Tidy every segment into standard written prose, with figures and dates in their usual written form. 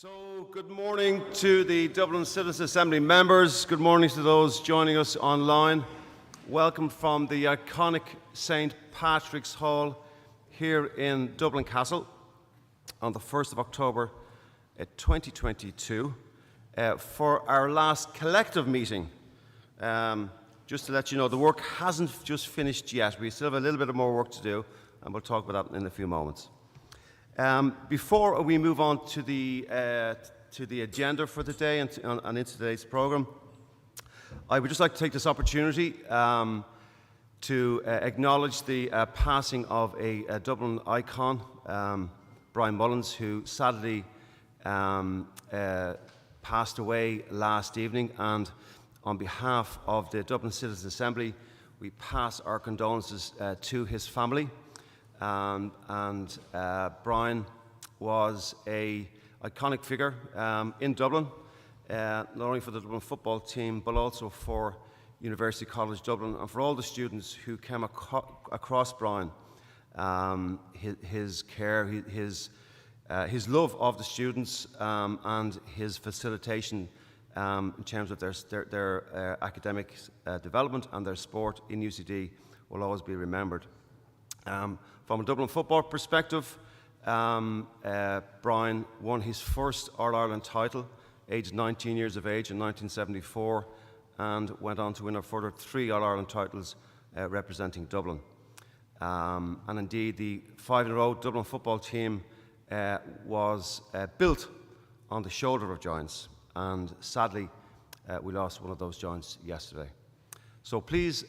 So, good morning to the Dublin Citizens Assembly members. Good morning to those joining us online. Welcome from the iconic St. Patrick's Hall here in Dublin Castle on the 1st of October 2022 for our last collective meeting. Just to let you know, the work hasn't just finished yet. We still have a little bit more work to do, and we'll talk about that in a few moments. Before we move on to the agenda for the day and into today's programme, I would just like to take this opportunity to acknowledge the passing of a Dublin icon, Brian Mullins, who sadly passed away last evening. And on behalf of the Dublin Citizens Assembly, we pass our condolences to his family. Brian was an iconic figure in Dublin, not only for the Dublin football team, but also for University College Dublin and for all the students who came across Brian. His care, his love of the students, and his facilitation in terms of their academic development and their sport in UCD will always be remembered. From a Dublin football perspective, Brian won his first All-Ireland title, aged 19 years of age in 1974, and went on to win a further 3 All-Ireland titles representing Dublin. And indeed, the 5-in-a-row Dublin football team was built on the shoulder of giants, and sadly, we lost one of those giants yesterday. So please,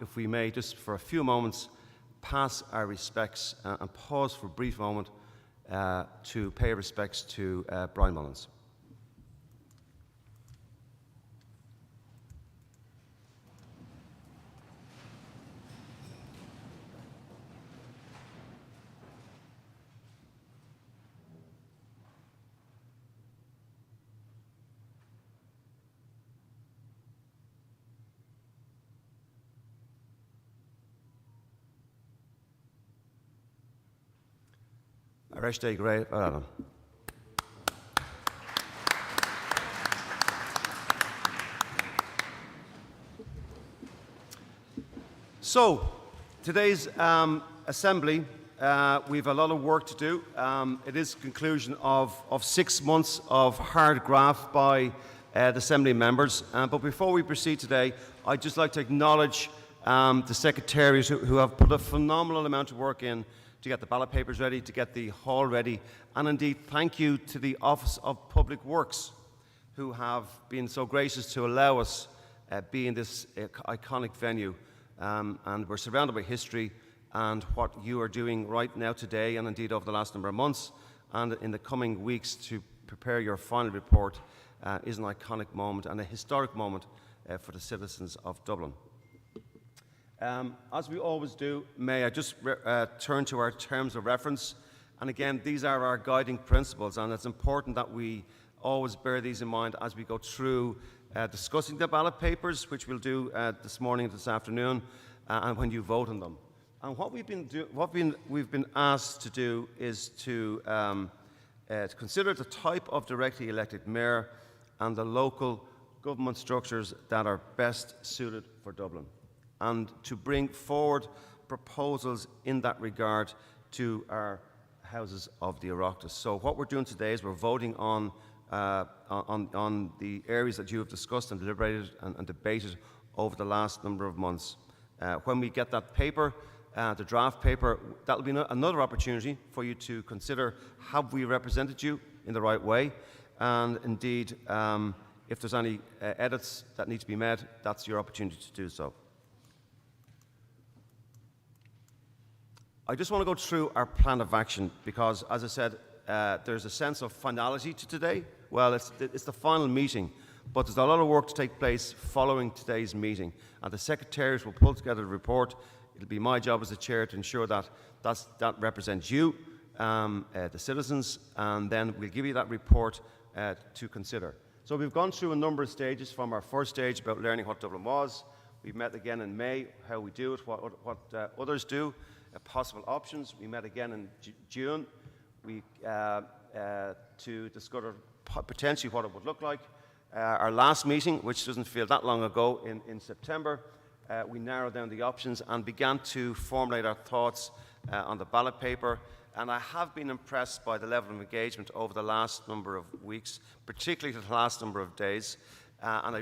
if we may, just for a few moments, pass our respects and pause for a brief moment to pay respects to Brian Mullins. Arreste Gray. So, today's assembly, we have a lot of work to do. It is the conclusion of 6 months of hard graft by the assembly members. But before we proceed today, I'd just like to acknowledge the secretaries who have put a phenomenal amount of work in to get the ballot papers ready, to get the hall ready, and indeed thank you to the Office of Public Works, who have been so gracious to allow us be in this iconic venue. And we're surrounded by history, and what you are doing right now today, and indeed over the last number of months, and in the coming weeks to prepare your final report is an iconic moment and a historic moment for the citizens of Dublin. As we always do, may I just turn to our terms of reference. And again, these are our guiding principles, and it's important that we always bear these in mind as we go through discussing the ballot papers, which we'll do this morning, this afternoon, and when you vote on them. And what we've been asked to do is to consider the type of directly elected mayor and the local government structures that are best suited for Dublin, and to bring forward proposals in that regard to our Houses of the Oireachtas. So what we're doing today is we're voting on the areas that you have discussed and deliberated and debated over the last number of months. When we get that paper, the draft paper, that will be another opportunity for you to consider, have we represented you in the right way? And indeed, if there's any edits that need to be made, that's your opportunity to do so. I just want to go through our plan of action because, as I said, there's a sense of finality to today. Well, it's the final meeting, but there's a lot of work to take place following today's meeting. And the secretaries will pull together a report. It'll be my job as the chair to ensure that that represents you, the citizens, and then we'll give you that report to consider. So we've gone through a number of stages from our first stage about learning what Dublin was. We've met again in May, how we do it, what others do. Possible options. We met again in June. We to discover potentially what it would look like. Our last meeting, which doesn't feel that long ago, in September, we narrowed down the options and began to formulate our thoughts on the ballot paper. And I have been impressed by the level of engagement over the last number of weeks, particularly the last number of days.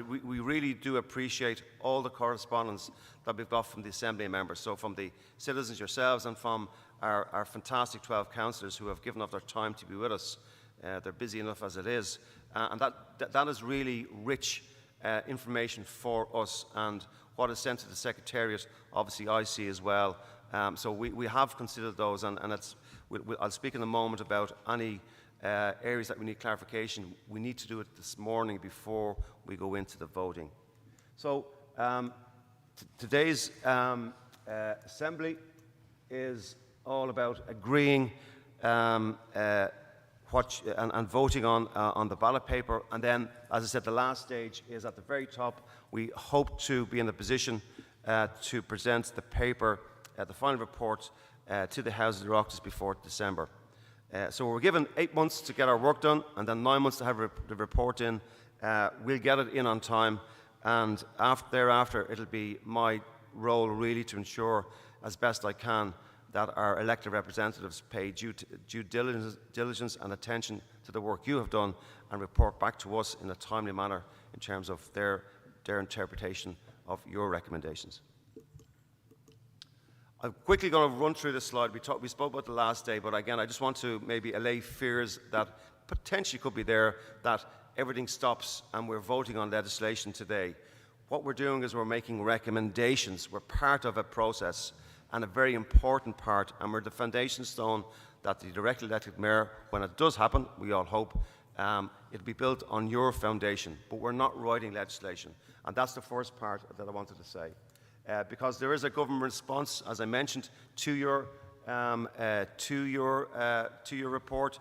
We really do appreciate all the correspondence that we've got from the Assembly members, so from the citizens yourselves and from our fantastic 12 councillors who have given up their time to be with us. They're busy enough as it is. And that is really rich information for us, and what is sent to the Secretariat, obviously I see as well. So we have considered those, and I'll speak in a moment about any areas that we need clarification. We need to do it this morning before we go into the voting. So today's Assembly is all about agreeing and voting on the ballot paper. And then, as I said, the last stage is at the very top. We hope to be in a position to present the paper, the final report, to the House of the Oireachtas before December. So we're given 8 months to get our work done, and then 9 months to have the report in. We'll get it in on time, and thereafter it'll be my role really to ensure as best I can that our elected representatives pay due diligence and attention to the work you have done and report back to us in a timely manner in terms of their interpretation of your recommendations. I'm quickly going to run through this slide. We spoke about the last day, but again, I just want to maybe allay fears that potentially could be there, that everything stops and we're voting on legislation today. What we're doing is we're making recommendations. We're part of a process, and a very important part, and we're the foundation stone that the directly elected mayor, when it does happen, we all hope, it'll be built on your foundation. But we're not writing legislation, and that's the first part that I wanted to say. Because there is a government response, as I mentioned, to your report.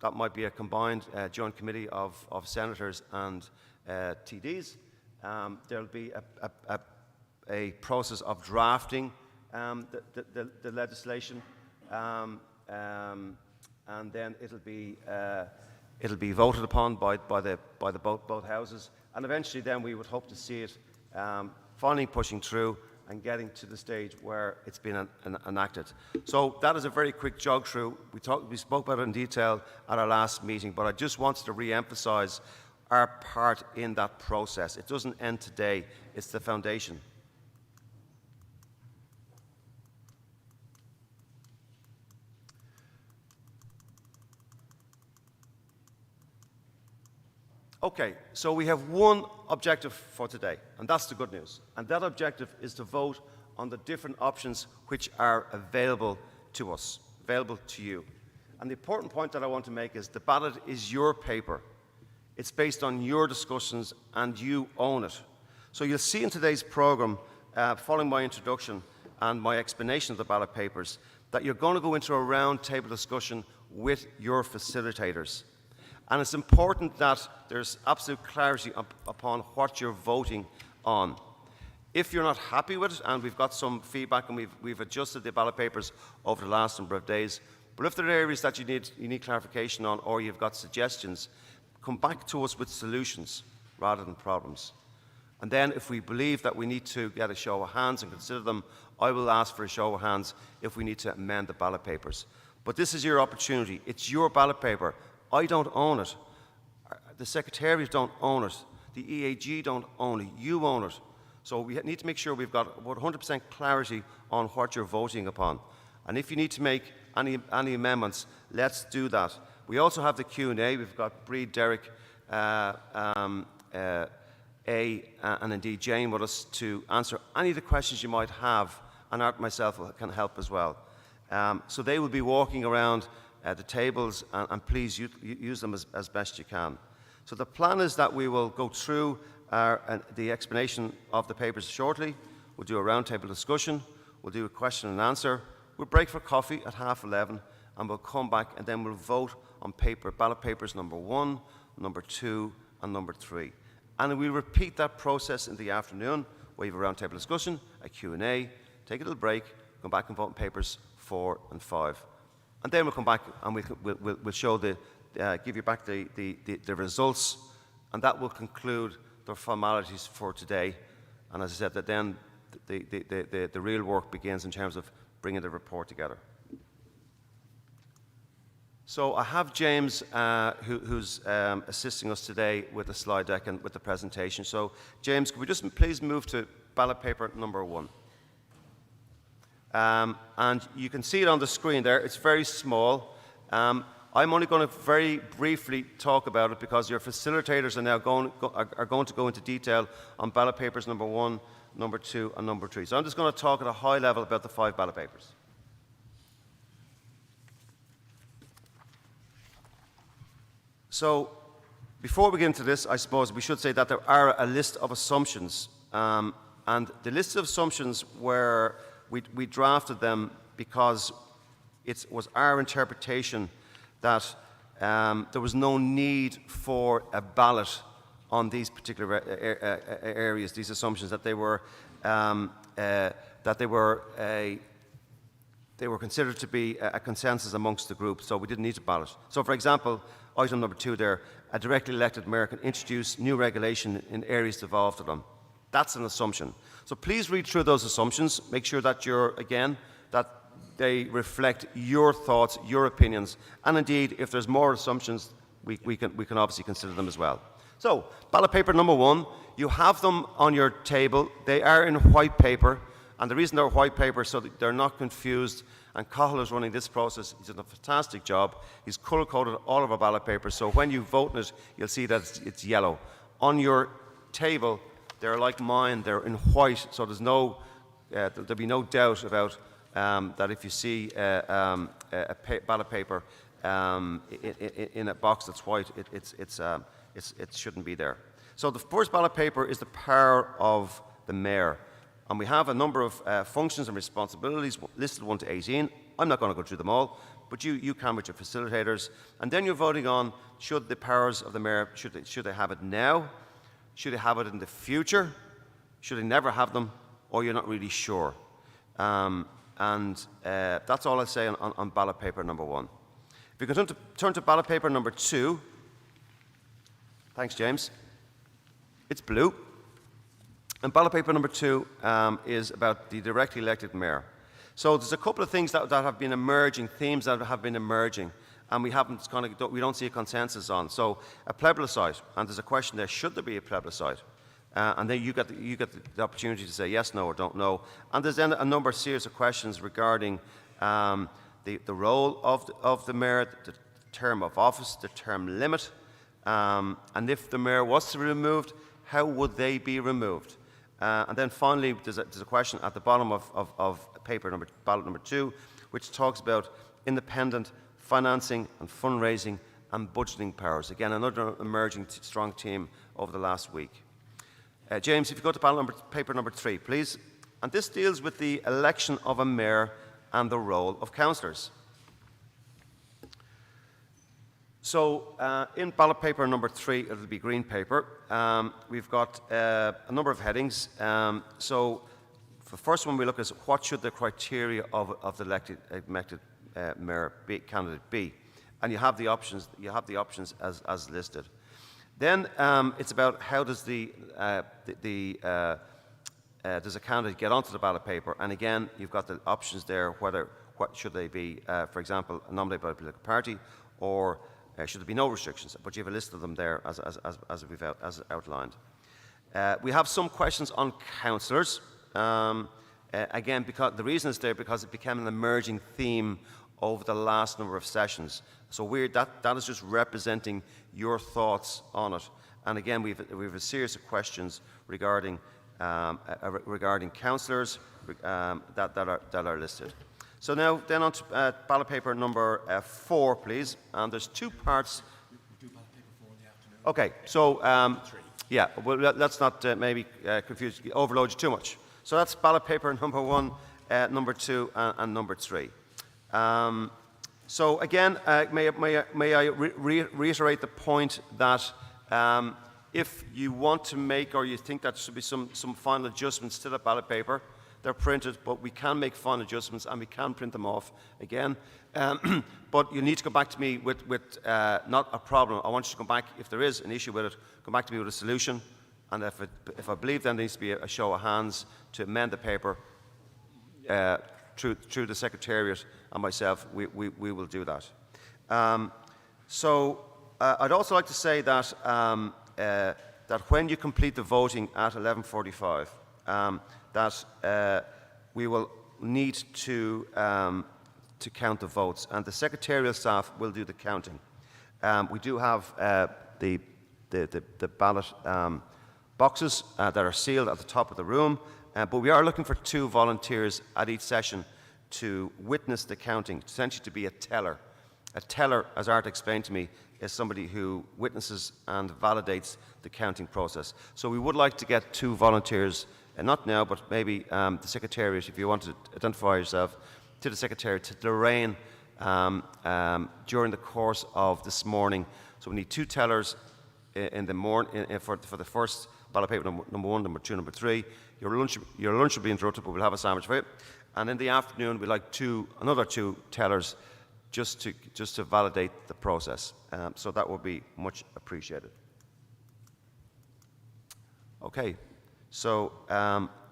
That might be a combined joint committee of senators and TDs. There'll be a process of drafting the legislation, and then it'll be voted upon by both houses, and eventually then we would hope to see it finally pushing through and getting to the stage where it's been enacted. So that is a very quick jog through. We spoke about it in detail at our last meeting, but I just wanted to re-emphasise our part in that process. It doesn't end today, it's the foundation. Okay, so we have one objective for today, and that's the good news. And that objective is to vote on the different options which are available to us, available to you. And the important point that I want to make is the ballot is your paper. It's based on your discussions, and you own it. So you'll see in today's programme, following my introduction and my explanation of the ballot papers, that you're going to go into a round table discussion with your facilitators. And it's important that there's absolute clarity upon what you're voting on. If you're not happy with it, and we've got some feedback and we've adjusted the ballot papers over the last number of days, but if there are areas that you need clarification on, or you've got suggestions, come back to us with solutions rather than problems. And then if we believe that we need to get a show of hands and consider them, I will ask for a show of hands if we need to amend the ballot papers. But this is your opportunity. It's your ballot paper. I don't own it. The Secretariat don't own it. The EAG don't own it. You own it. So we need to make sure we've got 100% clarity on what you're voting upon. And if you need to make any amendments, let's do that. We also have the Q&A. We've got Breed, Derek, and indeed Jane with us to answer any of the questions you might have, and Art myself can help as well. So they will be walking around the tables, and please use them as best you can. So the plan is that we will go through the explanation of the papers shortly. We'll do a roundtable discussion. We'll do a question and answer. We'll break for coffee at 11:30, and we'll come back, and then we'll vote on ballot papers number 1, number 2, and number 3. And we'll repeat that process in the afternoon. We have a roundtable discussion, a Q&A, take a little break, come back and vote on papers 4 and 5. And then we'll come back and we'll show the give you back the results, and that will conclude the formalities for today. And as I said, that then the real work begins in terms of bringing the report together. So I have James, who's assisting us today with the slide deck and with the presentation. So James, could we just please move to ballot paper number 1? And you can see it on the screen there. It's very small. I'm only going to very briefly talk about it because your facilitators are now going to go into detail on ballot papers number 1, number 2, and number 3. So I'm just going to talk at a high level about the 5 ballot papers. So before we get into this, I suppose we should say that there are a list of assumptions. And the list of assumptions were, we drafted them because it was our interpretation that there was no need for a ballot on these particular areas, these assumptions, that they were considered to be a consensus amongst the group, so we didn't need to ballot. So, for example, item number 2 there, a directly elected mayor can introduce new regulation in areas devolved to them. That's an assumption. So please read through those assumptions. Make sure that that they reflect your thoughts, your opinions, and indeed, if there's more assumptions, we can obviously consider them as well. So, ballot paper number 1, you have them on your table. They are in white paper, and the reason they're white paper is so that they're not confused. And Cathal is running this process. He's done a fantastic job. He's colour-coded all of our ballot papers, so when you vote in it, you'll see that it's yellow. On your table, they're like mine. They're in white, so there'll be no doubt about that if you see a ballot paper in a box that's white, it shouldn't be there. So the first ballot paper is the power of the mayor. And we have a number of functions and responsibilities listed 1 to 18. I'm not going to go through them all, but you can with your facilitators. And then you're voting on, should the powers of the mayor, should they have it now? Should they have it in the future? Should they never have them? Or you're not really sure? That's all I say on ballot paper number 1. If you can turn to ballot paper number 2. Thanks, James. It's blue. And ballot paper number 2 is about the directly elected mayor. So there's a couple of things that have been emerging, themes that have been emerging, and we don't see a consensus on. So a plebiscite, and there's a question there: should there be a plebiscite? And then you get the opportunity to say yes, no, or don't know. And there's then a series of questions regarding the role of the mayor, the term of office, the term limit, and if the mayor was to be removed, how would they be removed? And then finally, there's a question at the bottom of ballot number 2, which talks about independent financing and fundraising and budgeting powers. Again, another emerging strong theme over the last week. James, if you go to ballot paper number 3, please. And this deals with the election of a mayor and the role of councillors. So in ballot paper number 3, it'll be green paper. We've got a number of headings. So the first one we look at is what should the criteria of the elected mayor candidate be? And you have the options. As listed. Then it's about how does does a candidate get onto the ballot paper? And again, you've got the options there. What should they be? For example, nominated by a political party, or should there be no restrictions? But you have a list of them there as we've outlined. We have some questions on councillors. Again, because the reason it's there because it became an emerging theme over the last number of sessions. So that is just representing your thoughts on it. And again, we have a series of questions regarding councillors that are listed. So now, then on to ballot paper number 4, please. And there's 2 parts. We do ballot paper 4 in the afternoon. Okay, so yeah, well, let's not maybe overload you too much. So that's ballot paper number 1, number 2, and number 3. So again, may I reiterate the point that if you want to make, or you think that there should be some final adjustments to the ballot paper, They're printed, but we can make fine adjustments and we can print them off again. But you need to come back to me with not a problem. I want you to come back, if there is an issue with it, come back to me with a solution. And if I believe there needs to be a show of hands to amend the paper through the Secretariat and myself, we will do that. I'd also like to say that that when you complete the voting at 11:45, that we will need to count the votes, and the secretarial staff will do the counting. We do have the ballot boxes that are sealed at the top of the room, but we are looking for 2 volunteers at each session to witness the counting, essentially to be a teller. A teller, as Art explained to me, is somebody who witnesses and validates the counting process. So we would like to get 2 volunteers, not now, but maybe the Secretariat, if you want to identify yourself, to the Secretariat, to Lorraine during the course of this morning. So we need 2 tellers in the morning for the first ballot paper, number 1, number 2, number 3. Your lunch will be interrupted, but we'll have a sandwich for you. And in the afternoon, we'd like another 2 tellers just to validate the process. So that would be much appreciated. Okay, so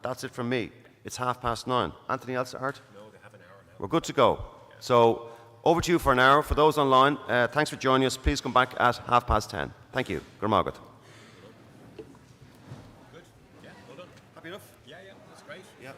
that's it from me. It's 9:30. Anything else, Art? No, they have an hour now. We're good to go. So over to you for an hour. For those online, thanks for joining us. Please come back at 10:30. Thank you. Gurmagat. Good. Yeah, well done. Happy enough? Yeah, that's great. Yeah.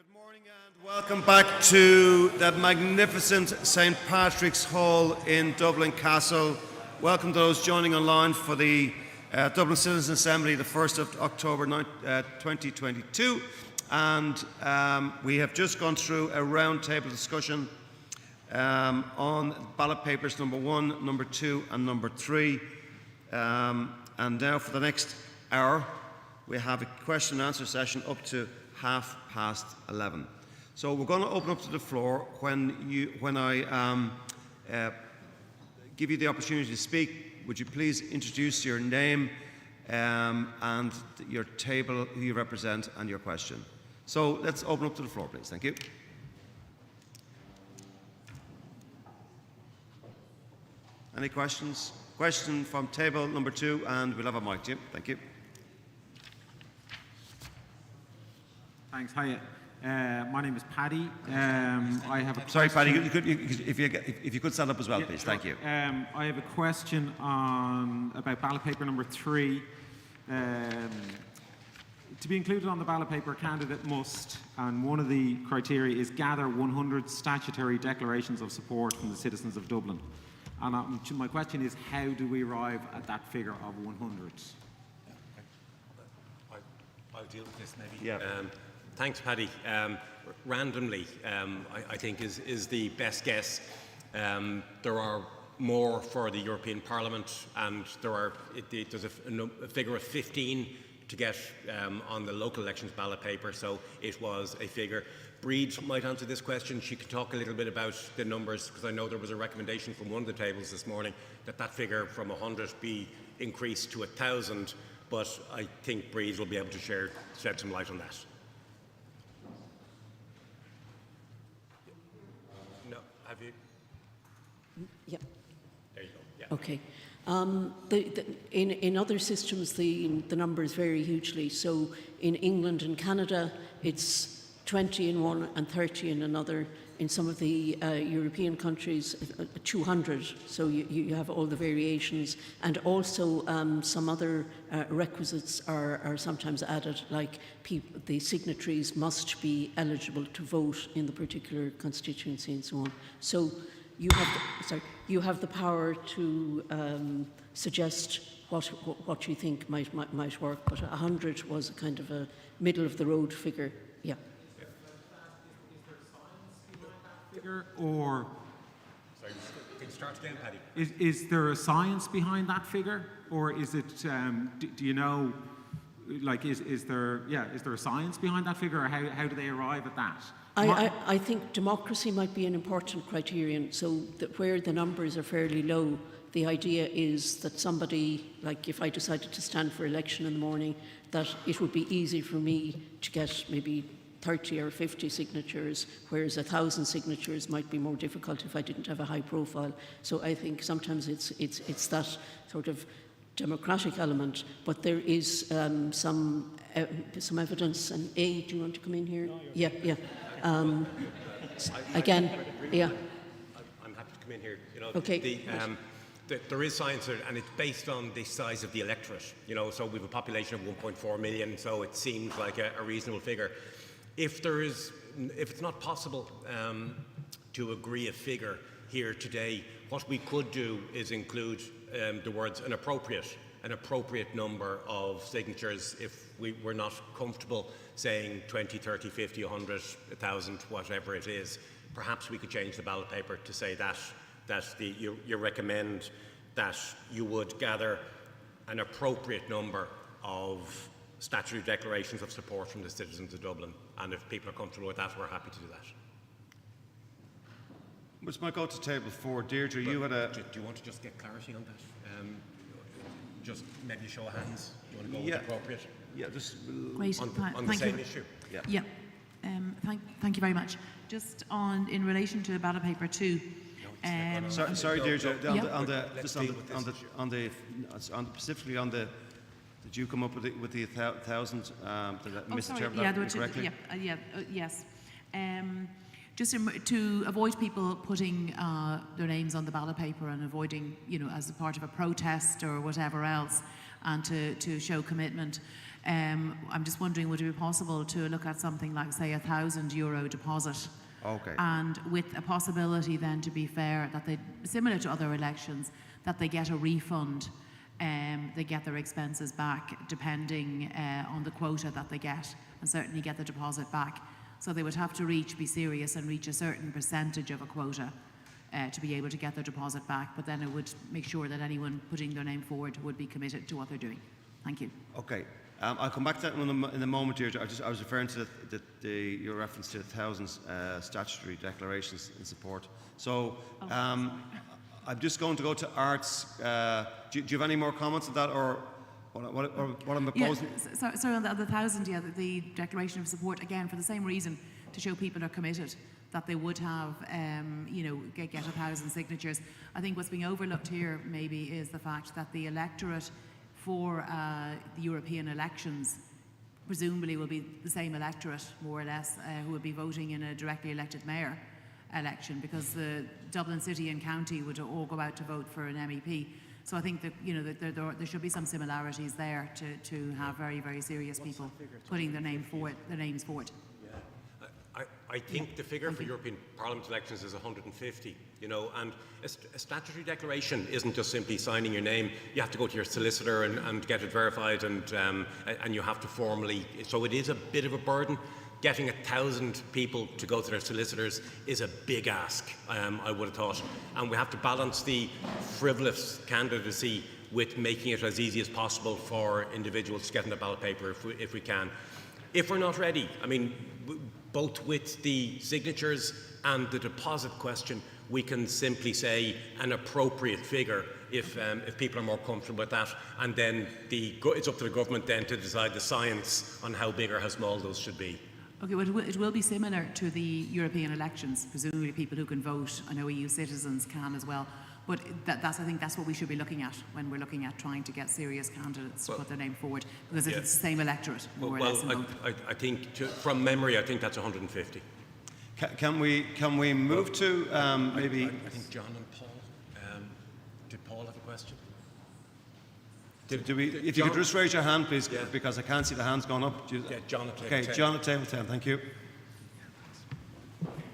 Good morning and welcome back to that magnificent St. Patrick's Hall in Dublin Castle. Welcome to those joining online for the Dublin Citizens Assembly, the 1st of October 2022. And we have just gone through a round-table discussion on ballot papers number 1, number 2 and number 3. And now for the next hour, we have a question and answer session up to 11:30. So we're going to open up to the floor. When I give you the opportunity to speak, would you please introduce your name and your table, who you represent, and your question. So let's open up to the floor, please. Thank you. Any questions? Question from table number 2, and we'll have a mic to you. Thank you. Thanks. Hiya. My name is Paddy. I have a Sorry, Paddy, question. if you could stand up as well, Yeah, please. sure. Thank you. I have a question about ballot paper number 3. To be included on the ballot paper, a candidate must, and one of the criteria is gather 100 statutory declarations of support from the citizens of Dublin. And my question is, how do we arrive at that figure of 100? I'll deal with this maybe. Yeah. Thanks, Paddy. Randomly, I think is the best guess. There are more for the European Parliament, and there's a figure of 15 to get on the local elections ballot paper, so it was a figure. Breed might answer this question. She could talk a little bit about the numbers, because I know there was a recommendation from one of the tables this morning that figure from 100 be increased to 1,000, but I think Breed will be able to shed some light on that. No, have you? Yeah. There you go. Yeah. Okay. In other systems, the numbers vary hugely. So in England and Canada, it's 20 in one and 30 in another. In some of the European countries, 200. So you have all the variations, and also some other requisites are sometimes added, like the signatories must be eligible to vote in the particular constituency and so on. So you have the power to suggest what you think might work, but 100 was a kind of a middle of the road figure. Yeah. Or Sorry, can you start again, Paddy? is there a science behind that figure, or is it? Do you know? Like, is there a science behind that figure, or how do they arrive at that? I think democracy might be an important criterion. So that where the numbers are fairly low, the idea is that somebody, like if I decided to stand for election in the morning, that it would be easy for me to get maybe 30 or 50 signatures, whereas 1,000 signatures might be more difficult if I didn't have a high profile. So I think sometimes it's that sort of democratic element, but there is some evidence. And do you want to come in here? Yeah. Again, yeah. I'm happy to come in here. You know, Okay. there is science, and it's based on the size of the electorate. You know, so we have a population of 1.4 million, so it seems like a reasonable figure. If it's not possible to agree a figure here today, what we could do is include the words an appropriate number of signatures. If we were not comfortable saying 20, 30, 50, 100, 1,000, whatever it is, perhaps we could change the ballot paper to say that you recommend that you would gather an appropriate number of statutory declarations of support from the citizens of Dublin. And if people are comfortable with that, we're happy to do that. Which might go to table 4. Deirdre, you had a... Do you want to just get clarity on that? Just maybe a show of hands. Do you want to go with appropriate? Yeah, just... Great. On the Thank same you. issue? Yeah. Thank you very much. Just in relation to ballot paper 2. Sorry, Deirdre, specifically on the... Did you come up with the 1,000? Did I misinterpret that correctly? Yes. Just to avoid people putting their names on the ballot paper and avoiding, as a part of a protest or whatever else, and to show commitment. I'm just wondering, would it be possible to look at something like, say, €1,000 deposit? Okay. And with a possibility then, to be fair, that they, similar to other elections, that they get a refund, they get their expenses back depending on the quota that they get, and certainly get the deposit back. So they would have to be serious and reach a certain percentage of a quota to be able to get their deposit back, but then it would make sure that anyone putting their name forward would be committed to what they're doing. Thank you. Okay. I'll come back to that in a moment, Deirdre. I was referring to your reference to 1,000 statutory declarations in support. So I'm just going to go to Arts. Do you have any more comments on that, or what I'm proposing? Yeah, so on the 1,000, yeah, the declaration of support, again, for the same reason, to show people are committed, that they would have, get 1,000 signatures. I think what's being overlooked here maybe is the fact that the electorate for the European elections presumably will be the same electorate, more or less, who will be voting in a directly elected mayor election, because the Dublin City and County would all go out to vote for an MEP. So I think that there should be some similarities there to have very, very serious people putting their names forward. I think the figure for European Parliament elections is 150, and a statutory declaration isn't just simply signing your name. You have to go to your solicitor and get it verified, and you have to formally, so it is a bit of a burden. Getting 1,000 people to go to their solicitors is a big ask, I would have thought. And we have to balance the frivolous candidacy with making it as easy as possible for individuals to get in the ballot paper if we can. If we're not ready, I mean, both with the signatures and the deposit question, we can simply say an appropriate figure if people are more comfortable with that, and then it's up to the government then to decide the science on how big or how small those should be. Okay, well, it will be similar to the European elections. Presumably people who can vote, I know EU citizens can as well, but I think that's what we should be looking at when we're looking at trying to get serious candidates to put their name forward, because it's the same electorate, more or less. I think, from memory, I think that's 150. Can we move to maybe... I think John and Paul. Did Paul have a question? If you could just raise your hand, please, because I can't see the hands going up. Yeah, John at table 10. Okay, John at table 10, thank you.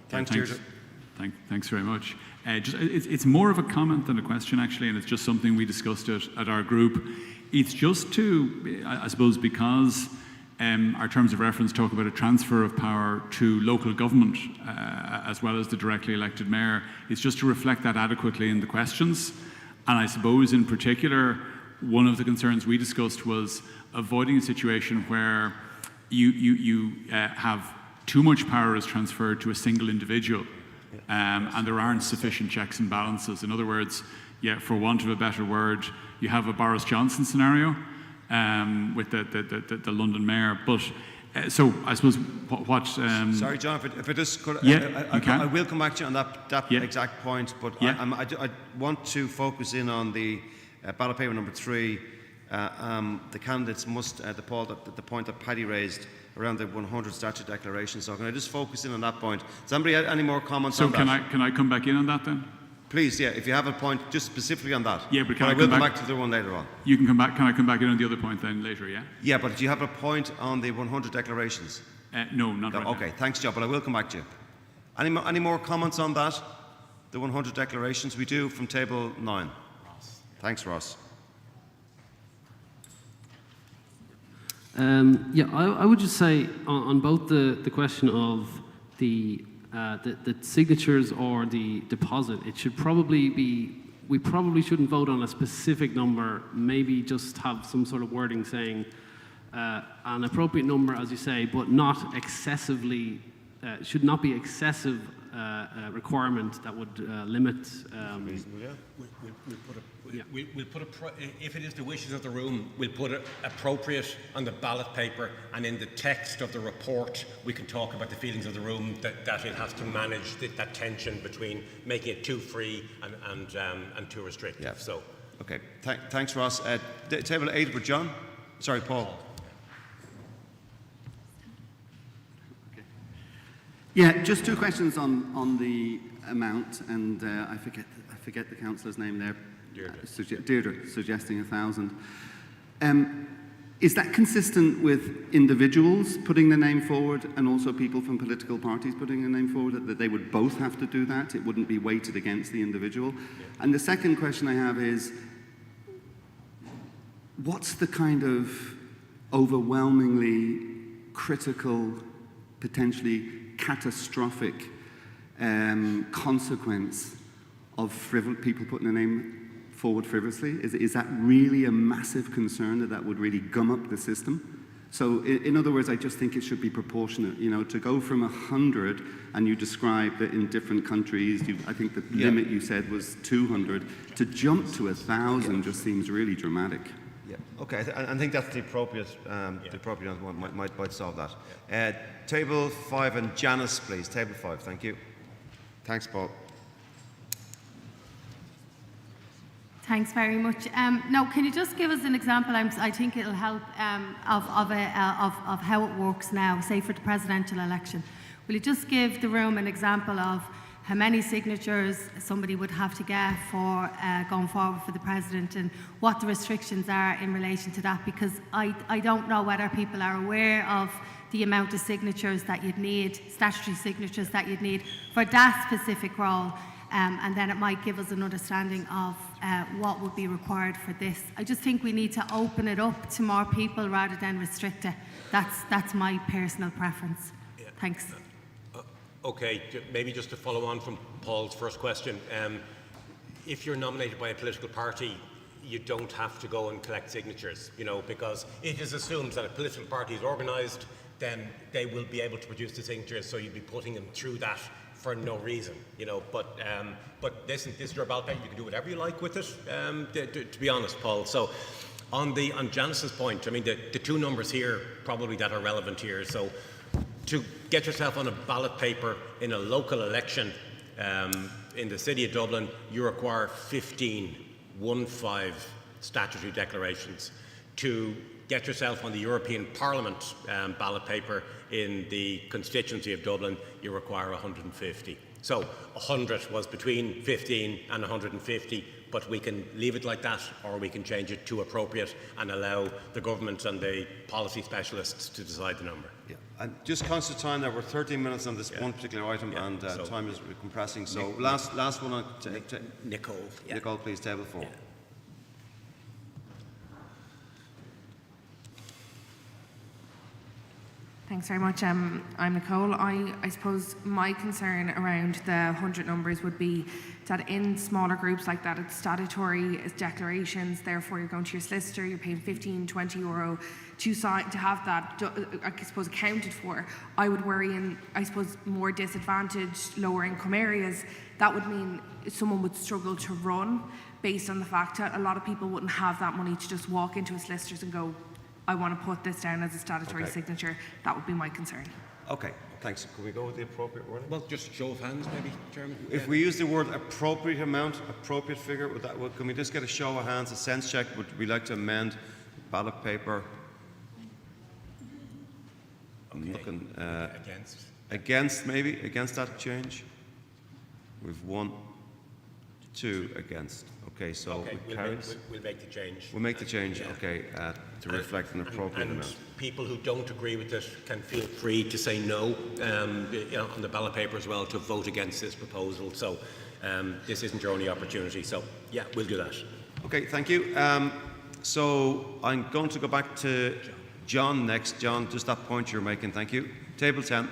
Thanks, Deirdre. Thanks very much. It's more of a comment than a question, actually, and it's just something we discussed at our group. It's just to, I suppose, because our terms of reference talk about a transfer of power to local government as well as the directly elected mayor. It's just to reflect that adequately in the questions. And I suppose, in particular, one of the concerns we discussed was avoiding a situation where you have too much power is transferred to a single individual, and there aren't sufficient checks and balances. In other words, for want of a better word, you have a Boris Johnson scenario with the London mayor. But so I suppose what sorry, John, if I just could, I will come back to you on that exact point. But I want to focus in on the ballot paper number 3. The candidates must the point that Paddy raised around the 100 statute declarations. So can I just focus in on that point? Does anybody have any more comments on that? So can I come back in on that then? Please, if you have a point just specifically on that. Yeah, but I will come back to the one later on. You can come back. Can I come back in on the other point then later? Yeah. Yeah, but do you have a point on the 100 declarations? No, not right now. Okay, thanks, Joe. But I will come back to you. Any more comments on that? The 100 declarations we do from table 9. Ross. Thanks, Ross. I would just say on both the question of the signatures or the deposit, it should probably be, we probably shouldn't vote on a specific number, maybe just have some sort of wording saying an appropriate number, as you say, but not excessively, should not be excessive requirement that would limit. We'll put if it is the wishes of the room, we'll put it appropriate on the ballot paper, and in the text of the report we can talk about the feelings of the room that it has to manage that tension between making it too free and too restrictive. Yeah. So, okay, thanks, Ross. Table 8 with John. Sorry, Paul. Yeah, just 2 questions on the amount, and I forget the councillor's name there. Deirdre suggesting 1,000. Is that consistent with individuals putting their name forward and also people from political parties putting their name forward, that they would both have to do that? It wouldn't be weighted against the individual? And the second question I have is, what's the kind of overwhelmingly critical, potentially catastrophic consequence of people putting their name forward frivolously? Is that really a massive concern that would really gum up the system? So in other words, I just think it should be proportionate. You know, to go from 100, and you described that in different countries, I think the limit you said was 200, to jump to 1,000 just seems really dramatic. Yeah. Okay. I think that's the appropriate one. Might solve that. Table 5 and Janice, please. Table 5. Thank you. Thanks, Paul. Thanks very much. Now, can you just give us an example? I think it'll help of how it works now, say for the presidential election. Will you just give the room an example of how many signatures somebody would have to get for going forward for the president, and what the restrictions are in relation to that? Because I don't know whether people are aware of the amount of signatures that you'd need, statutory signatures that you'd need for that specific role. And then it might give us an understanding of what would be required for this. I just think we need to open it up to more people rather than restrict it. That's my personal preference. Yeah. Thanks. Okay, maybe just to follow on from Paul's first question. If you're nominated by a political party, you don't have to go and collect signatures, you know, because it is assumed that a political party is organised, then they will be able to produce the signatures, so you'd be putting them through that for no reason, you know. But this is your ballot paper. You can do whatever you like with it. To be honest, Paul. So, on Janice's point, I mean, the two numbers here probably that are relevant here. So, to get yourself on a ballot paper in a local election in the city of Dublin, you require 15 statutory declarations. To get yourself on the European Parliament ballot paper in the constituency of Dublin, you require 150. So 100 was between 15 and 150, but we can leave it like that, or we can change it to appropriate and allow the government and the policy specialists to decide the number. Yeah. And just conscious of time, there were 13 minutes on this one particular item, and so time is compressing. So last one on Nicole. Yeah. Nicole, please, table 4. Yeah. Thanks very much. I'm Nicole. I suppose my concern around the 100 numbers would be that in smaller groups like that, it's statutory, it's declarations, therefore you're going to your solicitor, you're paying 15, 20 euro to have that, I suppose, accounted for. I would worry in, I suppose, more disadvantaged, lower income areas, that would mean someone would struggle to run based on the fact that a lot of people wouldn't have that money to just walk into a solicitor's and go, I want to put this down as a statutory signature. That would be my concern. Okay, thanks. Can we go with the appropriate wording? Well, just show of hands, maybe, Chairman. If we use the word appropriate amount, appropriate figure, can we just get a show of hands, a sense check? Would we like to amend ballot paper? I'm looking against, maybe against that change. We've 1, 2 against. Okay, so we'll make the change. We'll make the change. Okay, to reflect an appropriate amount. People who don't agree with it can feel free to say no on the ballot paper as well, to vote against this proposal. So this isn't your only opportunity. So yeah, we'll do that. Okay, thank you. So I'm going to go back to John next. John, just that point you're making. Thank you. Table 10.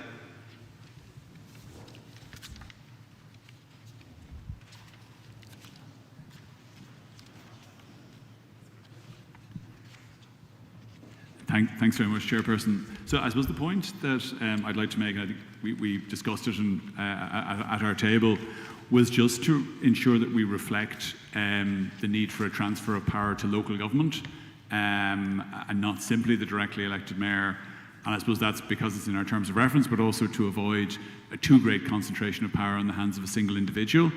Thanks very much, Chairperson. So I suppose the point that I'd like to make, and I think we discussed it at our table, was just to ensure that we reflect the need for a transfer of power to local government and not simply the directly elected mayor. And I suppose that's because it's in our terms of reference, but also to avoid a too great concentration of power in the hands of a single individual.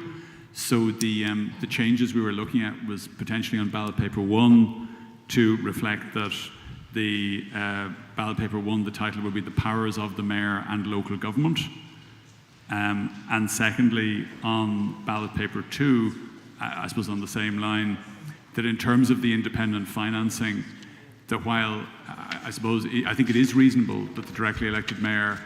So the changes we were looking at was potentially on ballot paper 1 to reflect that the ballot paper 1, the title would be The Powers of the Mayor and Local Government. And secondly, on ballot paper 2, I suppose on the same line, that in terms of the independent financing, that while I suppose I think it is reasonable that the directly elected mayor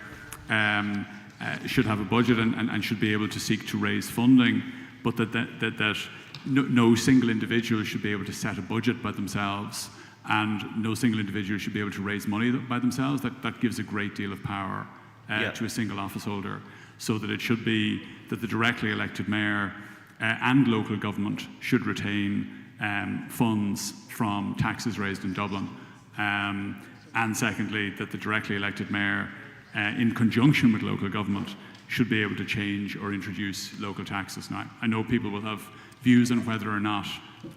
should have a budget and should be able to seek to raise funding, but that no single individual should be able to set a budget by themselves, and no single individual should be able to raise money by themselves. That gives a great deal of power to a single office holder, so that it should be that the directly elected mayor and local government should retain funds from taxes raised in Dublin. And secondly, that the directly elected mayor, in conjunction with local government, should be able to change or introduce local taxes. Now, I know people will have views on whether or not,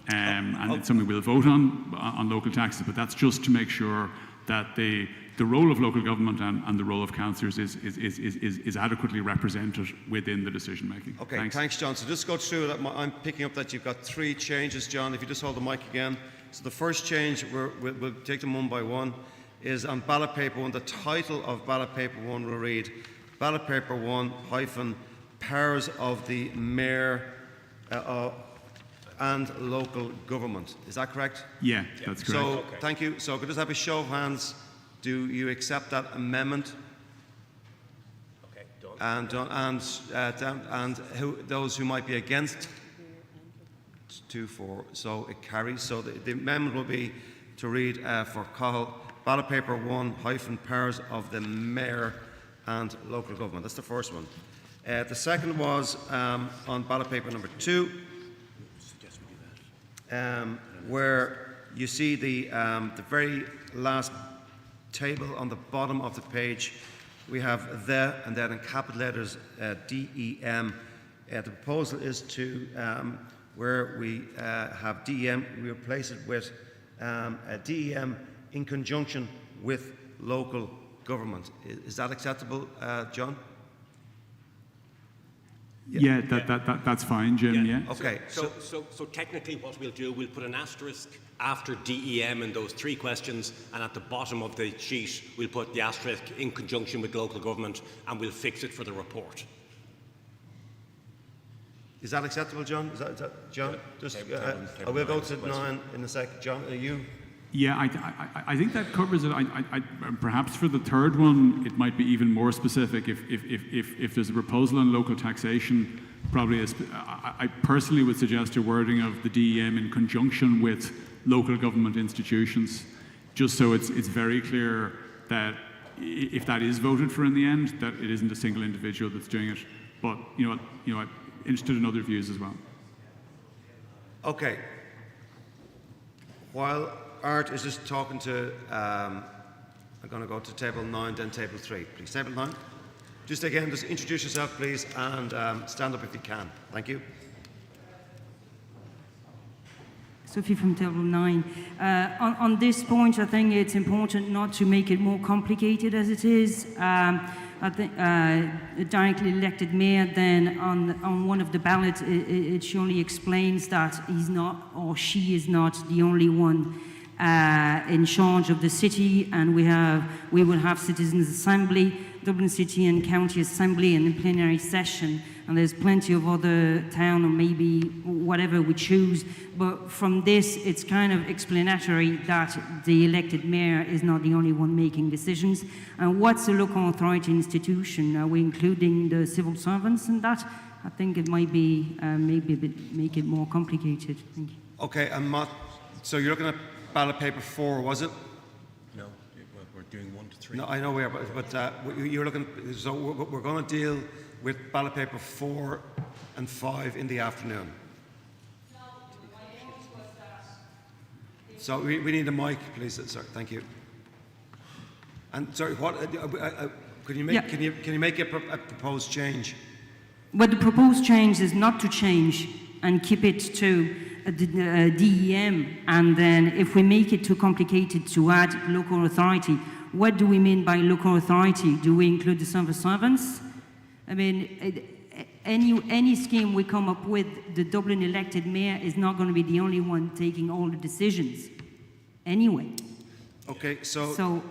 and it's something we'll vote on local taxes, but that's just to make sure that the role of local government and the role of councillors is adequately represented within the decision making. Okay, thanks, John. So just go through that. I'm picking up that you've got 3 changes, John. If you just hold the mic again. So the first change, we'll take them one by one, is on ballot paper 1. The title of ballot paper 1 will read ballot paper 1 hyphen powers of the mayor and local government. Is that correct? Yeah, that's correct. So, thank you. So could I just have a show of hands? Do you accept that amendment? Okay, done. And those who might be against? 2, 4. So it carries. So the amendment will be to read for Cahill, ballot paper 1 hyphen powers of the mayor and local government. That's the first one. The second was on ballot paper number 2, where you see the very last table on the bottom of the page. We have the, and then in capital letters, DEM. The proposal is to, where we have DEM, we replace it with DEM in conjunction with local government. Is that acceptable, John? Yeah, that's fine, Jim. Yeah. Okay. So technically, what we'll do, we'll put an asterisk after DEM in those 3 questions, and at the bottom of the sheet, we'll put the asterisk in conjunction with local government, and we'll fix it for the report. Is that acceptable, John? Is that John? Just, I will go to 9 in a second. John, are you? Yeah, I think that covers it. Perhaps for the third one, it might be even more specific. If there's a proposal on local taxation, probably I personally would suggest a wording of the DEM in conjunction with local government institutions, just so it's very clear that if that is voted for in the end, that it isn't a single individual that's doing it. But I'm interested in other views as well. Okay. While Art is just talking to, I'm going to go to table 9, then table 3. Please, table 9. Just again, just introduce yourself, please, and stand up if you can. Thank you. Sophie from table 9. On this point, I think it's important not to make it more complicated as it is. I think a directly elected mayor, then on one of the ballots, it surely explains that he's not or she is not the only one in charge of the city, and we will have citizens' assembly, Dublin City and County Assembly, and a plenary session, and there's plenty of other town or maybe whatever we choose. But from this, it's kind of explanatory that the elected mayor is not the only one making decisions. And what's a local authority institution? Are we including the civil servants in that? I think it might be maybe a bit make it more complicated. Thank you. Okay, and Matt, so you're looking at ballot paper 4, was it? No, we're doing 1 to 3. No, I know we are, but you're looking. So we're going to deal with ballot paper 4 and 5 in the afternoon. So we need a mic, please, sir. Thank you. And sorry, what can you make? Yeah. Can you make a proposed change? But the proposed change is not to change and keep it to DEM, and then if we make it too complicated to add local authority, what do we mean by local authority? Do we include the civil servants? I mean, any scheme we come up with, the Dublin elected mayor is not going to be the only one taking all the decisions anyway. Okay, so... So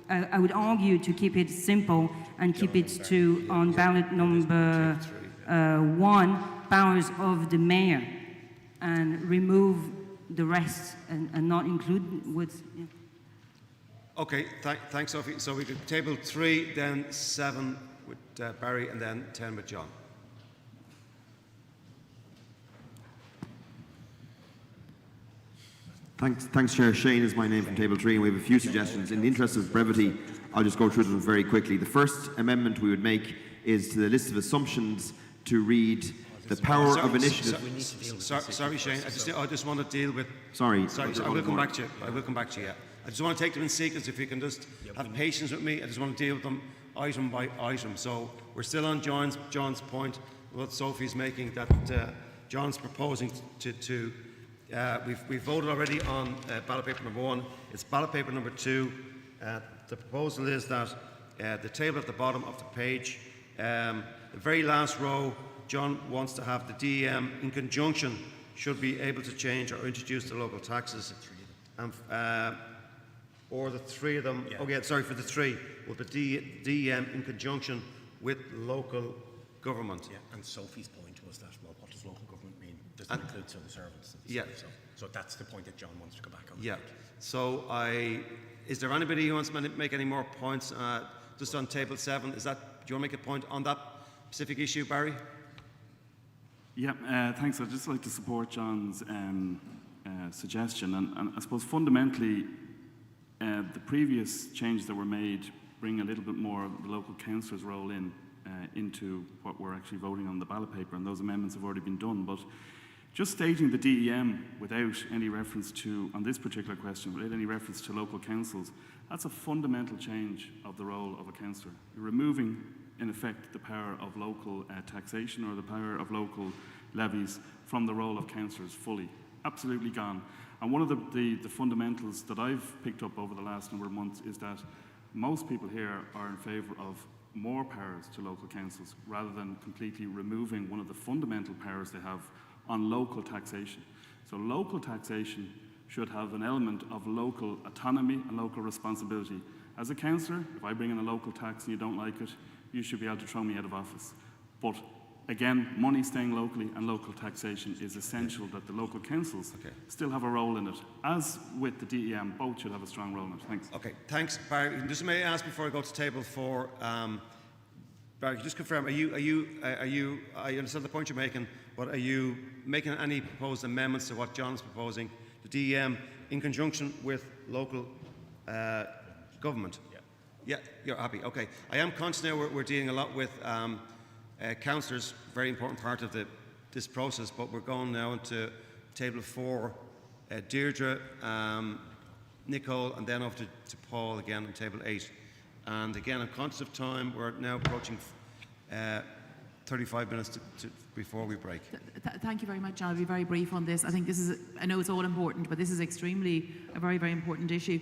I would argue to keep it simple and keep it to, on ballot number 1, powers of the mayor, and remove the rest and not include what's... Yeah. Okay, thanks, Sophie. So we could table 3, then 7 with Barry, and then 10 with John. Thanks, Chair. Shane is my name from Table 3, and we have a few suggestions. In the interest of brevity, I'll just go through them very quickly. The first amendment we would make is to the list of assumptions to read the power of initiative. Sorry, Shane. I just want to deal with. Sorry, I will come back to you. I will come back to you. Yeah. I just want to take them in sequence. If you can just have patience with me, I just want to deal with them item by item. So we're still on John's point. What Sophie's making, that John's proposing to. We've voted already on ballot paper number 1. It's ballot paper number 2. The proposal is that the table at the bottom of the page, the very last row, John wants to have the DEM in conjunction should be able to change or introduce the local taxes. Or the 3 of them. Yeah. Oh, yeah, sorry, for the 3. Well, the DEM in conjunction with local government. Yeah, and Sophie's point was that, well, what does local government mean? Does that include civil servants? Yeah. So that's the point that John wants to go back on. Yeah. So is there anybody who wants to make any more points just on table 7? Do you want to make a point on that specific issue, Barry? Yeah, thanks. I'd just like to support John's suggestion. And I suppose fundamentally, the previous changes that were made bring a little bit more of the local councillor's role into what we're actually voting on the ballot paper, and those amendments have already been done. But just stating the DEM without any reference to, on this particular question, without any reference to local councils, that's a fundamental change of the role of a councillor. You're removing, in effect, the power of local taxation or the power of local levies from the role of councillors fully. Absolutely gone. And one of the fundamentals that I've picked up over the last number of months is that most people here are in favour of more powers to local councils rather than completely removing one of the fundamental powers they have on local taxation. So local taxation should have an element of local autonomy and local responsibility. As a councillor, if I bring in a local tax and you don't like it, you should be able to throw me out of office. But again, money staying locally and local taxation is essential that the local councils still have a role in it. As with the DEM, both should have a strong role in it. Thanks. Okay, thanks, Barry. Just may I ask before I go to table 4, Barry, can you just confirm, I understand the point you're making, but are you making any proposed amendments to what John is proposing, the DEM, in conjunction with local government? Yeah, you're happy. Okay. I am conscious now we're dealing a lot with councillors, very important part of this process, but we're going now into table 4, Deirdre, Nicole, and then over to Paul again on table 8. And again, I'm conscious of time. We're now approaching 35 minutes before we break. Thank you very much, John. I'll be very brief on this. I think this is, I know it's all important, but this is extremely a very, very important issue.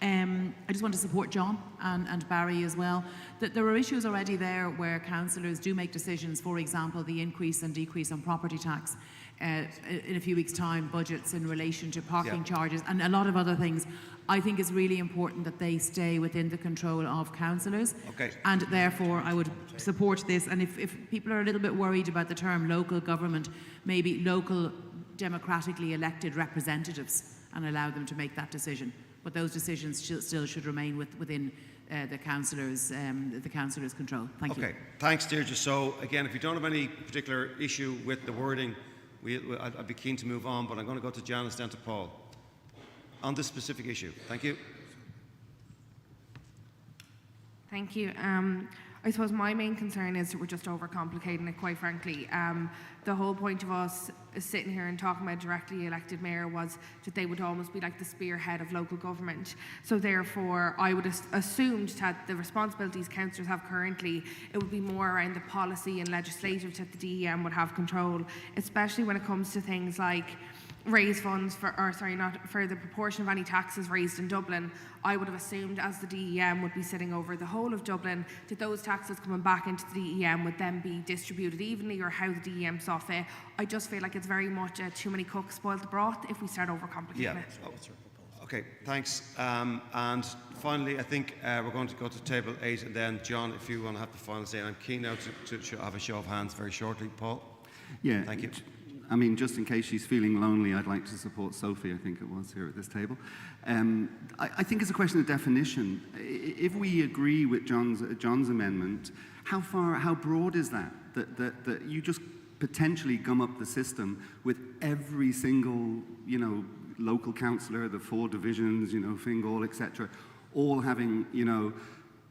I just want to support John and Barry as well. That there are issues already there where councillors do make decisions, for example, the increase and decrease on property tax in a few weeks' time, budgets in relation to parking charges and a lot of other things. I think it's really important that they stay within the control of councillors. Okay. And therefore, I would support this. And if people are a little bit worried about the term local government, maybe local democratically elected representatives and allow them to make that decision. But those decisions still should remain within the councillors' control. Thank you. Okay, thanks, Deirdre. So again, if you don't have any particular issue with the wording, I'd be keen to move on, but I'm going to go to Janice, then to Paul on this specific issue. Thank you. Thank you. I suppose my main concern is that we're just overcomplicating it, quite frankly. The whole point of us sitting here and talking about directly elected mayor was that they would almost be like the spearhead of local government. So therefore, I would assume that the responsibilities councillors have currently, it would be more around the policy and legislative that the DEM would have control, especially when it comes to things like raise funds for, or sorry, not for the proportion of any taxes raised in Dublin. I would have assumed, as the DEM would be sitting over the whole of Dublin, that those taxes coming back into the DEM would then be distributed evenly, or how the DEM saw fit. I just feel like it's very much too many cooks spoiled the broth if we start overcomplicating it. Okay, thanks. And finally, I think we're going to go to table 8, and then John, if you want to have the final say. And I'm keen now to have a show of hands very shortly. Paul? Yeah. Thank you. I mean, just in case she's feeling lonely, I'd like to support Sophie, I think it was, here at this table. I think it's a question of definition. If we agree with John's amendment, how broad is that? That you just potentially gum up the system with every single, local councillor, the 4 divisions, Fingal, etc., all having,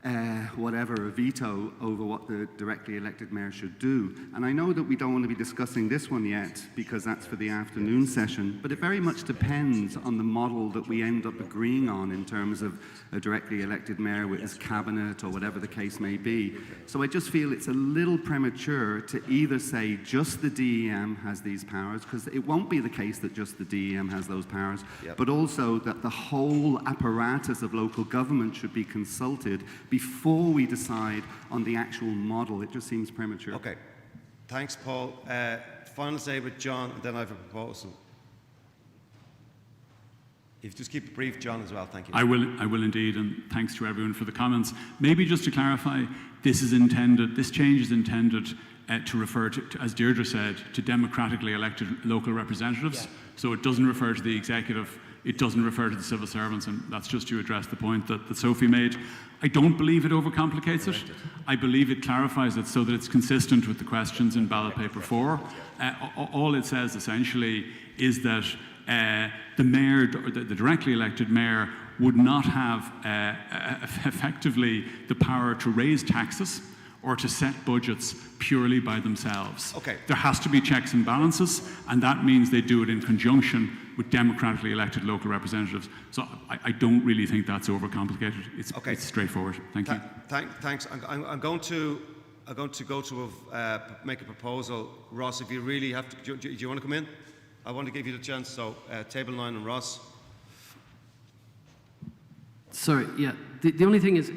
a veto over what the directly elected mayor should do. And I know that we don't want to be discussing this one yet because that's for the afternoon session, but it very much depends on the model that we end up agreeing on in terms of a directly elected mayor with his cabinet or whatever the case may be. So I just feel it's a little premature to either say just the DEM has these powers, because it won't be the case that just the DEM has those powers, but also that the whole apparatus of local government should be consulted before we decide on the actual model. It just seems premature. Okay. Thanks, Paul. Final say with John, and then I have a proposal. If you just keep it brief, John, as well. Thank you. I will indeed, and thanks to everyone for the comments. Maybe just to clarify, this change is intended to refer to, as Deirdre said, to democratically elected local representatives. Yeah. So it doesn't refer to the executive, it doesn't refer to the civil servants, and that's just to address the point that Sophie made. I don't believe it overcomplicates it. I believe it clarifies it so that it's consistent with the questions in ballot paper 4. All it says essentially is that the mayor, the directly elected mayor, would not have effectively the power to raise taxes or to set budgets purely by themselves. Okay. There has to be checks and balances, and that means they do it in conjunction with democratically elected local representatives. So I don't really think that's overcomplicated. It's straightforward. Thank you. Thanks. I'm going to make a proposal. Ross, if you really have to, do you want to come in? I want to give you the chance. So table 9 and Ross. Sorry, yeah. The only thing is,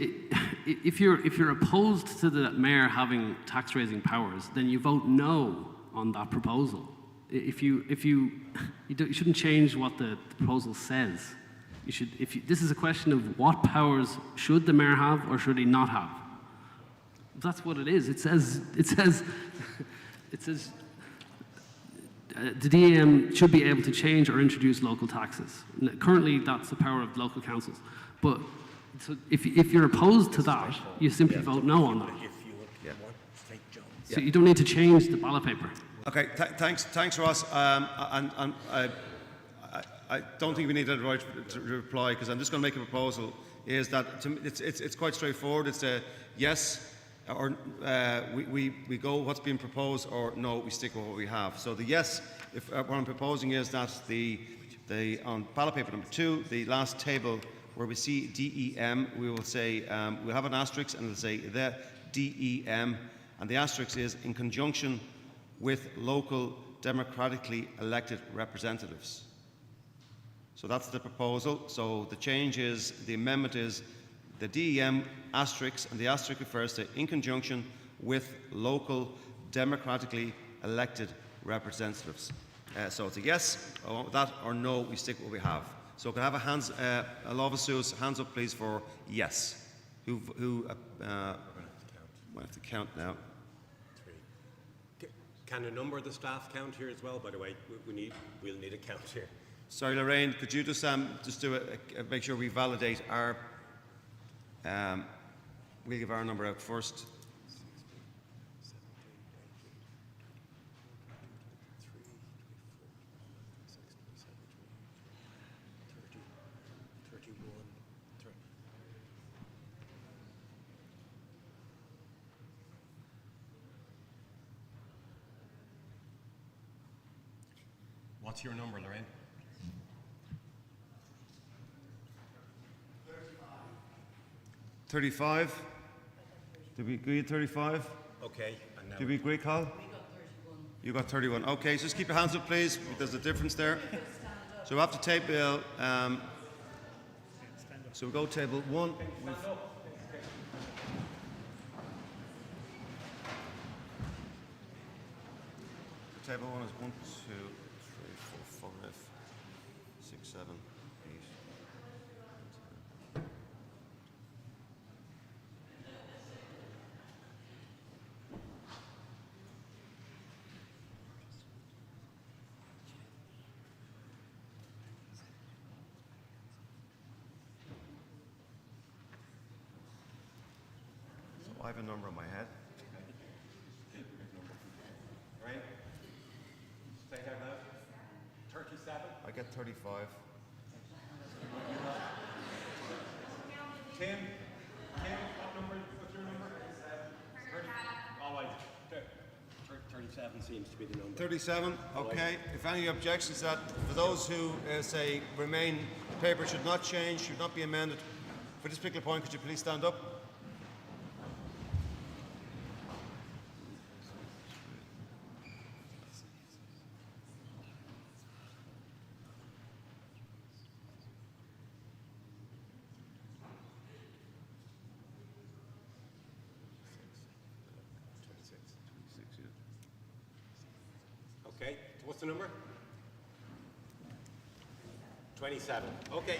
if you're opposed to the mayor having tax raising powers, then you vote no on that proposal. You shouldn't change what the proposal says. This is a question of what powers should the mayor have or should he not have. That's what it is. It says the DEM should be able to change or introduce local taxes. Currently, that's the power of local councils. But so if you're opposed to that, you simply vote no on that. So you don't need to change the ballot paper. Okay, thanks, Ross. I don't think we need a right to reply, because I'm just going to make a proposal. Is that it's quite straightforward. It's a yes, or we go what's being proposed, or no, we stick with what we have. So the yes, what I'm proposing is that on ballot paper number 2, the last table where we see DEM, we will say we'll have an asterisk and it'll say the DEM, and the asterisk is in conjunction with local democratically elected representatives. So that's the proposal. So the change is, the amendment is the DEM asterisk, and the asterisk refers to in conjunction with local democratically elected representatives. So it's a yes, or that, or no, we stick with what we have. So can I have a Lovasus, hands up please for yes. Who I have to count now. Can a number of the staff count here as well? By the way, we'll need a count here. Sorry, Lorraine, could you just do make sure we validate our, we'll give our number out first. What's your number, Lorraine? 35. Did we agree at 35? Okay. Did we agree, Carl? We got 31. You got 31. Okay, so just keep your hands up, please. There's a difference there. So we have to table. So we go table 1. Table 1 is 1, 2, 3, 4, 5, 6, 7, 8. I have a number in my head. Right? Say it out loud. 37. I get 35. Tim, what number? What's your number? 30. All right. 37 seems to be the number. 37, okay. If any objections that, for those who say remain, paper should not change, should not be amended, for this particular point, could you please stand up? Okay, so what's the number? 27. Okay.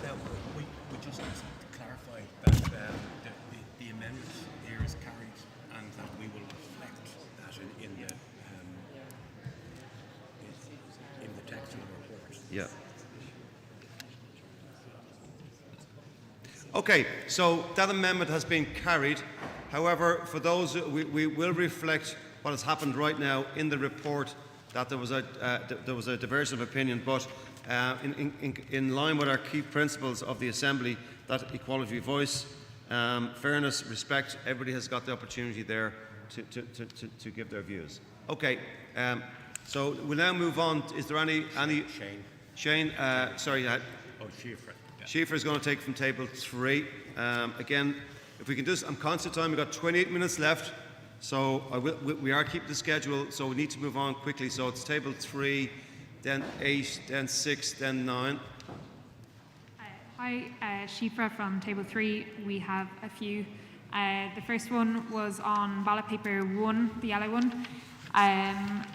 Now, we just need to clarify that the amendment here is carried and that we will reflect that in the text of the report. Yeah. Okay, so that amendment has been carried. However, for those, we will reflect what has happened right now in the report, that there was a diversion of opinion, but in line with our key principles of the Assembly, that equality of voice, fairness, respect, everybody has got the opportunity there to give their views. Okay, so we'll now move on. Is there any Shane, sorry. Oh, Schieffer. Yeah. Schieffer is going to take from table 3. Again, if we can just, I'm conscious of time, we've got 28 minutes left. So we are keeping the schedule, so we need to move on quickly. So it's table 3, then 8, then 6, then 9. Hi, Shifra from table 3. We have a few. The first one was on ballot paper 1, the yellow one,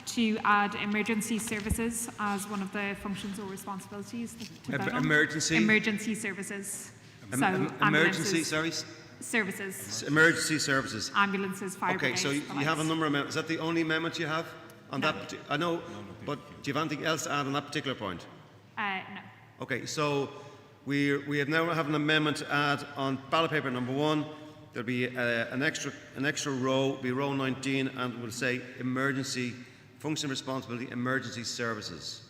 to add emergency services as one of the functions or responsibilities. To vote on. Emergency services. So emergency, ambulances. sorry? Services. Emergency services. Ambulances, fire Okay, brigades, so you have a number of amendments. Is that the only amendment you have on No. that? I know, but do you have anything else to add on that particular point? No. Okay, so we have now have an amendment to add on ballot paper number 1. There'll be an extra row, be row 19, and we'll say emergency function responsibility, emergency services.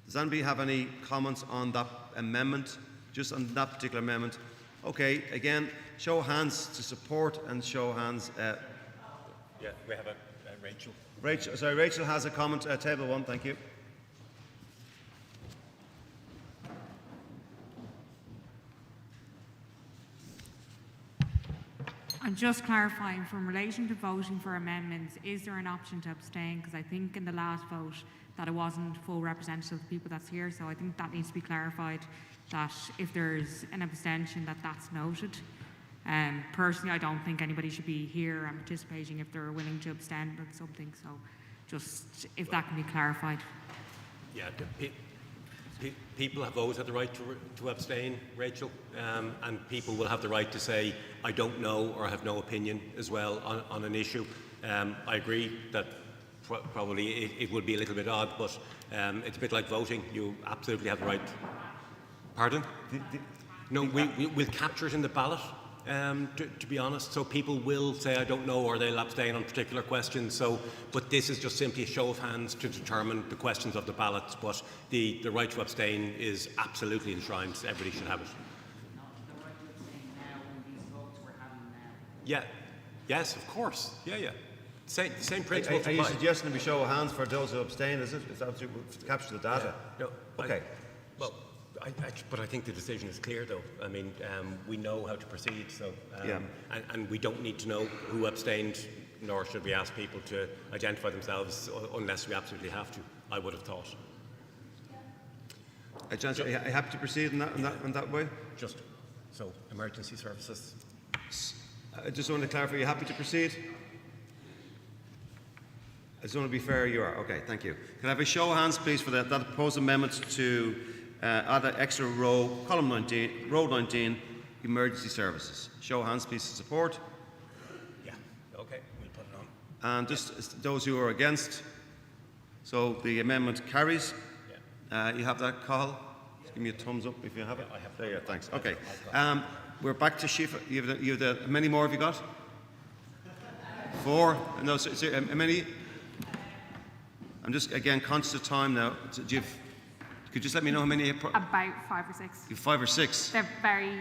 Does anybody have any comments on that amendment? Just on that particular amendment? Okay, again, show of hands to support and show of hands. Yeah, we have a Rachel. Rachel has a comment. Table 1, thank you. I'm just clarifying, from relation to voting for amendments, is there an option to abstain? Because I think in the last vote that it wasn't full representative of the people that's here, so I think that needs to be clarified, that if there's an abstention, that's noted. Personally, I don't think anybody should be here and participating if they're willing to abstain on something, so just if that can be clarified. Yeah, people have always had the right to abstain, Rachel, and people will have the right to say, I don't know or have no opinion as well on an issue. I agree that probably it would be a little bit odd, but it's a bit like voting. You absolutely have the right. Pardon? No, we'll capture it in the ballot. To be honest, so people will say I don't know or they'll abstain on particular questions. So, but this is just simply a show of hands to determine the questions of the ballots. But the right to abstain is absolutely enshrined. Everybody should have it. Yeah. Yes, of course. Yeah. Same principle. Are you suggesting we show of hands for those who abstain? Is it? Is that to capture the data? Yeah. No. Okay. But I think the decision is clear, though. I mean, we know how to proceed, so and we don't need to know who abstained, nor should we ask people to identify themselves unless we absolutely have to. I would have thought. Are you happy to proceed in that way? Just so emergency services. I just want to clarify. Are you happy to proceed? I just want to be fair. You are. Okay. Thank you. Can I have a show of hands, please, for that proposed amendment to add an extra row, column 19, row 19, emergency services. Show of hands, please, to support. Yeah, okay, we'll put it on. And just those who are against. So the amendment carries. Yeah. You have that, Cathal? Just give me a thumbs up if you have it. I have it. There you go, thanks. Okay. we're back to Shifa. How many more have you got? 4? No, how many? I'm just, again, conscious of time now. Could you just let me know how many? About 5 or 6. You 5 or 6? They're very...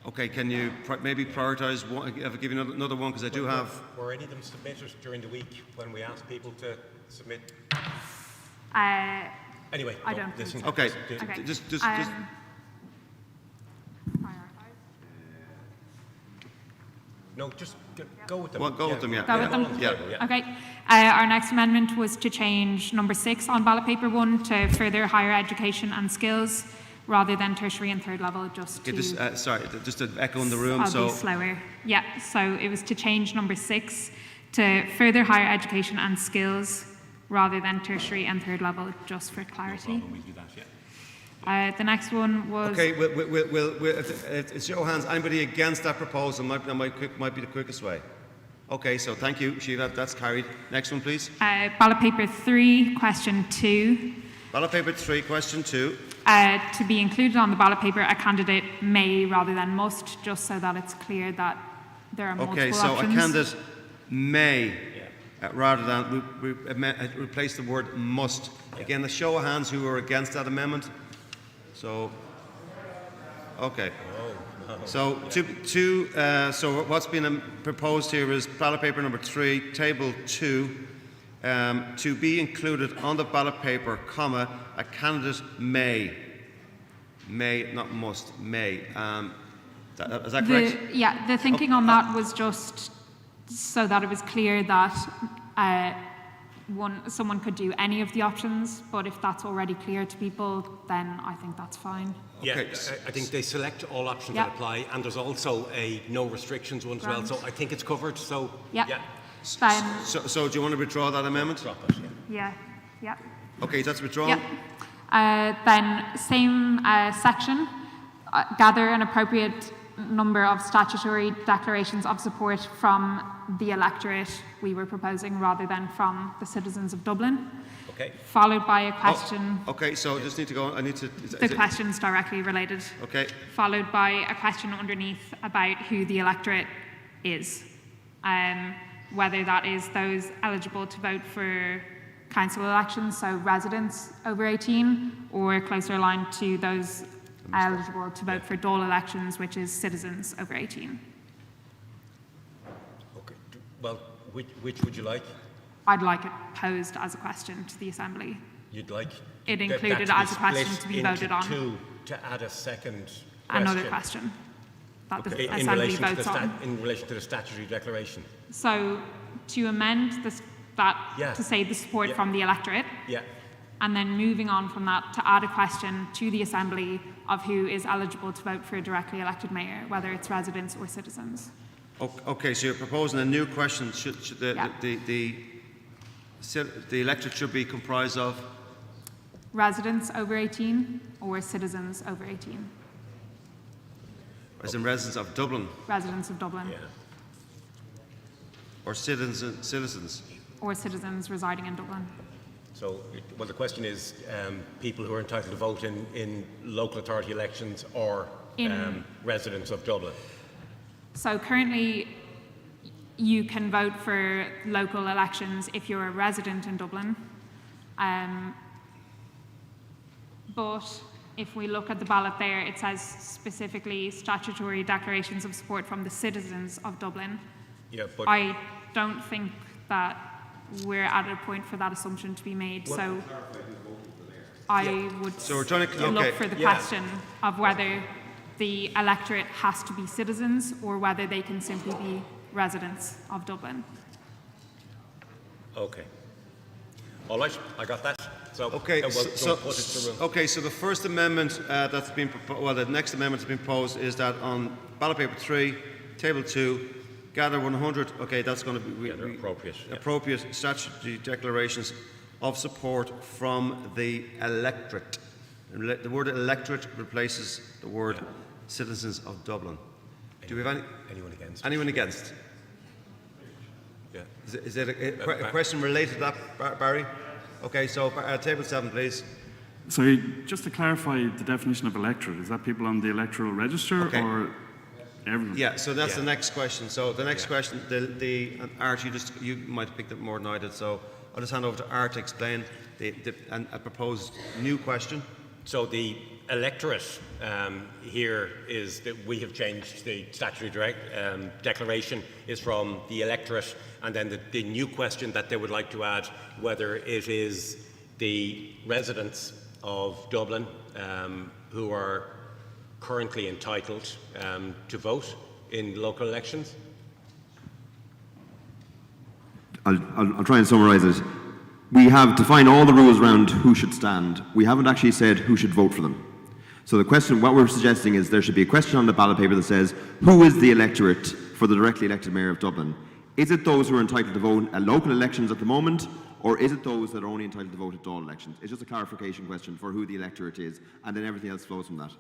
Okay, can you maybe prioritise one? I'll give you another one because I do have... Were any of them submitted during the week when we asked people to submit? Anyway, I don't think so. Okay, Okay. just No, just go with them. Well, go with them, yeah. Go with them? Yeah. Okay. Our next amendment was to change number 6 on ballot paper 1 to further higher education and skills rather than tertiary and third level, just Okay, to... sorry, just to echo in the room. I'll be slower. Yeah, so it was to change number 6 to further higher education and skills rather than tertiary and third level, just for clarity. The next one was... Okay, it's your hands. Anybody against that proposal might be the quickest way. Okay, so thank you, Sheila. That's carried. Next one, please. Ballot paper 3, question 2. Ballot paper 3, question 2. To be included on the ballot paper, a candidate may rather than must, just so that it's clear that there are multiple options. Okay, so a candidate may rather than replace the word must. Again, a show of hands who are against that amendment. So, okay. So, so what's been proposed here is ballot paper number 3, table 2, to be included on the ballot paper, comma, a candidate may, not must, may. Is that correct? Yeah, the thinking on that was just so that it was clear that someone could do any of the options, but if that's already clear to people, then I think that's fine. Yeah, I think they select all options that apply, and there's also a no restrictions one as well, so I think it's covered, so yeah. Then, so do you want to withdraw that amendment? Drop it, yeah. Okay, that's withdrawn. Yeah. Then same section, gather an appropriate number of statutory declarations of support from the electorate we were proposing rather than from the citizens of Dublin. Okay. Followed by a question. Okay, so I just need to go on. I need to. The question's directly related. Okay. Followed by a question underneath about who the electorate is. Whether that is those eligible to vote for council elections, so residents over 18, or closer aligned to those eligible to vote for Dáil elections, which is citizens over 18. Okay. Well, which would you like? I'd like it posed as a question to the Assembly. You'd like it included as a question to be voted on. To add a second question. Another question that the Assembly votes on. In relation to the statutory declaration. So to amend to say the support from the electorate. Yeah. And then moving on from that to add a question to the Assembly of who is eligible to vote for a directly elected mayor, whether it's residents or citizens. Okay, so you're proposing a new question. Should the electorate should be comprised of? Residents over 18 or citizens over 18? As in residents of Dublin? Residents of Dublin. Yeah. Or citizens? Or citizens residing in Dublin. So, well, the question is people who are entitled to vote in local authority elections or residents of Dublin. So currently, you can vote for local elections if you're a resident in Dublin. But if we look at the ballot there, it says specifically statutory declarations of support from the citizens of Dublin. Yeah, but I don't think that we're at a point for that assumption to be made. So I would look for the question of whether the electorate has to be citizens or whether they can simply be residents of Dublin. Okay. All right, I got that. So, okay, so the first amendment that's been proposed, the next amendment that's been proposed is that on ballot paper 3, table 2, gather 100. Okay, that's going to be appropriate statutory declarations of support from the electorate. The word electorate replaces the word citizens of Dublin. Do we have anyone against? Anyone against? Yeah. Is it a question related to that, Barry? Okay, so table 7, please. Sorry, just to clarify the definition of electorate, is that people on the electoral register or? everyone. Yeah, so that's the next question. So the next question, Art, you might have picked up more than I did, so I'll just hand over to Art to explain a proposed new question. So the electorate here is that we have changed the statutory declaration is from the electorate, and then the new question that they would like to add, whether it is the residents of Dublin who are currently entitled to vote in local elections. I'll try and summarise it. We have defined all the rules around who should stand. We haven't actually said who should vote for them. So the question, what we're suggesting is there should be a question on the ballot paper that says, who is the electorate for the directly elected Mayor of Dublin? Is it those who are entitled to vote at local elections at the moment, or is it those that are only entitled to vote at Dáil elections? It's just a clarification question for who the electorate is, and then everything else flows from that.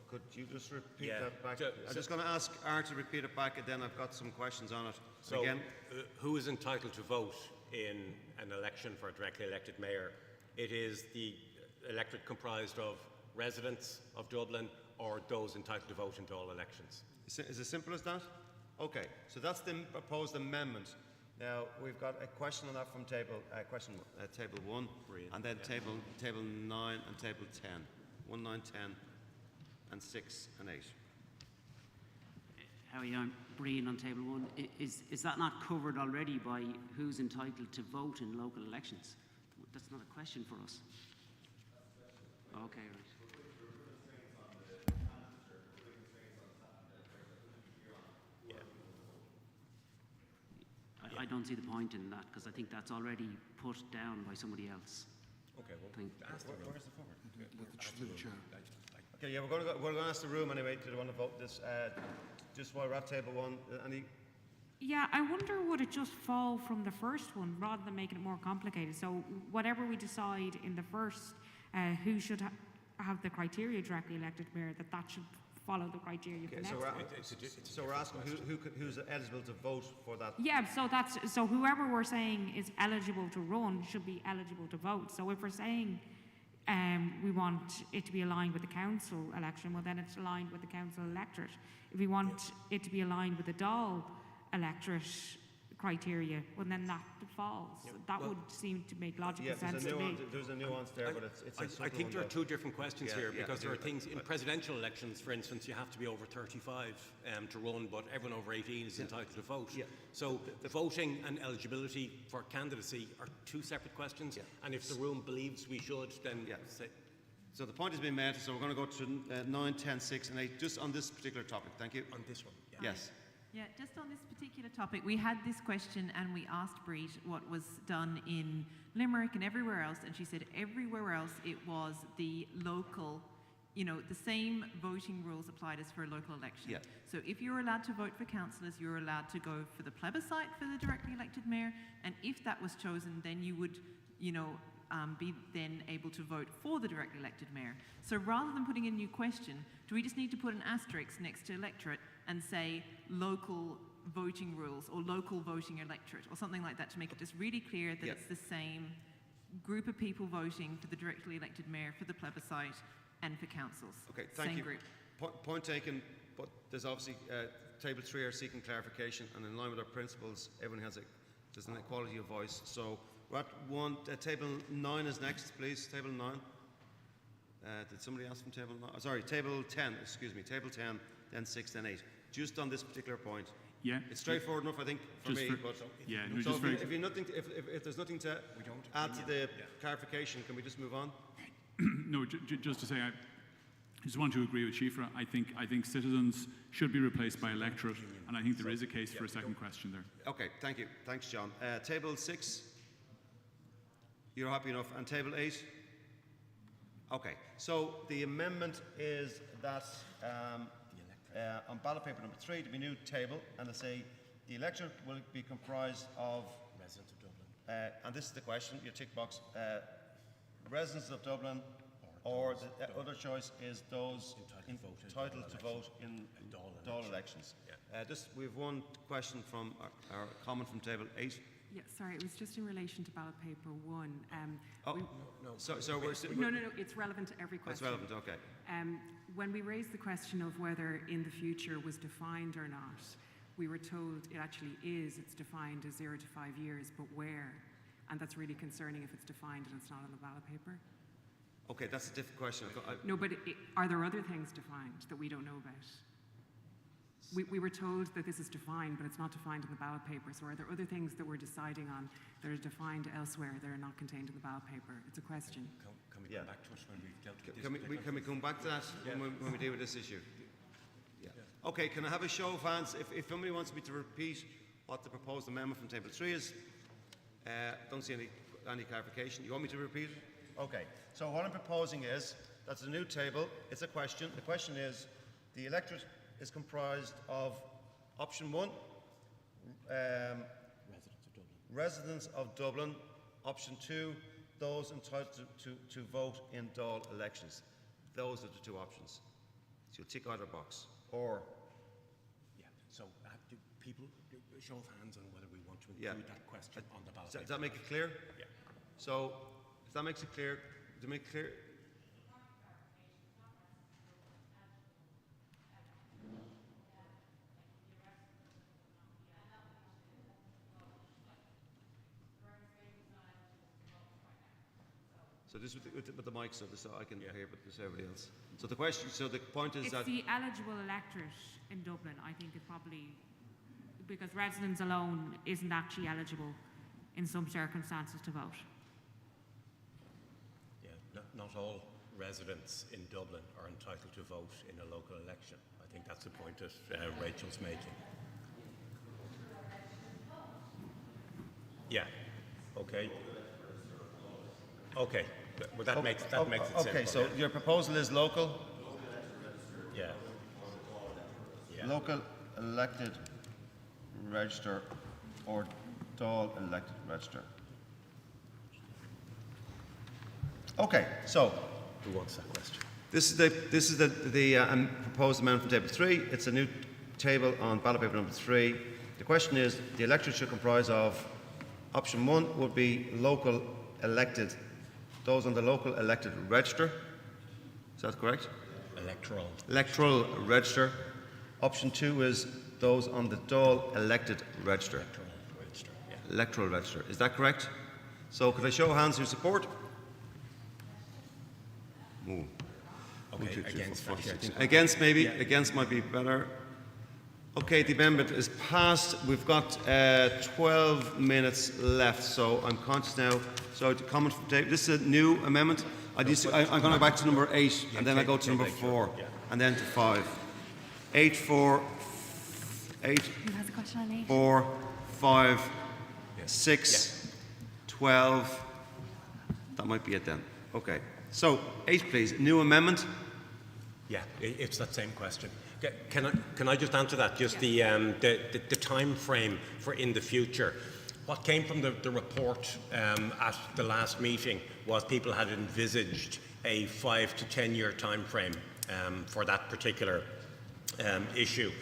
Could you just repeat that back? I'm just going to ask Art to repeat it back, and then I've got some questions on it. So, again, who is entitled to vote in an election for a directly elected mayor? It is the electorate comprised of residents of Dublin or those entitled to vote in Dáil elections. Is it as simple as that? Okay, so that's the proposed amendment. Now, we've got a question on that from table 1, and then table 9 and table 10. 1, 9, 10, and 6 and 8. How are you? I'm Brian on table 1. Is that not covered already by who's entitled to vote in local elections? That's not a question for us. Okay, right. I don't see the point in that because I think that's already put down by somebody else. Okay, well, where's the forward? Okay, yeah, we're going to ask the room anyway. Do they want to vote this? Just while we're at table 1, any? Yeah, I wonder would it just fall from the first one rather than making it more complicated? So whatever we decide in the first, who should have the criteria directly elected mayor, that should follow the criteria for next one. So we're asking who's eligible to vote for that? Yeah, so whoever we're saying is eligible to run should be eligible to vote. So if we're saying we want it to be aligned with the council election, well then it's aligned with the council electorate. If we want it to be aligned with the Dáil electorate criteria, well then that falls. That would seem to make logical sense to me. There's a nuance there, but it's I think there are two different questions here, because there are things in presidential elections, for instance, you have to be over 35 to run, but everyone over 18 is entitled to vote. So voting and eligibility for candidacy are two separate questions, and if the room believes we should, then say. So the point has been made, so we're going to go to 9, 10, 6 and 8, just on this particular topic. Thank you. On this one. Yes. Yeah, just on this particular topic, we had this question and we asked Brit what was done in Limerick and everywhere else, and she said everywhere else it was the local, the same voting rules applied as for a local election. Yeah. So if you're allowed to vote for councillors, you're allowed to go for the plebiscite for the directly elected mayor, and if that was chosen, then you would, be then able to vote for the directly elected mayor. So rather than putting a new question, do we just need to put an asterisk next to electorate and say local voting rules or local voting electorate or something like that to make it just really clear that it's the same group of people voting for the directly elected mayor, for the plebiscite and for councils? Okay, thank same you. Group. Point taken, but there's obviously table 3 are seeking clarification, and in line with our principles, everyone has there's an equality of voice. So we're at table 9 is next, please. Table 9. Did somebody ask from table 9? Oh, sorry, table 10. Excuse me, table 10, then 6, then 8. Just on this particular point. Yeah. It's straightforward enough, I think, for me. But so if there's nothing to add to the clarification, can we just move on? No, just to say, I just want to agree with Shifra. I think citizens should be replaced by electorate, and I think there is a case for a second question there. Okay, thank you. Thanks, John. Table 6, you're happy enough. And table 8? Okay, so the amendment is that on ballot paper number 3, to be new table, and they say the electorate will be comprised of residents of Dublin. And this is the question, your tick box, residents of Dublin, or the other choice is those entitled to vote in Dáil elections. We have one question from our comment from table 8. Yeah, sorry, it was just in relation to ballot paper 1. So we're No, it's relevant to every question. It's relevant, okay. When we raised the question of whether in the future was defined or not, we were told it actually is. It's defined as 0 to 5 years, but where? And that's really concerning if it's defined and it's not on the ballot paper. Okay, that's a different question. No, but are there other things defined that we don't know about? We were told that this is defined, but it's not defined in the ballot paper. So are there other things that we're deciding on that are defined elsewhere that are not contained in the ballot paper? It's a question. Can we come back to it when we've dealt with this? Can we come back to that when we deal with this issue? Yeah. Okay, can I have a show of hands? If somebody wants me to repeat what the proposed amendment from table 3 is, don't see any clarification. You want me to repeat it? Okay. So what I'm proposing is, that's a new table. It's a question. The question is, the electorate is comprised of option 1, residents of Dublin. Option 2, those entitled to vote in Dáil elections. Those are the two options. So you'll tick either box. Or so do people show of hands on whether we want to include that question on the ballot paper? Does that make it clear? Yeah. So if that makes it clear, to make it clear. So this with the mic, so I can hear, but there's everybody else. So the question, so the point is It's that the eligible electorate in Dublin, I think, is probably, because residents alone isn't actually eligible in some circumstances to vote. Yeah, not all residents in Dublin are entitled to vote in a local election. I think that's the point that Rachel's making. Yeah. Okay. Okay. Well, that makes it simple. Okay, so your proposal is local? Yeah. Local elected register or Dáil elected register. Okay, so who wants that question? This is the proposed amendment from table 3. It's a new table on ballot paper number 3. The question is, the electorate should comprise of option 1 would be local elected, those on the local elected register. Is that correct? Electoral register. Option 2 is those on the Dáil elected register. Electoral register. Is that correct? So could I show of hands who support? Ooh. Okay, against. Against maybe. Against might be better. Okay, the amendment is passed. We've got 12 minutes left, so I'm conscious now. So to comment from Dave, this is a new amendment. I'm going to go back to number 8, and then I go to number 4, and then to 5. 8, 4, 8, Who has a question on 8? 4, 5, 6, 12. That might be it then. Okay. So 8, please. New amendment. Yeah, it's that same question. Can I just answer that? Just the time frame for in the future. What came from the report at the last meeting was people had envisaged a 5 to 10 year time frame for that particular issue.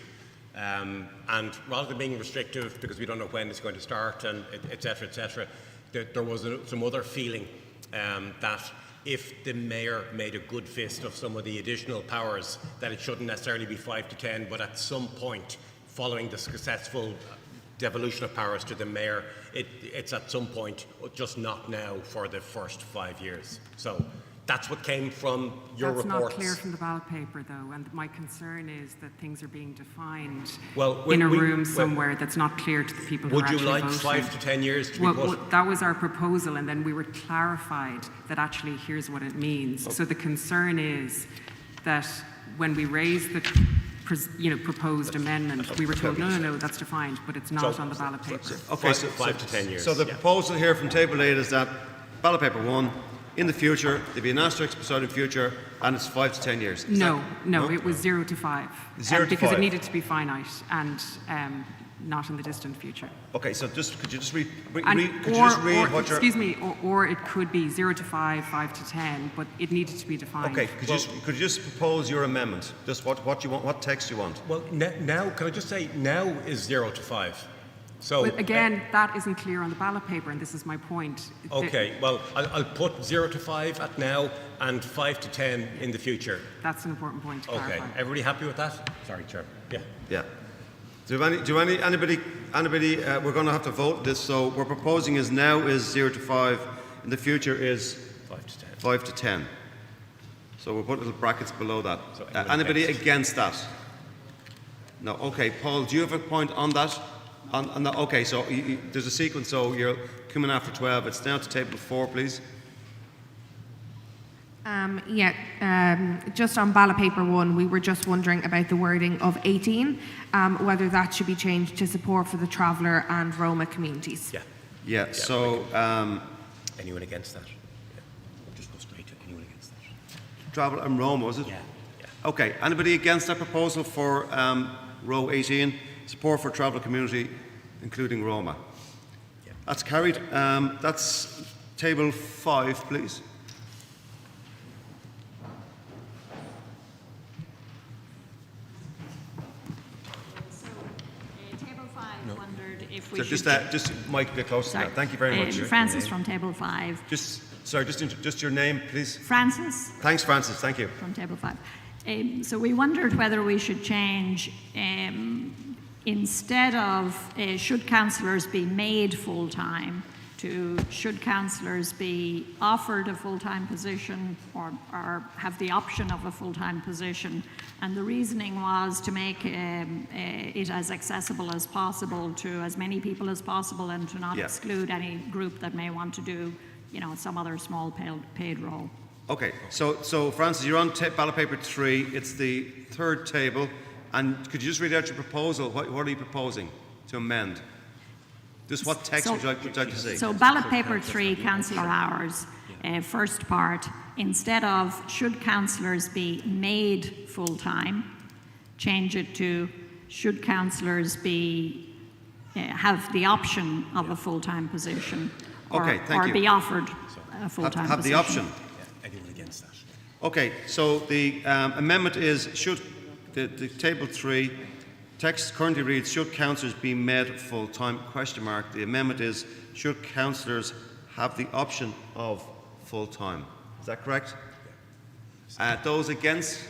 And rather than being restrictive, because we don't know when it's going to start, and et cetera, there was some other feeling that if the mayor made a good fist of some of the additional powers, that it shouldn't necessarily be 5 to 10, but at some point, following the successful devolution of powers to the mayor, it's at some point, just not now for the first 5 years. So that's what came from your That's reports. not clear from the ballot paper, though, and my concern is that things are being defined Well, in a room somewhere that's not clear to the people who are Would you actually like voting. 5 to 10 years to be put? That was our proposal, and then we were clarified that actually here's what it means. So the concern is that when we raised the proposed amendment, we were told, no, that's defined, but it's not on the ballot paper. Okay, so 5 to 10 years. So the proposal here from table 8 is that ballot paper 1, in the future, there'll be an asterisk beside in future, and it's 5 to 10 years. No, it was 0 to 5. 0 to because 5. it needed to be finite and not in the distant future. Okay, so could you just read what excuse me, or it could be 0 to 5, 5 to 10, but it needed to be defined. Okay, could you just propose your amendment? Just what you want, what text you want? Well, now, can I just say, now is 0 to 5. So But again, that isn't clear on the ballot paper, and this is my point. Okay, well, I'll put 0 to 5 at now and 5 to 10 in the future. That's an important point to Okay, clarify. everybody happy with that? Sorry, Chair. Yeah. Yeah. Anybody, we're going to have to vote this, so we're proposing is now is 0 to 5, in the future is 5 to 10. 5 to 10. So we'll put little brackets below that. So Anybody against that? No. Okay, Paul, do you have a point on that? On that? Okay, so there's a sequence, so you're coming after 12. It's now to table 4, please. Just on ballot paper 1, we were just wondering about the wording of 18, whether that should be changed to support for the Traveller and Roma communities. Yeah. Yeah, so... anyone against that? Yeah. Just go straight to anyone against that. Travel and Roma, was it? Yeah. Okay, anybody against that proposal for row 18? Support for travel community, including Roma. Yeah. That's carried. That's table 5, please. Table 5 wondered if we So should... just Mike, a bit closer to that. Thank you very much. Francis from Table 5. Just your name, please. Francis Thanks, Francis. Thank you. from Table 5. So we wondered whether we should change, instead of should councillors be made full-time, to should councillors be offered a full-time position or have the option of a full-time position. And the reasoning was to make it as accessible as possible to as many people as possible and to not exclude any group that may want to do, some other small paid role. Okay, so Francis, you're on ballot paper 3. It's the third table. And could you just read out your proposal? What are you proposing to amend? Just what text would you like to see? So ballot paper 3, councillor hours, first part, instead of should councillors be made full-time, change it to should councillors be have the option of a full-time position or, Okay, thank you. be offered a full-time Have the position. option. Anyone against that? Okay, so the amendment is should the table 3 text currently reads should councillors be made full-time ? The amendment is should councillors have the option of full-time. Is that correct? Those against?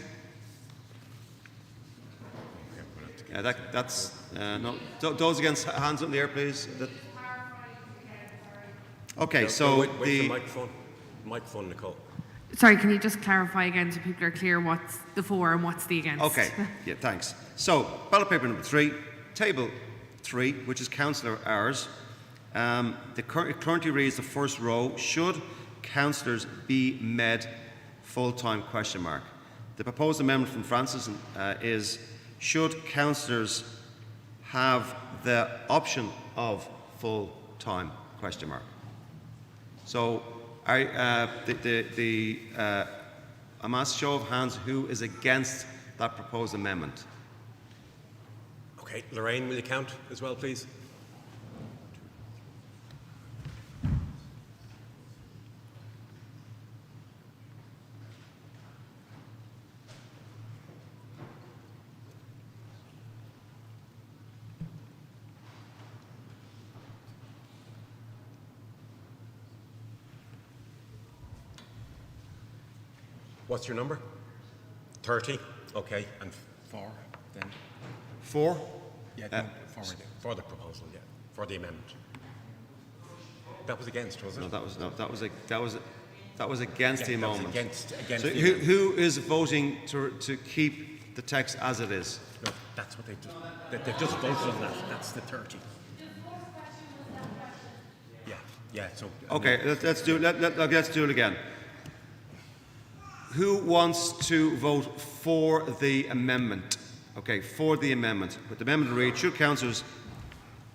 That's no. Those against, hands up in the air, please. Okay, so wait for the microphone, Nicole. Sorry, can you just clarify again so people are clear what's the for and what's the against? Okay, yeah, thanks. So, ballot paper number 3, table 3, which is councillor hours. It currently reads the first row, should councillors be made full-time ? The proposed amendment from Francis is should councillors have the option of full-time ? So, I'm asked show of hands who is against that proposed amendment. Okay, Lorraine, will you count as well, please? What's your number? 30. Okay, and 4 then. 4? Yeah, no, for the proposal, yeah, for the amendment. That was against, was it? No, that was against the amendment. Against So the who is voting to keep the text as it is? No, that's what they've just voted on that. That's the 30. Yeah. So Okay, let's do it again. Who wants to vote for the amendment? Okay, for the amendment. But the amendment reads, should councillors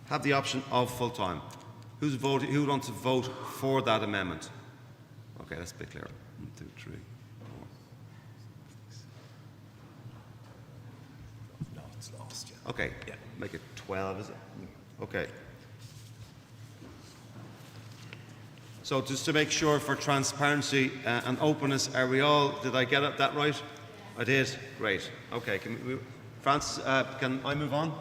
have the option of full-time? Who wants to vote for that amendment? Okay, that's a bit clearer. 1, 2, 3, 4. No, it's lost. Yeah. Okay, make it 12, is it? Okay. So just to make sure for transparency and openness, did I get that right? I did? Great. Okay, Francis, can I move on?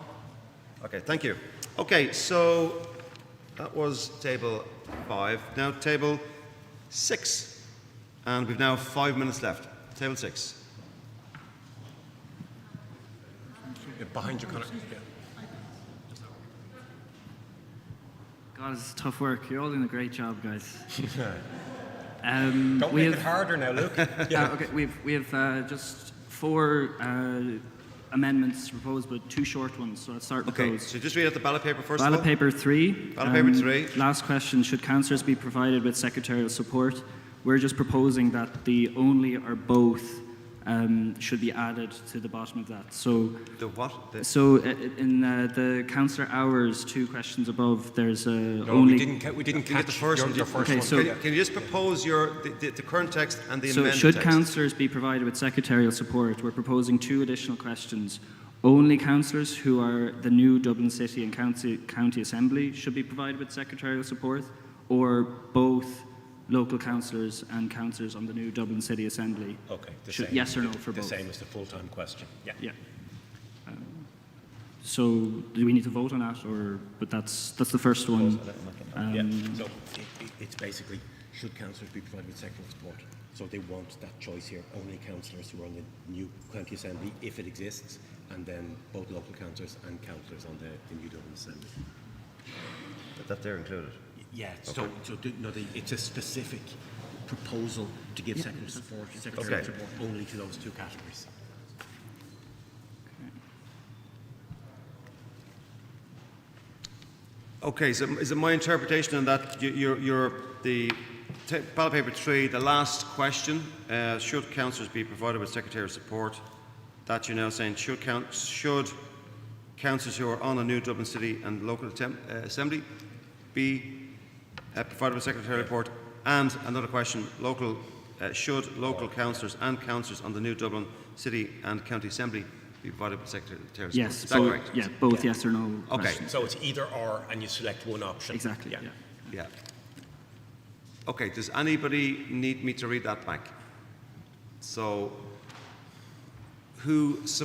Okay, thank you. Okay, so that was table 5. Now table 6. And we've now 5 minutes left. Table 6. Behind you, Conor. Yeah. God, it's tough work. You're all doing a great job, guys. Don't make it harder now, Luke. Yeah. Okay, we have just 4 amendments proposed, but 2 short ones. So let's start with Okay, those. so just read out the ballot paper first Ballot of all. paper 3. Ballot paper 3. Last question: should councillors be provided with secretarial support? We're just proposing that the only or both should be added to the bottom of that. So the what? So in the councillor hours, 2 questions above, there's No, only. we didn't Can you get the catch first your, one? your first Okay, one. so- Can you just propose the current text and the So amended should text? councillors be provided with secretarial support? We're proposing 2 additional questions. Only councillors who are the new Dublin City and County Assembly should be provided with secretarial support, or both local councillors and councillors on the new Dublin City Assembly? Okay. The Should, same, yes or no for the both? same as the full-time question. Yeah. Yeah. So do we need to vote on that, or? But that's the first one. Yeah. So it's basically, should councillors be provided with secretarial support? So they want that choice here, only councillors who are on the new county assembly, if it exists, and then both local councillors and councillors on the new Dublin Assembly. That they're included. Yeah, so it's a specific proposal to give secretarial support only to those 2 categories. Okay, so is it my interpretation on that ballot paper 3, the last question, should councillors be provided with secretarial support? That you're now saying should councillors who are on a new Dublin City and local assembly be provided with secretarial support? And another question, should local councillors and councillors on the new Dublin City and County Assembly be provided with secretarial support? Yes. Is that correct? Yeah, both yes or no. Okay. questions. So it's either or, and you select one option. Exactly. Yeah. Yeah. Okay, does anybody need me to read that back? So, who's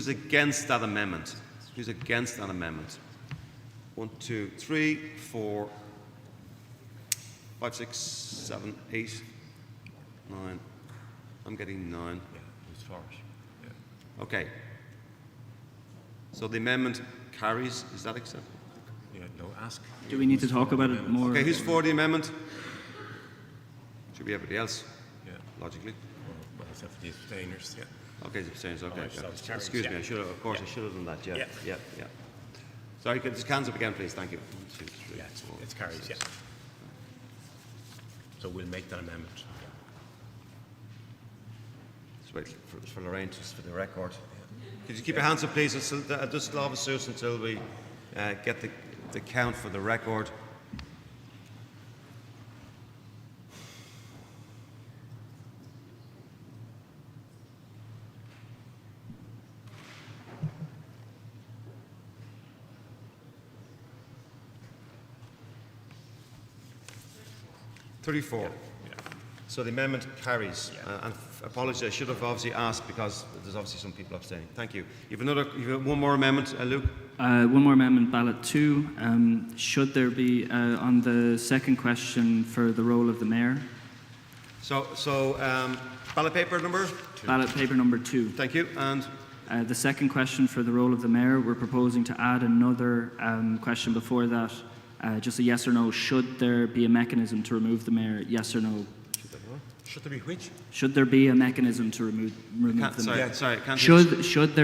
against that amendment? Who's against that amendment? 1, 2, 3, 4, 5, 6, 7, 8, 9. I'm getting 9. Yeah, as far as. Yeah. Okay. So the amendment carries. Is that acceptable? Yeah, no, ask. Do we need to talk about it more? Okay, who's for the amendment? Should be everybody else. Yeah. Logically. Well, except for the abstainers, yeah. Okay, the abstainers, okay. Alright, so yeah. it's carried, Excuse me, yeah. I should have, of course, I should have done that, yeah. Yeah. Yeah, yeah. Sorry, could just hands up again, please, thank you. 1, 2, 3, Yeah, it's carried, yeah. So we'll make that amendment. Just wait for Lorraine, just for the record. Could you keep your hands up, please? Just allow us, Susan, until we get the count for the record. $34. So the amendment carries. And apologies, I should have obviously asked because there's obviously some people abstaining. Thank you. You have one more amendment, Luke? One more amendment, ballot 2. Should there be, on the second question for the role of the mayor? Ballot paper number? Ballot paper number 2. Thank you. And? The second question for the role of the mayor, we're proposing to add another question before that. Just a yes or no. Should there be a mechanism to remove the mayor? Yes or no? Should there be which? Should there be a mechanism to remove the mayor? Sorry, Should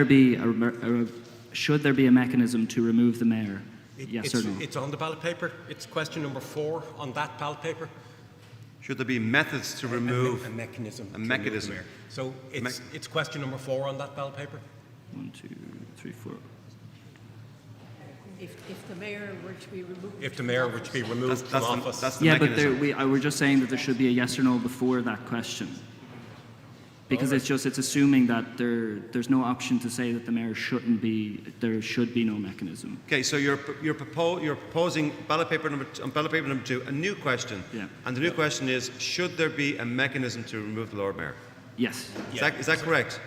there be a mechanism to remove the mayor? Yes or no? It's on the ballot paper. It's question number 4 on that ballot paper. Should there be methods to remove a mechanism? A mechanism. So it's question number 4 on that ballot paper. 1, 2, 3, 4. If the mayor were to be removed. If the mayor were to be removed from office. That's the Yeah, but mechanism. we're just saying that there should be a yes or no before that question. Because it's assuming that there's no option to say that the mayor there should be no mechanism. Okay, so you're proposing ballot paper number 2, a new question. Yeah. And the new question is, should there be a mechanism to remove the Lord Mayor? Yes. Is that correct?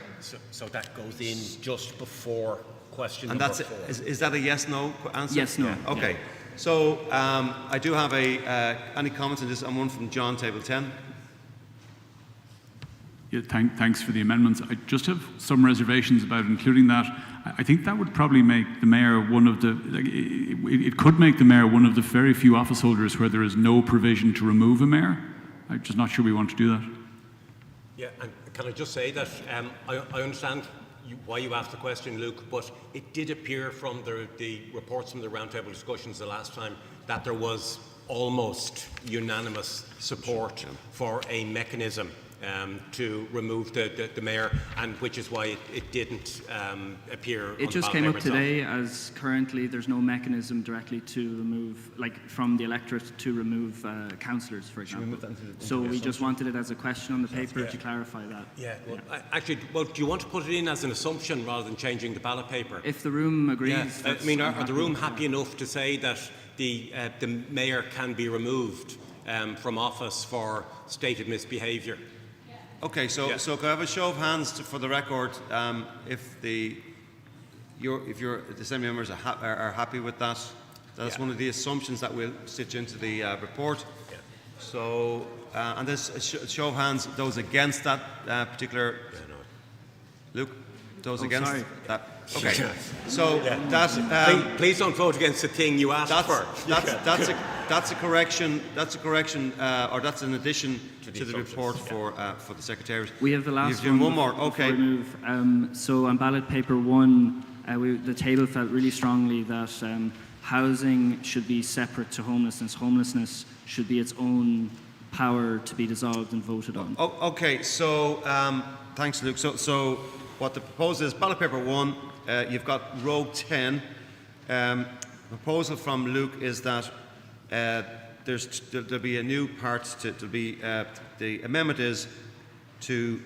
So that goes in just before question And number that's it. 4. Is that a yes/no answer? Yes, no. Yeah. Okay. So I do have any comments on this? And one from John, table 10. Yeah, thanks for the amendments. I just have some reservations about including that. I think that would probably make the mayor one of the, it could make the mayor one of the very few office holders where there is no provision to remove a mayor. I'm just not sure we want to do that. Yeah, and can I just say that I understand why you asked the question, Luke, but it did appear from the reports from the roundtable discussions the last time that there was almost unanimous support for a mechanism to remove the mayor, and which is why it didn't appear. It just came up today, as currently there's no mechanism directly to remove, like from the electorate to remove councillors, for example. So we just wanted it as a question on the paper to clarify that. Yeah, well, actually, do you want to put it in as an assumption rather than changing the ballot paper? If the room agrees. Yeah. I mean, are the room happy enough to say that the mayor can be removed from office for stated misbehaviour? Okay, so can I have a show of hands for the record if the Assembly members are happy with that? That's one of the assumptions that we'll stitch into the report. Yeah. So, and this show of hands, those against that particular. Luke, those against that. Okay, so that. Please don't vote against the thing you asked for. That's a correction. That's a correction, or that's an addition to the report for the Secretariat. We have the last one. One more. Okay. So on ballot paper 1, the table felt really strongly that housing should be separate to homelessness. Homelessness should be its own power to be dissolved and voted on. Okay. So thanks, Luke. So what the proposal is, ballot paper 1. You've got row 10. Proposal from Luke is that there'll be a new part to be the amendment is to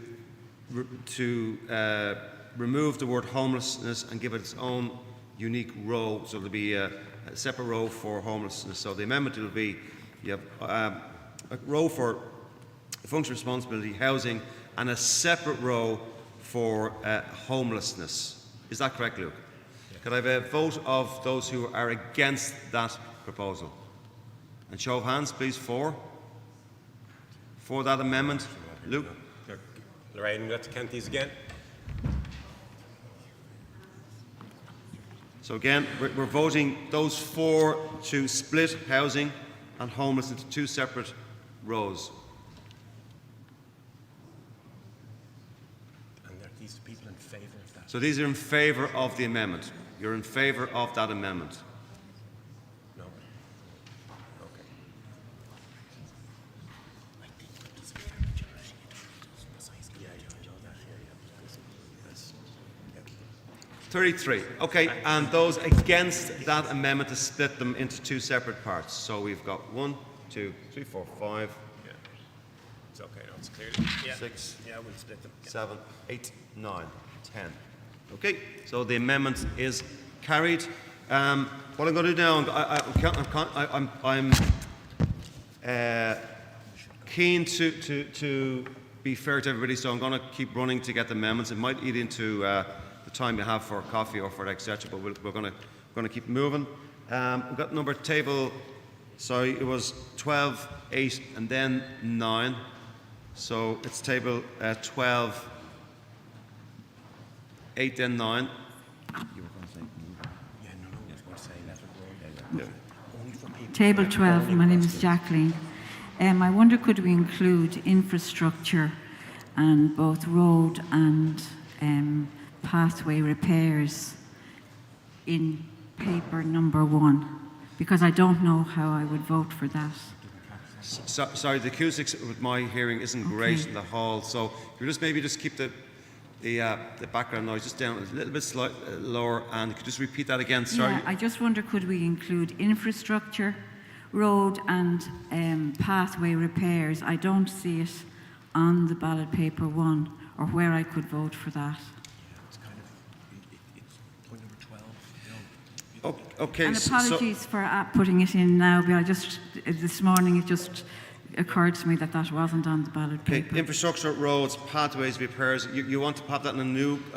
remove the word homelessness and give it its own unique row. So there'll be a separate row for homelessness. So the amendment will be you have a row for function, responsibility, housing, and a separate row for homelessness. Is that correct, Luke? Could I have a vote of those who are against that proposal? And show of hands, please, for that amendment. Luke? Lorraine, let's count these again. So again, we're voting those 4 to split housing and homeless into 2 separate rows. And are these people in favour of that? So these are in favour of the amendment. You're in favour of that amendment. No. Okay. 33. Okay, and those against that amendment to split them into 2 separate parts. So we've got 1, 2, 3, 4, 5. Yeah. It's okay, no, it's clear. Yeah. 6. Yeah, we'll split them. 7, 8, 9, 10. Okay, so the amendment is carried. What I'm going to do now, I'm keen to be fair to everybody, so I'm going to keep running to get the amendments. It might eat into the time you have for coffee or for etc., but we're going to keep moving. We've got number table. Sorry, it was 12, 8, and then 9. So it's table 12, 8, then 9. Table 12, my name is Jacqueline. I wonder, could we include infrastructure and both road and pathway repairs in paper number 1? Because I don't know how I would vote for that. Sorry, the acoustics with my hearing isn't great in the hall, so you just maybe just keep the background noise just down a little bit lower, and could you just repeat that again? Sorry. Yeah, I just wonder, could we include infrastructure, road and pathway repairs? I don't see it on the ballot paper 1, or where I could vote for that. It's point number 12. Okay. And apologies for putting it in now, but I just this morning it just occurred to me that that wasn't on the ballot Okay, paper. infrastructure, roads, pathways, repairs. You want to pop that in a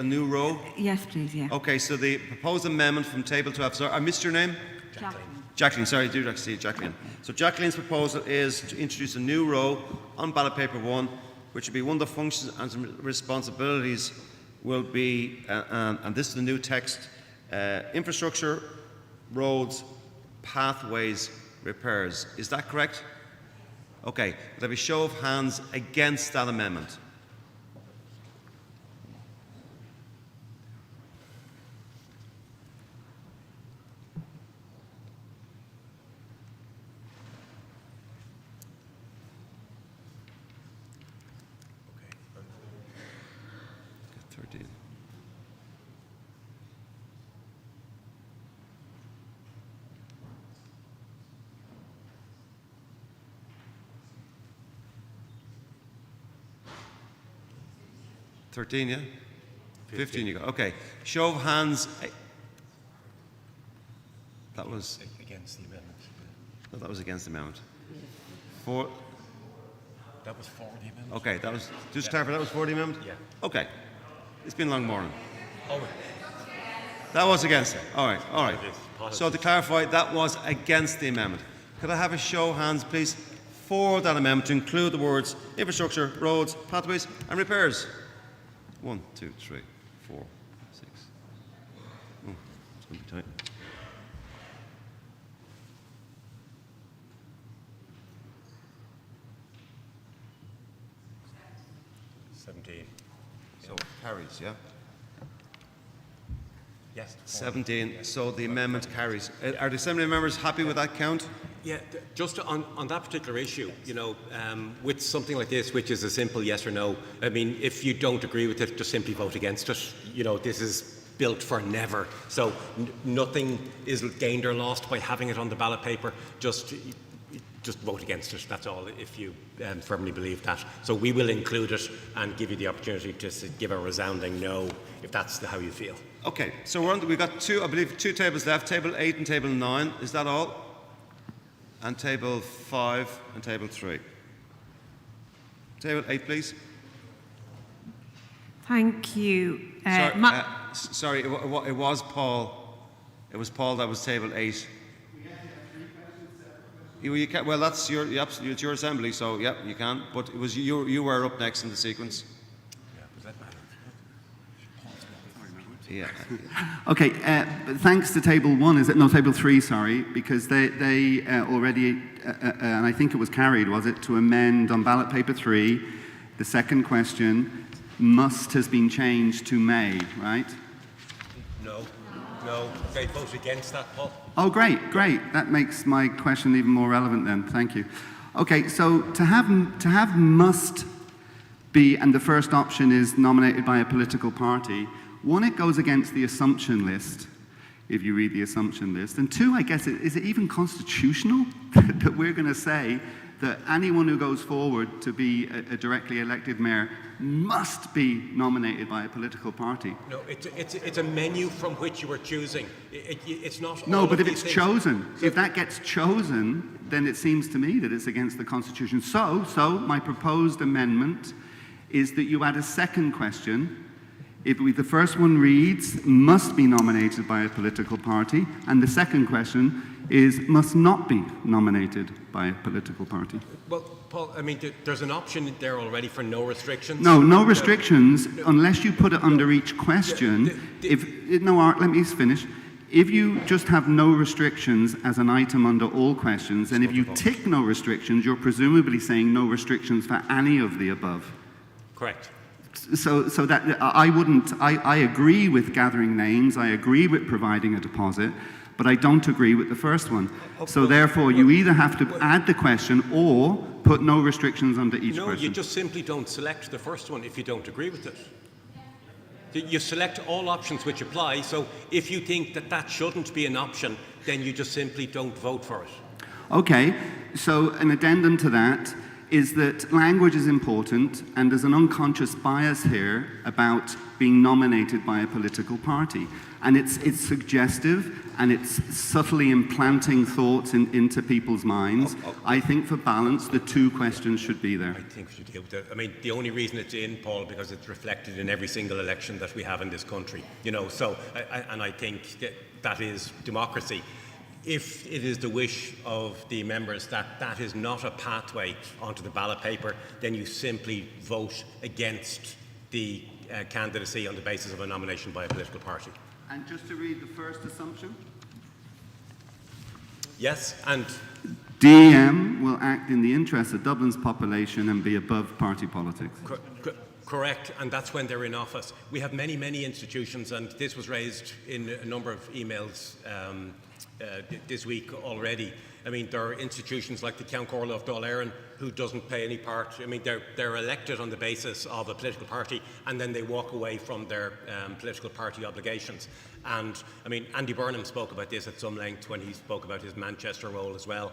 new row? Yes, please, yeah. Okay, so the proposed amendment from table 12. Sorry, I missed your name? Jacqueline, sorry, I do like to see Jacqueline. So Jacqueline's proposal is to introduce a new row on ballot paper 1, which will be one of the functions and responsibilities will be, and this is the new text, infrastructure, roads, pathways, repairs. Is that correct? Okay, will there be a show of hands against that amendment? Okay, 13. $13, yeah? 15 you got. Okay. Show of hands. That was against the amendment. No, that was against the amendment. For That was for the amendment. okay, that was just clarify. That was for the amendment. Yeah. Okay. It's been a long morning. Oh. That was against it. All right. All right. Apologies. So to clarify, that was against the amendment. Could I have a show of hands, please, for that amendment to include the words infrastructure, roads, pathways, and repairs? 1, 2, 3, 4, 6. Oh, it's going to be tight. So it carries, yeah? Yes. 17. So the amendment carries. Are the Assembly members happy with that count? Yeah, just on that particular issue, with something like this, which is a simple yes or no, I mean, if you don't agree with it, just simply vote against it. This is built for never. So nothing is gained or lost by having it on the ballot paper. Just vote against it, that's all, if you firmly believe that. So we will include it and give you the opportunity to give a resounding no, if that's how you feel. Okay, so we've got two tables left, table 8 and table 9. Is that all? And table 5 and table 3. Table 8, please. Thank you. Sorry, it was Paul. It was Paul that was table 8. Well, that's it's your assembly, so yeah, you can. But it was you were up next in the sequence. Yeah. Okay, thanks to table 1, is it? No, table 3, sorry, because they already, and I think it was carried, was it, to amend on ballot paper 3, the second question, must has been changed to may, right? No, they vote against that, Paul. Oh, great. That makes my question even more relevant then. Thank you. Okay, so to have must be, and the first option is nominated by a political party. 1, it goes against the assumption list, if you read the assumption list. And 2, I guess, is it even constitutional that we're going to say that anyone who goes forward to be a directly elected mayor must be nominated by a political party? No, it's a menu from which you are choosing. It's not. No, all but of if these it's things. chosen, if that gets chosen, then it seems to me that it's against the Constitution. So my proposed amendment is that you add a second question. The first one reads, must be nominated by a political party, and the second question is, must not be nominated by a political party. Well, Paul, I mean, there's an option there already for no restrictions. No restrictions, unless you put it under each question. Let me finish. If you just have no restrictions as an item under all questions, and if you tick no restrictions, you're presumably saying no restrictions for any of the above. Correct. So that I agree with gathering names, I agree with providing a deposit, but I don't agree with the first one. So therefore, you either have to add the question or put no restrictions under each question. No, you just simply don't select the first one if you don't agree with it. You select all options which apply, so if you think that shouldn't be an option, then you just simply don't vote for it. Okay, so an addendum to that, is that language is important, and there's an unconscious bias here about being nominated by a political party. And it's suggestive, and it's subtly implanting thoughts into people's minds. I think for balance, the two questions should be there. I think we should deal with that. I mean, the only reason it's in, Paul, because it's reflected in every single election that we have in this country. You know, so, and I think that is democracy. If it is the wish of the members that that is not a pathway onto the ballot paper, then you simply vote against the candidacy on the basis of a nomination by a political party. And just to read the first assumption. Yes, and DEM will act in the interests of Dublin's population and be above party politics. correct, and that's when they're in office. We have many, many institutions, and this was raised in a number of emails this week already. I mean, there are institutions like the Count Corla of Dáil Éireann who doesn't play any part. I mean, they're elected on the basis of a political party, and then they walk away from their political party obligations. And I mean, Andy Burnham spoke about this at some length when he spoke about his Manchester role as well.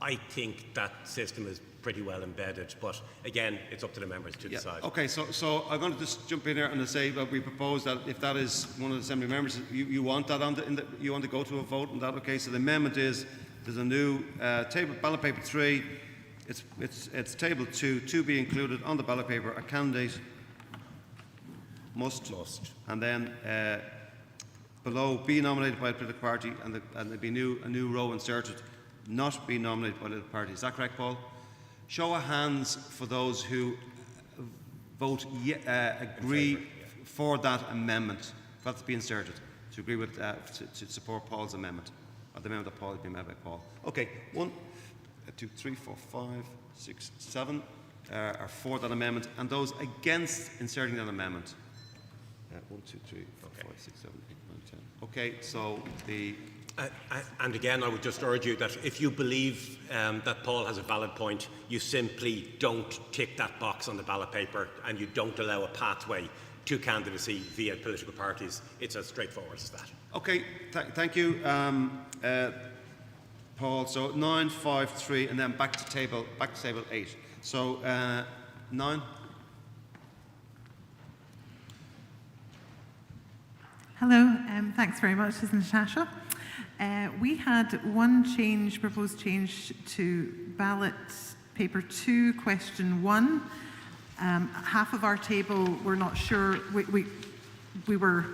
I think that system is pretty well embedded, but again, it's up to the members to decide. Okay, so I'm going to just jump in here and say that we propose that if that is one of the Assembly members, you want that you want to go to a vote on that. Okay, so the amendment is there's a new table, ballot paper 3. It's table 2 to be included on the ballot paper. A candidate must, and then below be nominated by a political party, and there'll be a new row inserted. Not be nominated by a political party. Is that correct, Paul? Show of hands for those who vote agree for that amendment, for that to be inserted, to agree with, to support Paul's amendment, or the amendment that Paul has been made by Paul. Okay, 1, 2, 3, 4, 5, 6, 7 are for that amendment, and those against inserting that amendment. 1, 2, 3, 4, 5, 6, 7, 8, 9, 10. Okay, so the. And again, I would just urge you that if you believe that Paul has a valid point, you simply don't tick that box on the ballot paper, and you don't allow a pathway to candidacy via political parties. It's as straightforward as that. Okay, thank you, Paul. So 9, 5, 3, and then back to table 8. So 9. Hello, thanks very much. This is Natasha. We had one proposed change to ballot paper 2, question 1. Half of our table were not sure. We were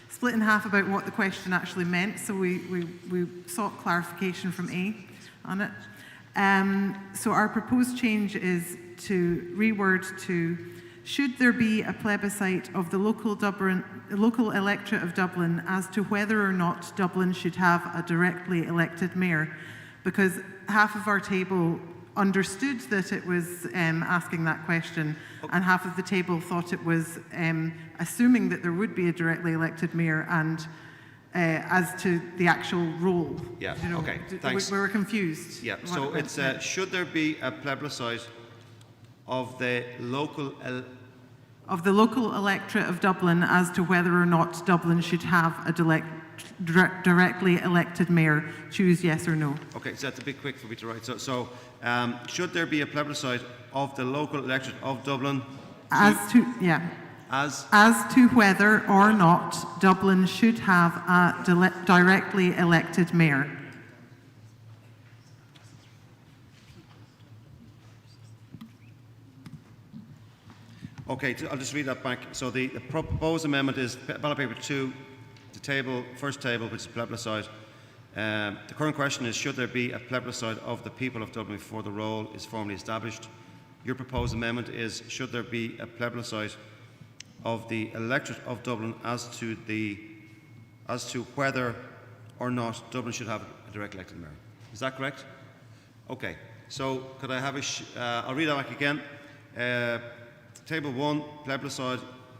split in half about what the question actually meant, so we sought clarification from A on it. So our proposed change is to reword to, should there be a plebiscite of the local electorate of Dublin as to whether or not Dublin should have a directly elected mayor? Because half of our table understood that it was asking that question, and half of the table thought it was assuming that there would be a directly elected mayor, and as to the actual role. Yeah, you know, okay, thanks. We were confused. Yeah, so it's should there be a plebiscite of the local electorate of Dublin as to whether or not Dublin should have a directly elected mayor? Choose yes or no. Okay, so that's a bit quick for me to write. So should there be a plebiscite of the local electorate of Dublin as to whether or not Dublin should have a directly elected mayor? Okay, I'll just read that back. So the proposed amendment is ballot paper 2, the first table, which is plebiscite. The current question is, should there be a plebiscite of the people of Dublin before the role is formally established? Your proposed amendment is, should there be a plebiscite of the electorate of Dublin as to whether or not Dublin should have a direct elected mayor? Is that correct? Okay, so could I have I'll read that back again. Table 1, plebiscite.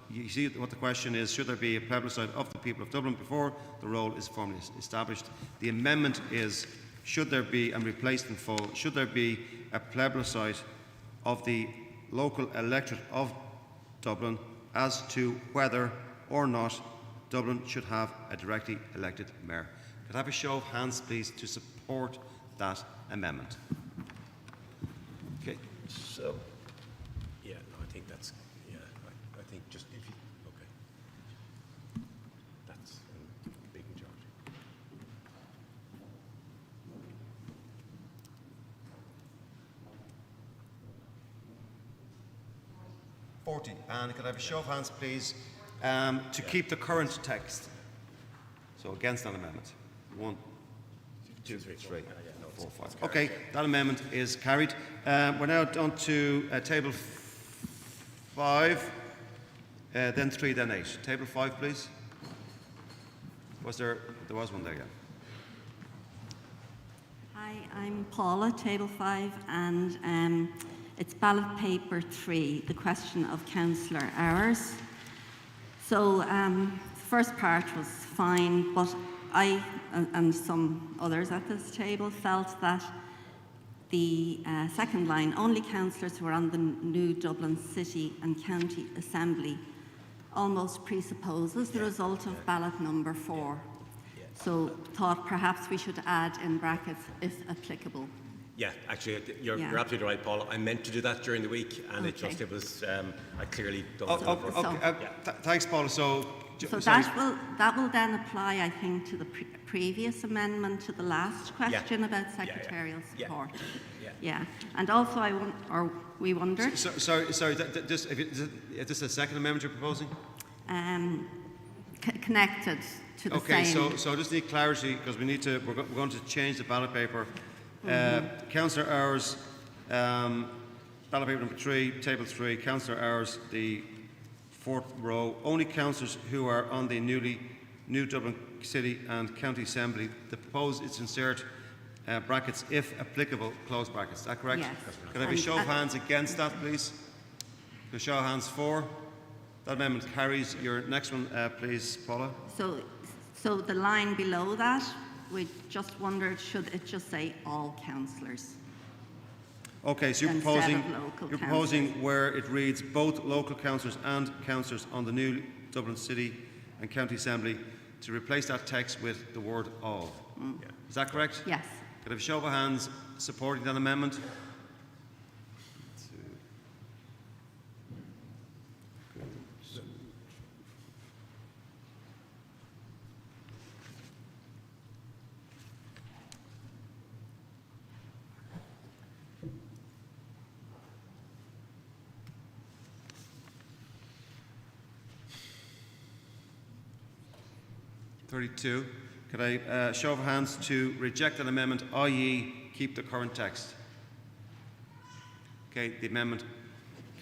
You see what the question is, should there be a plebiscite of the people of Dublin before the role is formally established? The amendment is, should there be, and replaced in full, should there be a plebiscite of the local electorate of Dublin as to whether or not Dublin should have a directly elected mayor? Could I have a show of hands, please, to support that amendment? Okay. So, yeah, no, I think that's, yeah, I think just if you, okay. That's a big majority. And could I have a show of hands, please, to keep the current text? So against that amendment. 1, 2, 3, 4, 5. Okay, that amendment is carried. We're now on to table 5, then 3, then 8. Table 5, please. There was one there, yeah. Hi, I'm Paula, table 5, and it's ballot paper 3, the question of councillor hours. So the first part was fine, but I and some others at this table felt that the second line, only councillors who are on the new Dublin City and County Assembly, almost presupposes the result of ballot number 4. So thought perhaps we should add in brackets, if applicable. Yeah, actually, you're absolutely right, Paul. I meant to do that during the week, and it was I clearly don't. Thanks, Paula. So that will then apply, I think, to the previous amendment to the last question about secretarial support. Yeah, and also we wondered. Sorry. Just is this a second amendment you're proposing? Connected to the same. Okay, so just need clarity because we're going to change the ballot paper. Councillor hours, ballot paper number 3, table 3. Councillor hours, the 4th row. Only councillors who are on the new Dublin City and County Assembly. The proposed is to insert brackets if applicable, close brackets. Is that correct? Yes. Can I have a show of hands against that, please? A show of hands for. That amendment carries. Your next one, please, Paula. So the line below that, we just wondered, should it just say all councillors? Okay, so you're proposing where it reads both local councillors and councillors on the new Dublin City and County Assembly to replace that text with the word all. Is that correct? Yes. Could I have a show of hands supporting that amendment? (32). Could I show of hands to reject an amendment, i.e. keep the current text? Okay, the amendment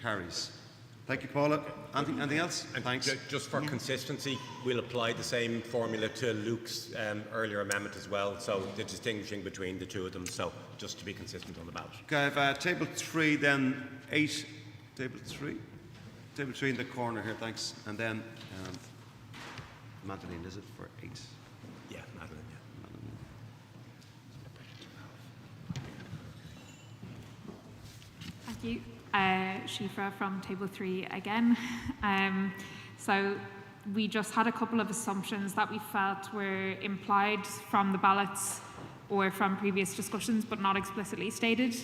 carries. Thank you, Paula. Anything else? And thanks. Just for consistency, we'll apply the same formula to Luke's earlier amendment as well, so the distinguishing between the two of them, so just to be consistent on the ballot. Okay, I have table 3, then 8. Table 3? Table 3 in the corner here, thanks. And then Madeline, is it for 8? Yeah, Madeline, Thank you. Shifra from table 3 again. So we just had a couple of assumptions that we felt were implied from the ballots or from previous discussions but not explicitly stated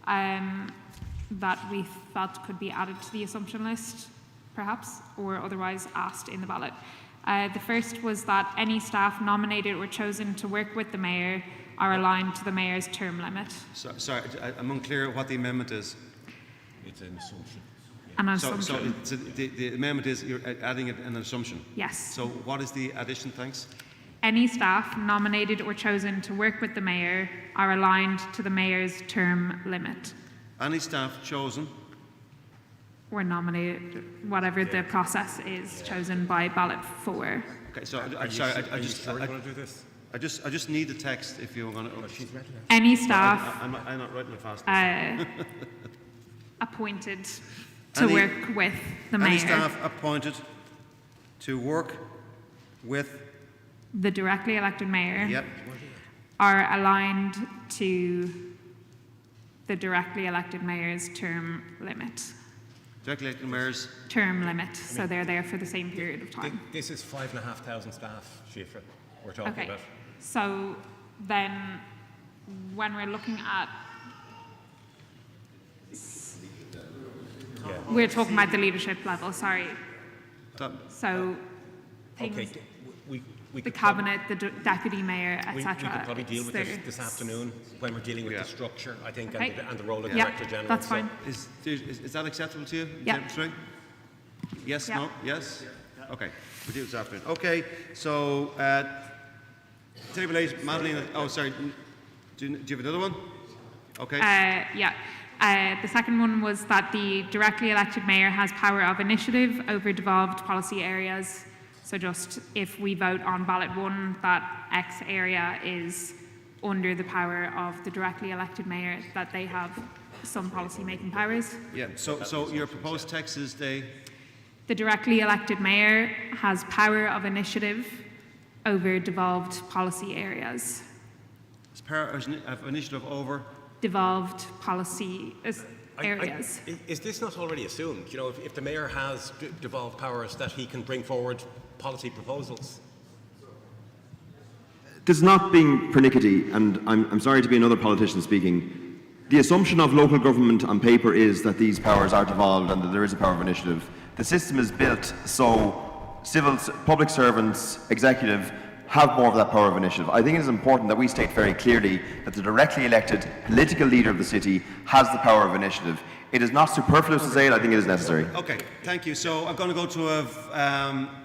that we felt could be added to the assumption list perhaps or otherwise asked in the ballot. The first was that any staff nominated or chosen to work with the mayor are aligned to the mayor's term limit. Sorry, I'm unclear what the amendment is. It's an assumption. An assumption. So the amendment is you're adding an assumption? Yes. So what is the addition, thanks? Any staff nominated or chosen to work with the mayor are aligned to the mayor's term limit. Any staff chosen? Or nominated, whatever the process is, chosen by ballot 4. Okay, so I just want to do this? I just need the text if you're going to. She's ready. Any staff I'm not writing it fast. appointed to work with the mayor. Any staff appointed to work with the directly elected mayor. Yep. Are aligned to the directly elected mayor's term limit. Directly elected mayors. Term limit, so they're there for the same period of time. This is 5,500 staff, Shifra, we're talking about. So then when we're looking at We're talking about the leadership level, sorry. That- So, things, Okay, we the could cabinet, the deputy mayor, We etc. could probably deal with this afternoon when we're dealing with the structure, I think, Okay. and the role of the Yeah, Director General. that's So- fine. Is that acceptable to you? Yeah. Table 3? Yes, Yeah. no, yes? Okay, we do this afternoon. Okay, so table 8, Madeleine, oh sorry, do you have another one? Okay. The second one was that the directly elected mayor has power of initiative over devolved policy areas. So just if we vote on ballot 1 that X area is under the power of the directly elected mayor, that they have some policy making powers. Yeah, so your proposed text is The directly elected mayor has power of initiative over devolved policy areas. power of initiative over. Devolved policy areas. Is this not already assumed? You know, if the mayor has devolved powers, that he can bring forward policy proposals? This is not being pernickety, and I'm sorry to be another politician speaking. The assumption of local government on paper is that these powers are devolved and that there is a power of initiative. The system is built so public servants, executive, have more of that power of initiative. I think it is important that we state very clearly that the directly elected political leader of the city has the power of initiative. It is not superfluous to say it, I think it is necessary. Okay, thank you. So I'm going to go to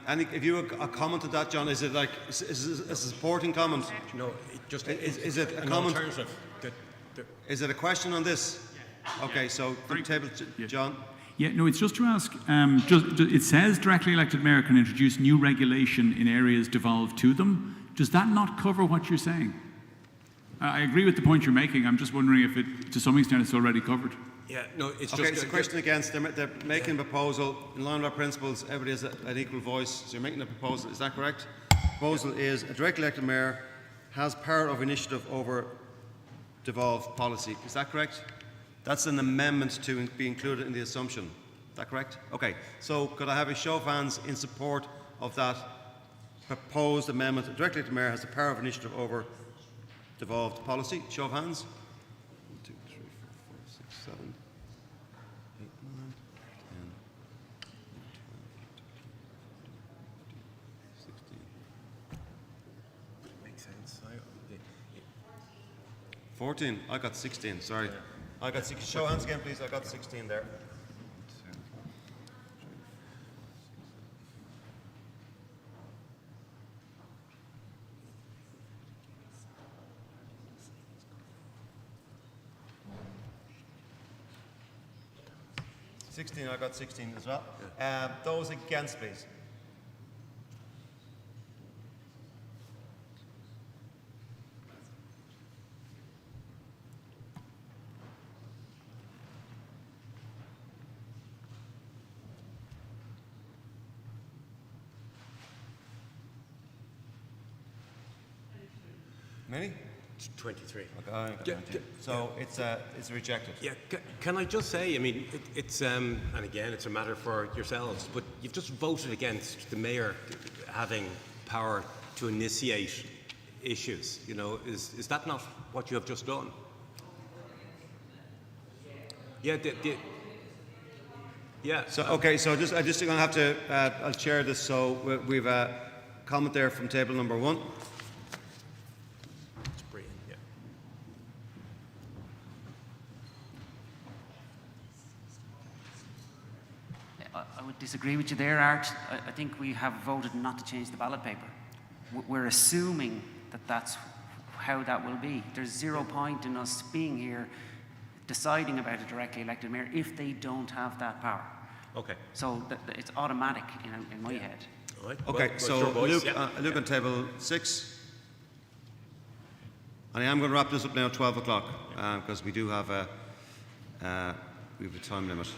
if you a comment to that, John, is it like is a supporting comment? No, just is it a an comment? alternative. Is it a question on this? Okay, so from table, John. Yeah, no, it's just to ask, it says directly elected mayor can introduce new regulation in areas devolved to them. Does that not cover what you're saying? I agree with the point you're making. I'm just wondering if it, to some extent, it's already covered. Yeah, no, it's okay, just... it's a question against, they're making a proposal, in line with our principles, everybody has an equal voice, so you're making a proposal, is that correct? Proposal is a directly elected mayor has power of initiative over devolved policy, is that correct? That's an amendment to be included in the assumption, is that correct? Okay, so could I have a show of hands in support of that proposed amendment? A directly elected mayor has the power of initiative over devolved policy, show of hands? 1, 2, 3, 4, 5, 6, 7, 8, 9, 10, 12, 16. Makes sense. 14. I got 16. Sorry. I got 16. Show hands again, please. I got 16 there. I got 16 as well. Those against, please. Many? 23. Okay, so it's rejected. Yeah, can I just say, I mean, it's and again, it's a matter for yourselves, but you've just voted against the mayor having power to initiate issues. You know, is that not what you have just done? Yeah. Yeah. So okay, so I'm just going to have to I'll share this. So we've a comment there from table number 1. I would disagree with you there, Art. I think we have voted not to change the ballot paper. We're assuming that that's how that will be. There's 0 point in us being here deciding about a directly elected mayor if they don't have that power. Okay. So it's automatic in my head. All right. Okay, well, so Luke on table 6. And I am going to wrap this up now at 12 o'clock because we do have a time limit.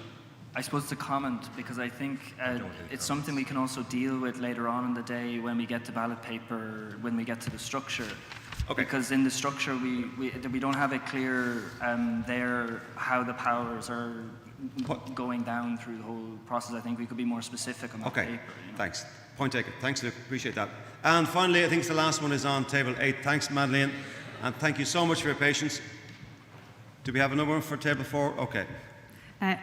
I suppose to comment, because I think it's something we can also deal with later on in the day when we get to ballot paper, when we get to the structure. Okay. Because in the structure, we don't have it clear there how the powers are going down through the whole process. I think we could be more specific on that paper. You know? Thanks. Point taken. Thanks, Luke. Appreciate that. And finally, I think the last one is on table 8. Thanks, Madeleine. And thank you so much for your patience. Do we have another one for table 4? Okay.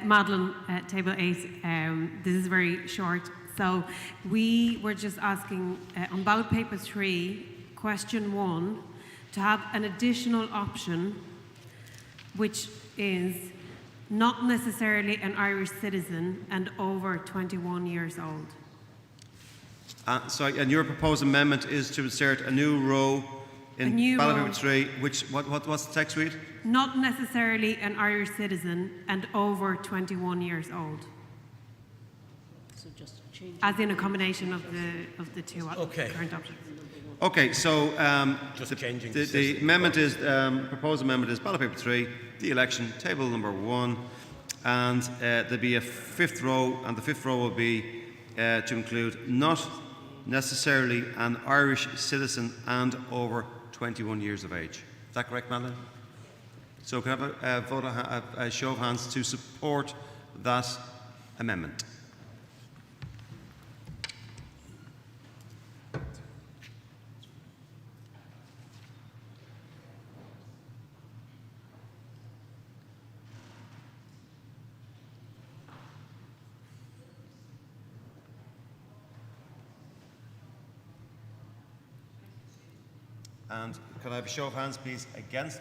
Madeline, table 8. This is very short. So we were just asking on ballot paper 3, question 1, to have an additional option, which is not necessarily an Irish citizen and over 21 years old. And your proposed amendment is to insert a new row in ballot paper 3, which, what's the text read? Not necessarily an Irish citizen and over 21 years old. So just change. As in a combination of the two current options. Okay, so Just changing the amendment is, proposed amendment is ballot paper 3, the election, table number 1, and there'll be a 5th row, and the 5th row will be to include not necessarily an Irish citizen and over 21 years of age. Is that correct, Madeline? So can I have a show of hands to support that amendment? And could I have a show of hands, please, against?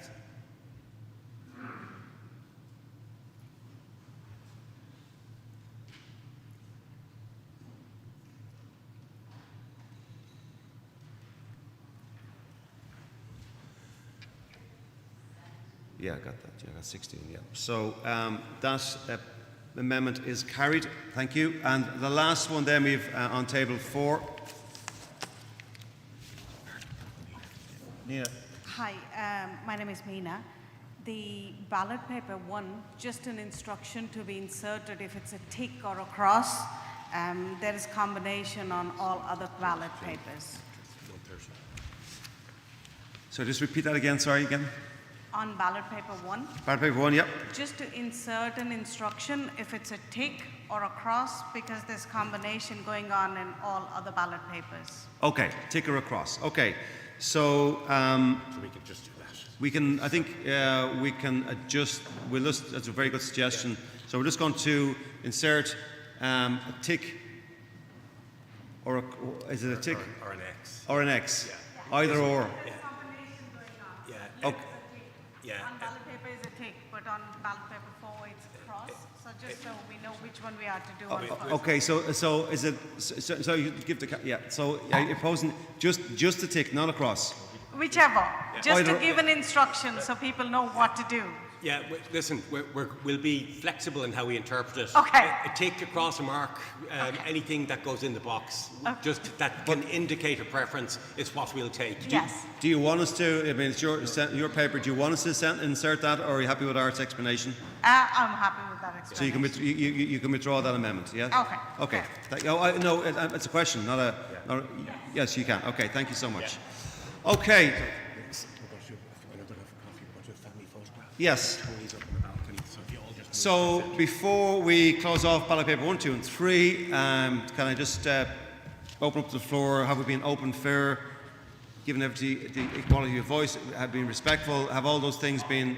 Yeah, I got that. Yeah, I got 16, yeah. So that amendment is carried. Thank you. And the last one then we've on table 4. Hi, my name is Meena. The ballot paper 1, just an instruction to be inserted if it's a tick or a cross. There is combination on all other ballot papers. So just repeat that again, sorry, again. On ballot paper 1. Ballot paper 1, yep. Just to insert an instruction if it's a tick or a cross, because there's combination going on in all other ballot papers. Okay, tick or a cross. Okay, so we can just do that. we can. I think we can adjust. We'll just. That's a very good suggestion. So we're just going to insert a tick, or is it a tick or an X or an X, Yeah. either or. There's combination going on. Okay. Yeah. On ballot paper is a tick, but on ballot paper 4 it's a cross. So just so we know which one we are to do on first. Okay, so is it? So you give the So you're posing just a tick, not a cross. Whichever. Just Either- to give an instruction so people know what to do. Yeah, listen, we'll be flexible in how we interpret it. Okay. A tick, across, a mark, anything that goes in the box, just that can indicate a preference is what we'll take. Yes. Do you want us to? I mean, it's your paper. Do you want us to insert that, or are you happy with Art's explanation? I'm happy with that So you explanation. can you can withdraw that amendment, yes? Okay. Okay. No, it's a question, not a. Yes, you can. Okay, thank you so much. Okay. Yes. So before we close off ballot paper 1, 2, and 3, can I just open up the floor? Have we been open, fair, given everybody the equality of voice, have been respectful? Have all those things been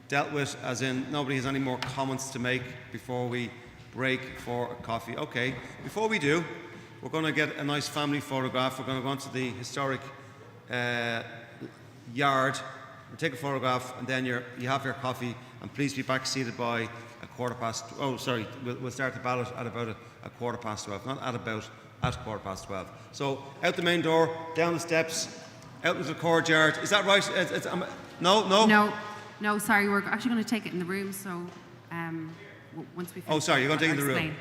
dealt with, as in nobody has any more comments to make before we break for a coffee? Okay. Before we do, we're going to get a nice family photograph. We're going to go onto the historic yard. We'll take a photograph, and then you have your coffee, and please be back seated by 12:15. Oh, sorry, we'll start the ballot at about a 12:15, not at 12:15. So out the main door, down the steps, out into the courtyard. Is that right? No, sorry, we're actually going to take it in the room, so once we finish. Oh, sorry, you're going to take it in the room. Explain.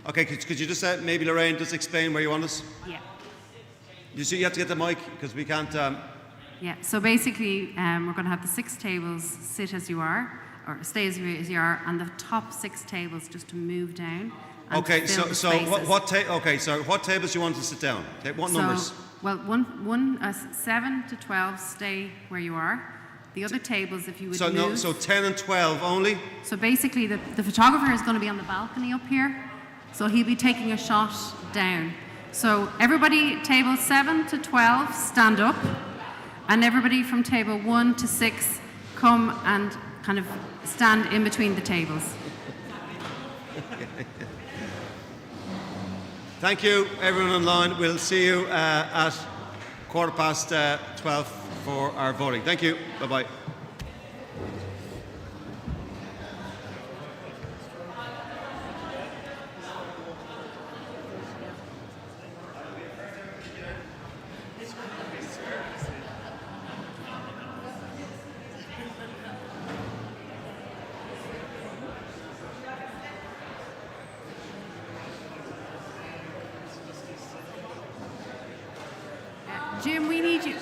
Okay, could you just, maybe Lorraine, just explain where you want us? Yeah. You see, you have to get the mic, because we can't... Yeah, so basically, we're going to have the 6 tables sit as you are, or stay as you are, and the top 6 tables just to move down. And Okay, fill the so spaces. what tables do you want to sit down? Okay, what numbers? Well, 7 to 12 stay where you are. The other tables, if you would move. So 10 and 12 only? So basically, the photographer is going to be on the balcony up here, so he'll be taking a shot down. So everybody, table 7 to 12, stand up, and everybody from table 1 to 6 come and kind of stand in between the tables. Thank you, everyone online. We'll see you at 12:15 for our voting. Thank you. Bye-bye. Jim, we need you.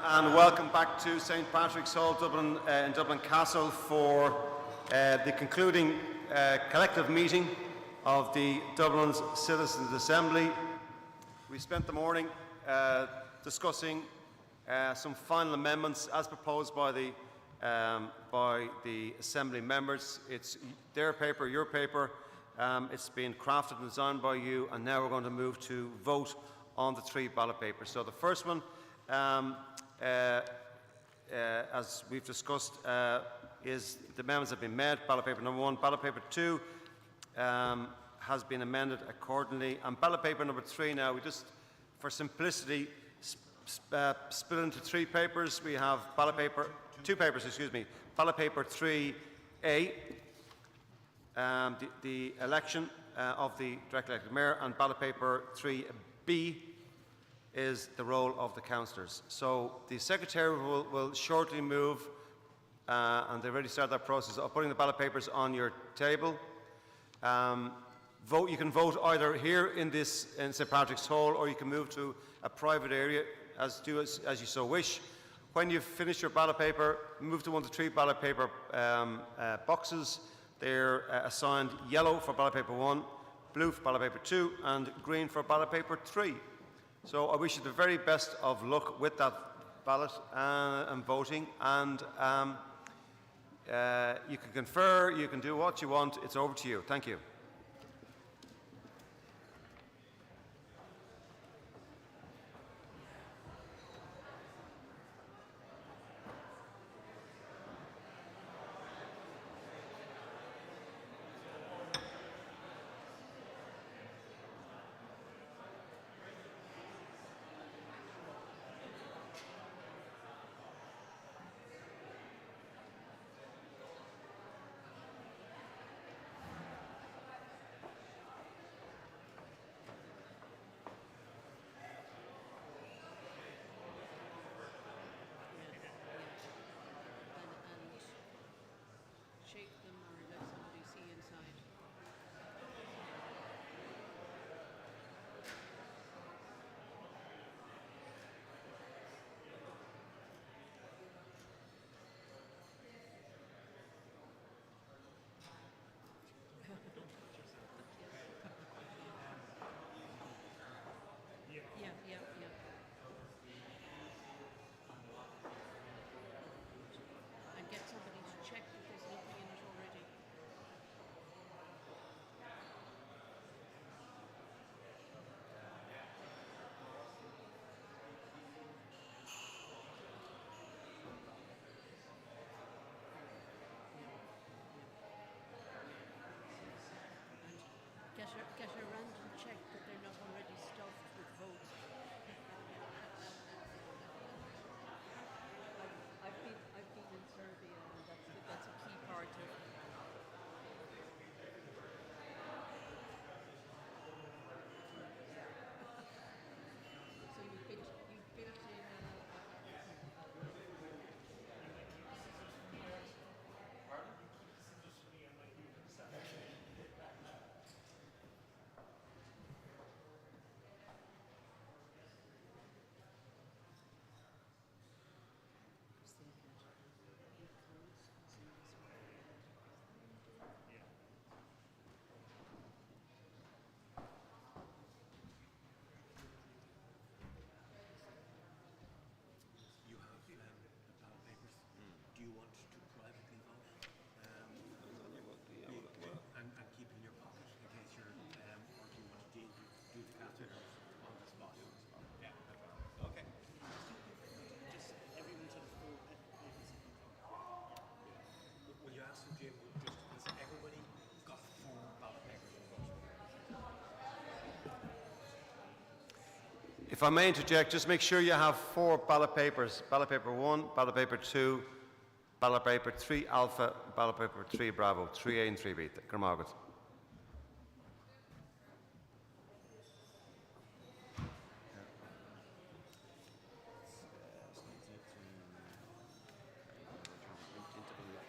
and welcome back to St. Patrick's Hall, Dublin, in Dublin Castle for the concluding collective meeting of the Dublin's Citizens' Assembly. We spent the morning discussing some final amendments as proposed by the Assembly members. It's their paper, your paper. It's been crafted and designed by you, and now we're going to move to vote on the 3 ballot papers. So the first one, as we've discussed, is the amendments have been made. Ballot paper number 1. Ballot paper 2 has been amended accordingly. And ballot paper number 3 now, we just, for simplicity, split into 3 papers. We have ballot paper, 2 papers, excuse me. Ballot paper 3A, the election of the directly elected mayor, and ballot paper 3B is the role of the councillors. So the Secretary will shortly move, and they've already started that process of putting the ballot papers on your table. You can vote either here in St. Patrick's Hall, or you can move to a private area as you so wish. When you've finished your ballot paper, move to one of the 3 ballot paper boxes. They're assigned yellow for ballot paper 1, blue for ballot paper 2, and green for ballot paper 3. So I wish you the very best of luck with that ballot and voting. And you can confer, you can do what you want. It's over to you. Thank you. Shake them or let somebody see inside. Yeah. And get somebody to check if there's nothing in it already. And get a random check that they're not already stuffed with votes. I've been in Serbia, and that's a key part of. So you built in. You have the ballot papers. Do you want to privately vote? And keep in your pocket in case you're, or do you want to do the calculator on the spot? Yeah. Okay. Just everyone sort of full papers. Will you ask them, Jim, just has everybody got 4 ballot papers to vote? If I may interject, just make sure you have 4 ballot papers. Ballot paper 1, ballot paper 2, ballot paper 3 Alpha, ballot paper 3 Bravo, 3A and 3B. Gramargat.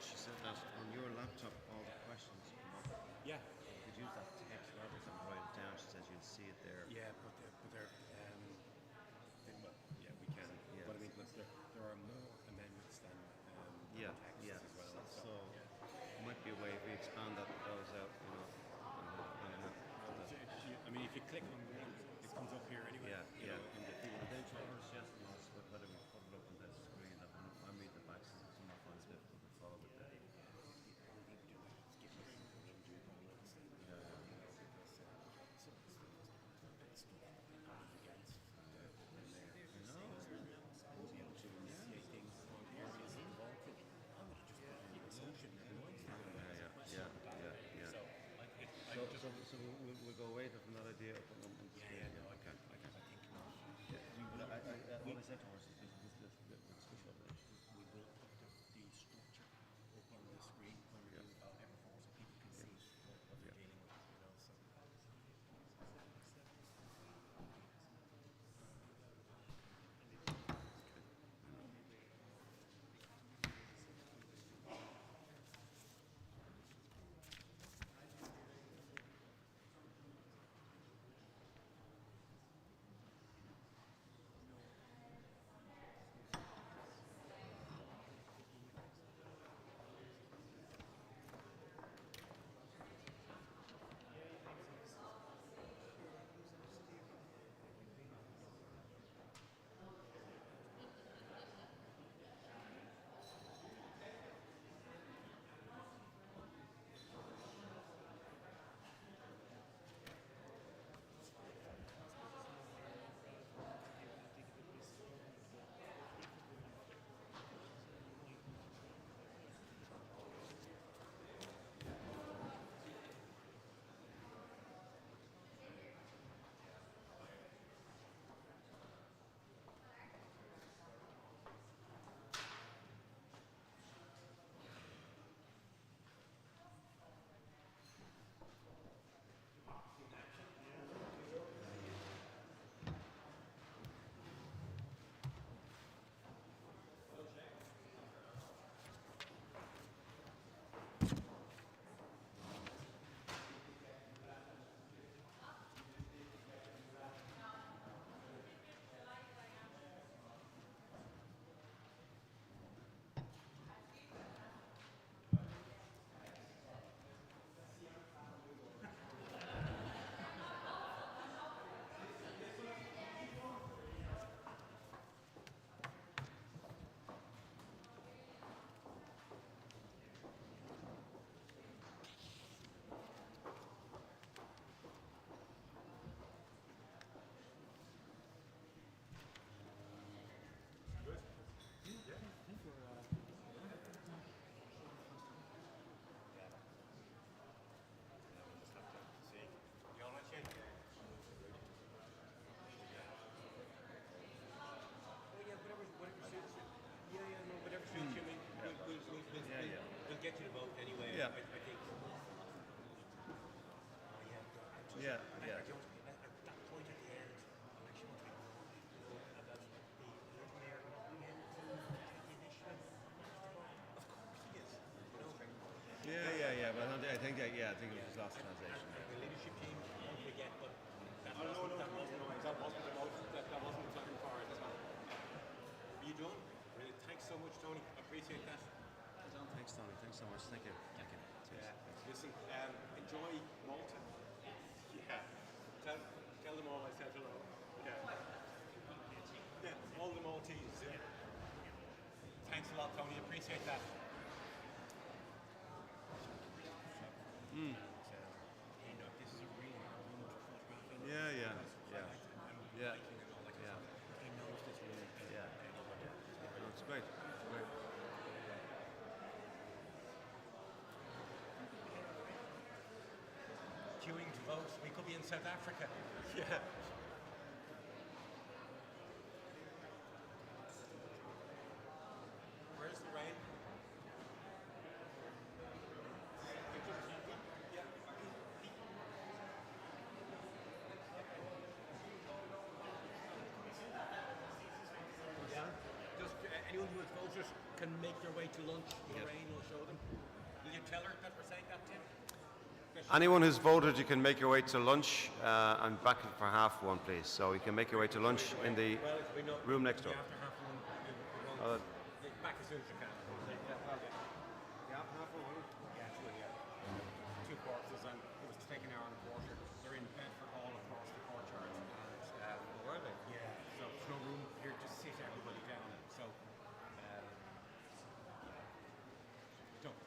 She said that on your laptop all the questions come up. Yeah. You could use that text rather than write it down. She says you'll see it there. Yeah, but they're yeah, we can. Yeah. But I mean, there are more amendments than texts as well. So it might be a way if we expand those out, you know. I mean, if you click on one, it comes up here anyway. You know, in the field. Then Trevor suggested was whether we put it up on this screen that when I read the back, someone finds it difficult to follow with that. So we'll go away from that idea of putting them on the screen. I think not. What I said to us is we'll switch over. We will put the structure up on the screen when we do Everform so people can see what they're dealing with, you know. So. We'll get you to vote anyway. Yeah. I think. Yeah. At that point at the end, I'm actually want to be about the mayor not being able to take the initiative. Of course he is. You know? Yeah. But I think it was last translation. The leadership team, don't forget, but that That wasn't the motion. That wasn't the time for it. Are you done? Really, thanks so much, Tony. I appreciate that. Thanks, Tony. Thanks so much. Thank you. Yeah. Listen, enjoy Malta. Yeah. Tell them all I said hello. Yeah. All the Maltese. Yeah. Thanks a lot, Tony. Appreciate that. You know, this is a really hard room to photograph in. Yeah. He knows this room. Yeah. No, it's great. Queuing to vote. We could be in South Africa. Yeah. Where's the rain? Just anyone who has voted can make their way to lunch. Lorraine will show them. Will you tell her that we're saying that, Tim? Anyone who's voted, you can make your way to lunch and back for 1:30, please. So you can make your way to lunch in the room next door. Back as soon as you can. Yeah, two corpses, and it was taken an hour and a quarter. They're in Bedford Hall across the courtyard. And, were they? Yeah, so there's no room here to sit everybody down. So,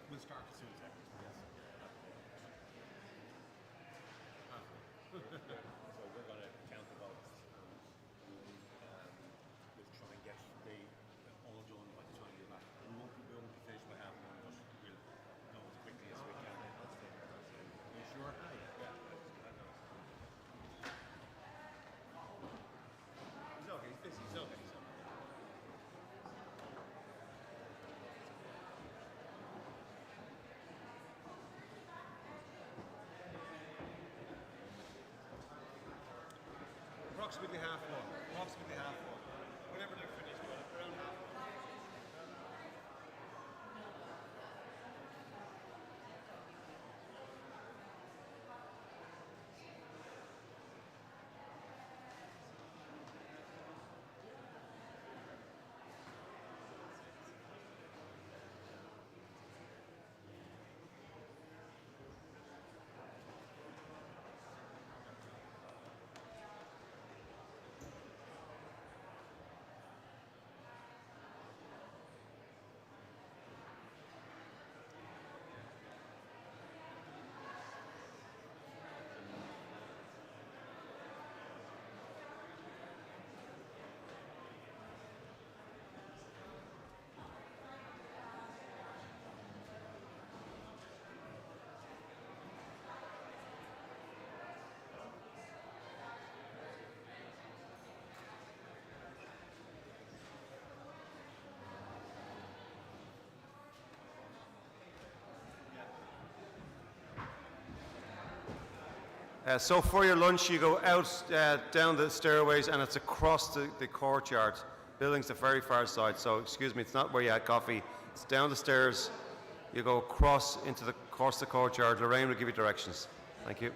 we'll start as soon as ever. Yes. So we're going to count the votes. We'll try and get the all done by the time you're back. We won't be finished by half one, but we'll go as quickly as we can. Are you sure? Yeah. He's okay. He's busy. He's okay. Approximately half one. Approximately half one. Whenever they're finished, around half one. So for your lunch, you go out down the stairways, and it's across the courtyard. Building's the very far side. So excuse me, it's not where you had coffee. It's down the stairs. You go across the courtyard. Lorraine will give you directions. Thank you.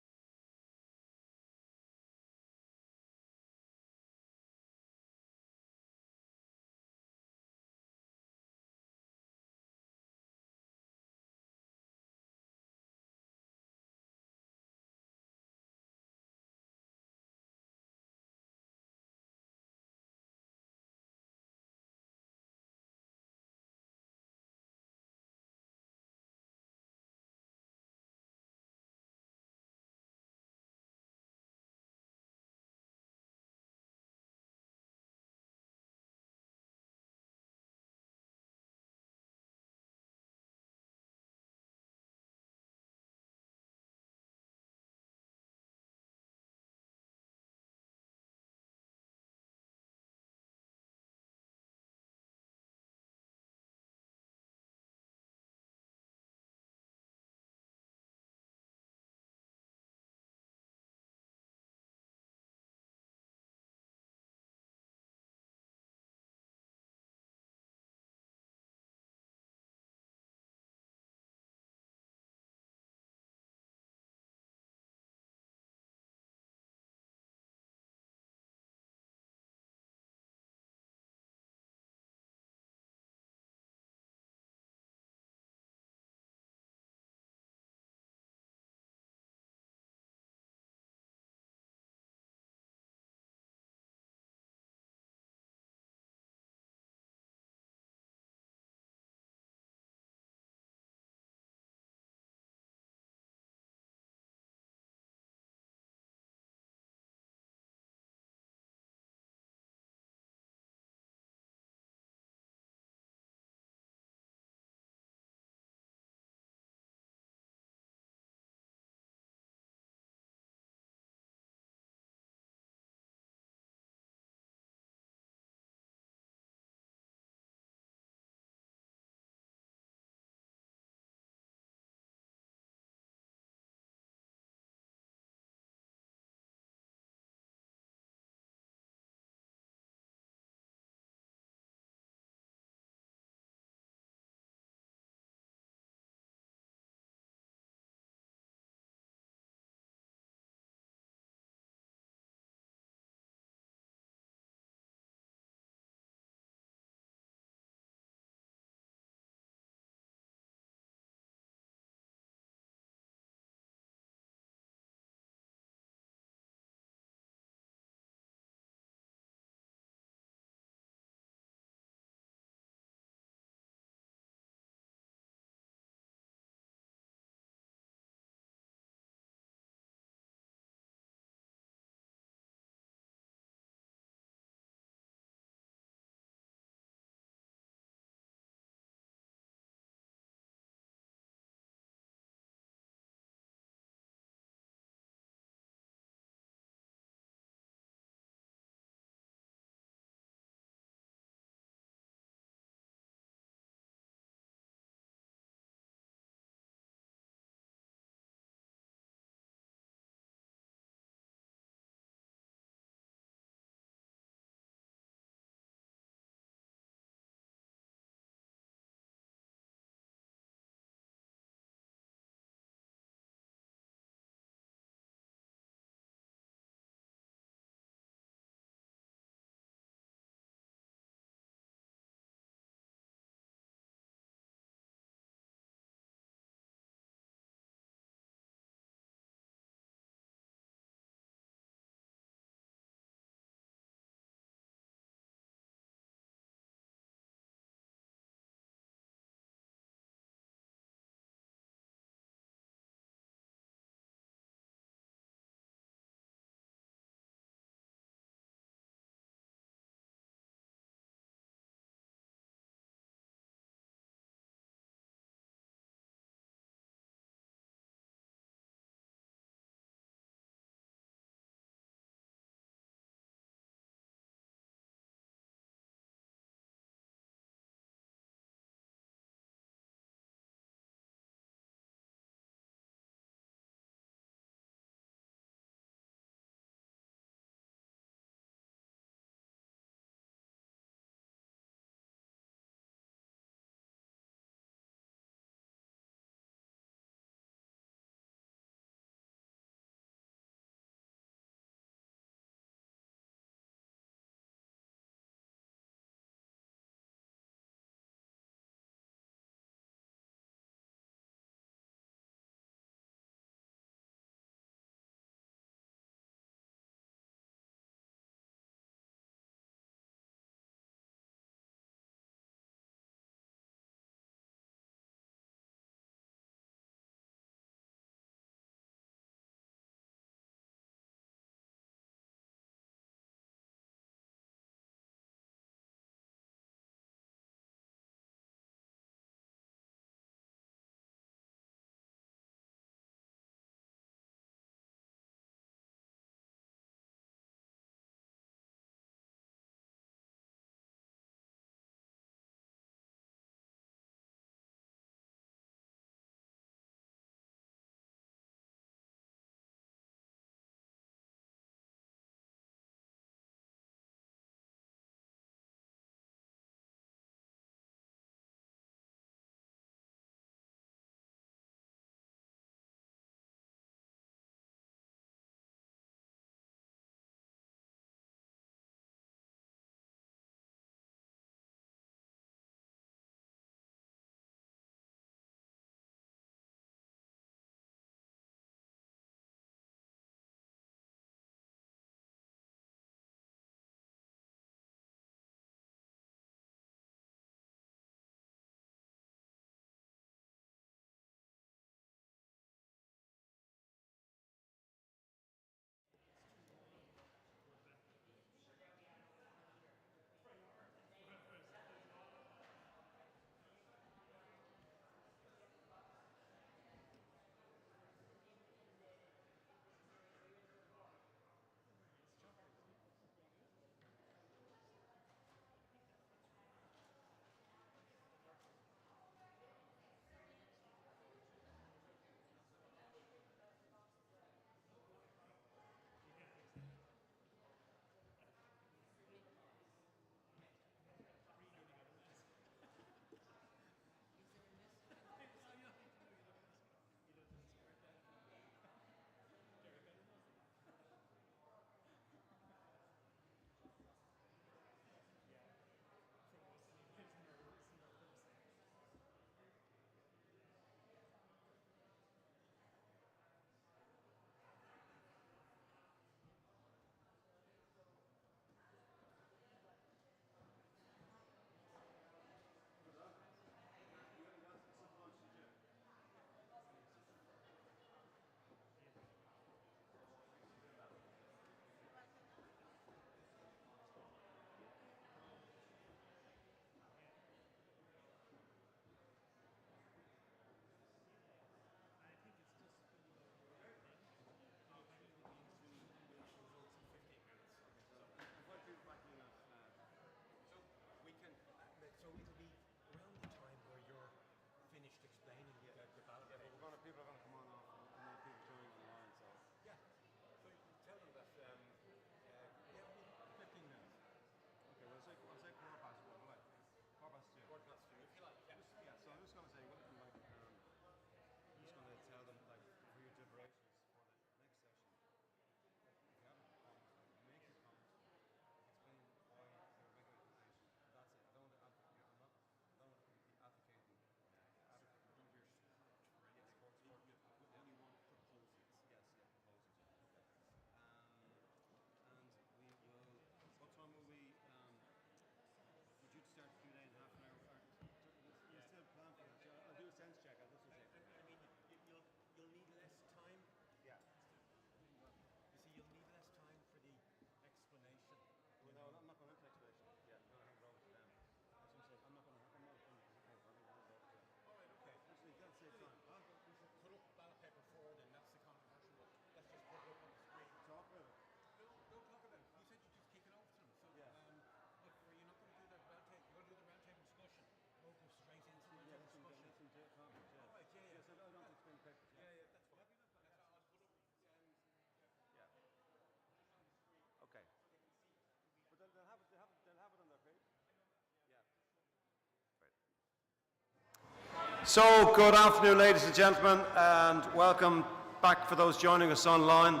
So, good afternoon, ladies and gentlemen, and welcome back for those joining us online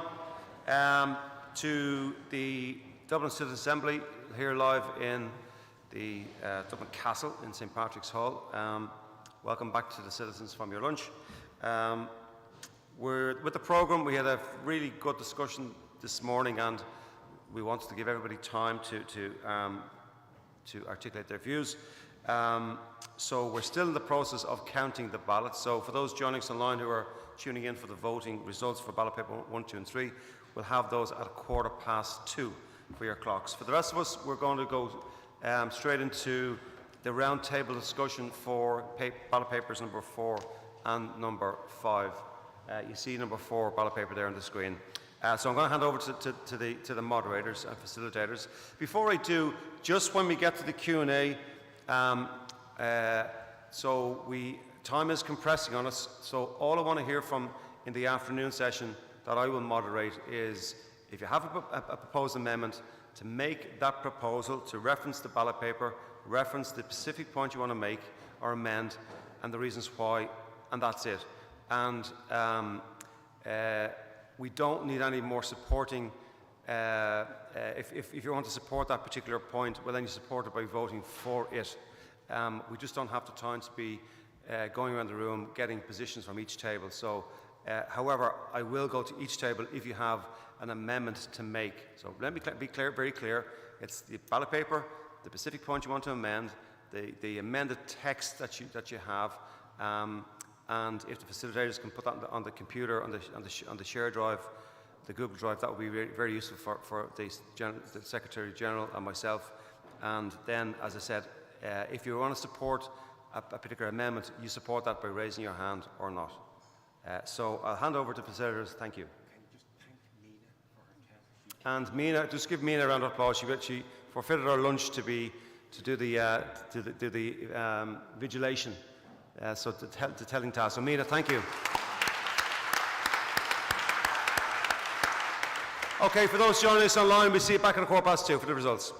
to the Dublin Citizen Assembly here live in the Dublin Castle in St. Patrick's Hall. Welcome back to the citizens from your lunch. With the programme, we had a really good discussion this morning, and we wanted to give everybody time to articulate their views. So we're still in the process of counting the ballots. So for those joining us online who are tuning in for the voting results for ballot paper 1, 2 and 3, we'll have those at 2:15 for your clocks. For the rest of us, we're going to go straight into the round table discussion for ballot papers number 4 and number 5. You see number 4 ballot paper there on the screen. So I'm going to hand over to the moderators and facilitators. Before I do, just when we get to the Q&A, time is compressing on us, so all I want to hear from in the afternoon session that I will moderate is, if you have a proposed amendment, to make that proposal to reference the ballot paper, reference the specific point you want to make or amend, and the reasons why, and that's it. And we don't need any more supporting. If you want to support that particular point, well, then you support it by voting for it. We just don't have the time to be going around the room getting positions from each table. So, however, I will go to each table if you have an amendment to make. So let me be clear, very clear. It's the ballot paper, the specific point you want to amend, the amended text that you have, and if the facilitators can put that on the computer, on the share drive, the Google Drive, that would be very, very useful for the Secretary General and myself. And then, as I said, if you want to support a particular amendment, you support that by raising your hand or not. So I'll hand over to the facilitators. Thank you. And Mina, just give Mina a round of applause. She forfeited her lunch to do the vigilation. So the telling task. So Mina, thank you. Okay, for those joining us online, we'll see you back at 2:15 for the results.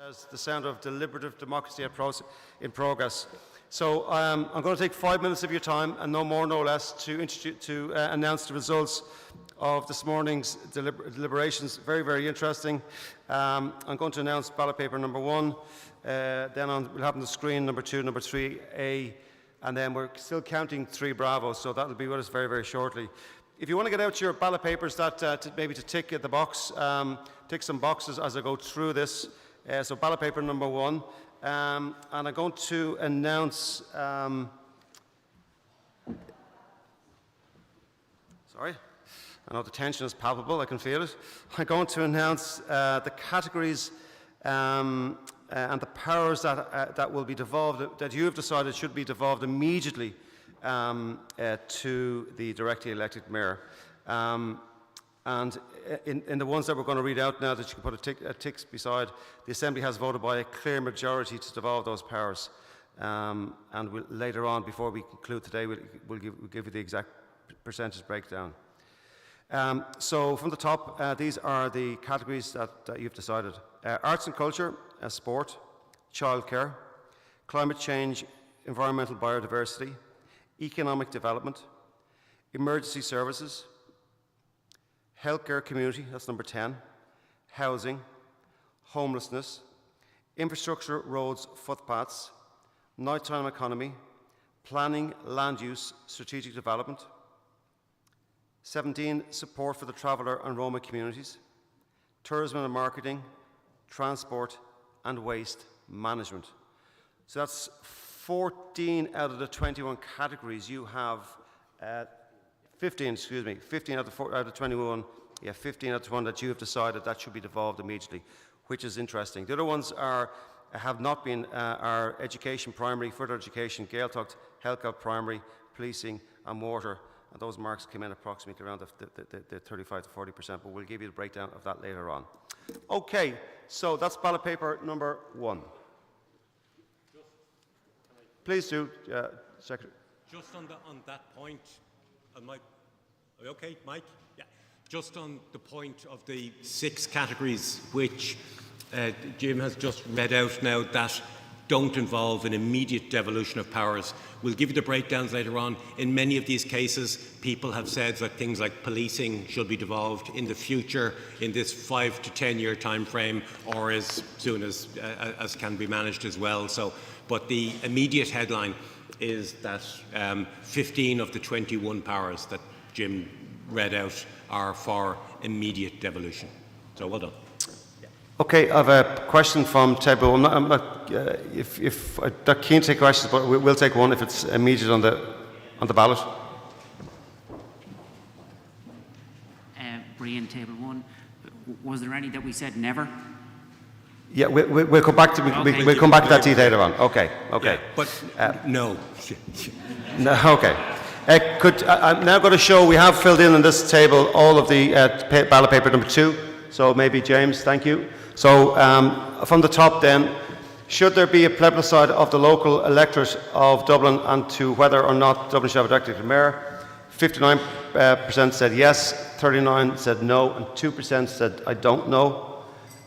As the sound of deliberative democracy in progress. So I'm going to take 5 minutes of your time, and no more, no less, to announce the results of this morning's deliberations. Very, very interesting. I'm going to announce ballot paper number 1. Then we'll have on the screen number 2, number 3A, and then we're still counting 3 Bravo. So that will be with us very, very shortly. If you want to get out your ballot papers, maybe to tick at the box, tick some boxes as I go through this. So ballot paper number 1, and I'm going to announce. Sorry, I know the tension is palpable. I can feel it. I'm going to announce the categories and the powers that will be devolved, that you have decided should be devolved immediately to the directly elected mayor. And in the ones that we're going to read out now that you can put a tick beside, the Assembly has voted by a clear majority to devolve those powers. And later on, before we conclude today, we'll give you the exact percentage breakdown. So from the top, these are the categories that you've decided. Arts and culture, sport, childcare, climate change, environmental biodiversity, economic development, emergency services, healthcare community, that's number 10, housing, homelessness, infrastructure, roads, footpaths, nighttime economy, planning, land use, strategic development, 17, support for the traveller and Roma communities, tourism and marketing, transport and waste management. So that's 14 out of the 21 categories you have 15 out of 21, 15 out of 21 that you have decided that should be devolved immediately, which is interesting. The other ones have not been are education, primary, further education, Gaeltacht, health, primary, policing and water. And those marks came in approximately around the 35 to 40%, but we'll give you the breakdown of that later on. Okay, so that's ballot paper number 1. Please do, Secretary. Just on that point, Mike, are you okay, Mike? Yeah. Just on the point of the 6 categories which Jim has just read out now that don't involve an immediate devolution of powers. We'll give you the breakdowns later on. In many of these cases, people have said that things like policing should be devolved in the future in this 5 to 10 year time frame, or as soon as can be managed as well. So, but the immediate headline is that 15 of the 21 powers that Jim read out are for immediate devolution. So well done. Okay, I have a question from Tebo. I'm not keen to take questions, but we'll take one if it's immediate on the ballot. Brian, table 1. Was there any that we said never? Yeah, we'll come back to we'll come back to that detail later on. Okay. Yeah, but no. No. Okay. I'm now going to show we have filled in on this table all of the ballot paper number 2. So maybe James, thank you. So from the top then, should there be a plebiscite of the local electorate of Dublin and to whether or not Dublin shall have a directly elected mayor? 59% said yes, 39% said no, and 2% said I don't know.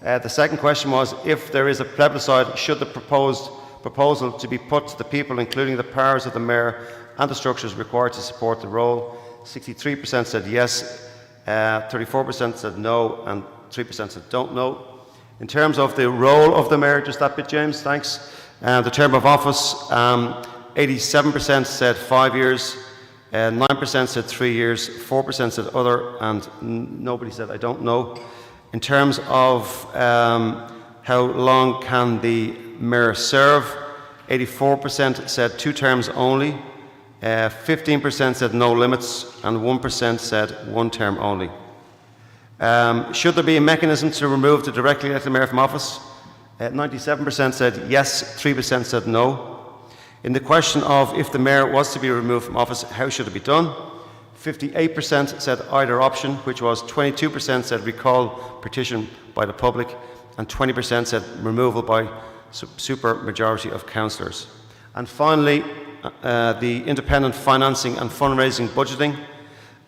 The second question was, if there is a plebiscite, should the proposal to be put to the people, including the powers of the mayor and the structures required to support the role? 63% said yes, 34% said no, and 3% said don't know. In terms of the role of the mayor, just that bit, James, thanks. The term of office, 87% said 5 years, 9% said 3 years, 4% said other, and nobody said I don't know. In terms of how long can the mayor serve, 84% said 2 terms only, 15% said no limits, and 1% said 1 term only. Should there be a mechanism to remove the directly elected mayor from office? 97% said yes, 3% said no. In the question of if the mayor was to be removed from office, how should it be done? 58% said either option, which was 22% said recall petition by the public, and 20% said removal by super majority of councillors. And finally, the independent financing and fundraising budgeting.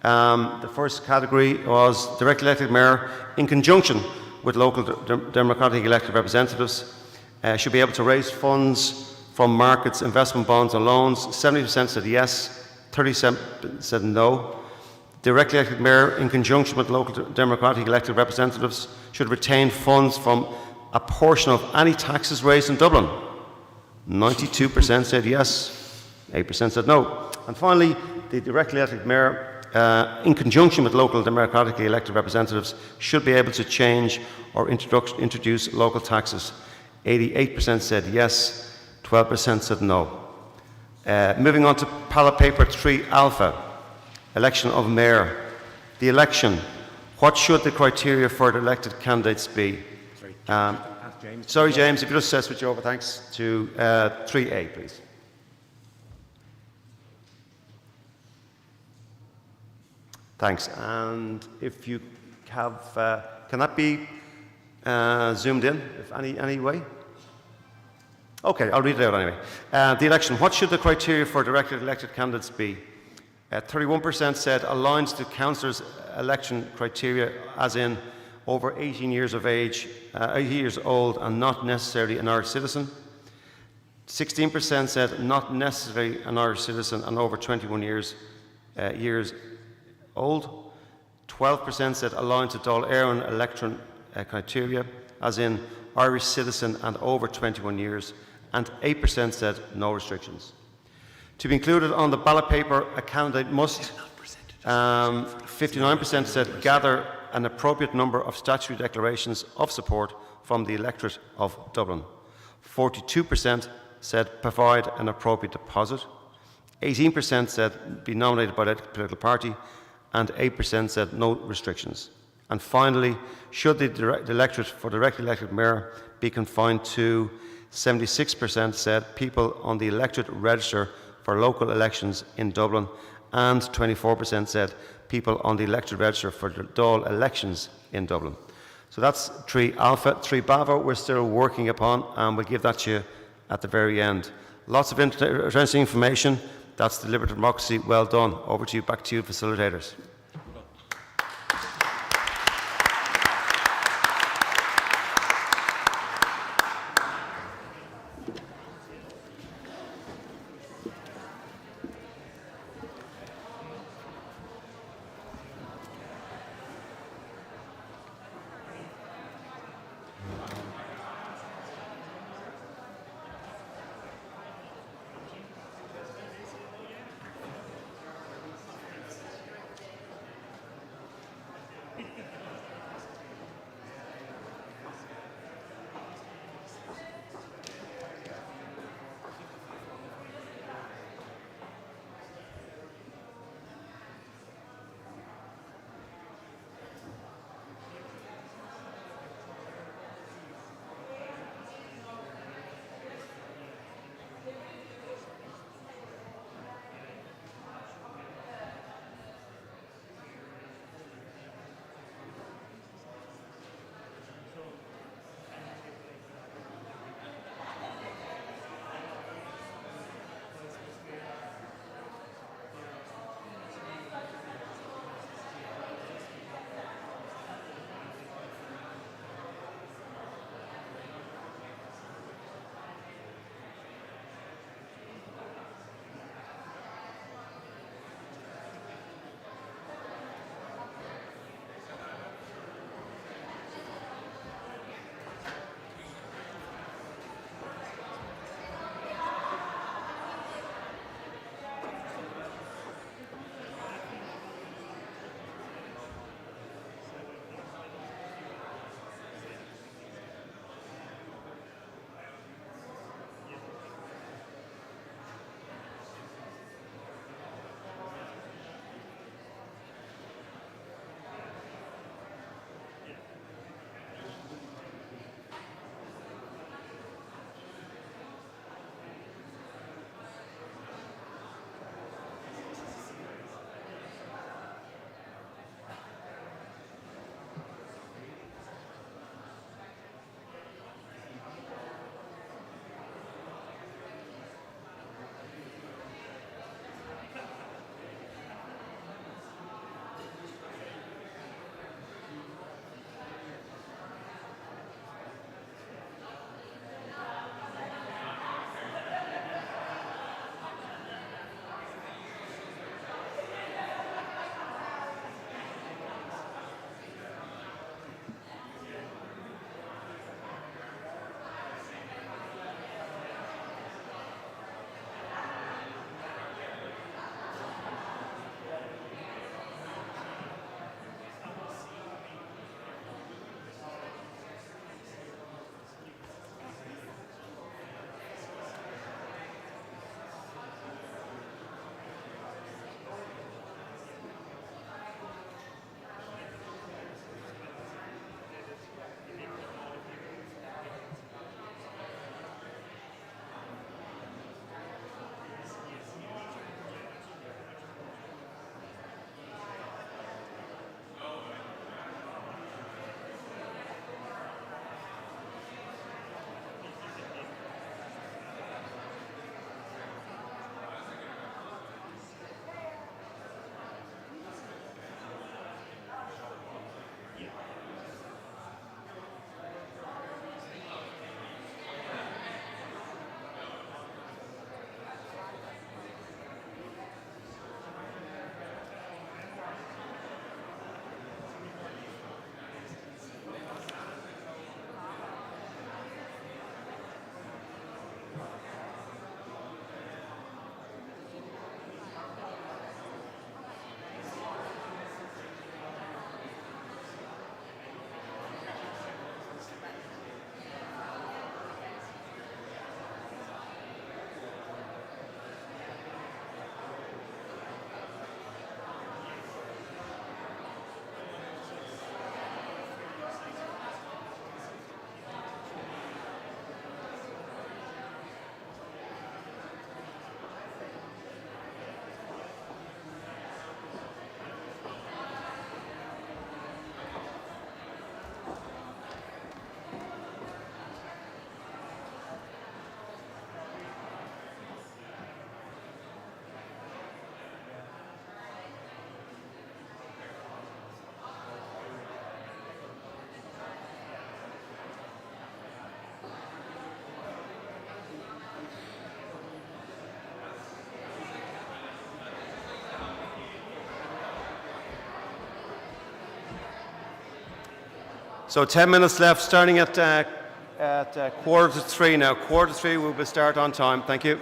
The first category was directly elected mayor in conjunction with local democratically elected representatives should be able to raise funds from markets, investment bonds and loans. 70% said yes, 37% said no. Directly elected mayor, in conjunction with local democratically elected representatives, should retain funds from a portion of any taxes raised in Dublin. 92% said yes, 8% said no. And finally, the directly elected mayor, in conjunction with local democratically elected representatives, should be able to change or introduce local taxes. 88% said yes, 12% said no. Moving on to ballot paper 3 alpha, election of mayor. The election, what should the criteria for the elected candidates be? Sorry, James, if you just switch over, thanks, to 3A, please. Thanks. And if you have, can that be zoomed in, if any way? Okay, I'll read it out anyway. The election, what should the criteria for directly elected candidates be? 31% said aligns to councillors' election criteria, as in over 18 years of age, 8 years old, and not necessarily an Irish citizen. 16% said not necessarily an Irish citizen and over 21 years old. 12% said aligned to Dáil Éireann election criteria, as in Irish citizen and over 21 years, and 8% said no restrictions. To be included on the ballot paper, a candidate must, 59% said gather an appropriate number of statutory declarations of support from the electorate of Dublin. 42% said provide an appropriate deposit. 18% said be nominated by a political party, and 8% said no restrictions. And finally, should the electorate for directly elected mayor be confined to 76% said people on the electorate register for local elections in Dublin, and 24% said people on the electorate register for the Dáil elections in Dublin. So that's 3 alpha. 3 Bravo we're still working upon, and we'll give that to you at the very end. Lots of interesting information. That's deliberative democracy. Well done. Over to you, back to you, facilitators. So 10 minutes left, starting at 2:45 now. 2:45, we will start on time. Thank you.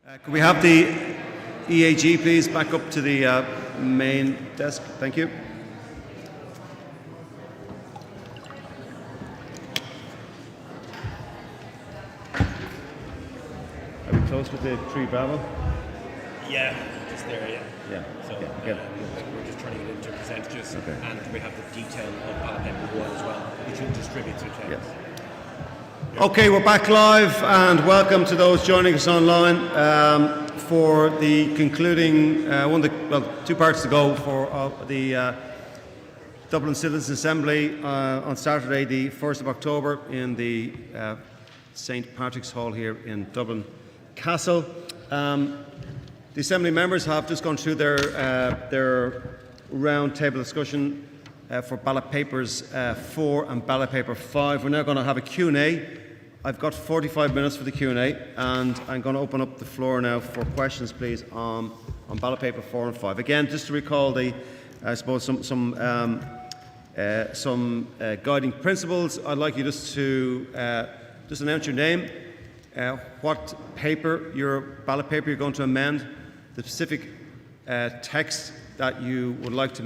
Could we have the EAG, please, back up to the main desk? Thank you. Are we close with the 3 Bravo? Yeah, just there, yeah. Yeah. So we're just turning it into percentages, Okay. and we have the detail of ballot paper 1 as well, which will distribute to tables. Okay, we're back live, and welcome to those joining us online for the concluding two parts to go for the Dublin Citizens Assembly on Saturday, the 1st of October, in the St Patrick's Hall here in Dublin Castle. The Assembly members have just gone through their round table discussion for ballot papers 4 and ballot paper 5. We're now going to have a Q&A. I've got 45 minutes for the Q&A, and I'm going to open up the floor now for questions, please, on ballot paper 4 and 5. Again, just to recall some guiding principles. I'd like you just to announce your name, what paper, your ballot paper, you're going to amend, the specific text that you would like to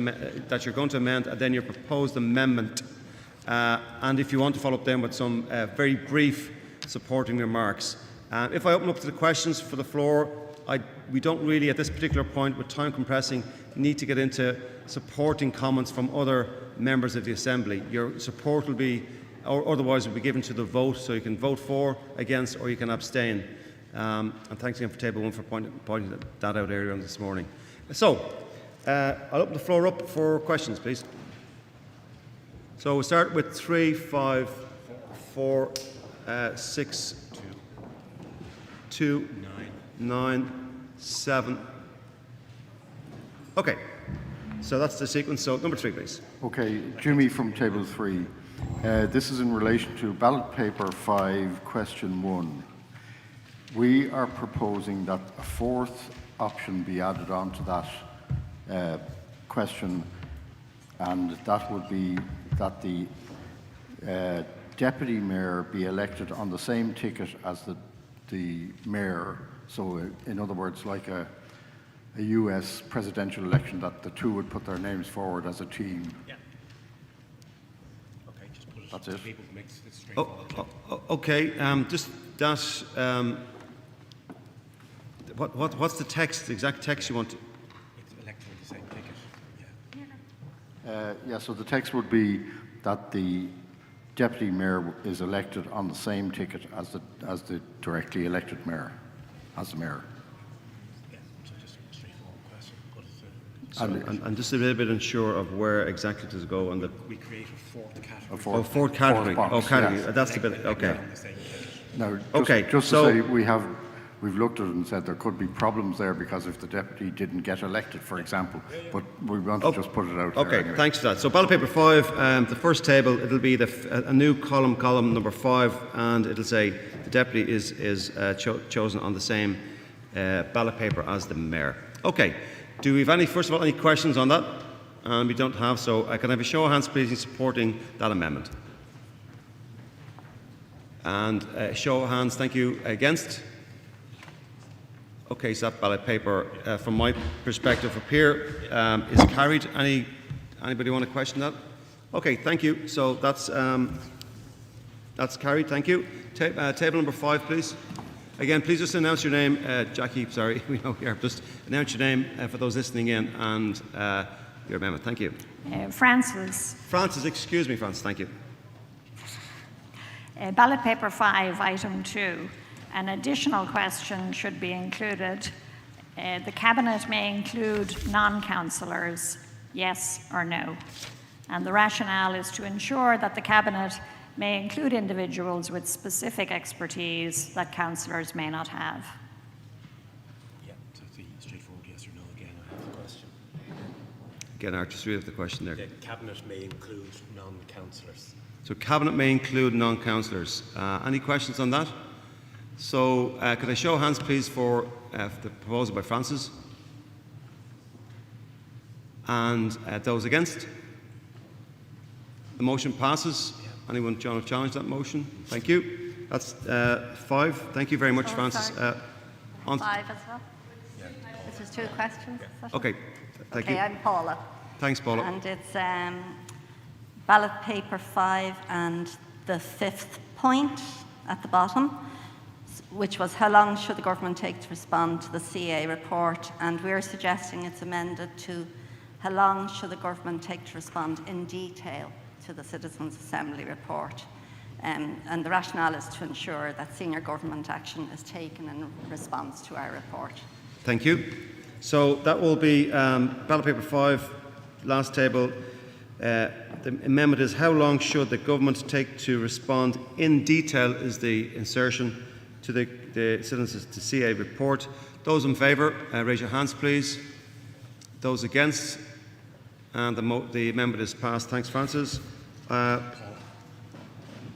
that you're going to amend, and then your proposed amendment. And if you want to follow up then with some very brief supporting remarks. If I open up to the questions for the floor, we don't really, at this particular point, with time compressing, need to get into supporting comments from other members of the Assembly. Your support will be, or otherwise will be given to the vote, so you can vote for, against, or you can abstain. And thanks again for Table 1 for pointing that out earlier on this morning. So, I'll open the floor up for questions, please. So we'll start with 3, 5, 4, 6, 2, 9, 7. Okay, so that's the sequence. So number 3, please. Okay, Jimmy from Table 3. This is in relation to ballot paper 5, question 1. We are proposing that a 4th option be added on to that question, and that would be that the deputy mayor be elected on the same ticket as the mayor. So, in other words, like a US presidential election, that the two would put their names forward as a team. Yeah. Okay, just put it. That's it. People makes it straightforward. Okay, just that. What's the text? The exact text you want? It's elected on the same ticket. So the text would be that the deputy mayor is elected on the same ticket as the directly elected mayor, as the mayor. Yeah, so just a straightforward question. Put it And just a little bit unsure of where exactly to go on the. We create a 4th category. Fourth category. Box, category. yes. That's the bit. Okay. Now, just so to say, we've looked at it and said there could be problems there because if the deputy didn't get elected, for example, but we want to just put it out there. Okay, anyway. thanks for that. So ballot paper 5, the first table, it'll be a new column number 5, and it'll say the deputy is chosen on the same ballot paper as the mayor. Okay, do we have first of all, any questions on that? And we don't have, so can I have a show of hands, please, in supporting that amendment? And show of hands, thank you, against? Okay, so that ballot paper, from my perspective up here, is carried. Anybody want to question that? Okay, thank you. So that's carried. Thank you. Table number 5, please. Again, please just announce your name, Jackie. Sorry, we know here. Just announce your name for those listening in and your amendment. Thank you. Francis. Francis, excuse me, Francis. Thank you. Ballot paper 5, item 2. An additional question should be included. The Cabinet may include non-councillors, yes or no. And the rationale is to ensure that the Cabinet may include individuals with specific expertise that councillors may not have. Yeah, so it's a straightforward yes or no again. I have the question. Again, Art, just read out the question there. The Cabinet may include non-councillors. So Cabinet may include non-councillors. Any questions on that? So could I show hands, please, for the proposal by Francis? And those against? The motion passes. Anyone want to challenge that motion? Thank you. That's 5. Thank you very much, Francis. On- 5 as well? This is 2 questions. is that Okay, it? thank Okay, you. I'm Paula. Thanks, Paula. And it's ballot paper 5 and the 5th point at the bottom, which was how long should the government take to respond to the CA report? And we're suggesting it's amended to how long should the government take to respond in detail to the Citizens' Assembly report? And the rationale is to ensure that senior government action is taken in response to our report. Thank you. So that will be ballot paper 5, last table. The amendment is how long should the government take to respond in detail is the insertion to the Citizens to CA report. Those in favour, raise your hands please. Those against? And the amendment is passed. Thanks, Francis.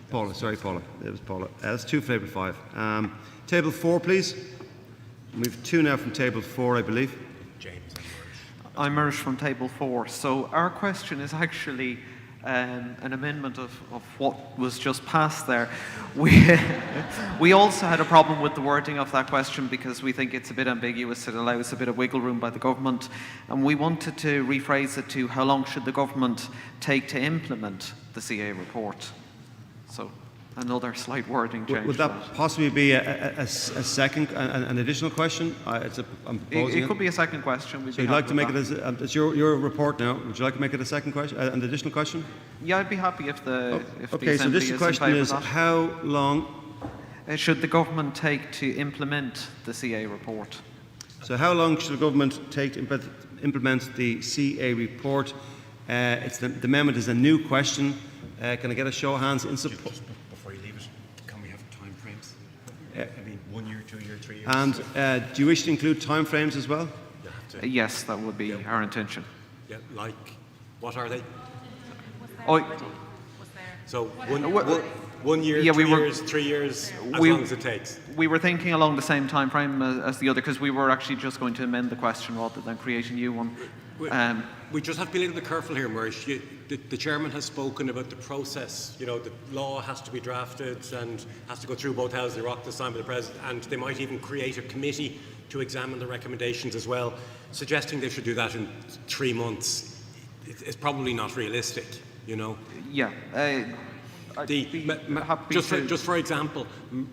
Paula, sorry, Paula. It was Paula. That's 2 for table 5. Table 4, please. We have 2 now from table 4, I believe. I'm Irish from table 4. So our question is actually an amendment of what was just passed there. We also had a problem with the wording of that question because we think it's a bit ambiguous. It allows a bit of wiggle room by the government. And we wanted to rephrase it to how long should the government take to implement the CA report? So another slight wording change. Would that possibly be a second, an additional question? I'm proposing it could be a second question. So you'd like to make it as it's your report now. Would you like to make it a second question, an additional question? Yeah, I'd be happy if the Okay, so this question is how long should the government take to implement the CA report? So how long should the government take to implement the CA report? The amendment is a new question. Can I get a show of hands in support? Just before you leave it, can we have time frames? I mean, 1 year, 2 year, 3 years. And do you wish to include time frames as well? Yes, that would be our intention. Yeah, like, what are they? Oh, So 1 year, yeah, 2 years, 3 years, as long as it takes. We were thinking along the same time frame as the other because we were actually just going to amend the question rather than create a new one. We just have to be a little bit careful here, Marish. The chairman has spoken about the process. You know, the law has to be drafted and has to go through both houses of the Oireachtas, signed by the President, and they might even create a committee to examine the recommendations as well. Suggesting they should do that in 3 months is probably not realistic, you know. Yeah. Just for example,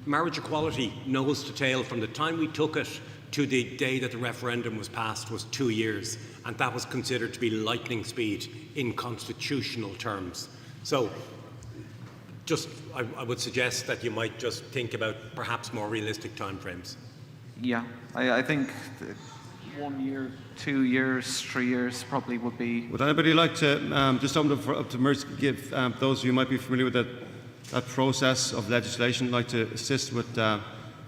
marriage equality, nose to tail, from the time we took it to the day that the referendum was passed was 2 years, and that was considered to be lightning speed in constitutional terms. So I would suggest that you might just think about perhaps more realistic timeframes. Yeah, I think 1 year, 2 years, 3 years probably would be. Would anybody like to just open up to Mercy, give those of you who might be familiar with that process of legislation, like to assist with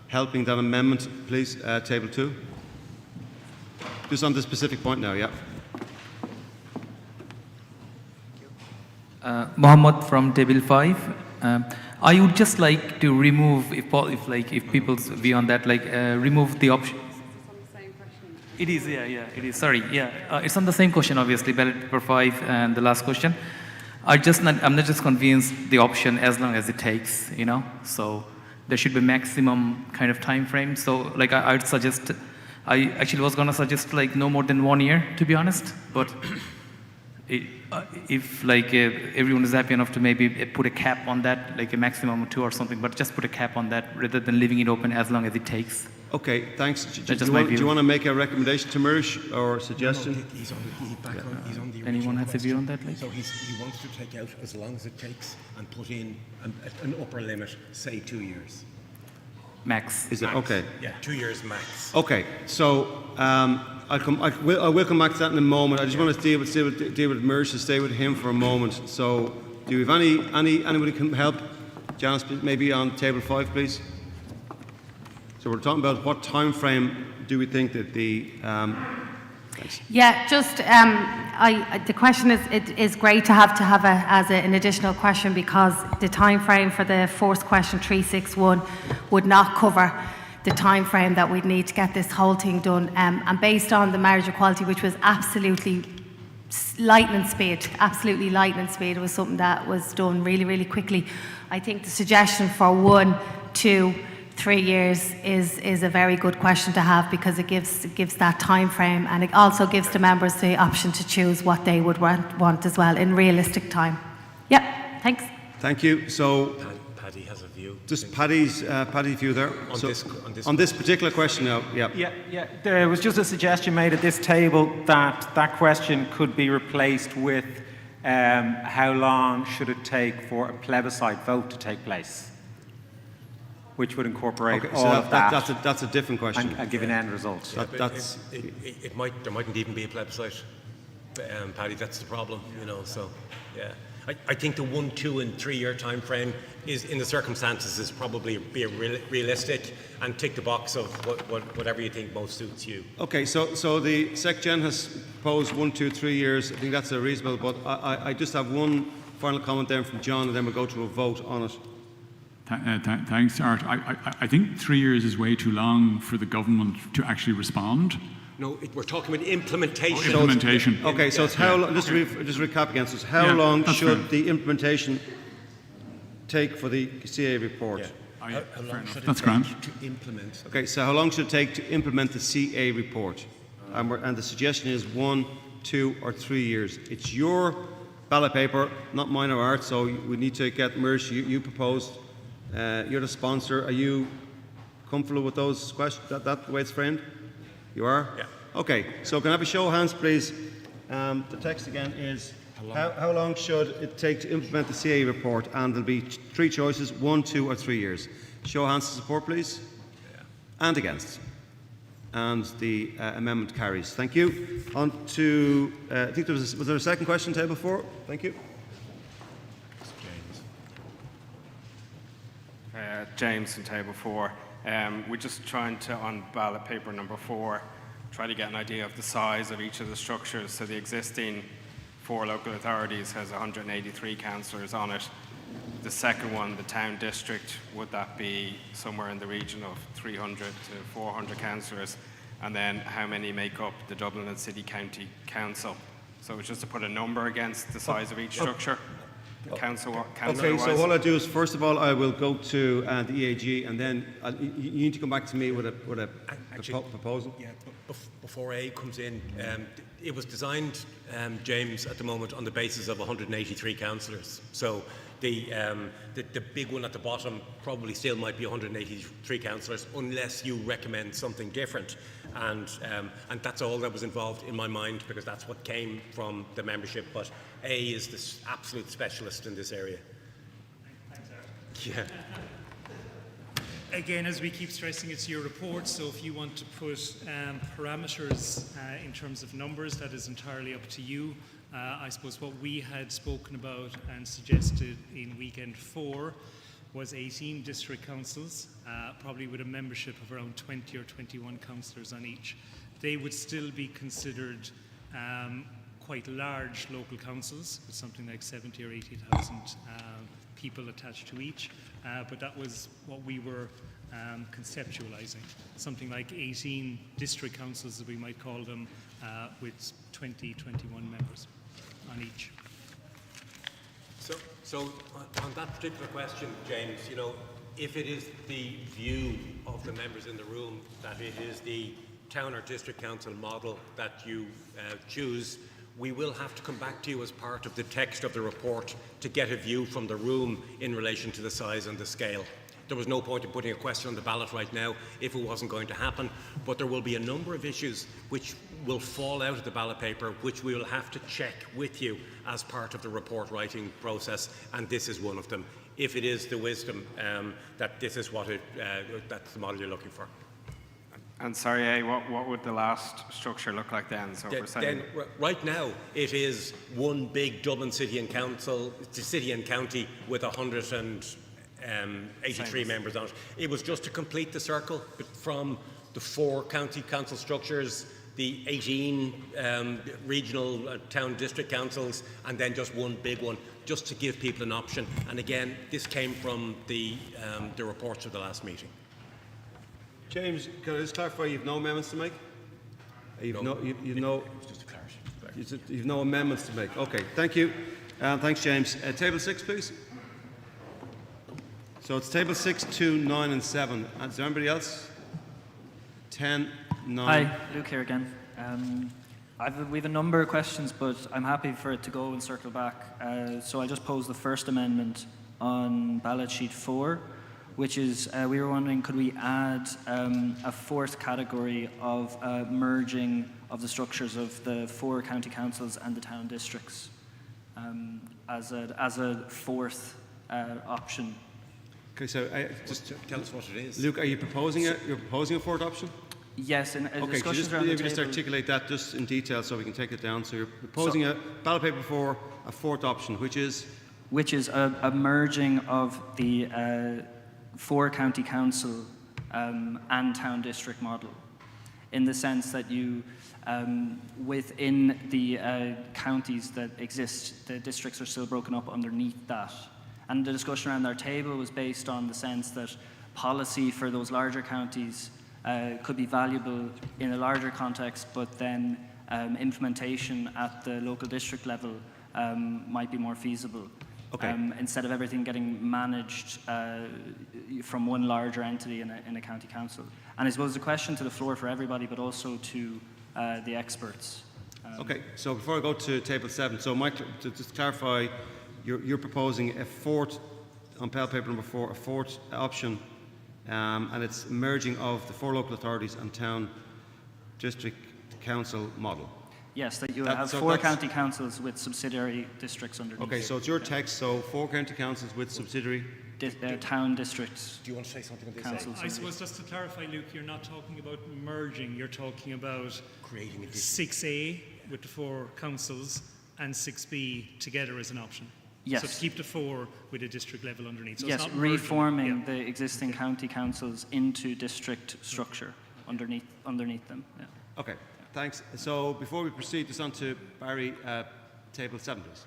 helping that amendment, please? Table 2. Just on this specific point now, yeah. Mohammed from Table 5. I would just like to remove, if people's view on that, remove the option. It is, yeah, it is. Sorry, yeah. It's on the same question, obviously, ballot paper 5 and the last question. I'm not just convinced the option as long as it takes, you know. So there should be maximum kind of time frame. So I'd suggest, I actually was gonna suggest no more than 1 year, to be honest. But if everyone is happy enough to maybe put a cap on that, like a maximum of 2 or something, but just put a cap on that rather than leaving it open as long as it takes. Okay, thanks. Do That's you want to make a recommendation to Mirish or suggestion? No, he's on the original Anyone has a view on question. that? So he wants to take out as long as it takes and put in an upper limit, say 2 years. Max. Is it okay? Yeah, 2 years max. Okay, so I will come back to that in a moment. I just want to deal with Mirish and stay with him for a moment. So, do you have anybody can help? Janice, maybe on table 5, please. So we're talking about what time frame do we think that the Yeah, just the question is, it is great to have an additional question because the time frame for the fourth question 361 would not cover the time frame that we'd need to get this whole thing done. And based on the marriage equality, which was absolutely lightning speed, it was something that was done really, really quickly. I think the suggestion for 1, 2, 3 years is a very good question to have, because it gives that time frame, and it also gives the members the option to choose what they would want as well in realistic time. Yeah, thanks. Thank you. So, Paddy has a view. just Paddy's view there. On this particular question now, yeah. Yeah. There was just a suggestion made at this table that that question could be replaced with how long should it take for a plebiscite vote to take place, which would incorporate Okay, all so of that. that's a different question. And give an end result. There mightn't even be a plebiscite, Paddy. That's the problem, you know. So, yeah, I think the 1, 2, and 3 year time frame is, in the circumstances, is probably realistic, and tick the box of whatever you think most suits you. Okay, so the SecGen has proposed 1, 2, 3 years. I think that's a reasonable. But I just have one final comment there from John, and then we'll go to a vote on it. Thanks, Art. I think 3 years is way too long for the government to actually respond. No, we're talking about implementation. Implementation. Okay, so it's how long, just recap again. So it's how long should the implementation take for the CA report? How long should it That's take grand. to implement? Okay, so how long should it take to implement the CA report? And the suggestion is 1, 2, or 3 years. It's your ballot paper, not mine or Art, so we need to get merged. You proposed. You're the sponsor. Are you comfortable with those questions, that way it's framed? You are? Yeah. Okay, so can I have a show of hands, please? The text again is, how long should it take to implement the CA report? And there'll be 3 choices, 1, 2, or 3 years. Show of hands to support, please. Yeah. And against. And the amendment carries. Thank you. On to, I think was there a second question, table 4? Thank you. James from table 4. We're just trying to, on ballot paper number 4, try to get an idea of the size of each of the structures. So the existing 4 local authorities has 183 councillors on it. The second one, the town district, would that be somewhere in the region of 300 to 400 councillors? And then how many make up the Dublin and City County Council? So it's just to put a number against the size of each structure. Okay, so what I'll do is, first of all, I will go to the EAG, and then you need to come back to me with a proposal. Yeah, but before A comes in, it was designed, James, at the moment on the basis of 183 councillors. So the big one at the bottom probably still might be 183 councillors, unless you recommend something different. And that's all that was involved in my mind, because that's what came from the membership. But A is the absolute specialist in this area. Thanks, Art. Yeah. Again, as we keep stressing, it's your report, so if you want to put parameters in terms of numbers, that is entirely up to you. I suppose what we had spoken about and suggested in weekend 4 was 18 district councils, probably with a membership of around 20 or 21 councillors on each. They would still be considered quite large local councils, with something like 70 or 80,000 people attached to each, but that was what we were conceptualizing. Something like 18 district councils, as we might call them, with 20, 21 members on each. So on that particular question, James, you know, if it is the view of the members in the room that it is the town or district council model that you choose, we will have to come back to you as part of the text of the report to get a view from the room in relation to the size and the scale. There was no point in putting a question on the ballot right now if it wasn't going to happen, but there will be a number of issues which will fall out of the ballot paper, which we will have to check with you as part of the report writing process, and this is one of them. If it is the wisdom that this is what that's the model you're looking for. And sorry, what would the last structure look like then? So we're saying Right now, it is one big Dublin City and Council, City and County with 183 members on it. It was just to complete the circle from the 4 county council structures, the 18 regional town district councils, and then just one big one, just to give people an option. And again, this came from the reports of the last meeting. James, can I just clarify, you've no amendments to make? You've no amendments to make. Okay, thank you. Thanks, James. Table 6, please. So it's table 6, 2, 9 and 7. Is there anybody else? 10, 9. Hi, Luke here again. We have a number of questions, but I'm happy for it to go and circle back. So I'll just pose the first amendment on ballot sheet 4, which is we were wondering, could we add a fourth category of merging of the structures of the 4 county councils and the town districts as a fourth option? Okay, so just tell us what it is. Luke, are you proposing you're proposing a fourth option? Yes, in Okay, so discussions just, around the maybe just table- articulate that just in detail so we can take it down. So you're proposing a ballot paper for a fourth option, which is? Which is a merging of the 4 county council and town district model, in the sense that you, within the counties that exist, the districts are still broken up underneath that. And the discussion around our table was based on the sense that policy for those larger counties could be valuable in a larger context, but then implementation at the local district level might be more feasible. Okay. Instead of everything getting managed from one larger entity in a county council. And I suppose a question to the floor for everybody, but also to the experts. Okay, so before I go to table 7, so Mike, to just clarify, you're proposing a fourth, on ballot paper number 4, a fourth option, and it's merging of the 4 local authorities and town district council model. Yes, that you That- have so 4 that's- county councils with subsidiary districts underneath. Okay, so it's your text, so 4 county councils with subsidiary. Town districts. Do you want to say something on this? Councils. I suppose just to clarify, Luke, you're not talking about merging, you're talking about creating a 6A with the 4 councils and 6B together as an option. Yes. So to keep the 4 with a district level underneath. So Yes, it's not merging. reforming Yeah. the existing county councils into district structure underneath them. Yeah. Okay, thanks. So before we proceed, just on to Barry, table 7, please.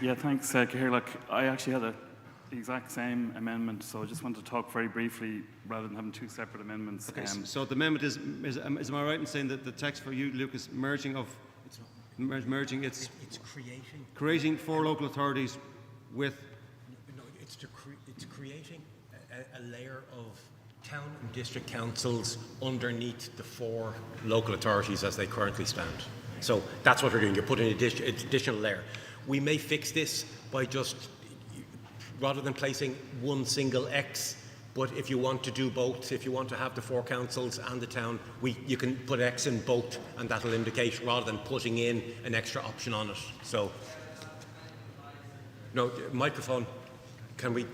Yeah, thanks, Cahir. I actually had the exact same amendment, so I just wanted to talk very briefly rather than having 2 separate amendments. Okay, so the amendment is am I right in saying that the text for you, Luke, is merging of, merging, it's creating 4 local authorities with? No, it's creating a layer of town and district councils underneath the 4 local authorities as they currently stand. So that's what we're doing. You're putting an additional layer. We may fix this by just, rather than placing one single X, but if you want to do both, if you want to have the 4 councils and the town, you can put X in both, and that'll indicate, rather than putting in an extra option on it. So, no, microphone, can we?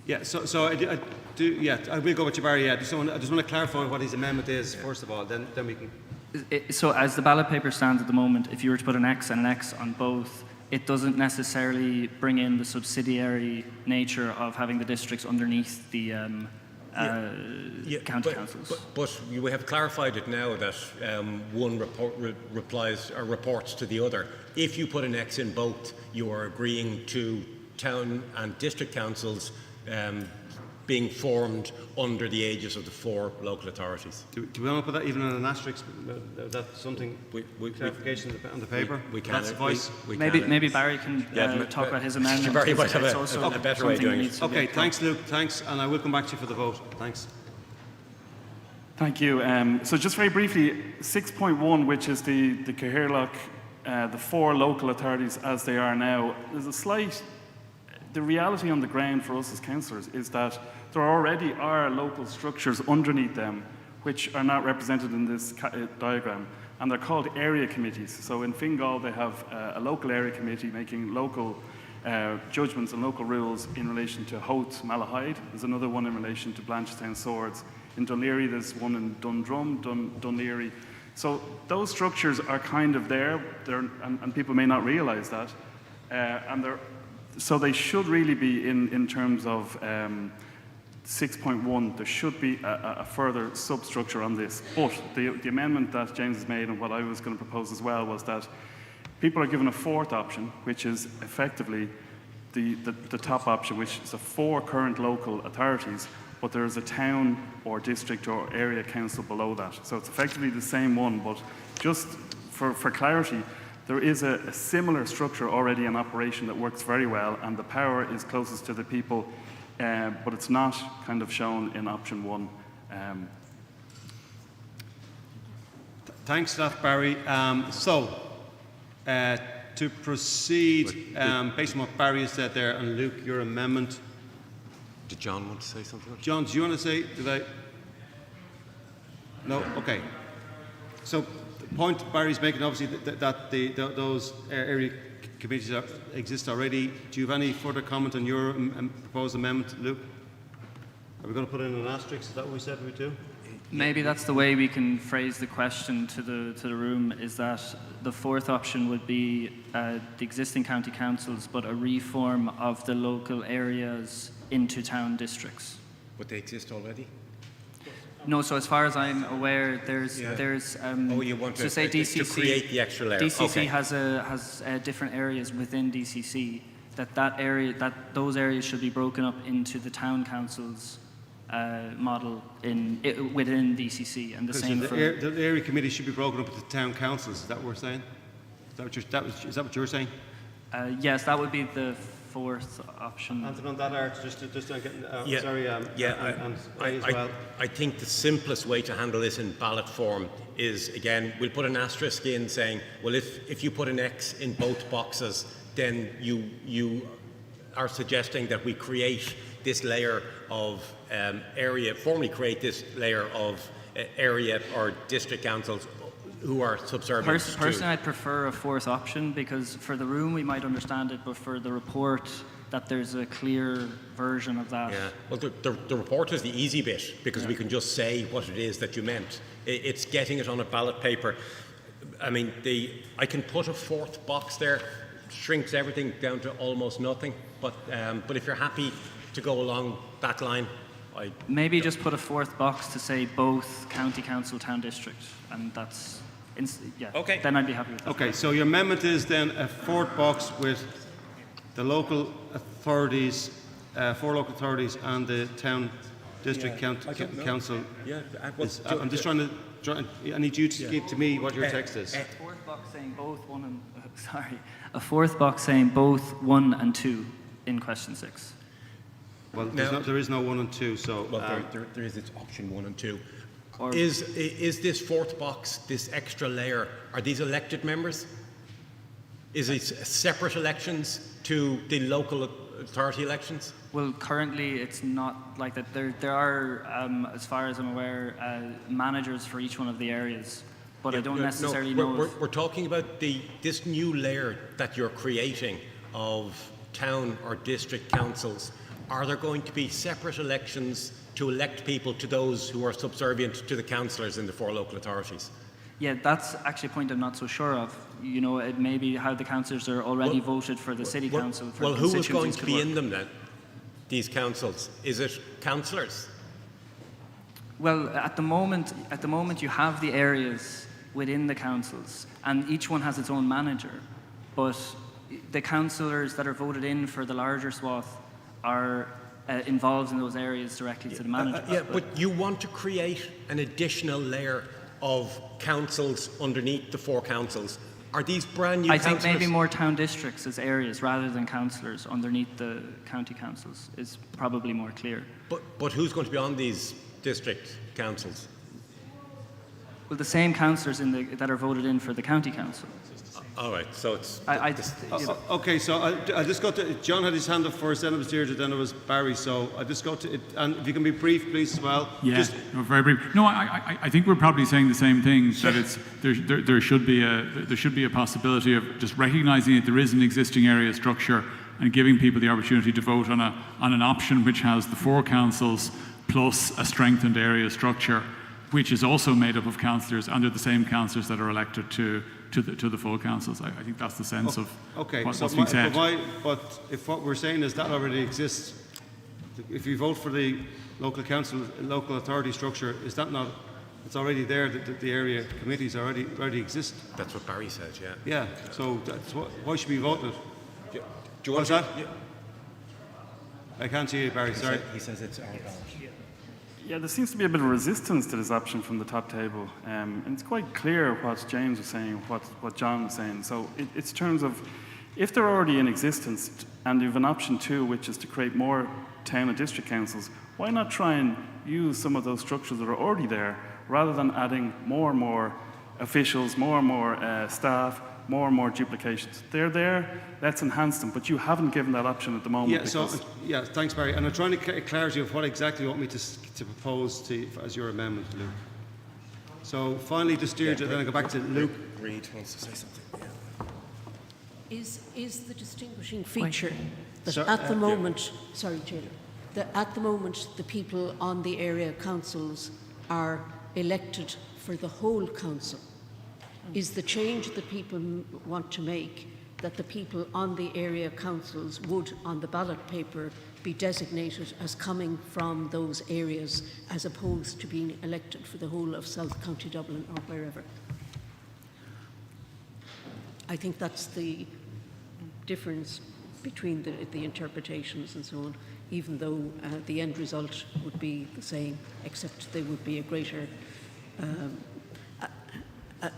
Yeah, so I will go with you, Barry. Yeah, I just want to clarify what his amendment is, first of all, then we can. So as the ballot paper stands at the moment, if you were to put an X and an X on both, it doesn't necessarily bring in the subsidiary nature of having the districts underneath the county councils. But we have clarified it now that one reports to the other. If you put an X in both, you are agreeing to town and district councils being formed under the aegis of the 4 local authorities. Do we want to put that even on an asterisk? That's something, clarification on the paper? We can. That suffice? Maybe Barry can talk about his amendment. Barry might because have it's also a better way of something doing that it. needs to Okay, be- thanks, Luke. Thanks, and I will come back to you for the vote. Thanks. Thank you. So just very briefly, 6.1, which is the Cahirlock, the 4 local authorities as they are now, there's a slight, the reality on the ground for us as councillors is that there already are local structures underneath them which are not represented in this diagram, and they're called area committees. So in Fingal they have a local area committee making local judgments and local rules in relation to Howth, Malahide. There's another one in relation to Blanchetown Swords. In Dunleary there's one in Dundrum, Dunleary. So those structures are kind of there, and people may not realise that, so they should really be in terms of 6.1, there should be a further substructure on this. But the amendment that James has made and what I was going to propose as well was that people are given a 4th option, which is effectively the top option, which is the 4 current local authorities, but there is a town or district or area council below that. So it's effectively the same one, but just for clarity, There is a similar structure already in operation that works very well, and the power is closest to the people, but it's not kind of shown in option 1. Thanks for that, Barry. To proceed, based on what Barry has said there, and Luke, your amendment. Did John want to say something? John, do you want to say? Did I? No. Okay. So the point Barry's making, obviously, that those area committees exist already. Do you have any further comment on your proposed amendment, Luke? Are we going to put in an asterisk? Is that what we said we would do? Maybe that's the way we can phrase the question to the room, is that the fourth option would be the existing county councils, but a reform of the local areas into town districts. But they exist already? No, so as far as I'm aware, there's you want so say DCC, to create the extra layer. DCC Okay. has different areas within DCC, those areas should be broken up into the town councils model within DCC, and the same for the area committee should be broken up into town councils. Is that what we're saying? Is that what you're saying? yes, that would be the fourth option. Answer on that, Art, just on getting. Yeah. Sorry, I think the simplest way to handle this in ballot form is, again, we'll put an asterisk in saying, well, if you put an X in both boxes, then you are suggesting that we create this layer of formally create this layer of area or district councils who are subservient Personally, I'd prefer a fourth option, because for the room we might understand it, but for the report, that there's a clear version of that. Yeah. Well, the report is the easy bit, because we can just say what it is that you meant. It's getting it on a ballot paper. I mean, I can put a fourth box there, shrinks everything down to almost nothing. But if you're happy to go along that line, maybe just put a fourth box to say both county council, town district, and that's okay. Then I'd be happy with that. Okay, so your amendment is then a fourth box with the local authorities, 4 local authorities, and the town district council. Yeah, I'm just trying to. I need you to give to me what your text is. A fourth box saying both a fourth box saying both 1 and 2 in question 6. Well, there is no 1 and 2, so. Well, there is its option 1 and 2. Is this fourth box, this extra layer, are these elected members? Is it separate elections to the local authority elections? Well, currently it's not like that. There are, as far as I'm aware, managers for each one of the areas, but I don't necessarily know. We're talking about this new layer that you're creating of town or district councils. Are there going to be separate elections to elect people to those who are subservient to the councillors in the 4 local authorities? Yeah, that's actually a point I'm not so sure of. You know, it may be how the councillors are already voted for the city council. Well, who is going to be in them then, these councils? Is it councillors? Well, at the moment you have the areas within the councils, and each one has its own manager. But the councillors that are voted in for the larger swath are involved in those areas directly to the manager. But you want to create an additional layer of councils underneath the 4 councils. Are these brand new councillors? I think maybe more town districts as areas rather than councillors underneath the county councils is probably more clear. But who's going to be on these district councils? Well, the same councillors that are voted in for the county council. All right, so it's... Okay, so I just got to... John had his hand up first, then it was Deirdre, then it was Barry, so I just got to... And if you can be brief, please, as well. Yeah, very brief. No, I think we're probably saying the same thing, that there should be a possibility of just recognising that there is an existing area structure and giving people the opportunity to vote on an option which has the 4 councils plus a strengthened area structure, which is also made up of councillors, and they're the same councillors that are elected to the full councils. I think that's the sense of what's being said. But if what we're saying is that already exists, if you vote for the local council, local authority structure, is that not? It's already there. The area committees already exist. That's what Barry said. Yeah. Yeah. So that's why should we vote it? Do you want that? Yeah. I can't hear you, Barry. Sorry. He says it's our ballot. Yeah, there seems to be a bit of resistance to this option from the top table. And it's quite clear what James was saying, what John was saying. So it's terms of, if they're already in existence and you have an option 2, which is to create more town and district councils, why not try and use some of those structures that are already there, rather than adding more and more officials, more and more staff, more and more duplications? They're there, let's enhance them, but you haven't given that option at the moment. Yeah, thanks, Barry. And I'm trying to get clarity of what exactly you want me to propose as your amendment, Luke. So finally, just Deirdre, then I'll go back to Luke. Reid wants to say something. Is the distinguishing feature that So- at the moment, sorry, Chair, that at the moment the people on the area councils are elected for the whole council? Is the change that people want to make that the people on the area councils would, on the ballot paper, be designated as coming from those areas as opposed to being elected for the whole of South County Dublin or wherever? I think that's the difference between the interpretations and so on, even though the end result would be the same, except there would be a greater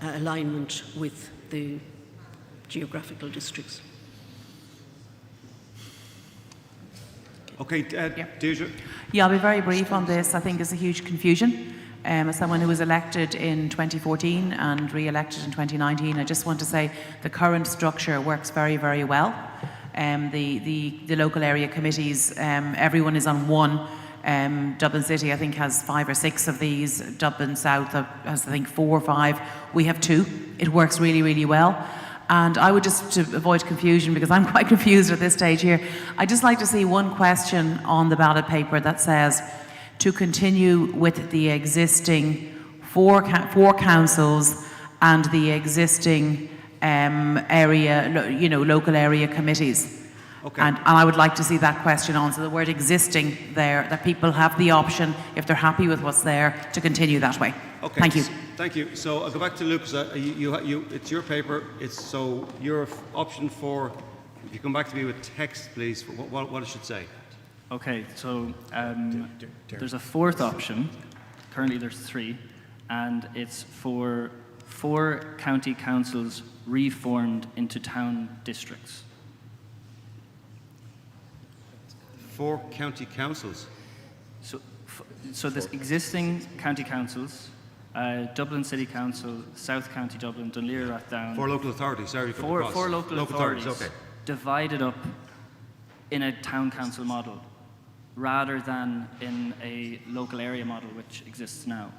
alignment with the geographical districts. Okay, Deirdre. Yeah, I'll be very brief on this. I think there's a huge confusion. As someone who was elected in 2014 and re-elected in 2019, I just want to say the current structure works very, very well. The local area committees, everyone is on one. Dublin City, I think, has 5 or 6 of these. Dublin South has, I think, 4 or 5. We have 2. It works really, really well. And I would just, to avoid confusion, because I'm quite confused at this stage here, I'd just like to see one question on the ballot paper that says to continue with the existing four councils and the existing local area committees. Okay. And I would like to see that question on. So the word existing there, that people have the option, if they're happy with what's there, to continue that way. Okay. Thank you. Thank you. So I'll go back to Luke. It's your paper. So your option 4. If you come back to me with text, please, what it should say. Okay, so there's a 4th option. Currently there's 3, and it's for 4 county councils reformed into town districts. 4 county councils? So there's existing county councils, Dublin City Council, South County Dublin, Dunleer, Rathdown. 4 local authorities, sorry for the 4 local authorities, okay. divided up in a town council model, rather than in a local area model which exists now.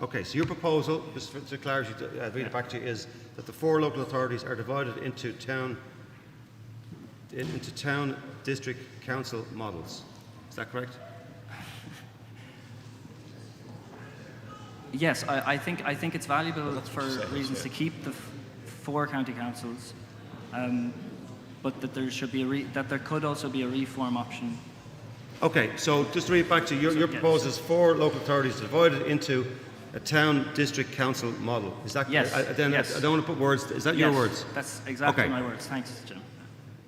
Okay, so your proposal, just for clarity, I'll read it back to you, is that the 4 local authorities are divided into town district council models. Is that correct? Yes, I think it's valuable for reasons to keep the 4 county councils, but that there should be that there could also be a reform option. Okay, so just to read back to you, your proposal is 4 local authorities divided into a town district council model. Is that yes? Yes. I don't want to put words. Is that your words? That's exactly okay. my words. Thanks, Jim.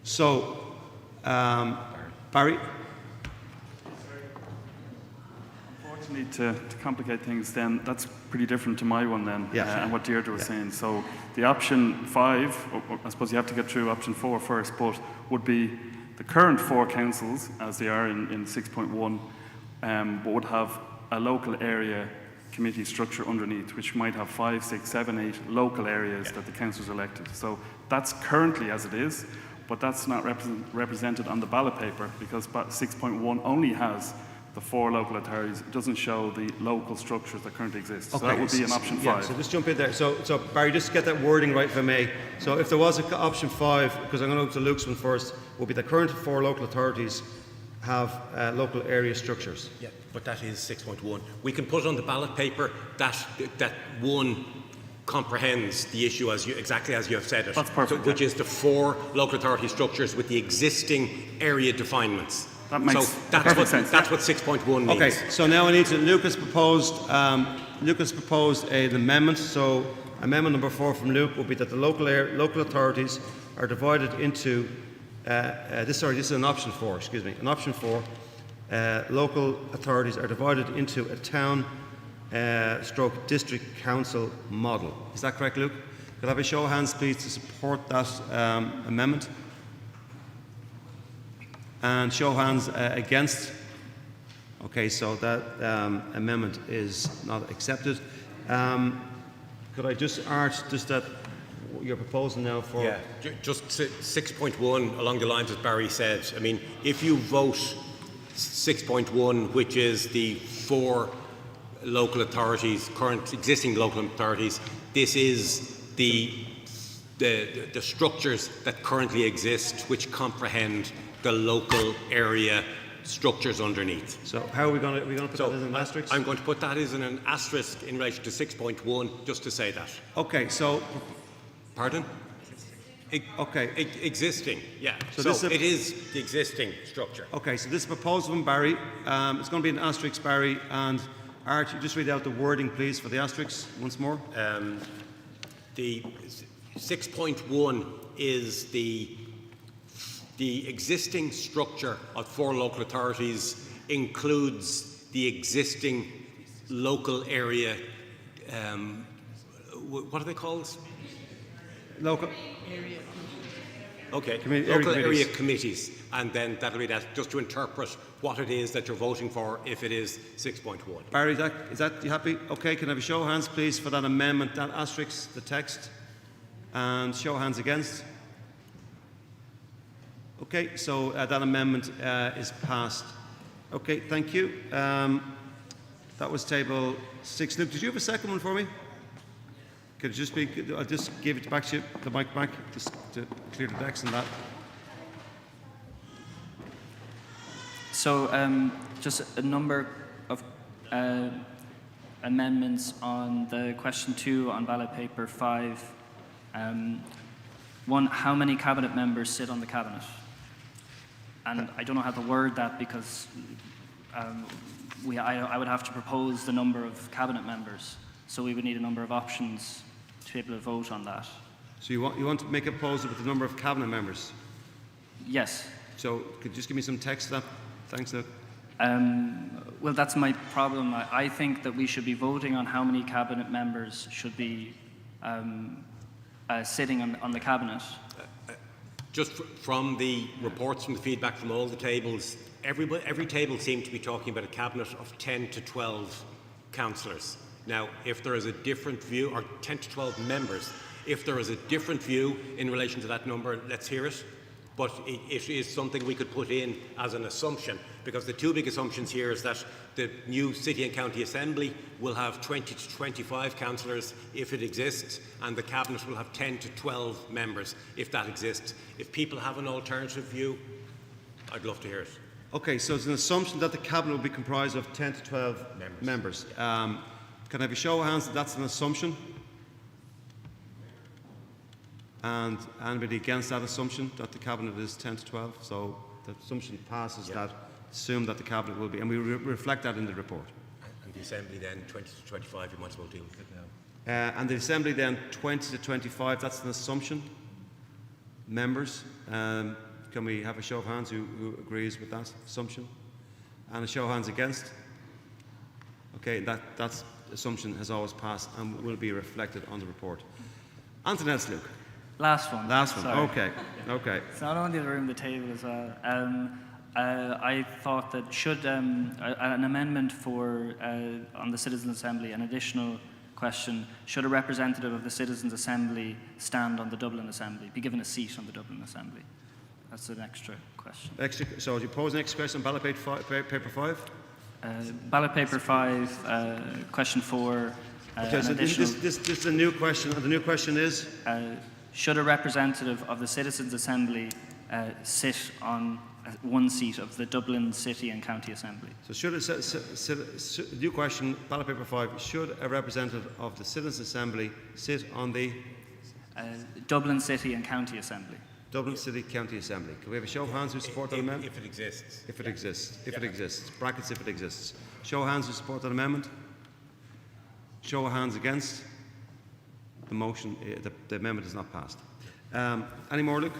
So, Barry. Unfortunately, to complicate things, then that's pretty different to my one then, and what Deirdre was saying. So the option 5, I suppose you have to get through option 4 first, but would be the current 4 councils, as they are in 6.1, but would have a local area committee structure underneath, which might have 5, 6, 7, 8 local areas that the councillors elected. So that's currently as it is, but that's not represented on the ballot paper, because 6.1 only has the 4 local authorities. It doesn't show the local structures that currently exist. So that would be an option 5. Yeah, so just jump in there. So Barry, just get that wording right if I may. So if there was an option 5, because I'm going to go to Luke's one first, would be the current 4 local authorities have local area structures. Yeah, but that is 6.1. We can put on the ballot paper that one comprehends the issue exactly as you have said it. That's perfect. So, which is the 4 local authority structures with the existing area definements. That makes perfect sense. That's what 6.1 means. Okay, so now I need to. Luke has proposed an amendment. So amendment number 4 from Luke will be that the local authorities are divided into. This is an option 4. Excuse me, an option 4. local authorities are divided into a town stroke district council model. Is that correct, Luke? Could I have a show of hands, please, to support that amendment? And show of hands against? Okay, so that amendment is not accepted. Could I just urge just that you're proposing now for... Yeah, just 6.1 along the lines as Barry said. I mean, if you vote 6.1, which is the 4 local authorities, current existing local authorities, this is the structures that currently exist, which comprehend the local area structures underneath. So how are we going to put that as an asterisk? I'm going to put that as an asterisk in relation to 6.1, just to say that. Okay, so... Pardon? Okay. Existing, yeah. So it is the existing structure. Okay, so this is a proposal from Barry. It's going to be an asterisk, Barry. And Art, you just read out the wording, please, for the asterisk once more. The 6.1 is the existing structure of 4 local authorities includes the existing local area. What are they called? Local area. Okay, area local area committees. committees, and then that'll be that, just to interpret what it is that you're voting for if it is 6.1. Barry, is that you happy? Okay, can I have a show of hands, please, for that amendment, that asterisk, the text, and show of hands against? Okay, so that amendment is passed. Okay, thank you. That was table 6. Luke, did you have a second one for me? Could it just be, I'll just give it back to you, the mic back, just to clear the decks and that. So just a number of amendments on the question 2 on ballot paper 5. One, how many cabinet members sit on the cabinet? And I don't know how to word that because I would have to propose the number of cabinet members. So we would need a number of options to be able to vote on that. So you want to make a proposal with the number of cabinet members? Yes. So could you just give me some text to that? Thanks, Luke. Well, that's my problem. I think that we should be voting on how many cabinet members should be sitting on the cabinet. Just from the reports, from the feedback from all the tables, every table seemed to be talking about a cabinet of 10 to 12 councillors. Now, if there is a different view, or 10 to 12 members, if there is a different view in relation to that number, let's hear it. But it is something we could put in as an assumption, because the 2 big assumptions here is that the new City and County Assembly will have 20 to 25 councillors if it exists, and the Cabinet will have 10 to 12 members if that exists. If people have an alternative view, I'd love to hear it. Okay, so it's an assumption that the Cabinet will be comprised of 10 to 12 members. Can I have a show of hands that that's an assumption? And anybody against that assumption that the Cabinet is 10 to 12? So the assumption passes that assume that the Cabinet will be, and we reflect that in the report. And the Assembly then 20 to 25, you might as well deal with it now. And the Assembly then 20 to 25, that's an assumption. Members, can we have a show of hands who agrees with that assumption? And a show of hands against? Okay, that assumption has always passed and will be reflected on the report. Anything else, Luke? Last one. Last one, Sorry. okay. It's not only the room, the table as well. I thought that should an amendment for on the Citizens' Assembly, an additional question, should a representative of the Citizens' Assembly stand on the Dublin Assembly, be given a seat on the Dublin Assembly? That's an extra question. So do you pose an extra question on ballot paper 5? Ballot paper 5, question 4. Okay, so this is a new question, and the new question is? Should a representative of the Citizens' Assembly sit on one seat of the Dublin City and County Assembly? So new question, ballot paper 5, should a representative of the Citizens' Assembly sit on the? Dublin City and County Assembly. Dublin City County Assembly. Can we have a show of hands who support that amendment? If it exists. If it exists. If it exists. Brackets if it exists. Show of hands who support that amendment. Show of hands against. The motion, the amendment is not passed. Any more, Luke?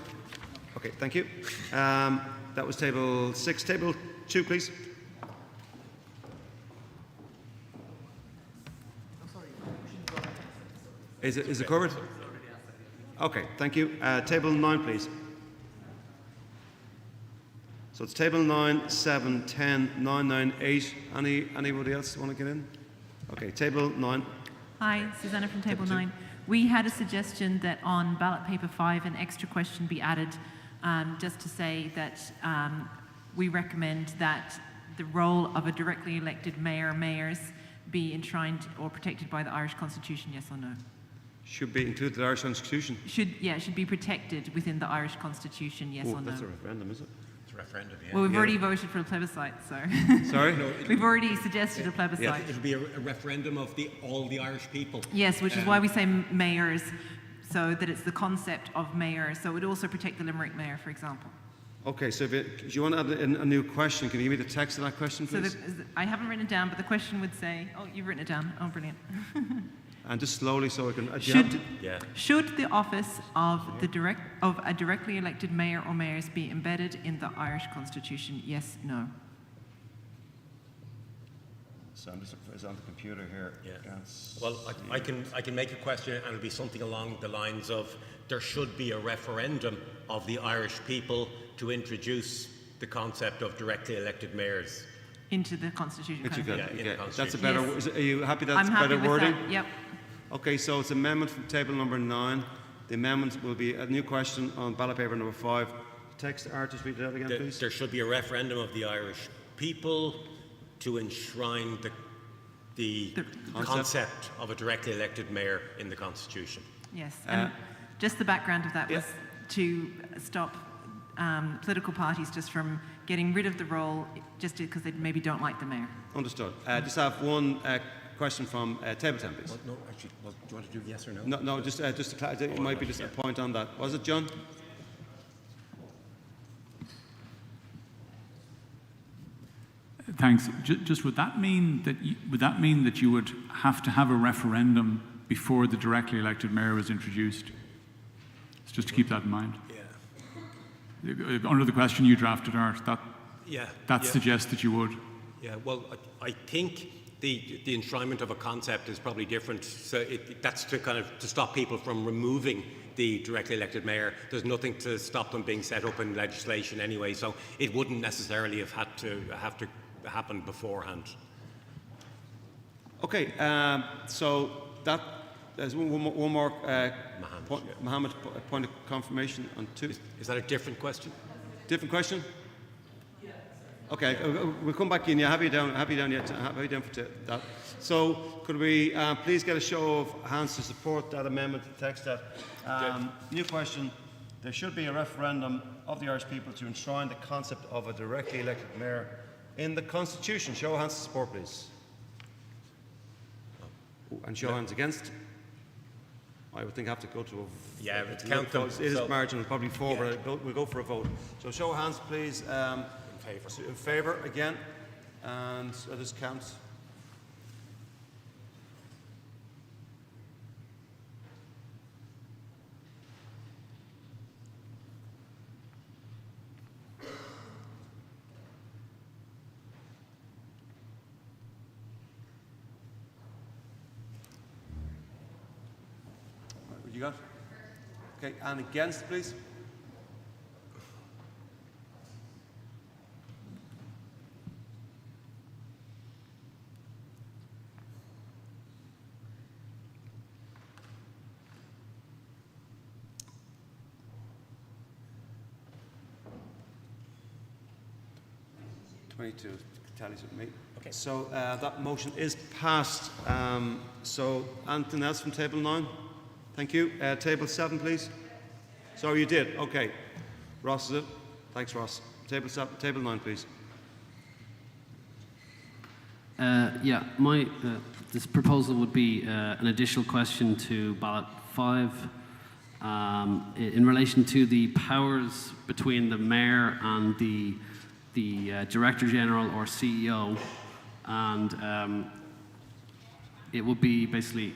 Okay, thank you. That was table 6. Table 2, please. Is it covered? Okay, thank you. Table 9, please. So it's table 9, 7, 10, 9, 9, 8. Anybody else want to get in? Okay, table 9. Hi, Susanna from table 9. We had a suggestion that on ballot paper 5 an extra question be added, just to say that we recommend that the role of a directly elected mayor or mayors be enshrined or protected by the Irish Constitution, yes or no? Should be included in the Irish Constitution. Should be protected within the Irish Constitution, yes or no? That's a referendum, is it? It's a referendum, yeah. Well, we've already voted for a plebiscite, so. Sorry? No, We've already suggested a plebiscite. It'll be a referendum of all the Irish people. Yes, which is why we say mayors, so that it's the concept of mayor. So it would also protect the Limerick mayor, for example. Okay, so if you want to add a new question, can you give me the text of that question, So please? I haven't written it down, but the question would say, oh, you've written it down. Oh, brilliant. And just slowly so I can... Should the office of a directly elected mayor or mayors be embedded in the Irish Constitution? Yes, no. So I'm just it's on the computer here. Yeah. Well, I can make a question, and it'll be something along the lines of: there should be a referendum of the Irish people to introduce the concept of directly elected mayors Into the Constitution. Which you kind got, of. okay. Yes. That's a better... Yes. Are you happy that's I'm happy better with wording? that, yep. Okay, so it's amendment from table number 9. The amendment will be a new question on ballot paper number 5. Text, Art, just read it out again, please. There should be a referendum of the Irish people to enshrine the concept of a directly elected mayor in the Constitution. Yes, and just the background of that was to stop political parties just from getting rid of the role just because they maybe don't like the mayor. Understood. Just have one question from table 10, please. Well, no, actually, do you want to do yes or no? No, just to clarify, it might be just a point on that. Was it, John? Thanks. Just would that mean that you would have to have a referendum before the directly elected mayor was introduced? It's just to keep that in mind. Yeah. Under the question you drafted, Art, that suggests that you would. Yeah. Well, I think the enshrinement of a concept is probably different. So that's to stop people from removing the directly elected mayor. There's nothing to stop them being set up in legislation anyway. So it wouldn't necessarily have to happen beforehand. Okay, so there's one more Mohammed, point of confirmation on 2. Is that a different question? Different question? Okay, we'll come back in. Yeah, happy down for that. So could we please get a show of hands to support that amendment to text that? New question. There should be a referendum of the Irish people to enshrine the concept of a directly elected mayor in the Constitution. Show of hands to support, please. And show of hands against. I would think I have to go to a... Yeah, it's count them. It is marginal, probably 4, but we'll go for a vote. So show of hands, please. In favour again, and let us count. What you got? Okay, and against, please. Tallies with me. Okay. So that motion is passed. So anything else from table 9? Thank you. Table 7, please. So you did. Okay. Ross is it? Thanks, Ross. Table 7, table 9, please. This proposal would be an additional question to ballot 5 in relation to the powers between the mayor and the Director General or CEO, and it would be basically,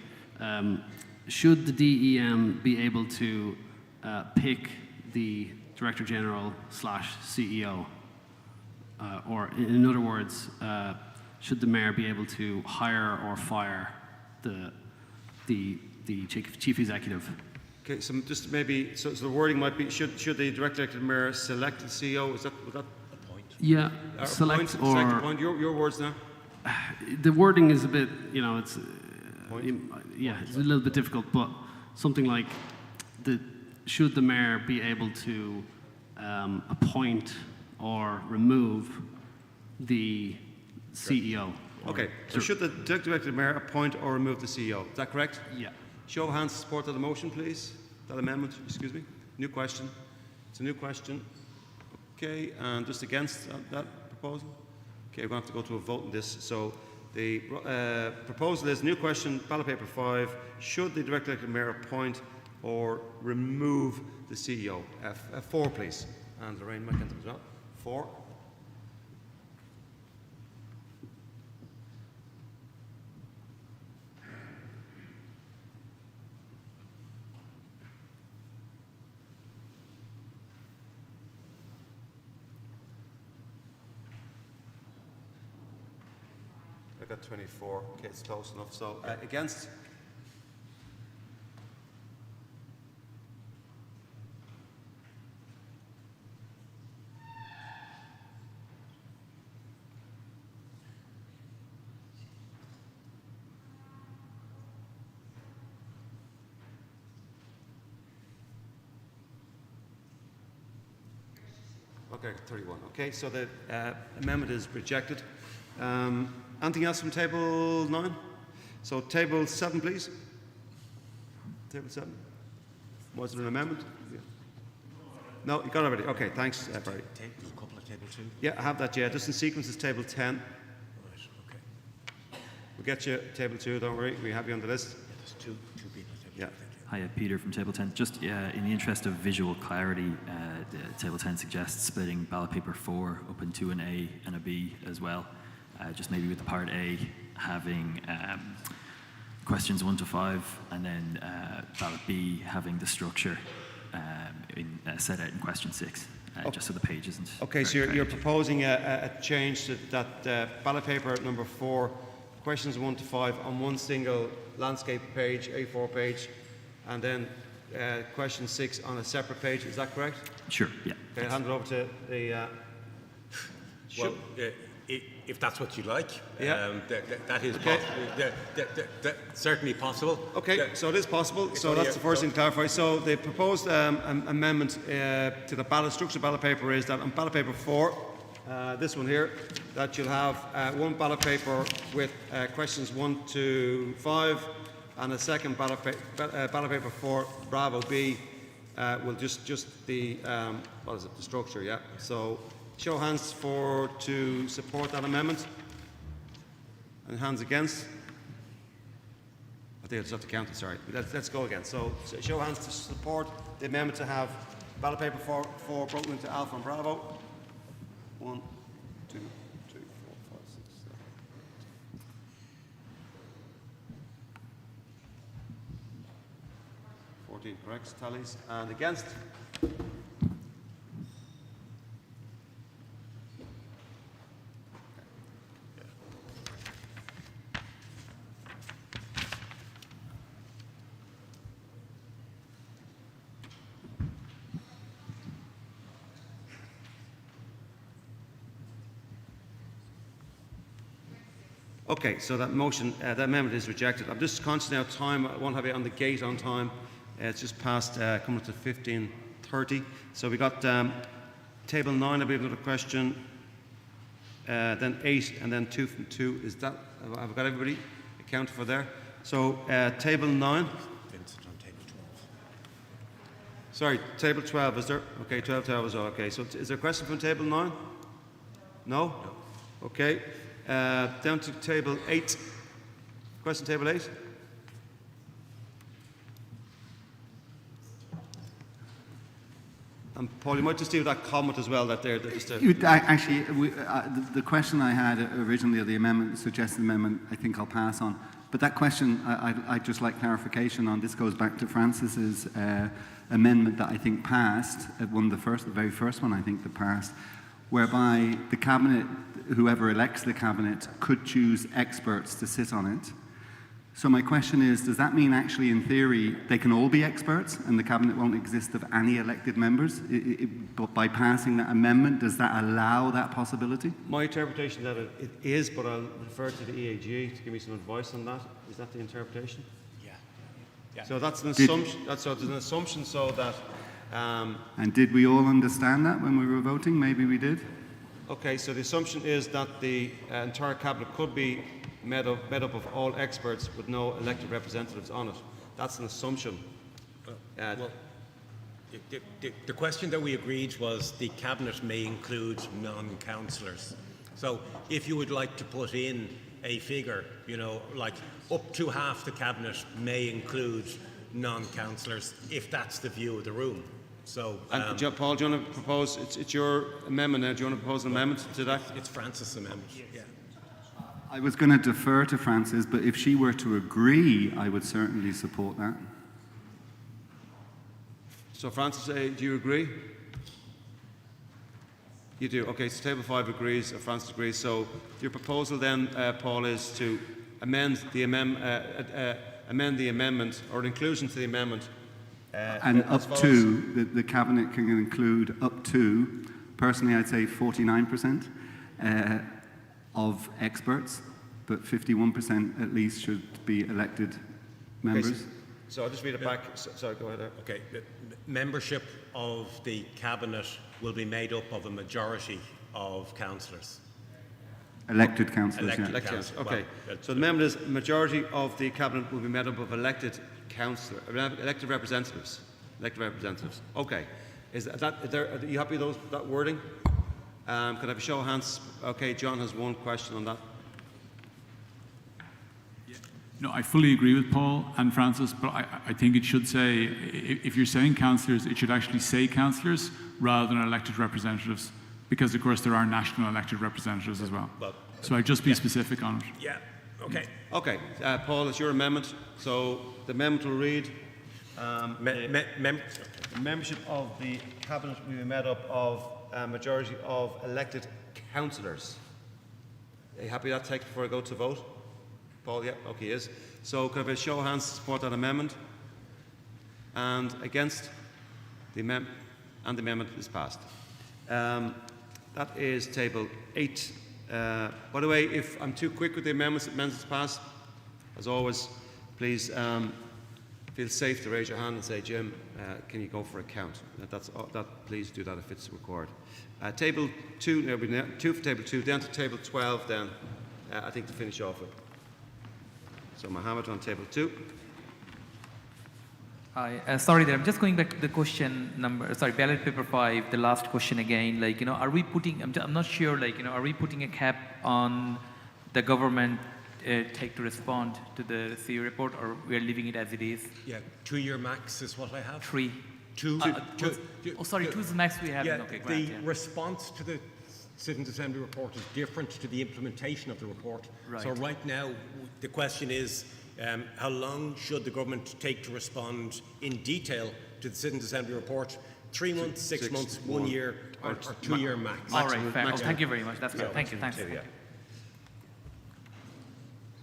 should the DEM be able to pick the Director General / CEO? Or in other words, should the mayor be able to hire or fire the chief executive. Okay, so just maybe, so the wording might be, should the direct elected mayor select the CEO? Would that appoint? Yeah, select or appoint. Your words now. The wording is a bit, it's it's a little bit difficult, but something like should the mayor be able to appoint or remove the CEO? Okay, so should the direct elected mayor appoint or remove the CEO? Is that correct? Yeah. Show of hands support of the motion, please. That amendment, excuse me. New question. It's a new question. Okay, and just against that proposal? Okay, we're going to have to go to a vote on this. So the proposal is new question, ballot paper 5. Should the direct elected mayor appoint or remove the CEO? 4, please. And Lorraine McIntyre as well. 4. I got 24. Okay, it's close enough. So against? Okay, 31. Okay, so the amendment is rejected. Anything else from table 9? So table 7, please. Table 7. Was there an amendment? Yeah. No, you got it already. Okay, thanks, Barry. There's a couple of table 2. Yeah, I have that, yeah. Just in sequence is table 10. Right, okay. We'll get you table 2, don't worry. We have you on the list. Yeah, there's two people at table 2. Yeah. Hi, Peter from Table 10. Just in the interest of visual clarity, Table 10 suggests splitting ballot paper 4 up into an A and a B as well. Just maybe with the part A having questions 1 to 5, and then ballot B having the structure set out in question 6, just so the page isn't. Okay, so you're proposing a change to that ballot paper number 4, questions 1 to 5 on one single landscape page, A4 page, and then question 6 on a separate page. Is that correct? Sure. Yeah. Okay, I'll hand it over to the. Well, if that's what you like, yeah. That is okay. Certainly possible. Okay, so it is possible. So that's the first thing to clarify. So the proposed amendment to the ballot structure ballot paper is that on ballot paper 4, this one here, that you'll have one ballot paper with questions 1 to 5, and a second ballot paper 4, Bravo B, will just the what is it? The structure, yeah. So. Show hands to support that amendment. And hands against. I think I just have to count it, sorry. Let's go again. So show hands to support the amendment to have ballot paper 4 broken into Alpha and Bravo. 1, 2, 3, 4, 5, 6, 7. 14 correct tallies. And against. Okay, so that motion, that amendment is rejected. I'm just conscious now of time. I won't have it on the gate on time. It's just past coming to 15:30. So we got table 9, I believe, another question. Then 8, and then 2 from 2. Is that? Have I got everybody accounted for there? So table 9. Vincent on table 12. Sorry, table 12. Is there? Okay, 12 is all. Okay. So is there a question from table 9? No. No. Okay. Down to table 8. Question table 8. And Paul, you might just deal with that comment as well. That there, Actually, the question I had originally, or the amendment, suggested amendment, I think I'll pass on. But that question, I'd just like clarification on. This goes back to Francis's amendment that I think passed, the very first one I think that passed, whereby the cabinet, whoever elects the cabinet, could choose experts to sit on it. So my question is, does that mean actually in theory they can all be experts and the cabinet won't exist of any elected members? But by passing that amendment, does that allow that possibility? My interpretation that it is, but I'll refer to the EAG to give me some advice on that. Is that the interpretation? Yeah. So that's an assumption. There's an assumption so that. And did we all understand that when we were voting? Maybe we did. Okay, so the assumption is that the entire cabinet could be made up of all experts with no elected representatives on it. That's an assumption. Well, the question that we agreed was the cabinet may include non-councillors. So if you would like to put in a figure, like up to half the cabinet may include non-councillors, if that's the view of the room. So, Paul, do you want to propose? It's your amendment now. Do you want to propose an amendment to that? It's Francis' amendment. Yeah. I was going to defer to Frances, but if she were to agree, I would certainly support that. So, Francis, do you agree? You do. Okay, so Table 5 agrees, Francis agrees. So, your proposal then, Paul, is to amend the amendment, or inclusion to the amendment. And up to, the cabinet can include up to, personally I'd say 49% of experts, but 51% at least should be elected members. Okay, so I'll just read it back. Sorry, go ahead. Okay, the membership of the cabinet will be made up of a majority of councillors. Elected councillors, Elected councillors. Okay, so the amendment is majority of the cabinet will be made up of elected representatives. Elected representatives. Okay, are you happy with that wording? Can I have a show of hands? Okay, John has one question on that. No, I fully agree with Paul and Francis, but I think it should say, if you're saying councillors, it should actually say councillors rather than elected representatives, because of course there are national elected representatives as well. So I'd just be specific on it. Yeah, okay. Okay, Paul, it's your amendment. So the amendment will read, membership of the cabinet will be made up of a majority of elected councillors. Are you happy with that take before I go to vote? Paul, yeah, okay, he is. So could I have a show of hands to support that amendment? And against the amendment? And the amendment is passed. That is Table 8. By the way, if I'm too quick with the amendments, the amendment is passed. As always, please feel safe to raise your hand and say, Jim, can you go for a count? Please do that if it's required. Table 2, there'll be 2 for Table 2, down to Table 12 then, I think to finish off with. So Mohammed on Table 2. Hi, sorry there, I'm just going back to the question number, ballot paper 5, the last question again. Are we putting, I'm not sure, are we putting a cap on the government take to respond to the CEO report, or we're leaving it as it is? Yeah, 2-year max is what I have. 3. 2. 2 is the max we have. Yeah, okay, great, the response to the Citizens Assembly report is different to the implementation of the report. Right. So right now, the question is, how long should the government take to respond in detail to the Citizens Assembly report? 3 months, 6 months, 1 year, or 2-year max? All right, fair. Thank you very much. That's good. Thank you. Thanks.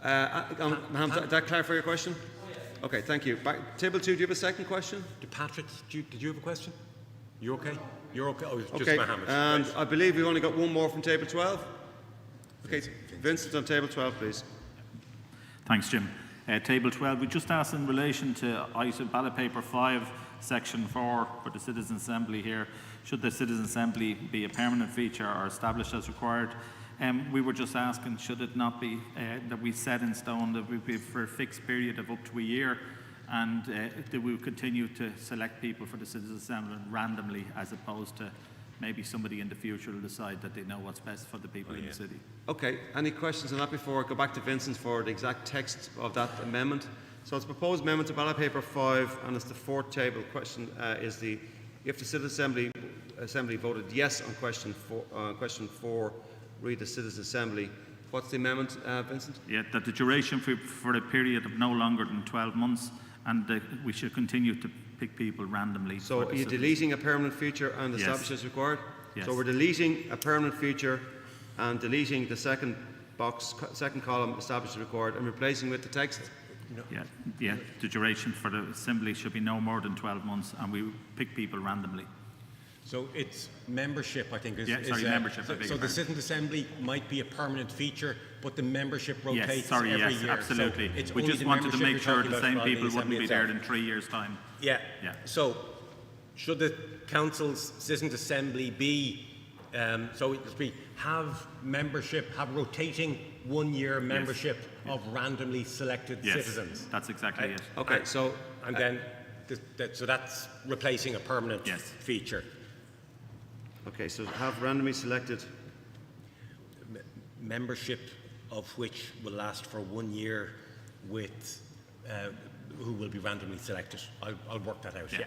Mohammed, did that clarify your question? Okay, thank you. Table 2, do you have a second question? Patrick, did you have a question? You okay? You're okay? Oh, just Okay, Mohammed. and I believe we've only got one more from Table 12. Okay, Vincent on Table 12, please. Thanks, Jim. Table 12, we just asked in relation to item ballot paper 5, section 4 for the Citizens Assembly here. Should the Citizens Assembly be a permanent feature or established as required? We were just asking, should it not be that we set in stone that we be for a fixed period of up to a year, and that we will continue to select people for the Citizens Assembly randomly, as opposed to maybe somebody in the future will decide that they know what's best for the people in the city. Okay, any questions on that before I go back to Vincent for the exact text of that amendment? So it's a proposed amendment to ballot paper 5, and it's the 4th table. Question is if the Citizens Assembly voted yes on question 4, read the Citizens Assembly. What's the amendment, Vincent? Yeah, that the duration for a period of no longer than 12 months, and we should continue to pick people randomly. So are you deleting a permanent feature and establish as required? Yes. So we're deleting a permanent feature and deleting the second box, second column, established as required, and replacing with the text? Yeah, the duration for the assembly should be no more than 12 months, and we pick people randomly. So it's membership, I think. Membership. So the Citizens' Assembly might be a permanent feature, but the membership rotates every year. Absolutely. So it's we only just the wanted to membership make you're sure talking the about same rather than people the wouldn't be assembly there in itself. 3 years' time. Yeah. Yeah. So should the Council's Citizens' Assembly be, have membership, have rotating 1 year membership of randomly selected citizens? That's exactly it. Okay, so, and then, so that's replacing a permanent feature. Okay, so have randomly selected Membership of which will last for 1 year with who will be randomly selected. I'll work that out. Yeah.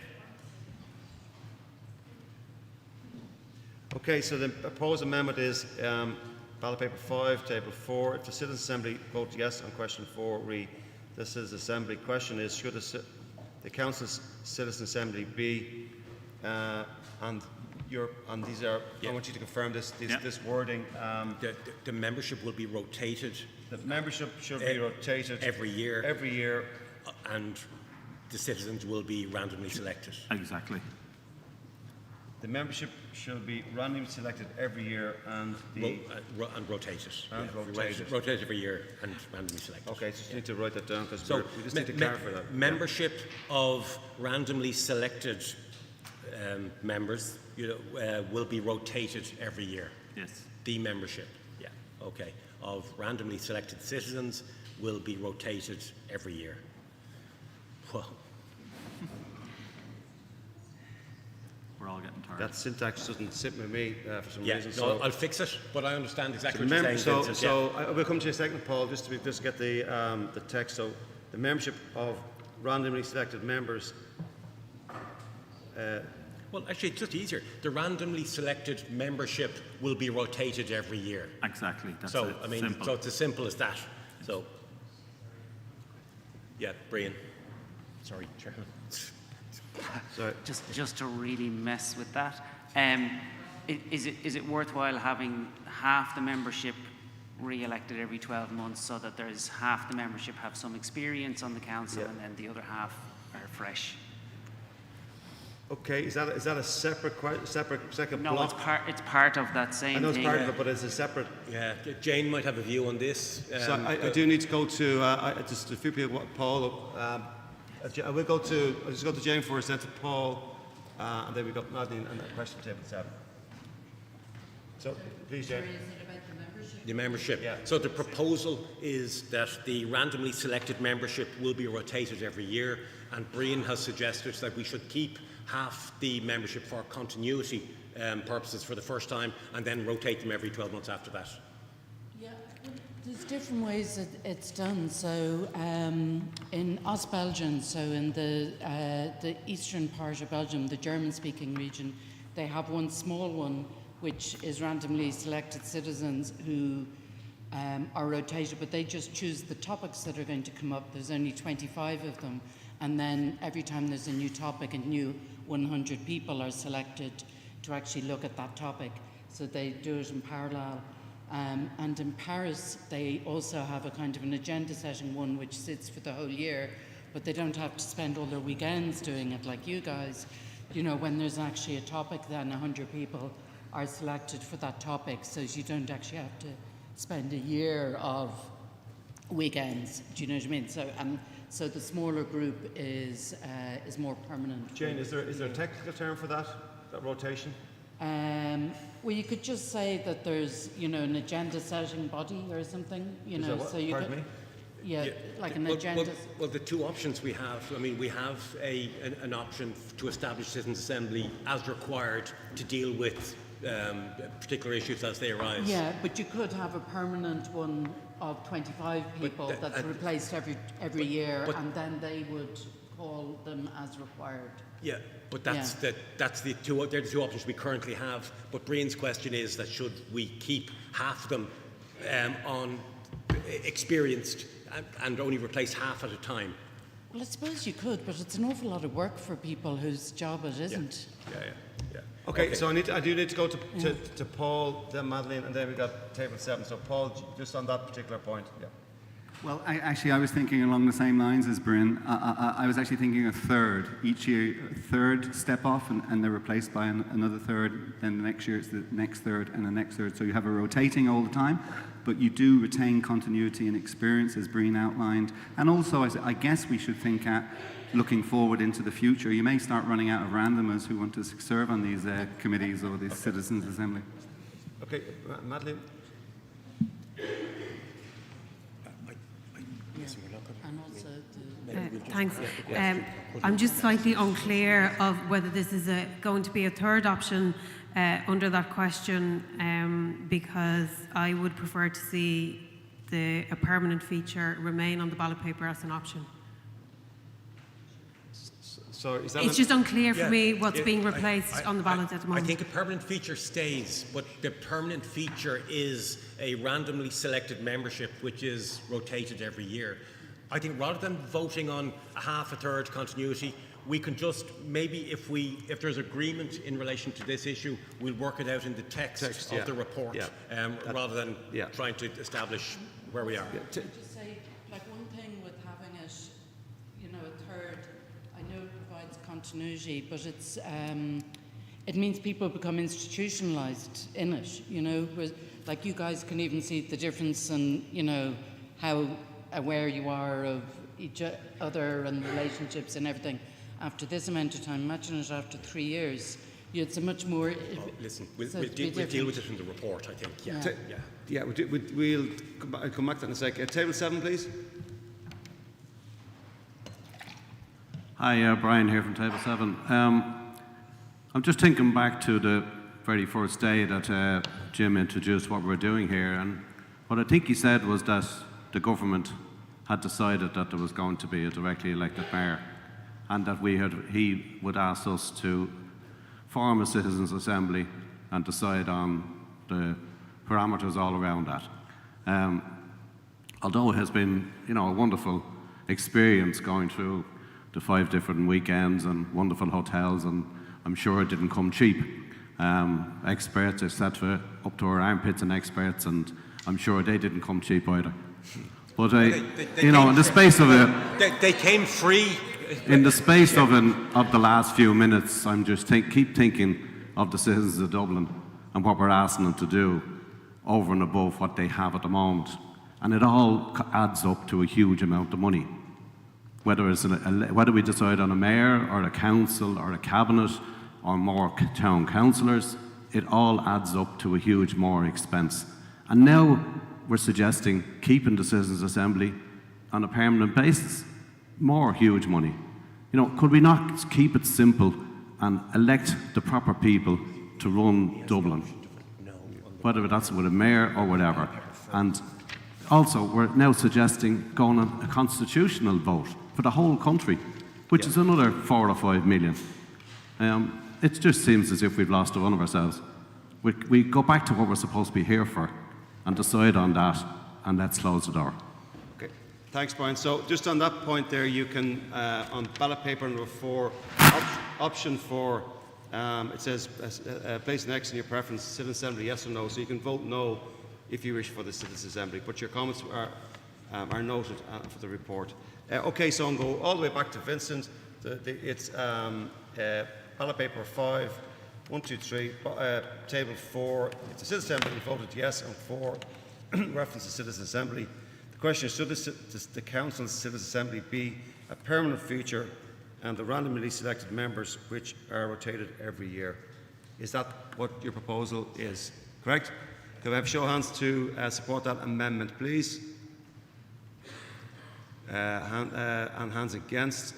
Okay, so the proposed amendment is ballot paper 5, table 4. If the Citizens' Assembly vote yes on question 4, the Citizens' Assembly question is, should the Council's Citizens' Assembly be, and these are, I want you to confirm this wording. The membership will be rotated. The membership should be rotated every year. Every year. And the citizens will be randomly selected. Exactly. The membership should be randomly selected every year and rotated. And rotated. Rotated every year and randomly selected. Okay, so just need to write that down because we just need to clarify that. Membership of randomly selected members will be rotated every year. Yes. The membership, okay, of randomly selected citizens will be rotated every year. Whoa. We're all getting tired. That syntax doesn't sit with me for some reason. No, I'll fix it, but I understand exactly what you're saying. So I will come to you in a second, Paul, just to get the text. So the membership of randomly selected members. Well, actually, it's just easier. The randomly selected membership will be rotated every year. Exactly. That's so, it. I mean, Simple. so it's as simple as that. So, yeah, Brian. Sorry, Chairman. Sorry. Just to really mess with that, is it worthwhile having half the membership re-elected every 12 months so that there's half the membership have some experience on the council and then the other half are fresh? Okay, is that a second no, block? No, it's part of that same thing. I know it's part of it, but it's a separate... Yeah, Jane might have a view on this. So I do need to go to, just a few people, Paul, I will I'll just go to Jane first, then to Paul, and then we've got Nadine and question table 7. So, please, Jane. The membership. Yeah. So the proposal is that the randomly selected membership will be rotated every year, and Brian has suggested that we should keep half the membership for continuity purposes for the first time, and then rotate them every 12 months after that. Yeah, there's different ways that it's done. So in Ostbelgien, so in the eastern part of Belgium, the German-speaking region, they have one small one which is randomly selected citizens who are rotated, but they just choose the topics that are going to come up. There's only 25 of them, and then every time there's a new topic, a new 100 people are selected to actually look at that topic. So they do it in parallel. And in Paris, they also have a kind of an agenda setting one which sits for the whole year, but they don't have to spend all their weekends doing it like you guys. You know, when there's actually a topic, then 100 people are selected for that topic, so you don't actually have to spend a year of weekends. Do you know what I mean? So the smaller group is more permanent. Jane, is there a technical term for that rotation? Well, you could just say that there's, an agenda setting body or something, Is that what? So you Pardon me? Yeah, like an agenda. Well, the two options we have, we have an option to establish Citizens' Assembly as required to deal with particular issues as they arise. Yeah, but you could have a permanent one of 25 people that's replaced every year, and then they would call them as required. Yeah, but they're the two options we currently have. But Brian's question is that should we keep half of them on experienced and only replace half at a time? Well, I suppose you could, but it's an awful lot of work for people whose job it isn't. Yeah. Okay, so I do need to go to Paul, then Madeleine, and then we got table 7. So Paul, just on that particular point. Yeah. Well, I was thinking along the same lines as Bryn. I was actually thinking a third. Each year, a third step off, and they're replaced by another third. Then the next year, it's the next third and the next third. So you have a rotating all the time, but you do retain continuity and experience, as Bryn outlined. And also, I guess we should think at looking forward into the future. You may start running out of randomers who want to serve on these committees or this Citizens' Assembly. Okay, Madeleine. Thanks. I'm just slightly unclear of whether this is going to be a third option under that question, because I would prefer to see a permanent feature remain on the ballot paper as an option. So is that it's just unclear for me what's being I- replaced on the ballot at the moment. I think a permanent feature stays, but the permanent feature is a randomly selected membership which is rotated every year. I think rather than voting on a half, a third continuity, we can just maybe if there's agreement in relation to this issue, we'll work it out in the text yeah. of the report, rather than trying to establish where we are. Just say, like, one thing with having it, you know, a third, I know it provides continuity, but it's it means people become institutionalized in it, you know, like you guys can even see the difference in, you know, how aware you are of each other and relationships and everything after this amount of time. Imagine it after 3 years. It's a much more... Listen, we'll deal with it in the report, I think. We'll come back to that in a sec. Table 7, please. Hi, Brian here from Table 7. I'm just thinking back to the very first day that Jim introduced what we're doing here, and what I think he said was that the government had decided that there was going to be a directly elected mayor, and that he would ask us to form a citizens' assembly and decide on the parameters all around that. Although it has been, you know, a wonderful experience going through the 5 different weekends and wonderful hotels, and I'm sure it didn't come cheap. Experts, etc., up to our armpits and experts, and I'm sure they didn't come cheap either. But you know, in the space of they came free. In the space of the last few minutes, I'm just keep thinking of the citizens of Dublin and what we're asking them to do over and above what they have at the moment, and it all adds up to a huge amount of money. Whether we decide on a mayor or a council or a cabinet or more town councillors, it all adds up to a huge more expense. And now we're suggesting keeping the Citizens' Assembly on a permanent basis. More huge money. You know, could we not keep it simple and elect the proper people to run Dublin? Whether that's with a mayor or whatever. And also, we're now suggesting going on a constitutional vote for the whole country, which is another 4 or 5 million. It just seems as if we've lost the run of ourselves. We go back to what we're supposed to be here for and decide on that, and let's close the door. Okay, thanks, Brian. So just on that point there, you can, on ballot paper number 4, option 4, it says place next in your preference, Citizen Assembly, yes or no. So you can vote no if you wish for the Citizen Assembly, but your comments are noted for the report. Okay, so I'm going to go all the way back to Vincent. It's ballot paper 5, 1, 2, 3, table 4. It's a Citizen Assembly. You voted yes on 4. Reference to Citizen Assembly. The question is, should the Council's Citizen Assembly be a permanent feature and the randomly selected members which are rotated every year? Is that what your proposal is? Correct? Can we have a show of hands to support that amendment, please? And hands against.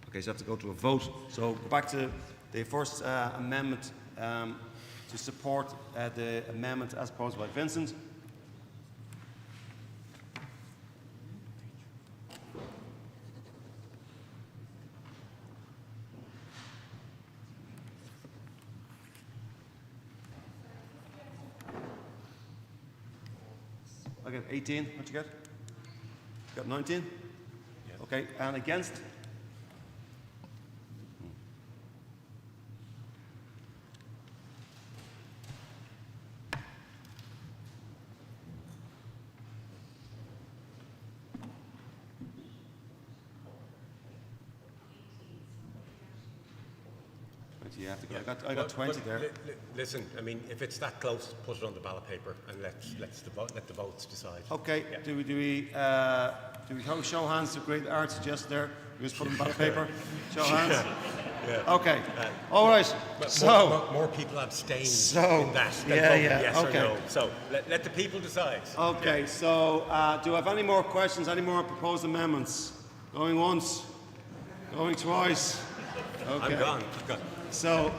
Okay, so you have to go to a vote. So go back to the first amendment to support the amendment as proposed by Vincent. I get 18. What'd you get? Got 19? Yeah. Okay, and against? 20, yeah. I got 20 there. Listen, I mean, if it's that close, put it on the ballot paper and let the votes decide. Okay, Yeah. do we show hands to great art suggested there? We just put it on ballot paper? Show hands? Yeah. Okay, all right, But so... more people abstain So, in that than yeah, vote yeah, yes okay. or no. So let the people decide. Okay, so do I have any more questions, any more proposed amendments? Going once, going twice? Okay. I'm gone. So,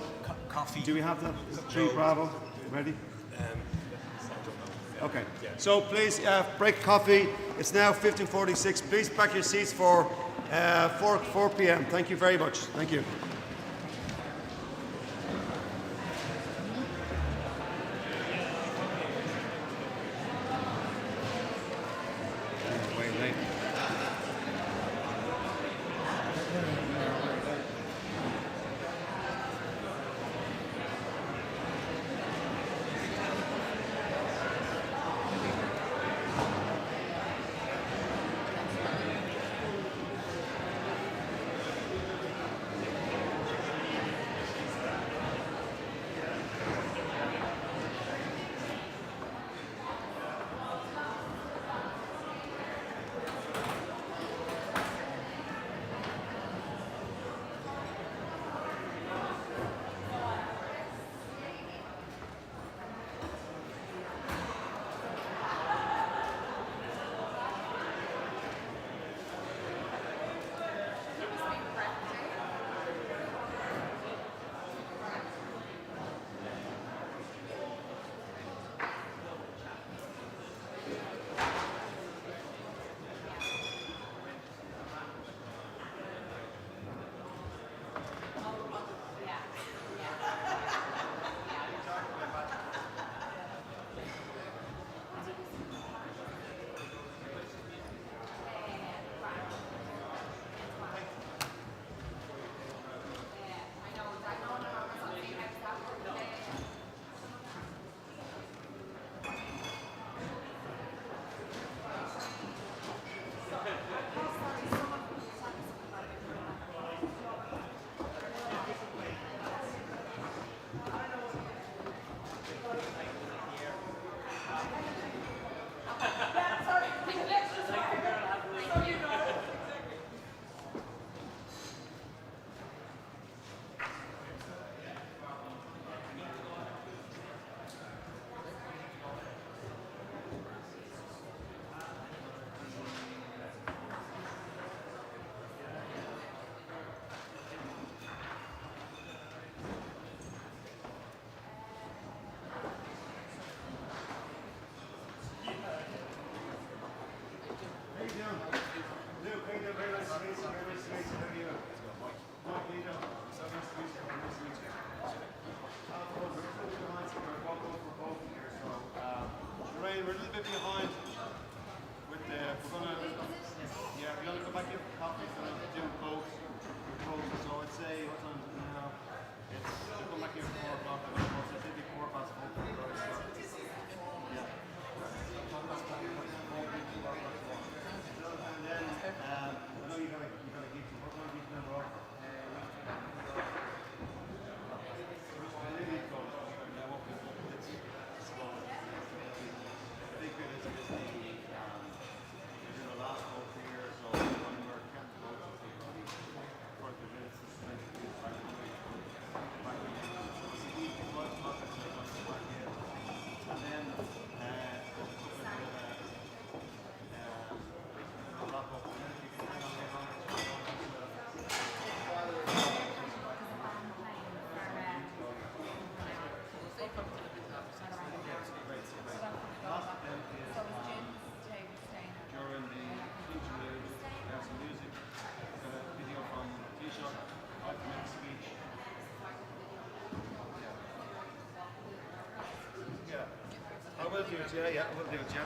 coffee. do we have the three Bravo ready? Okay. So please break coffee. It's now 15:46. Please pack your seats for 4 p.m. Thank you very much. Thank you. We're a little bit behind with the, we're gonna go back here for coffee, so we're gonna do both proposals. So I'd say, what time is it now? We'll come back here at 4 o'clock, so it's maybe 4 past 4. Yeah. And then, I know you gotta keep, what time do you remember off? I will do it, yeah, I will do it, yeah.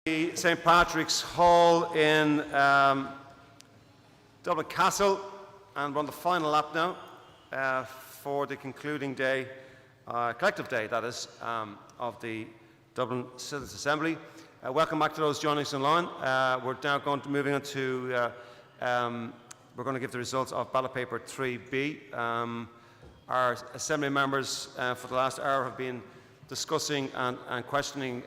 The St. Patrick's Hall in Dublin Castle, and we're on the final lap now for the concluding day, collective day, that is, of the Dublin Citizens' Assembly. Welcome back to those joining us online. We're now moving on to, we're going to give the results of ballot paper 3B. Our Assembly members for the last hour have been discussing and questioning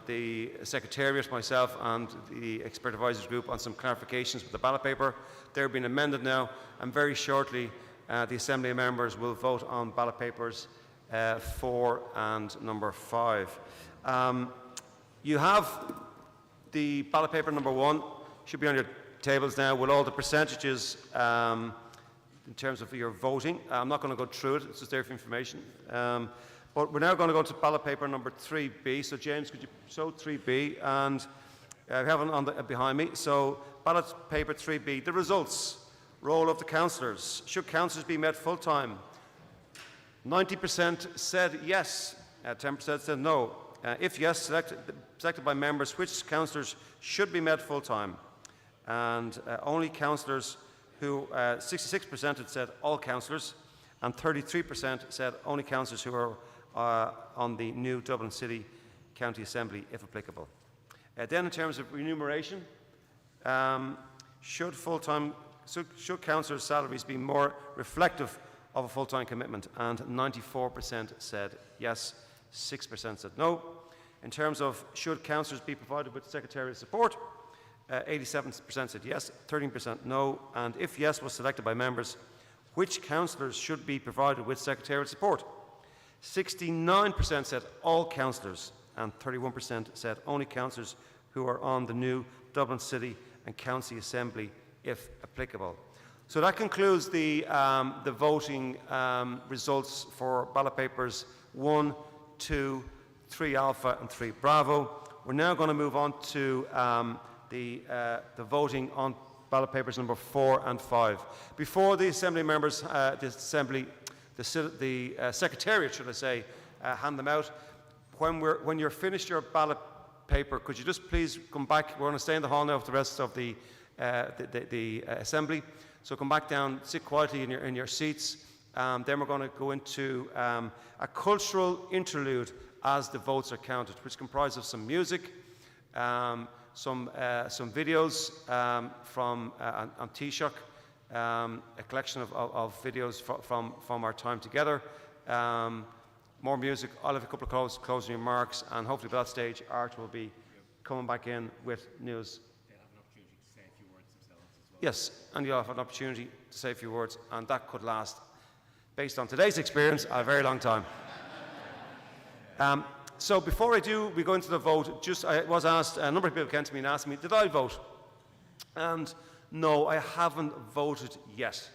the Secretariat, myself and the Expert Advisors Group on some clarifications with the ballot paper. They're being amended now, and very shortly the Assembly members will vote on ballot papers 4 and number 5. You have the ballot paper number 1, should be on your tables now with all the percentages in terms of your voting. I'm not going to go through it, it's just there for information. But we're now going to go to ballot paper number 3B. So James, could you show 3B? And we have it on behind me. So ballot paper 3B, the results. Role of the councillors. Should councillors be made full-time? 90% said yes, 10% said no. If yes, selected by members, which councillors should be made full-time? And only councillors who, 66% had said all councillors, and 33% said only councillors who are on the new Dublin City County Assembly, if applicable. Then in terms of remuneration, should councillors' salaries be more reflective of a full-time commitment? And 94% said yes, 6% said no. In terms of should councillors be provided with secretarial support, 87% said yes, 13% no. And if yes was selected by members, which councillors should be provided with secretarial support? 69% said all councillors, and 31% said only councillors who are on the new Dublin City and County Assembly, if applicable. So that concludes the voting results for ballot papers 1, 2, 3 Alpha and 3 Bravo. We're now going to move on to the voting on ballot papers number 4 and 5. Before the Assembly members, the Secretariat, should I say, hand them out. When you're finished your ballot paper, could you just please come back? We're going to stay in the hall now for the rest of the Assembly. So come back down, sit quietly in your seats. Then we're going to go into a cultural interlude as the votes are counted, which comprises of some music, some videos from on Taoiseach, a collection of videos from our time together, more music. I'll have a couple of closing remarks, and hopefully by that stage Art will be coming back in with news. They'll have an opportunity to say a few words themselves as well. Yes, and you'll have an opportunity to say a few words, and that could last, based on today's experience, a very long time. So before we go into the vote, I was asked, a number of people came to me and asked me, did I vote? And no, I haven't voted yet.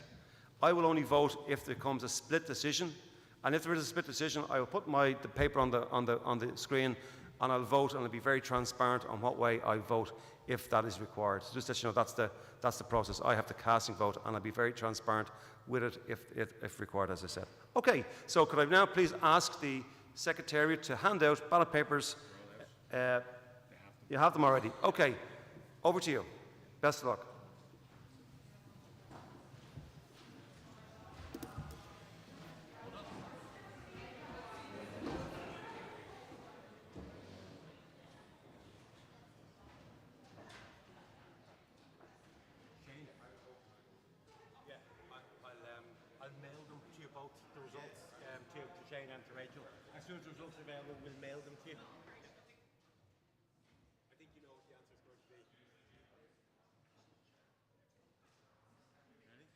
I will only vote if there comes a split decision, and if there is a split decision, I will put the paper on the screen, and I'll vote, and I'll be very transparent on what way I vote if that is required. So just to let you know, that's the process. I have the casting vote, and I'll be very transparent with it if required, as I said. Okay, so could I now please ask the Secretariat to hand out ballot papers? You have them already. Okay, over to you. Best of luck. I'll mail them to you both, the results, to Shane and to Rachel. As soon as the results are available, we'll mail them to you. I think you know what the answer is going to be. Ready?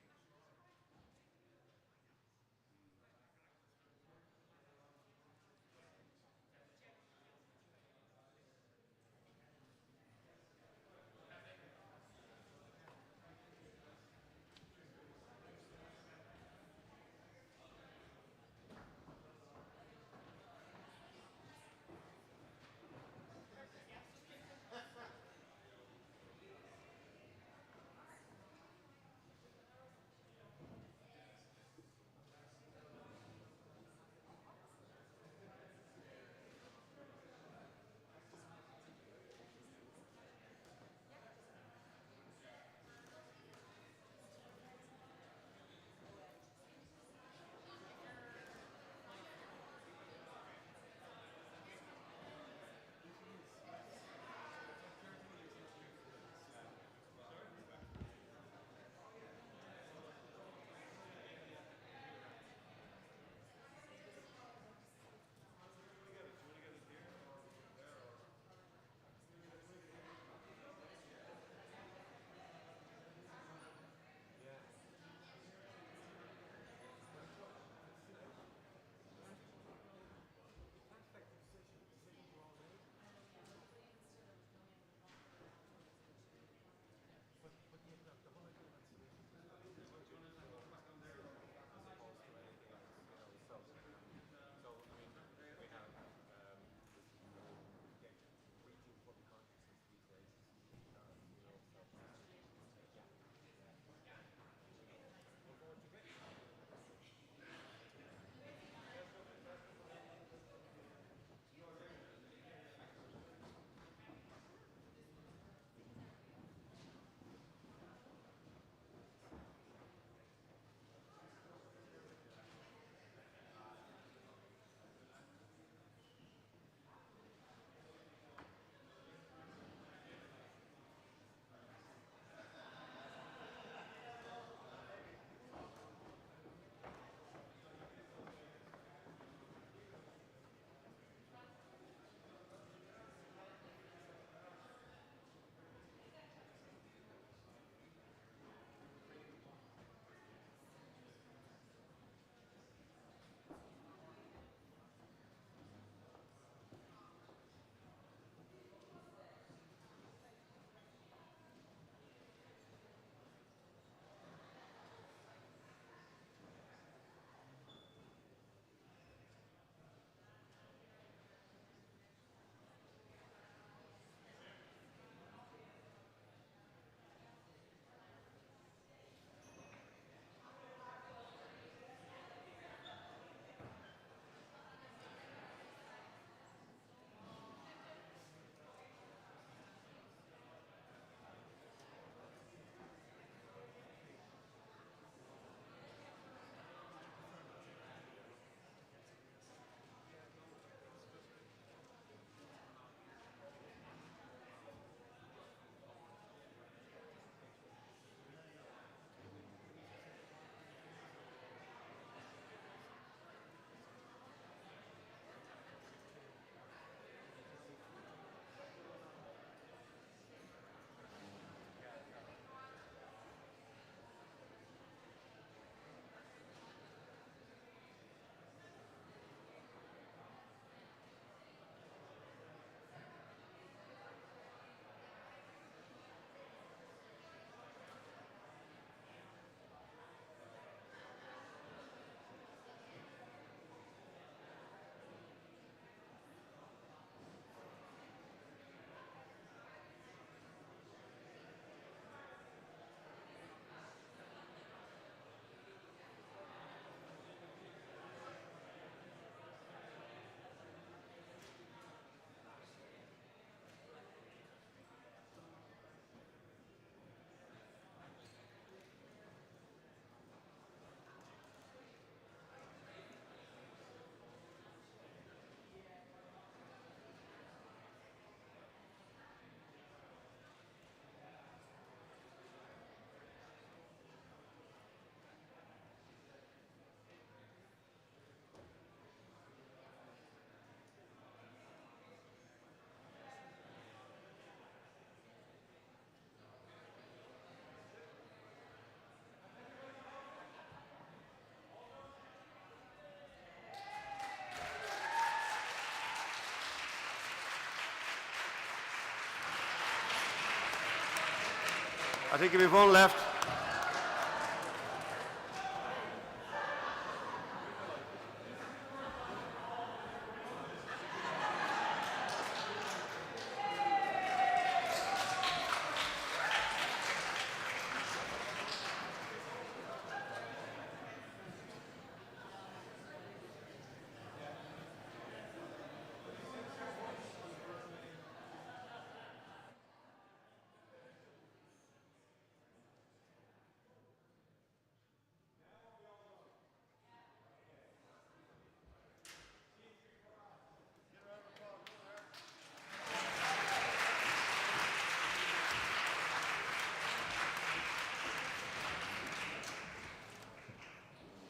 I think we have one left.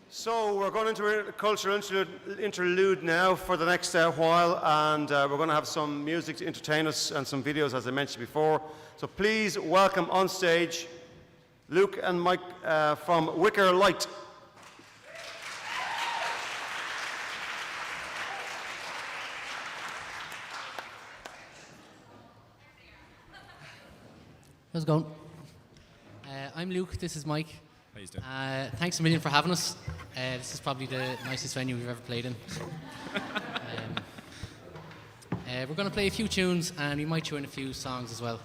So we're going into a cultural interlude now for the next while, and we're going to have some music to entertain us and some videos, as I mentioned before. So please welcome on stage Luke and Mike from Wicker Light. How's it going? I'm Luke, this is Mike. How you doing? Thanks a million for having us. This is probably the nicest venue we've ever played in. We're going to play a few tunes and we might tune in a few songs as well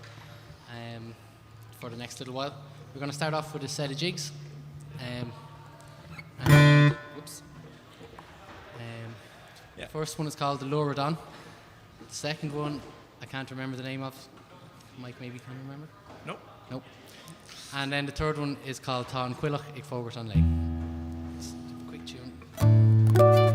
for the next little while. We're going to start off with a set of jigs. Whoops. The first one is called the Loradon. The second one, I can't remember the name of. Mike maybe can remember? Nope. Nope. And then the third one is called Tá an Cuileach ag Fógart an Lane. Just a quick tune. Tá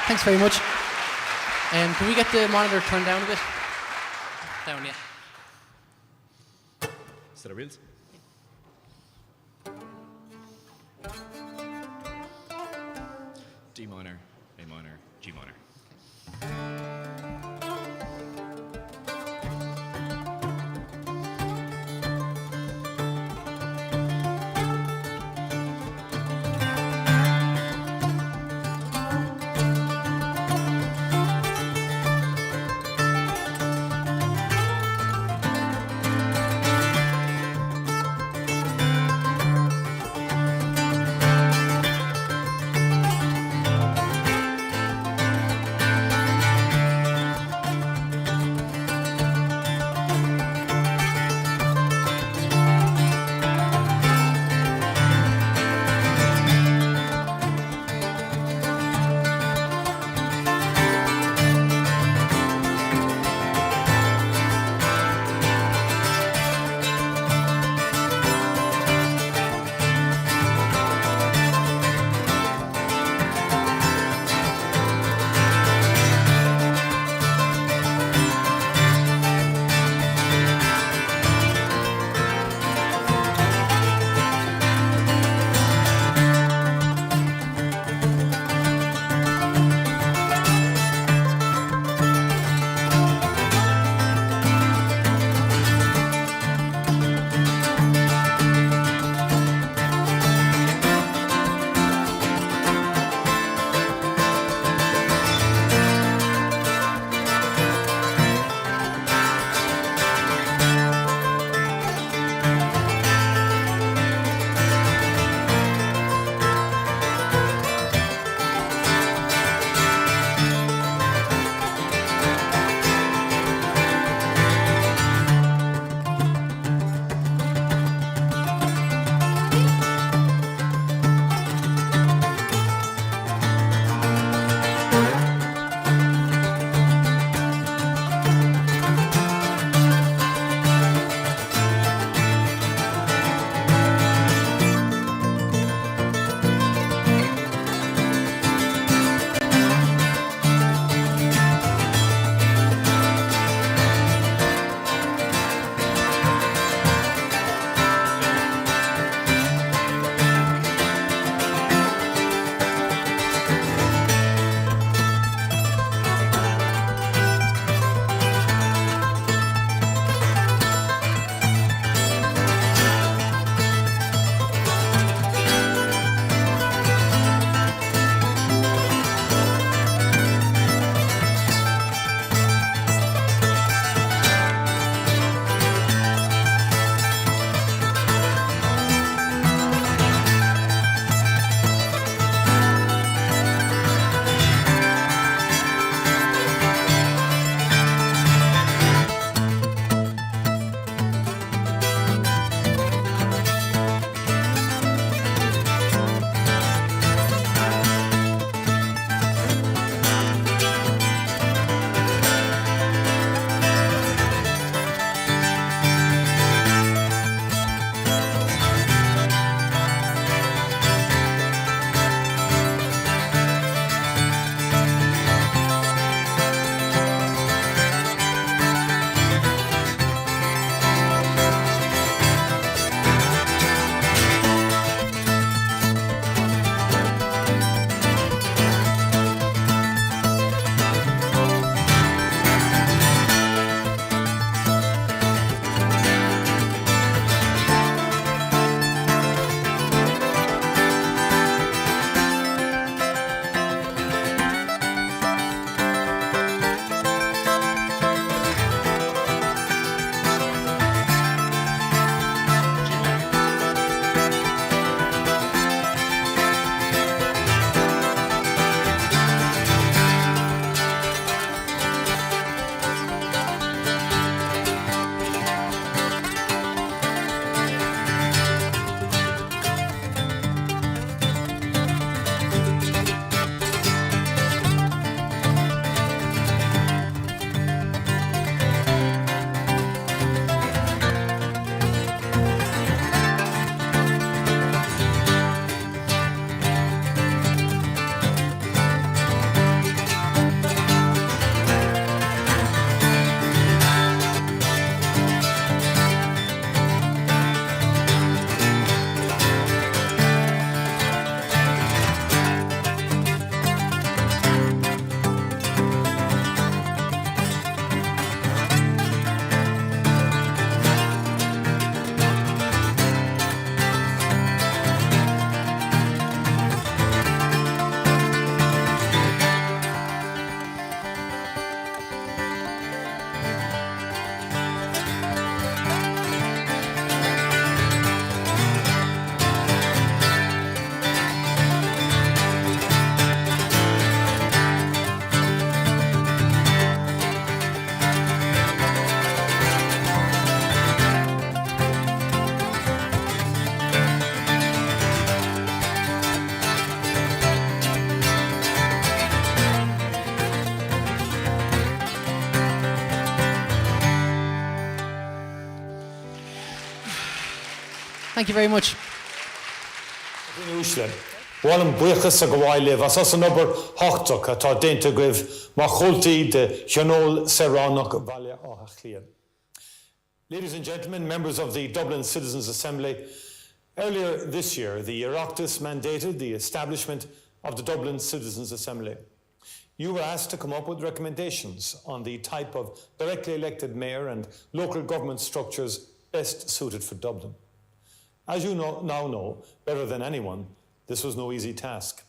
Thanks very much. Can we get the monitor turned down a bit? Down, yeah. Set of reels. D minor, A minor, G minor. Thank you very much. Bhfuil buchas a go bhfuil libh, as an obair hochtach atá déanta goibh mar chultaí de Cheanol Serránach Bhaile Átha Chliath. Ladies and gentlemen, members of the Dublin Citizens' Assembly, earlier this year, the Oireachtas mandated the establishment of the Dublin Citizens' Assembly. You were asked to come up with recommendations on the type of directly elected mayor and local government structures best suited for Dublin. As you now know better than anyone, this was no easy task.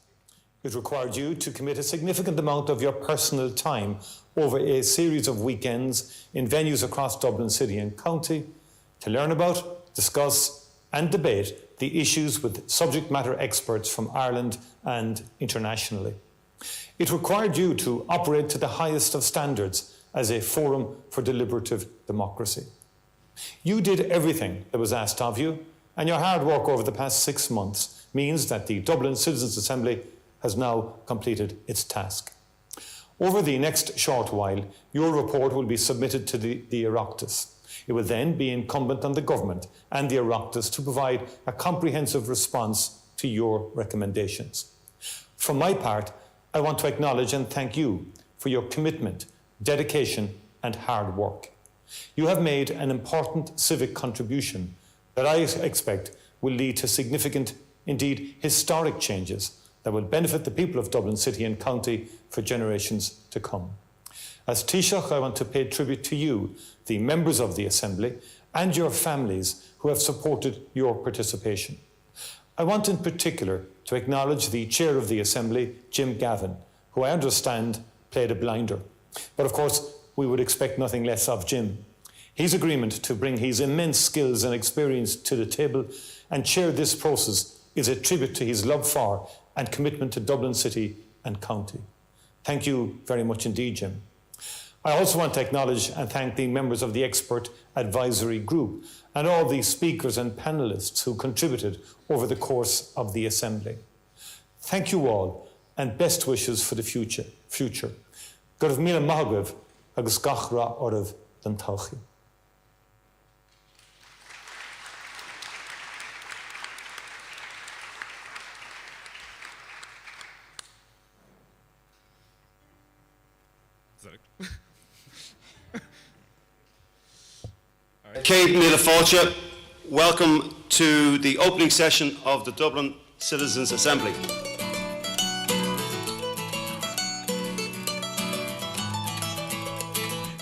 It required you to commit a significant amount of your personal time over a series of weekends in venues across Dublin City and County to learn about, discuss and debate the issues with subject matter experts from Ireland and internationally. It required you to operate to the highest of standards as a forum for deliberative democracy. You did everything that was asked of you, and your hard work over the past 6 months means that the Dublin Citizens' Assembly has now completed its task. Over the next short while, your report will be submitted to the Oireachtas. It will then be incumbent on the government and the Oireachtas to provide a comprehensive response to your recommendations. From my part, I want to acknowledge and thank you for your commitment, dedication and hard work. You have made an important civic contribution that I expect will lead to significant, indeed historic changes that will benefit the people of Dublin City and County for generations to come. As Taoiseach, I want to pay tribute to you, the members of the Assembly, and your families who have supported your participation. I want in particular to acknowledge the Chair of the Assembly, Jim Gavin, who I understand played a blinder. But of course, we would expect nothing less of Jim. His agreement to bring his immense skills and experience to the table and chair this process is a tribute to his love for and commitment to Dublin City and County. Thank you very much indeed, Jim. I also want to acknowledge and thank the members of the Expert Advisory Group and all the speakers and panellists who contributed over the course of the Assembly. Thank you all and best wishes for the future. Gurv Mila Mahagav agus Gachra Orav Den Tauchi. Kate Mila Fáilte, welcome to the opening session of the Dublin Citizens' Assembly.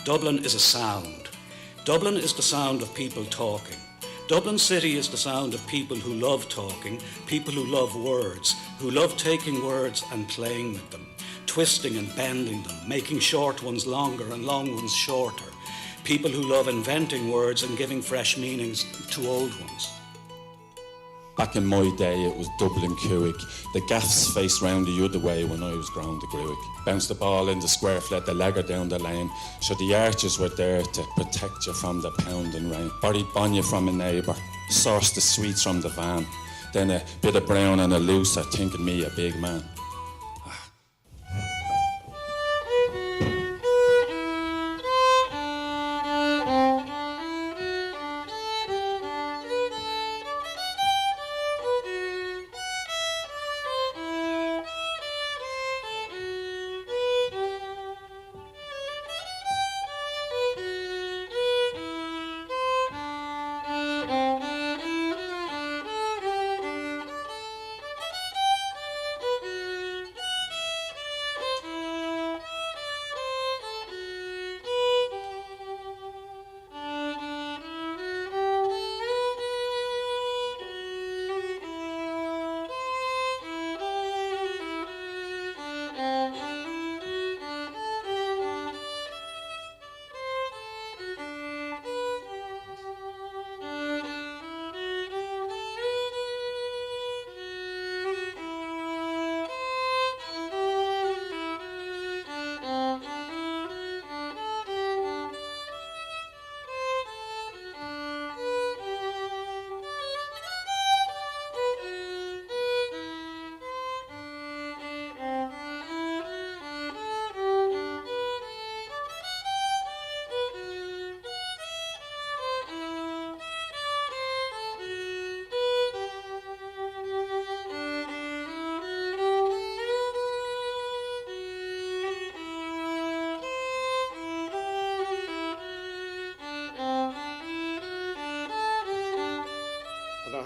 Dublin is a sound. Dublin is the sound of people talking. Dublin City is the sound of people who love talking, people who love words, who love taking words and playing with them, twisting and bending them, making short ones longer and long ones shorter. People who love inventing words and giving fresh meanings to old ones. Back in my day, it was Dublin Cuick. The gaffs faced round the other way when I was ground the Gruick. Bounced the ball in the square, fled the legger down the lane. So the archers were there to protect you from the pounding rain. Borrowed Bonya from a neighbour, sourced the sweets from the van. Then a bit of brown and a loose, thinking me a big man.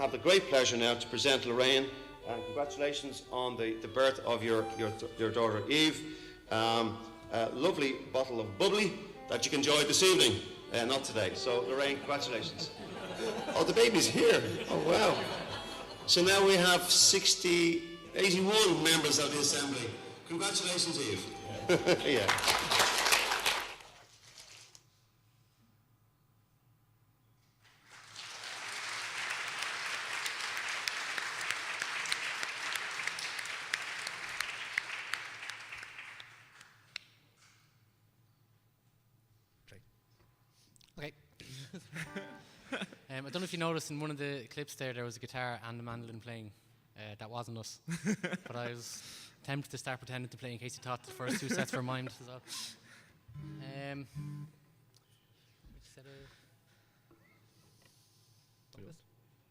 have the great pleasure now to present Lorraine, and congratulations on the birth of your daughter Eve. A lovely bottle of bubbly that you can enjoy this evening, not today. So Lorraine, congratulations. Oh, the baby's here. Oh, wow. So now we have 81 members of the Assembly. Congratulations, Eve. Yeah. Okay. I don't know if you noticed in one of the clips there was a guitar and a mandolin playing. That wasn't us. But I was tempted to start pretending to play in case you thought the first two sets were mimed as well. Which set of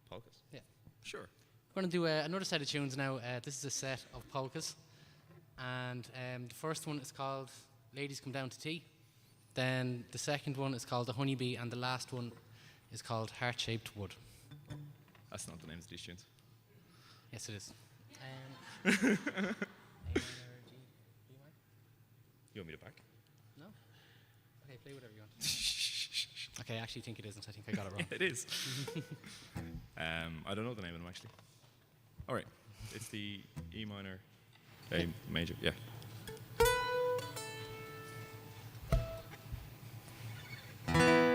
Polkas? Yeah. Sure. We're going to do another set of tunes now. This is a set of polkas. And the first one is called Ladies Come Down to Tea. Then the second one is called The Honeybee, and the last one is called Heart-Shaped Wood. That's not the names of these tunes. Yes, it is. You want me to back? No? Okay, play whatever you want. Okay, I actually think it isn't. I think I got it wrong. It is. I don't know the name of them, actually. All right. It's the E minor, A major, yeah. Thank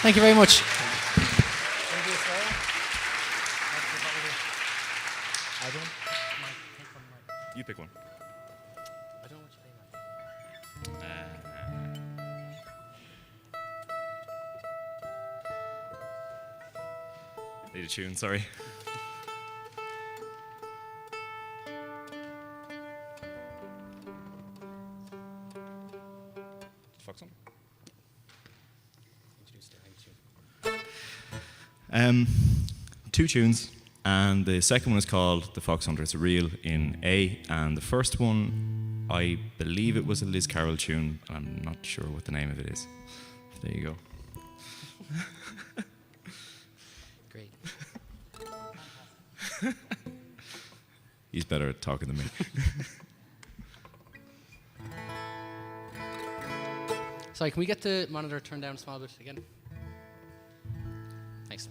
Thank you very much. You pick one. I don't know what you Need a tune, sorry. Fox on. Two tunes, and the second one is called The Fox Hunter. It's a reel in A, and the first one, I believe it was a Liz Carroll tune, and I'm not sure what the name of it is. There you go. Great. He's better at talking than me. Sorry, can we get the monitor turned down a small bit again? Thanks.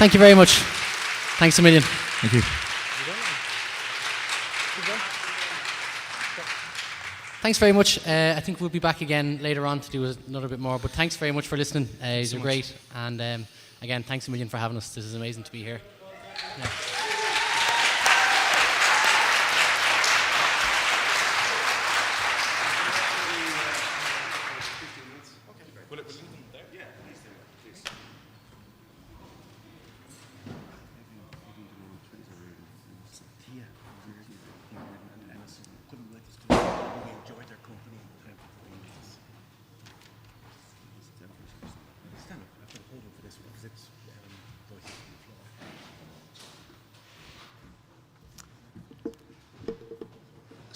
Thank you very much. Thanks a million. Thank you. Thanks very much. I think we'll be back again later on to do another bit more. But thanks very much for listening. You're great. And again, thanks a million for having us. This is amazing to be here. Yeah.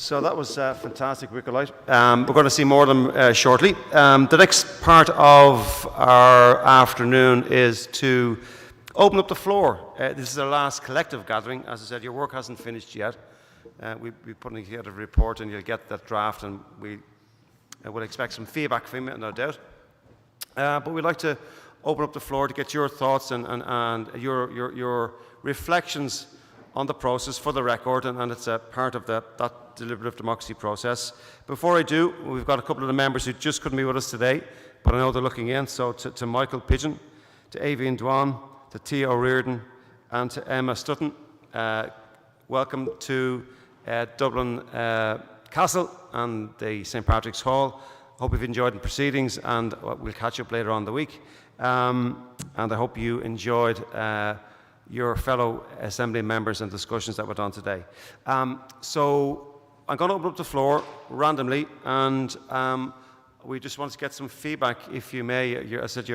So that was fantastic, Wickelight. We're going to see more of them shortly. The next part of our afternoon is to open up the floor. This is our last collective gathering. As I said, your work hasn't finished yet. We'll be putting together a report and you'll get that draft, and we will expect some feedback from you, no doubt. But we'd like to open up the floor to get your thoughts and your reflections on the process for the record, and it's a part of that deliberative democracy process. Before I do, we've got a couple of the members who just couldn't be with us today, but I know they're looking in. So to Michael Pigeon, to Avian Dwan, to Tia O'Riordan, and to Emma Stutton, welcome to Dublin Castle and the St. Patrick's Hall. Hope you've enjoyed the proceedings, and we'll catch up later on in the week. And I hope you enjoyed your fellow Assembly members and discussions that went on today. So I'm going to open up the floor randomly, and we just want to get some feedback, if you may. I said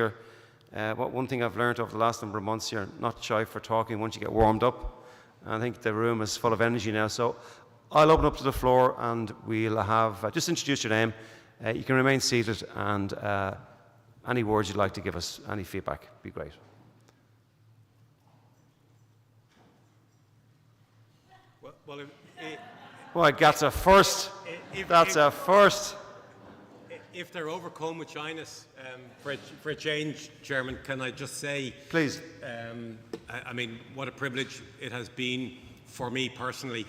one thing I've learned over the last number of months, you're not shy for talking once you get warmed up. I think the room is full of energy now. So I'll open up to the floor, and we'll have, just introduce your name. You can remain seated, and any words you'd like to give us, any feedback, would be great. Well, that's a first. That's a first. If they're overcome with shyness, for a change, Chairman, can I just say, please? I mean, what a privilege it has been for me personally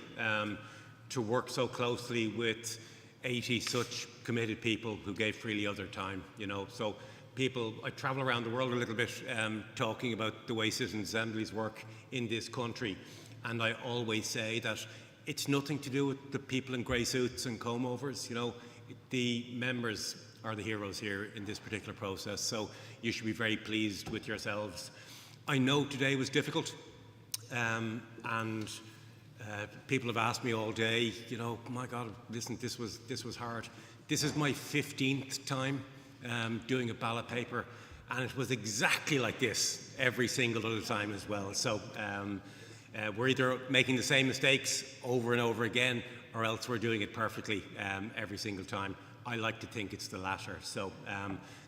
to work so closely with 80 such committed people who gave freely of their time. You know, so I travel around the world a little bit talking about the way citizen assemblies work in this country. And I always say that it's nothing to do with the people in grey suits and comb-overs. You know, the members are the heroes here in this particular process. So you should be very pleased with yourselves. I know today was difficult, and people have asked me all day. You know, my God, listen, this was hard. This is my 15th time doing a ballot paper, and it was exactly like this every single other time as well. So. We're either making the same mistakes over and over again, or else we're doing it perfectly every single time. I like to think it's the latter. So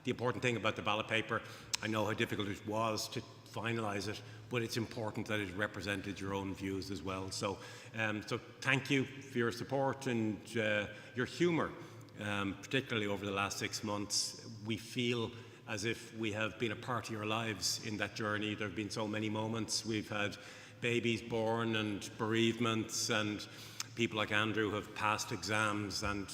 the important thing about the ballot paper, I know how difficult it was to finalise it, but it's important that it represented your own views as well. So, so thank you for your support and your humour, particularly over the last 6 months. We feel as if we have been a part of your lives in that journey. There have been so many moments. We've had babies born and bereavements, and people like Andrew have passed exams, and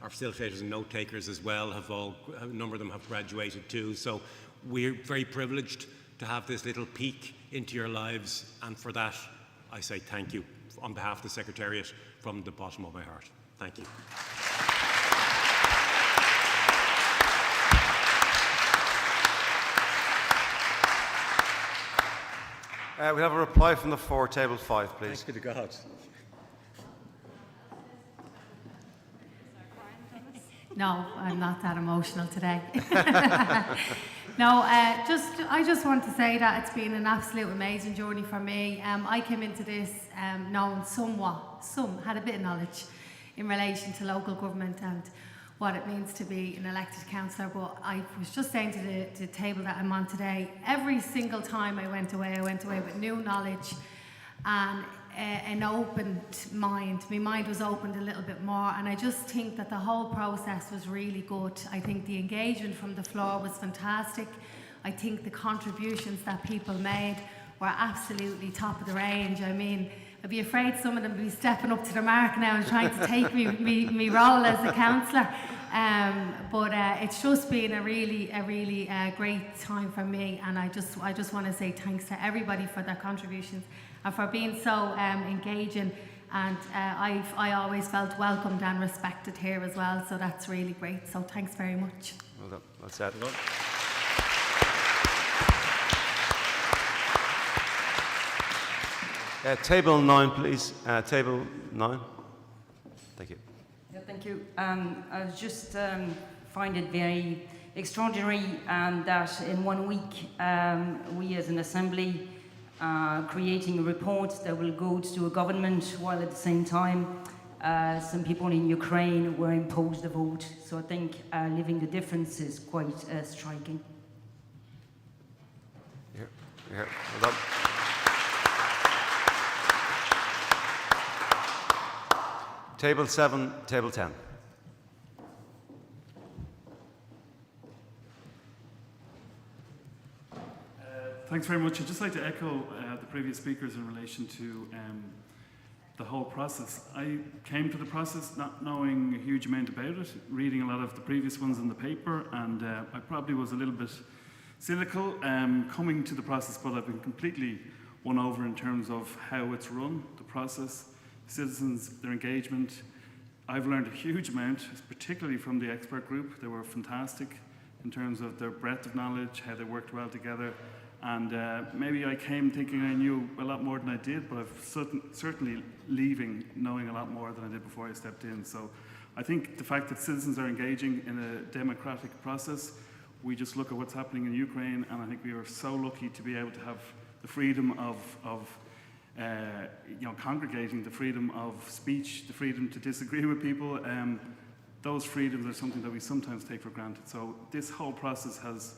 our facilitators and note takers as well a number of them have graduated too. So we're very privileged to have this little peek into your lives, and for that I say thank you on behalf of the Secretariat from the bottom of my heart. Thank you. We have a reply from the floor, table 5, please. Thank you to God. No, I'm not that emotional today. No, I just want to say that it's been an absolute amazing journey for me. I came into this knowing had a bit of knowledge in relation to local government and what it means to be an elected councillor, but I was just saying to the table that I'm on today, every single time I went away with new knowledge and an opened mind. My mind was opened a little bit more, and I just think that the whole process was really good. I think the engagement from the floor was fantastic. I think the contributions that people made were absolutely top of the range. I mean, I'd be afraid some of them would be stepping up to the mark now and trying to take me role as a councillor. But it's just been a really great time for me, and I just want to say thanks to everybody for their contributions and for being so engaging. And I always felt welcomed and respected here as well, so that's really great. So thanks very much. Well done. Well said. Well done. Table 9, please. Table 9. Thank you. Yeah, thank you. I was just find it very extraordinary that in 1 week we as an assembly creating a report that will go to a government, while at the same time some people in Ukraine were imposed a vote. So I think living the difference is quite striking. Here. Well done. Table 7, table 10. Thanks very much. I'd just like to echo the previous speakers in relation to the whole process. I came to the process not knowing a huge amount about it, reading a lot of the previous ones in the paper, and I probably was a little bit cynical coming to the process, but I've been completely won over in terms of how it's run, the process, citizens, their engagement. I've learned a huge amount, particularly from the expert group. They were fantastic in terms of their breadth of knowledge, how they worked well together. And maybe I came thinking I knew a lot more than I did, but I've certainly leaving knowing a lot more than I did before I stepped in. So I think the fact that citizens are engaging in a democratic process, we just look at what's happening in Ukraine, and I think we are so lucky to be able to have the freedom of congregating, the freedom of speech, the freedom to disagree with people. Those freedoms are something that we sometimes take for granted. So this whole process has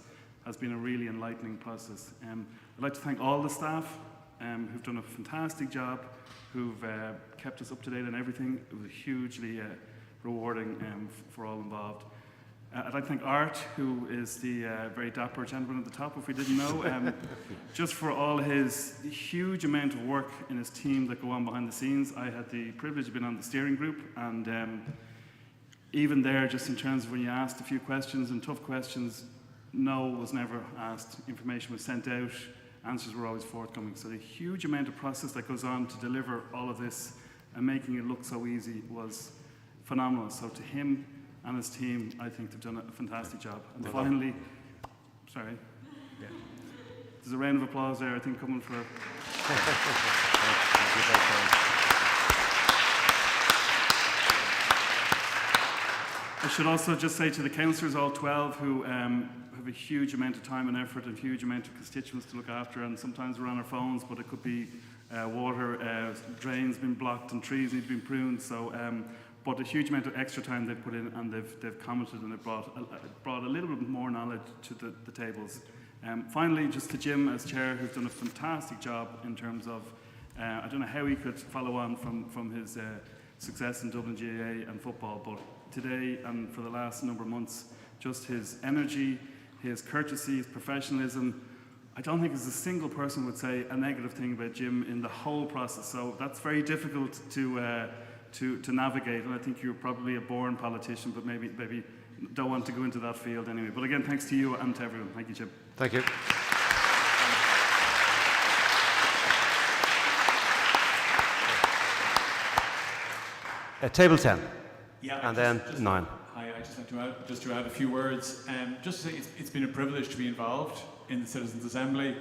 been a really enlightening process. I'd like to thank all the staff who've done a fantastic job, who've kept us up to date on everything. It was hugely rewarding for all involved. I'd like to thank Art, who is the very dapper gentleman at the top, if we didn't know, just for all his huge amount of work in his team that go on behind the scenes. I had the privilege of being on the steering group, and even there, just in terms of when you asked a few questions and tough questions, no was never asked. Information was sent out, answers were always forthcoming. So the huge amount of process that goes on to deliver all of this and making it look so easy was phenomenal. So to him and his team, I think they've done a fantastic job. And finally, sorry, there's a round of applause there, I think, coming for... I should also just say to the councillors, all 12, who have a huge amount of time and effort and huge amount of constituents to look after, and sometimes we're on our phones, but it could be water, drains being blocked and trees need to be pruned. So, but a huge amount of extra time they've put in, and they've commented, and they've brought a little bit more knowledge to the tables. Finally, just to Jim as chair, who's done a fantastic job in terms of, I don't know how he could follow on from his success in Dublin GAA and football, but today and for the last number of months, just his energy, his courtesy, his professionalism. I don't think there's a single person would say a negative thing about Jim in the whole process. So that's very difficult to navigate, and I think you're probably a born politician, but maybe don't want to go into that field anyway. But again, thanks to you and to everyone. Thank you, Jim. Thank you. Table 10. Yeah, and then 9. Hi, I just like to add a few words. Just to say it's been a privilege to be involved in the Citizens' Assembly,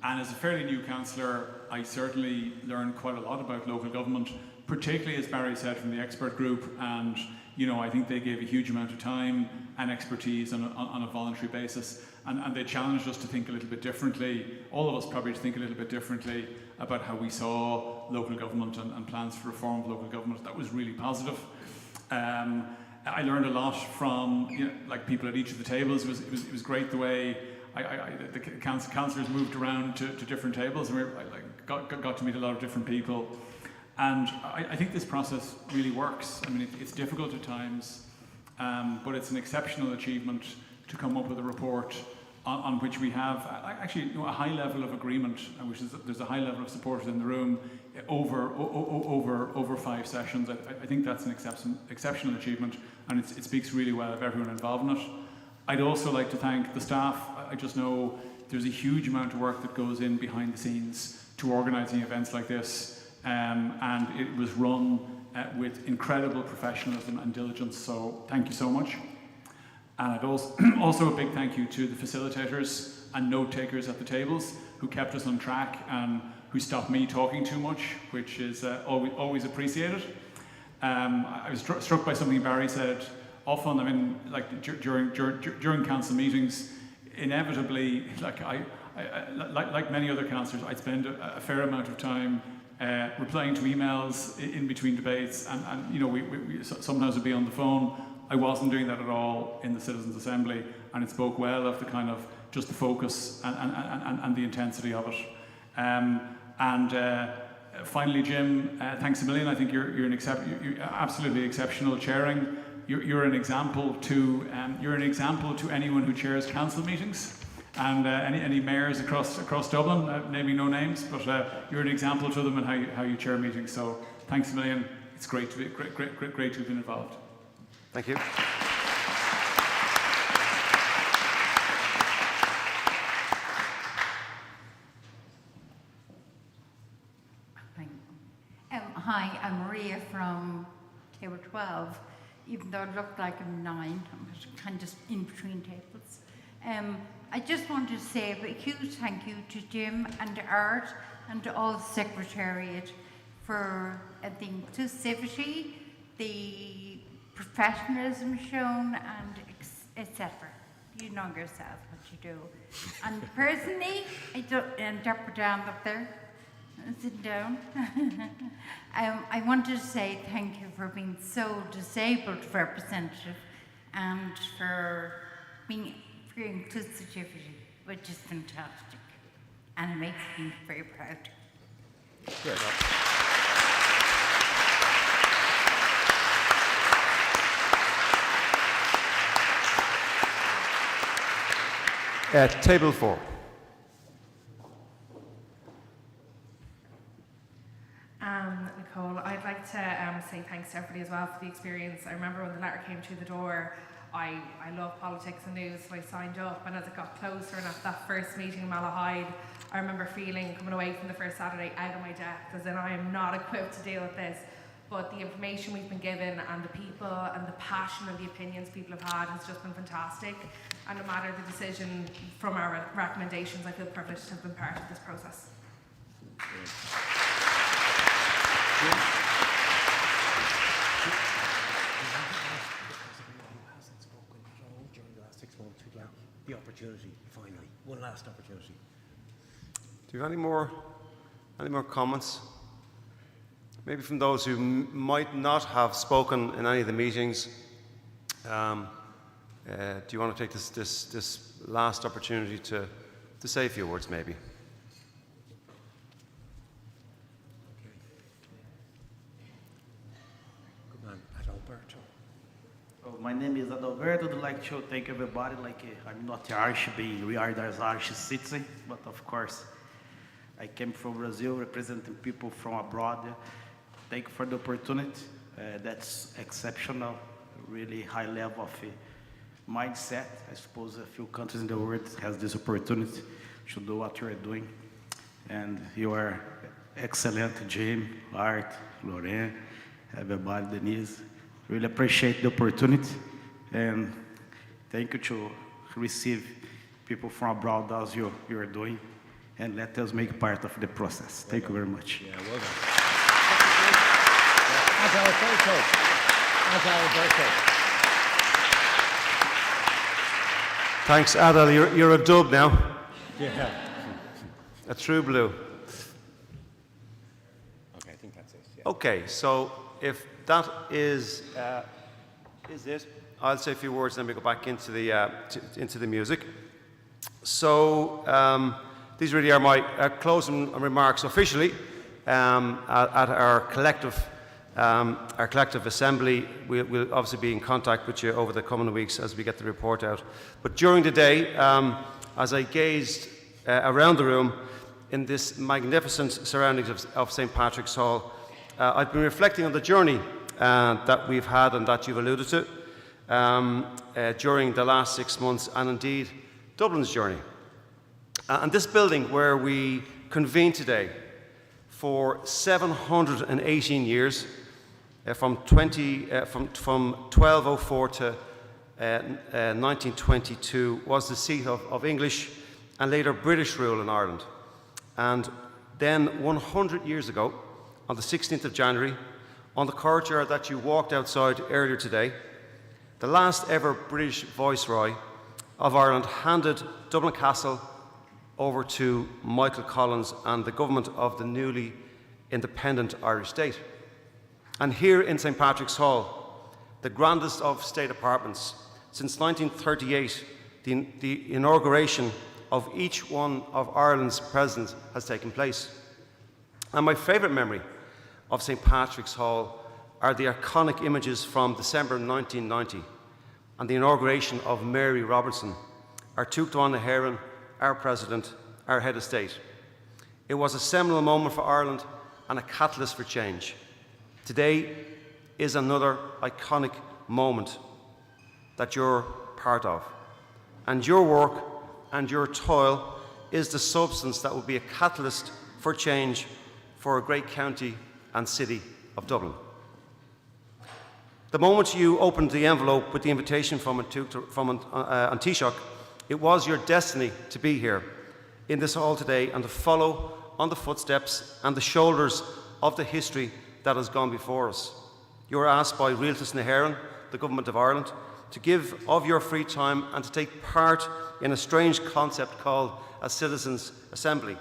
and as a fairly new councillor, I certainly learned quite a lot about local government, particularly, as Barry said, from the expert group. And I think they gave a huge amount of time and expertise on a voluntary basis, and they challenged us to think a little bit differently, all of us probably to think a little bit differently about how we saw local government and plans for reform of local government. That was really positive. I learned a lot from people at each of the tables. It was great the way the councillors moved around to different tables, and I got to meet a lot of different people. And I think this process really works. I mean, it's difficult at times, but it's an exceptional achievement to come up with a report on which we have actually a high level of agreement, which is there's a high level of support in the room over 5 sessions. I think that's an exceptional achievement, and it speaks really well of everyone involved in it. I'd also like to thank the staff. I just know there's a huge amount of work that goes in behind the scenes to organising events like this, and it was run with incredible professionalism and diligence, so thank you so much. And I'd also a big thank you to the facilitators and note takers at the tables who kept us on track and who stopped me talking too much, which is always appreciated. I was struck by something Barry said. Often, I mean, like during council meetings, inevitably, like many other councillors, I'd spend a fair amount of time replying to emails in between debates, and you know, we sometimes would be on the phone. I wasn't doing that at all in the Citizens' Assembly, and it spoke well of the kind of just the focus and the intensity of it. Finally, Jim, thanks a million. I think you're absolutely exceptional chairing. You're an example to anyone who chairs council meetings, and any mayors across Dublin. Maybe no names, but you're an example to them in how you chair meetings. So thanks a million. It's great to have been involved. Thank you. Hi, I'm Maria from Table 12. Even though it looked like I'm 9, I'm kind of just in between tables. I just want to say a huge thank you to Jim and Art and to all the Secretariat for the inclusivity, the professionalism shown, and etc. You know yourself what you do. And personally, and Dr. Dan up there, sitting down. I wanted to say thank you for being so disabled representative and for inclusivity, which is fantastic. And it makes me very proud. Good. Table 4. Nicole, I'd like to say thanks to everybody as well for the experience. I remember when the letter came through the door, I love politics and news, so I signed up, and as it got closer and at that first meeting in Malahide, I remember feeling, coming away from the first Saturday, out of my depth, as in I am not equipped to deal with this. But the information we've been given and the people and the passion and the opinions people have had has just been fantastic. And no matter the decision from our recommendations, I feel privileged to have been part of this process. The opportunity, finally. One last opportunity. Do you have any more comments? Maybe from those who might not have spoken in any of the meetings. Do you want to take this last opportunity to say a few words, maybe? Good man, Adalberto. Oh, my name is Adalberto. I'd like to thank everybody. I'm not Irish, being regarded as Irish citizen, but of course, I came from Brazil, representing people from abroad. Thank you for the opportunity. That's exceptional, really high level of mindset. I suppose a few countries in the world has this opportunity to do what you're doing. And you are excellent, Jim, Art, Lorraine, everybody, Denise. Really appreciate the opportunity. And thank you to receive people from abroad as you're doing. And let us make part of the process. Thank you very much. Yeah, well done. Adalberto. Thanks, Adal. You're a dub now. Yeah. A true blue. Okay, I think that's it. Yeah. Okay, so if that is it, I'll say a few words, and then we go back into the music. So these really are my closing remarks officially at our collective assembly. We'll obviously be in contact with you over the coming weeks as we get the report out. But during the day, as I gazed around the room in this magnificent surroundings of St. Patrick's Hall, I've been reflecting on the journey that we've had and that you've alluded to during the last 6 months, and indeed Dublin's journey. And this building where we convene today for 718 years, from 1204 to 1922, was the seat of English and later British rule in Ireland. And then 100 years ago, on the 16th of January, on the courtyard that you walked outside earlier today, the last ever British Viceroy of Ireland handed Dublin Castle over to Michael Collins and the government of the newly independent Irish state. And here in St. Patrick's Hall, the grandest of state apartments, since 1938, the inauguration of each one of Ireland's presidents has taken place. And my favourite memory of St. Patrick's Hall are the iconic images from December 1990 and the inauguration of Mary Robertson, our Tuachtaráin na hÉireann, our president, our head of state. It was a seminal moment for Ireland and a catalyst for change. Today is another iconic moment that you're part of. And your work and your toil is the substance that will be a catalyst for change for a great county and city of Dublin. The moment you opened the envelope with the invitation from An Taoiseach, it was your destiny to be here in this hall today and to follow on the footsteps and the shoulders of the history that has gone before us. You were asked by Rialtas na hÉireann, the Government of Ireland, to give of your free time and to take part in a strange concept called a Citizens' Assembly.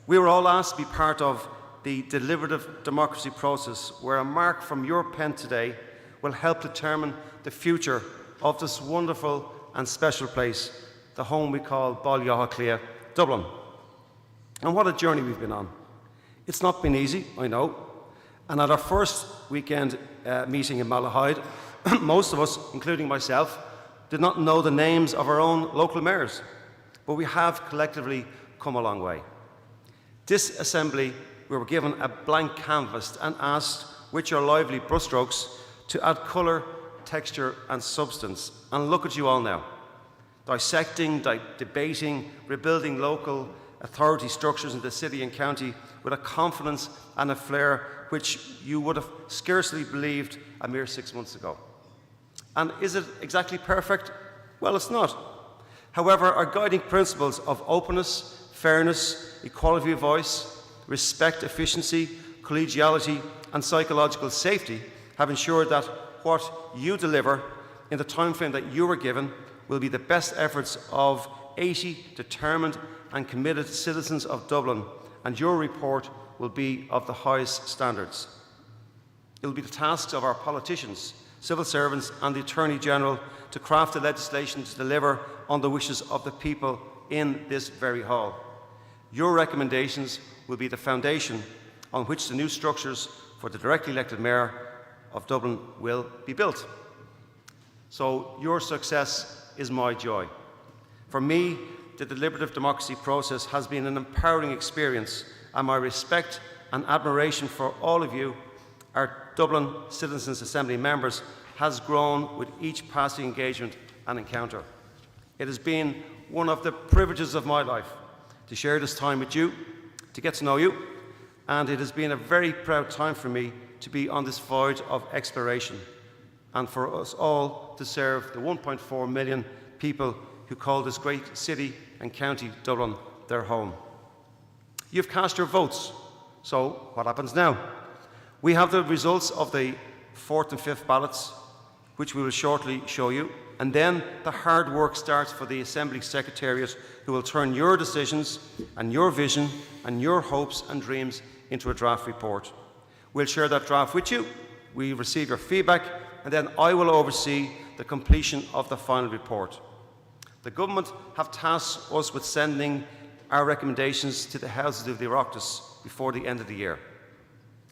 We were all asked to be part of the deliberative democracy process, where a mark from your pen today will help determine the future of this wonderful and special place, the home we call Ballyahaclia, Dublin. And what a journey we've been on. It's not been easy, I know. And at our first weekend meeting in Malahide, most of us, including myself, did not know the names of our own local mayors, but we have collectively come a long way. This assembly, we were given a blank canvas and asked, with your lively brushstrokes, to add colour, texture and substance. And look at you all now, dissecting, debating, rebuilding local authority structures in the city and county with a confidence and a flair which you would have scarcely believed a mere 6 months ago. And is it exactly perfect? Well, it's not. However, our guiding principles of openness, fairness, equality of voice, respect, efficiency, collegiality and psychological safety have ensured that what you deliver in the time frame that you were given will be the best efforts of 80 determined and committed citizens of Dublin, and your report will be of the highest standards. It will be the tasks of our politicians, civil servants and the Attorney General to craft the legislation to deliver on the wishes of the people in this very hall. Your recommendations will be the foundation on which the new structures for the directly elected Mayor of Dublin will be built. So your success is my joy. For me, the deliberative democracy process has been an empowering experience, and my respect and admiration for all of you, our Dublin Citizens' Assembly members, has grown with each passing engagement and encounter. It has been one of the privileges of my life to share this time with you, to get to know you, and it has been a very proud time for me to be on this voyage of exploration and for us all to serve the 1.4 million people who call this great city and county, Dublin, their home. You've cast your votes, so what happens now? We have the results of the 4th and 5th ballots, which we will shortly show you, and then the hard work starts for the Assembly Secretariat, who will turn your decisions and your vision and your hopes and dreams into a draft report. We'll share that draft with you, we receive your feedback, and then I will oversee the completion of the final report. The government have tasked us with sending our recommendations to the Houses of the Oireachtas before the end of the year.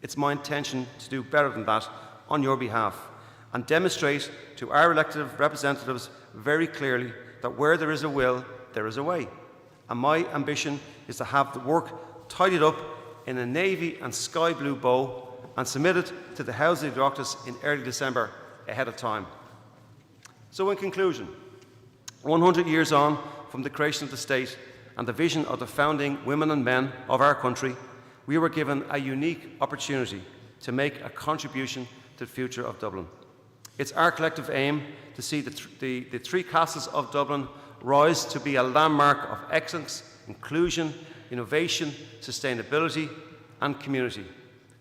It's my intention to do better than that on your behalf and demonstrate to our elected representatives very clearly that where there is a will, there is a way. And my ambition is to have the work tidied up in a navy and sky blue bow and submitted to the House of the Oireachtas in early December ahead of time. So in conclusion, 100 years on from the creation of the state and the vision of the founding women and men of our country, we were given a unique opportunity to make a contribution to the future of Dublin. It's our collective aim to see the three castles of Dublin rise to be a landmark of excellence, inclusion, innovation, sustainability and community.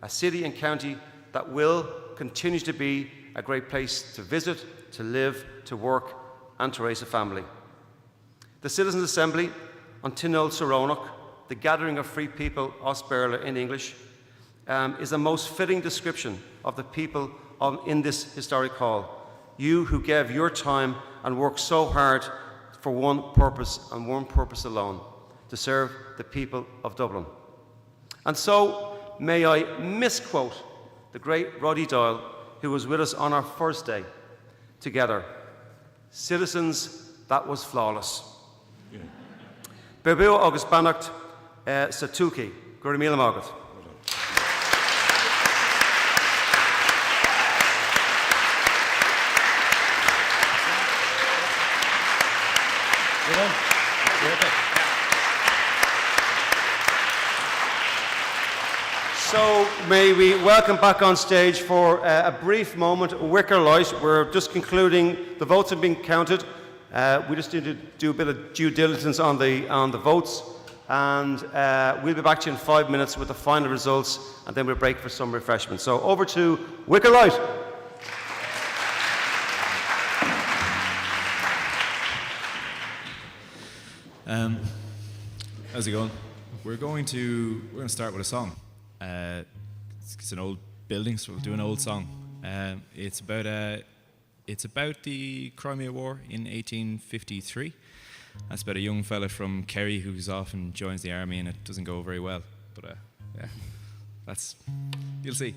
A city and county that will continue to be a great place to visit, to live, to work and to raise a family. The Citizens' Assembly on Tinole Saronach, the gathering of free people, Osberla in English, is the most fitting description of the people in this historic hall. You who gave your time and worked so hard for one purpose and one purpose alone, to serve the people of Dublin. And so, may I misquote the great Roddy Doyle, who was with us on our first day together. Citizens, that was flawless. Bebu agus Bannacht Satuki, Gurimila Margaret. So may we welcome back on stage for a brief moment Wicker Light. We're just concluding, the votes have been counted. We just need to do a bit of due diligence on the votes, and we'll be back to you in 5 minutes with the final results, and then we'll break for some refreshments. So over to Wicker Light. How's it going? We're going to start with a song. It's an old building, so we'll do an old song. It's about the Crimea War in 1853. That's about a young fella from Kerry who's off and joins the army, and it doesn't go very well. But yeah, you'll see.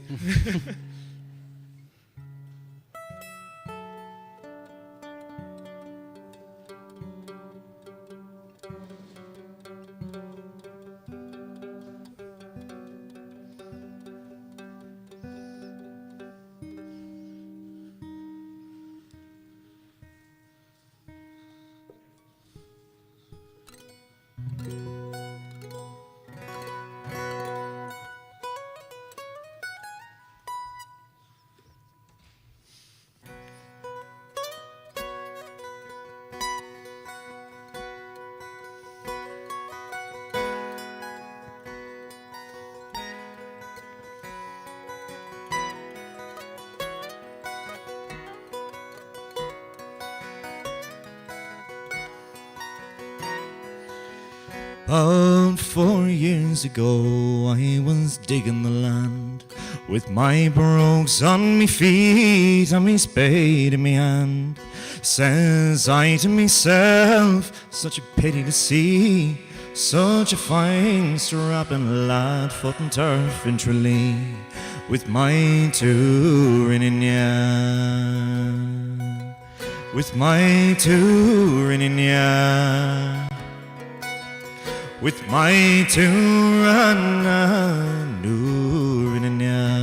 About 4 years ago I was digging the land, with my brogues on me feet and me spade in me hand. Says I to myself, such a pity to see such a fine strapping lad footing turf in Tralee, with my touring in ya, with my touring in ya, with my touring in ya.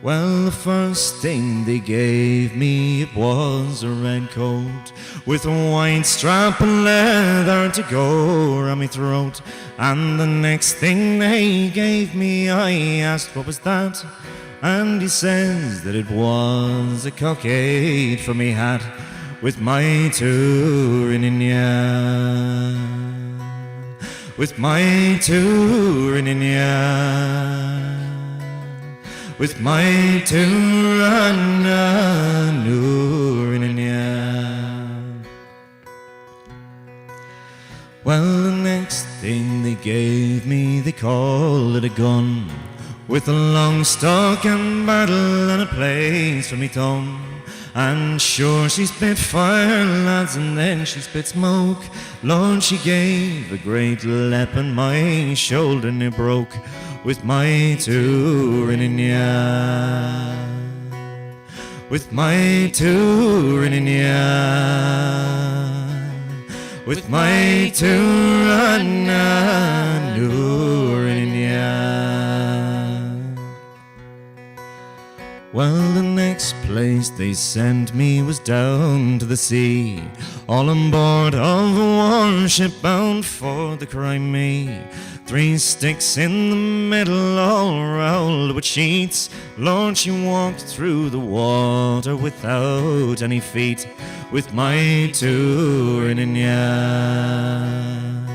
Well, the first thing they gave me, it was a red coat with a white strap and leather to go around my throat. And the next thing they gave me, I asked what was that, and he says that it was a cockade for me hat, with my touring in ya, with my touring in ya, with my touring in ya. Well, the next thing they gave me, they called it a gun, with a long stock and barrel and a place for me thumb. And sure she spit fire, lads, and then she spit smoke. Lord, she gave a great lep and my shoulder near broke, with my touring in ya, with my touring yarn, with my touring yarn. Well, the next place they sent me was down to the sea, all on board of a warship bound for the Crimea. 3 sticks in the middle, all rolled with sheets. Lord, she walked through the water without any feet, with my touring yarn,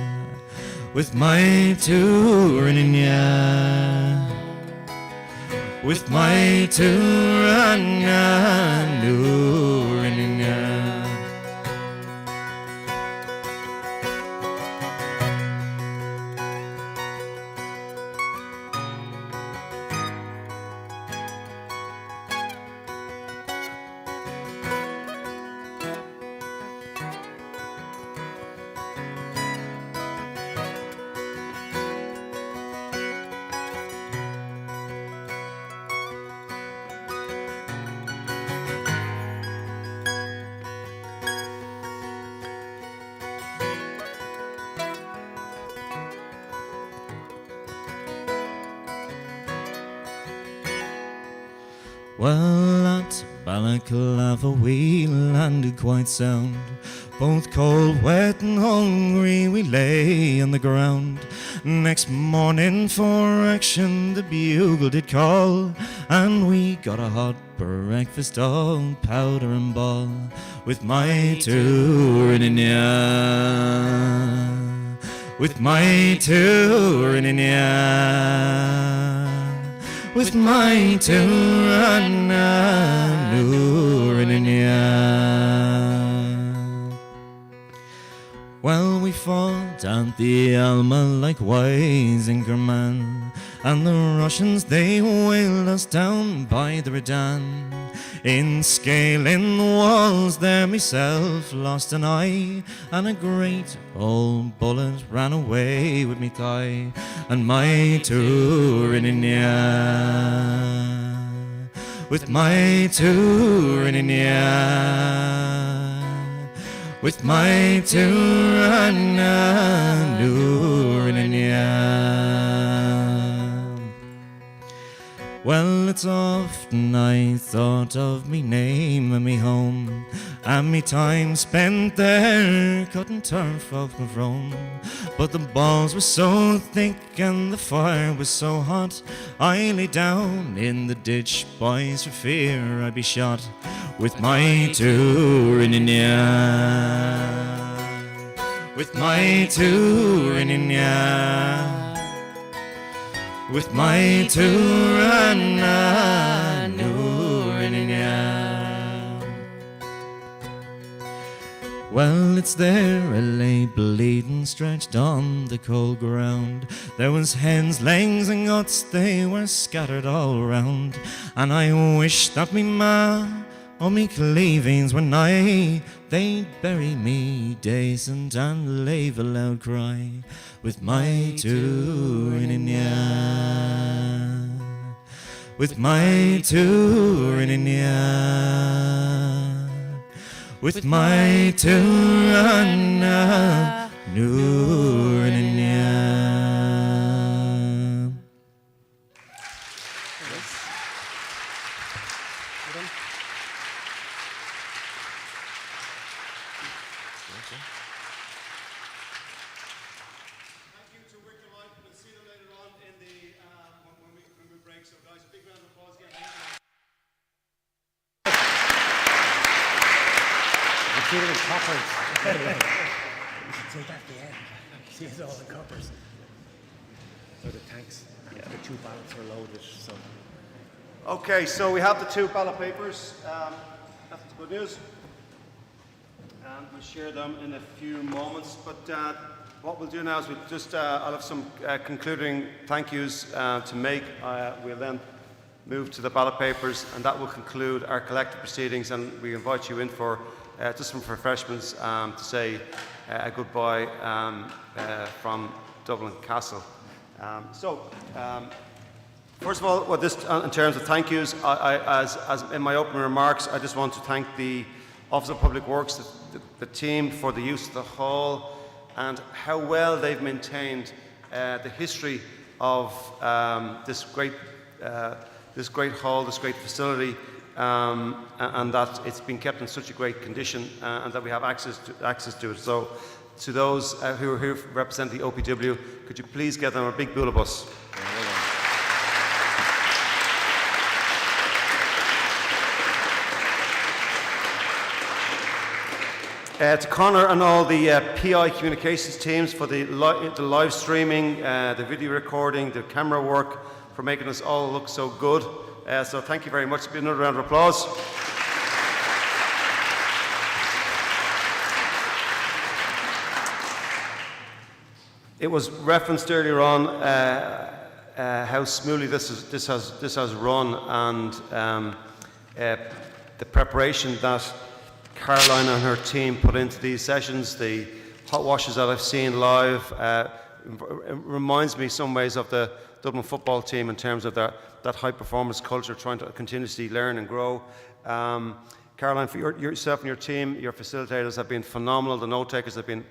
with my touring yarn, with my touring yarn, touring yarn. Well, at Balaclava we landed quite sound, both cold, wet and hungry we lay on the ground. Next morning for action the bugle did call, and we got a hot breakfast all powder and ball, with my touring yarn, with my touring yarn, with my touring yarn. Well, we fought at the Alma like Weisingerman, and the Russians they whaled us down by the Redan. In scaling the walls there myself lost an eye, and a great old bullet ran away with me thigh, and my touring yarn, with my touring yarn, with my touring yarn. Well, it's often I thought of me name and me home, and me time spent there cutting turf off my roam. But the balls were so thick and the fire was so hot, I lay down in the ditch, boys, for fear I'd be shot, with my touring yarn, with my touring yarn, with my touring yarn. Well, it's there I lay bleeding, stretched on the cold ground. There was hens, legs and guts, they were scattered all round, and I wished that me ma or me cleavings were nigh, they'd bury me decent and leave a loud cry, with my touring yarn, with my touring yarn, with my touring yarn. See the coppers. You should say that at the end. See all the coppers. So the tanks, the 2 ballots are loaded. So. Okay, so we have the 2 ballot papers. That's the good news. And we'll share them in a few moments. But what we'll do now is we'll just, I'll have some concluding thank yous to make. We'll then move to the ballot papers, and that will conclude our collective proceedings. And we invite you in for just some refreshments to say a goodbye from Dublin Castle. First of all, in terms of thank yous, as in my opening remarks, I just want to thank the Office of Public Works, the team for the use of the hall and how well they've maintained the history of this great hall, this great facility, and that it's been kept in such a great condition and that we have access to it. So, to those who are here representing the OPW, could you please get them a big bullabus? To Conor and all the PI communications teams for the live streaming, the video recording, the camera work, for making us all look so good. So thank you very much. Another round of applause. It was referenced earlier on how smoothly this has run, and the preparation that Caroline and her team put into these sessions, the hot washes that I've seen live, it reminds me in some ways of the Dublin football team in terms of that high performance culture, trying to continuously learn and grow. Caroline, for yourself and your team, your facilitators have been phenomenal. The note takers have been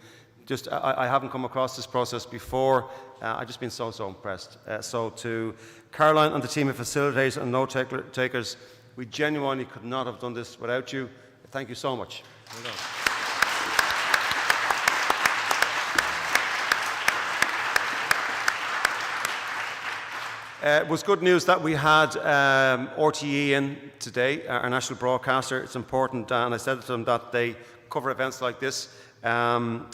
just, I haven't come across this process before. I've just been so impressed. So to Caroline and the team of facilitators and note takers, we genuinely could not have done this without you. Thank you so much. Well done. It was good news that we had RTE in today, our national broadcaster. It's important, and I said to them that they cover events like this, and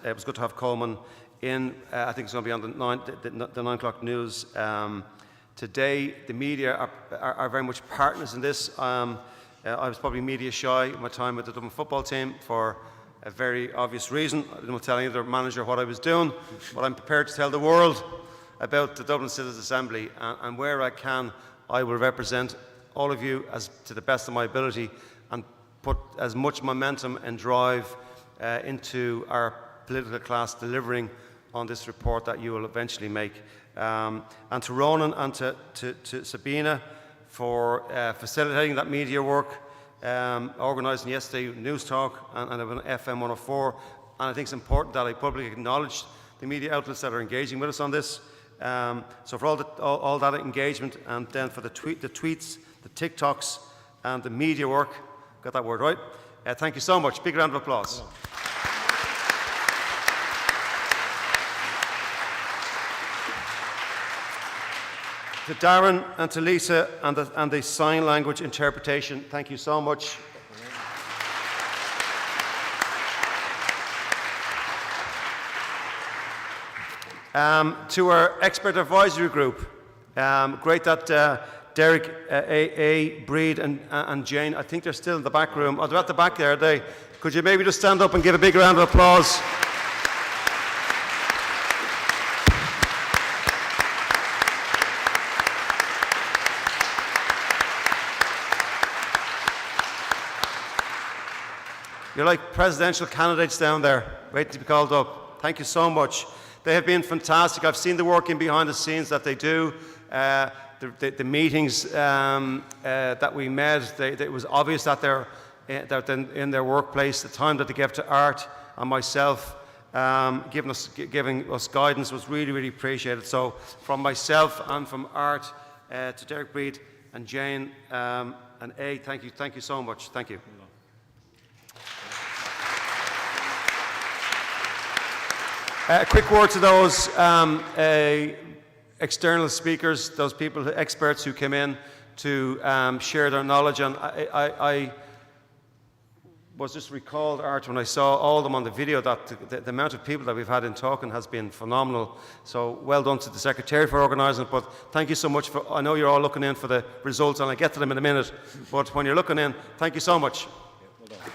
it was good to have Coleman in. I think it's going to be on the 9 o'clock news today. The media are very much partners in this. I was probably media shy in my time with the Dublin football team for a very obvious reason. I didn't want to tell either manager what I was doing, but I'm prepared to tell the world about the Dublin Citizens Assembly, and where I can, I will represent all of you as to the best of my ability and put as much momentum and drive into our political class delivering on this report that you will eventually make. And to Ronan and to Sabina, for facilitating that media work, organising yesterday News Talk and FM 104. And I think it's important that I publicly acknowledge the media outlets that are engaging with us on this. So for all that engagement, and then for the tweets, the TikToks, and the media work, got that word right. Thank you so much. Big round of applause. To Darren and to Lisa and the sign language interpretation, thank you so much. To our expert advisory group, great that Derek, Breed and Jane, I think they're still in the back room. Oh, they're at the back there, are they? Could you maybe just stand up and give a big round of applause? You're like presidential candidates down there, waiting to be called up. Thank you so much. They have been fantastic. I've seen the work in behind the scenes that they do. The meetings that we met, it was obvious that they're in their workplace. The time that they gave to Art and myself, giving us guidance was really, really appreciated. So from myself and from Art to Derek Breed and Jane and thank you so much. Thank you. A quick word to those external speakers, those people, experts who came in to share their knowledge. And I was just recalled, Art, when I saw all of them on the video, that the amount of people that we've had in talking has been phenomenal. So well done to the Secretary for organising it. But thank you so much for, I know you're all looking in for the results, and I'll get to them in a minute. But when you're looking in, thank you so much. Well done.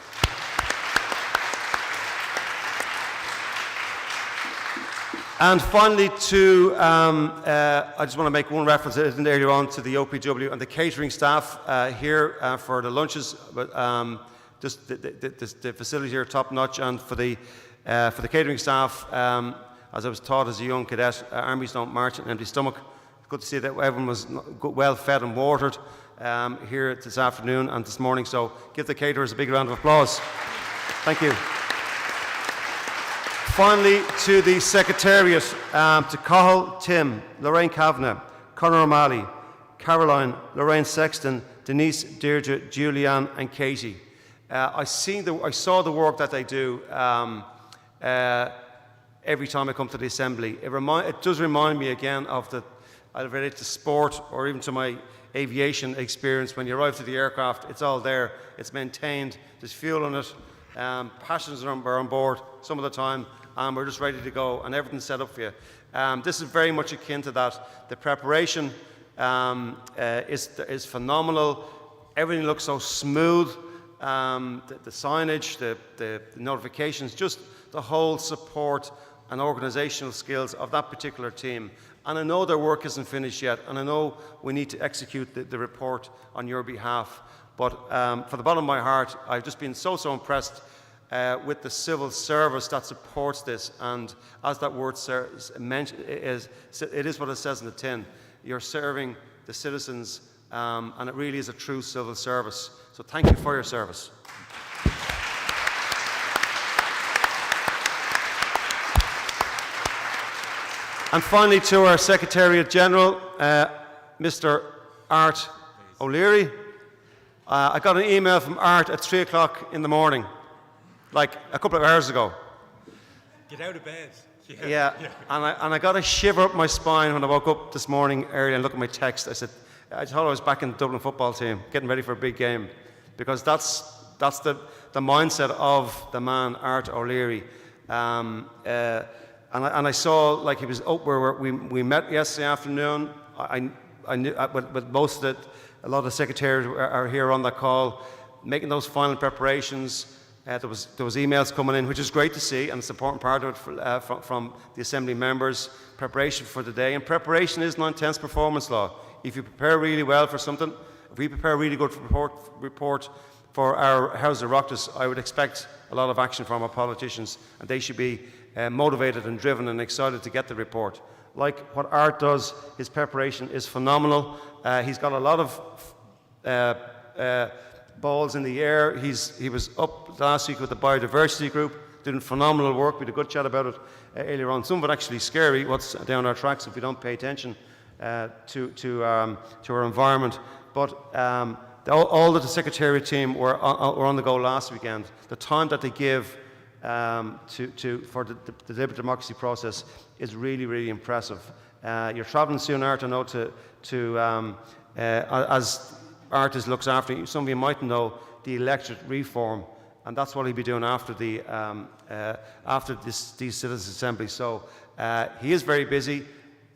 And finally, I just want to make one reference earlier on to the OPW and the catering staff here for the lunches. But just the facility here, top notch, and for the catering staff, as I was taught as a young cadet, armies don't march on an empty stomach. Good to see that everyone was well fed and watered here this afternoon and this morning. So give the caterers a big round of applause. Thank you. Finally, to the Secretariat, to Cathal, Tim, Lorraine Kavanagh, Conor O'Malley, Caroline, Lorraine Sexton, Denise, Deirdre, Julianne and Katie. I saw the work that they do every time I come to the Assembly. It does remind me again of I'll relate to sport or even to my aviation experience. When you arrive to the aircraft, it's all there, it's maintained, there's fuel in it, passengers are on board some of the time, and we're just ready to go, and everything's set up for you. This is very much akin to that. The preparation is phenomenal. Everything looks so smooth. The signage, the notifications, just the whole support and organisational skills of that particular team. And I know their work isn't finished yet, and I know we need to execute the report on your behalf. But for the bottom of my heart, I've just been so impressed with the civil service that supports this. And as that word it is what it says in the tin. You're serving the citizens, and it really is a true civil service. So thank you for your service. And finally, to our Secretariat General, Mr. Art O'Leary. I got an email from Art at 3 o'clock in the morning, like a couple of hours ago. Get out of bed. Yeah. And I got a shiver up my spine when I woke up this morning early and looked at my text. I thought I was back in the Dublin football team, getting ready for a big game, because that's the mindset of the man, Art O'Leary. And I saw, like, he was up where we met yesterday afternoon. I knew, with most of a lot of the secretaries are here on that call, making those final preparations. There was emails coming in, which is great to see, and it's an important part of it from the Assembly members. Preparation for the day, and preparation is 9/10 performance law. If you prepare really well for something, if we prepare a really good report for our House of Oireachtas, I would expect a lot of action from our politicians, and they should be motivated and driven and excited to get the report. Like what Art does, his preparation is phenomenal. He's got a lot of balls in the air. He was up last week with the biodiversity group, doing phenomenal work. We had a good chat about it earlier on. Some of it actually scary, what's down our tracks if we don't pay attention to our environment. But all of the Secretariat team were on the go last weekend. The time that they give for the deliberative democracy process is really, really impressive. You're travelling soon, Art, I know, as Art looks after you. Some of you might know the electorate reform, and that's what he'll be doing after these citizens' assemblies. So he is very busy.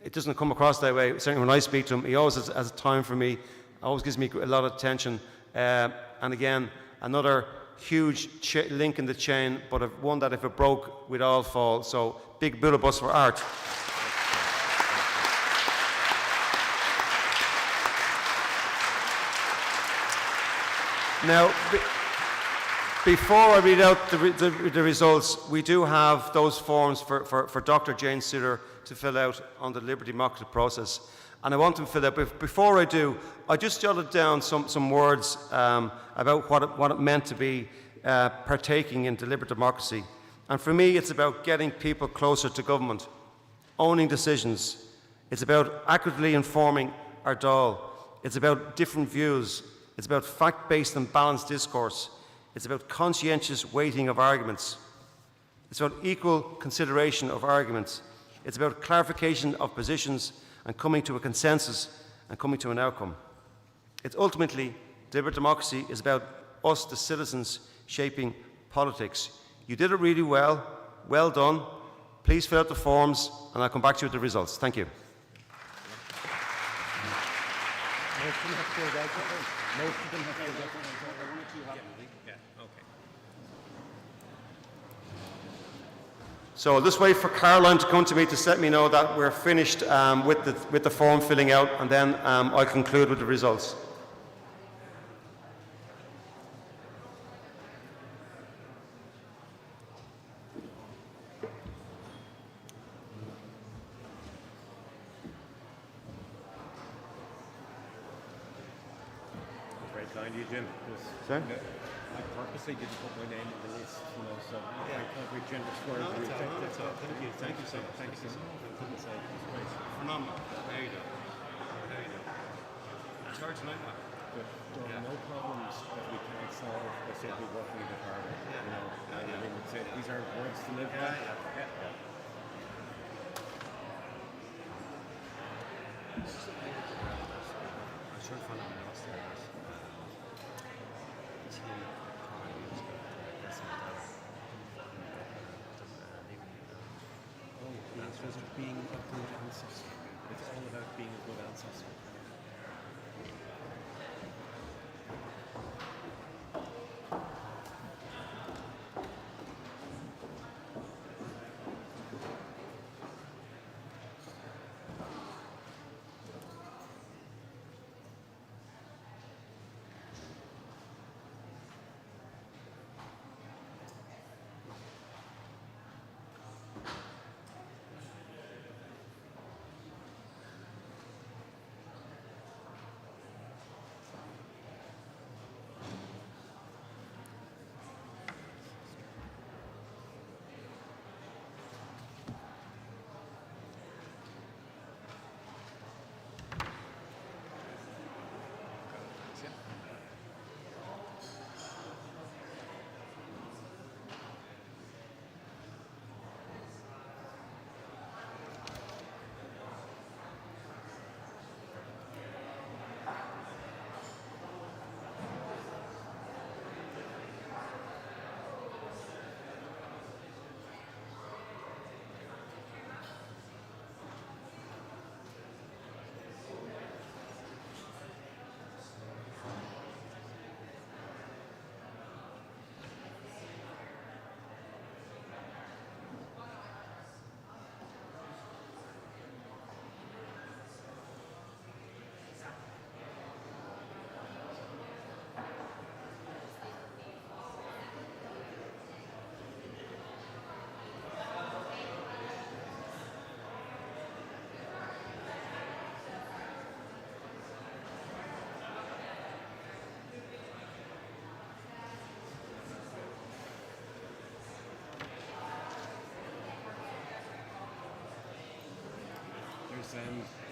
It doesn't come across that way. Certainly when I speak to him, he always has time for me. Always gives me a lot of attention. And again, another huge link in the chain, but one that if it broke, we'd all fall. So big build bus for Art. Now, before I read out the results, we do have those forms for Dr. Jane Suter to fill out on the deliberative democracy process. And I want them filled out. But before I do, I just jotted down some words about what it meant to be partaking in deliberative democracy. And for me, it's about getting people closer to government, owning decisions. It's about accurately informing our Dáil. It's about different views. It's about fact-based and balanced discourse. It's about conscientious weighting of arguments. It's about equal consideration of arguments. It's about clarification of positions and coming to a consensus and coming to an outcome. It's ultimately, deliberative democracy is about us, the citizens, shaping politics. You did it really well. Well done. Please fill out the forms, and I'll come back to you with the results. Thank you. So I'll just wait for Caroline to come to me to let me know that we're finished with the form filling out, and then I'll conclude with the results. kind of you, Jim. Sorry? I purposely didn't put my name on the list, you know, so I can't reach in the square. No, that's all. Thank you so much. Thank you so much. I couldn't say it. It's great. Phenomenal. There you go. There you go. Sorry tonight, Matt. But there are no problems that we can't solve by simply working a bit harder. You know, I mean, these are words to live by. I'm sure to find out what else there is. It's just being a good ancestor. It's all about being a good ancestor.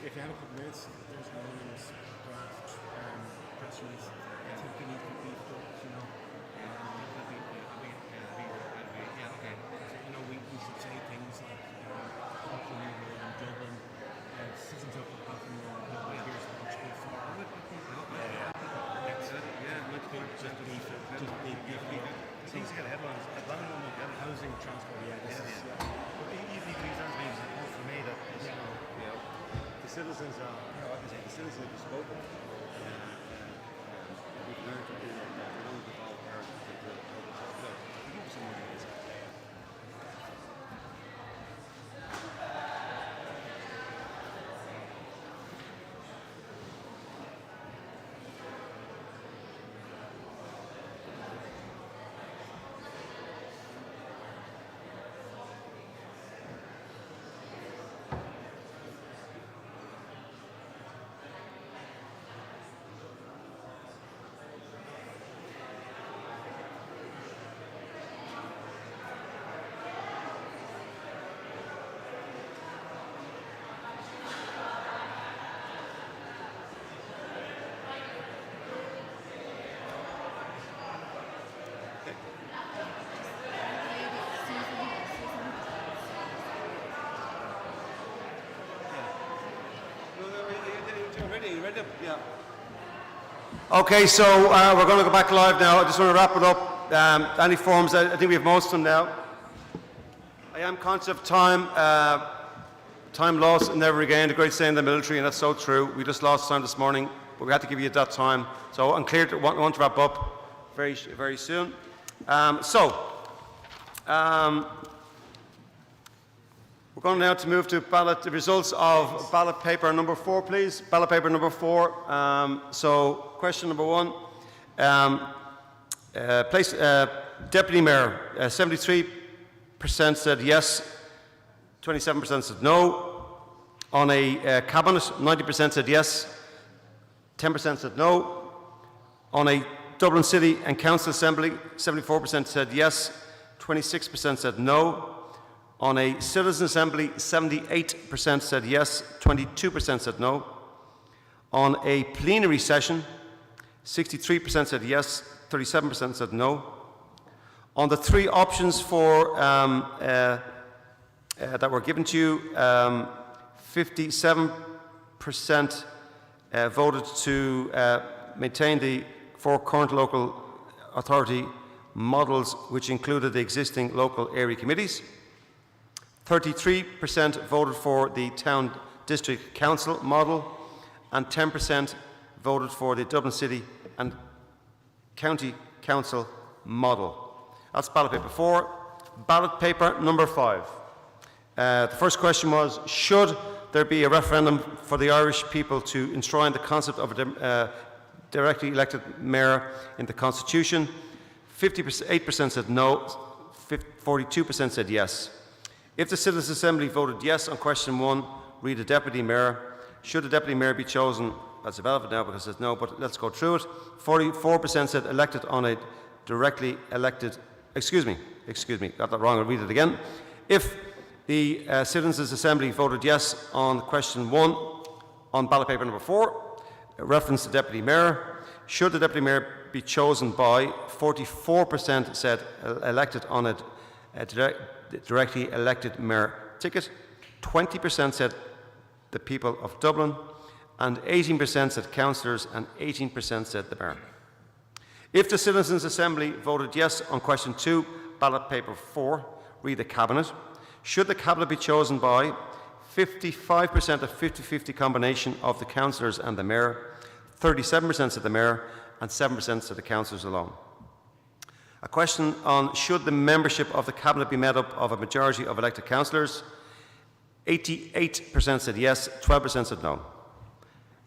If you have a couple minutes, there's Nolan's draft press release. I think we need to beef up, you know. Yeah, okay. You know, we should say things like Dublin, citizens of Dublin, here's Portugal for. Just beef it. Things get headlines. Housing, transport, Even if these aren't names, it's more for me that, you know, the citizens are, you know, the citizens have spoken. We've learned to do that. We don't devolve our, we give some money. Yeah. Okay, so we're going to go back live now. I just want to wrap it up. Any forms, I think we have most of them now. I am conscious of time. Time lost and never regained, a great saying in the military, and that's so true. We just lost time this morning, but we had to give you that time. So I'm clear to want to wrap up very, very soon. We're going now to move to the results of ballot paper number 4, please. Ballot paper number 4. So question number 1. Deputy Mayor, 73% said yes, 27% said no. On a cabinet, 90% said yes, 10% said no. On a Dublin City and Council Assembly, 74% said yes, 26% said no. On a Citizen Assembly, 78% said yes, 22% said no. On a plenary session, 63% said yes, 37% said no. On the three options for that were given to you, 57% voted to maintain the four current local authority models, which included the existing local area committees. 33% voted for the town district council model, and 10% voted for the Dublin City and County Council model. That's ballot paper 4. Ballot paper number 5. The first question was, should there be a referendum for the Irish people to enshrine the concept of a directly elected mayor in the Constitution? 58% said no, 42% said yes. If the Citizens' Assembly voted yes on question 1, read a deputy mayor. Should a deputy mayor be chosen? That's irrelevant now because it's no, but let's go through it. 44% said elected on a directly elected, excuse me, got that wrong, I'll read it again. If the Citizens' Assembly voted yes on question 1 on ballot paper number 4, reference to deputy mayor. Should the deputy mayor be chosen by? 44% said elected on a directly elected mayor ticket. 20% said the people of Dublin, and 18% said councillors, and 18% said the mayor. If the Citizens' Assembly voted yes on question 2, ballot paper 4, read the cabinet. Should the cabinet be chosen by? 55% of 50-50 combination of the councillors and the mayor, 37% said the mayor, and 7% said the councillors alone. A question on should the membership of the cabinet be made up of a majority of elected councillors? 88% said yes, 12% said no.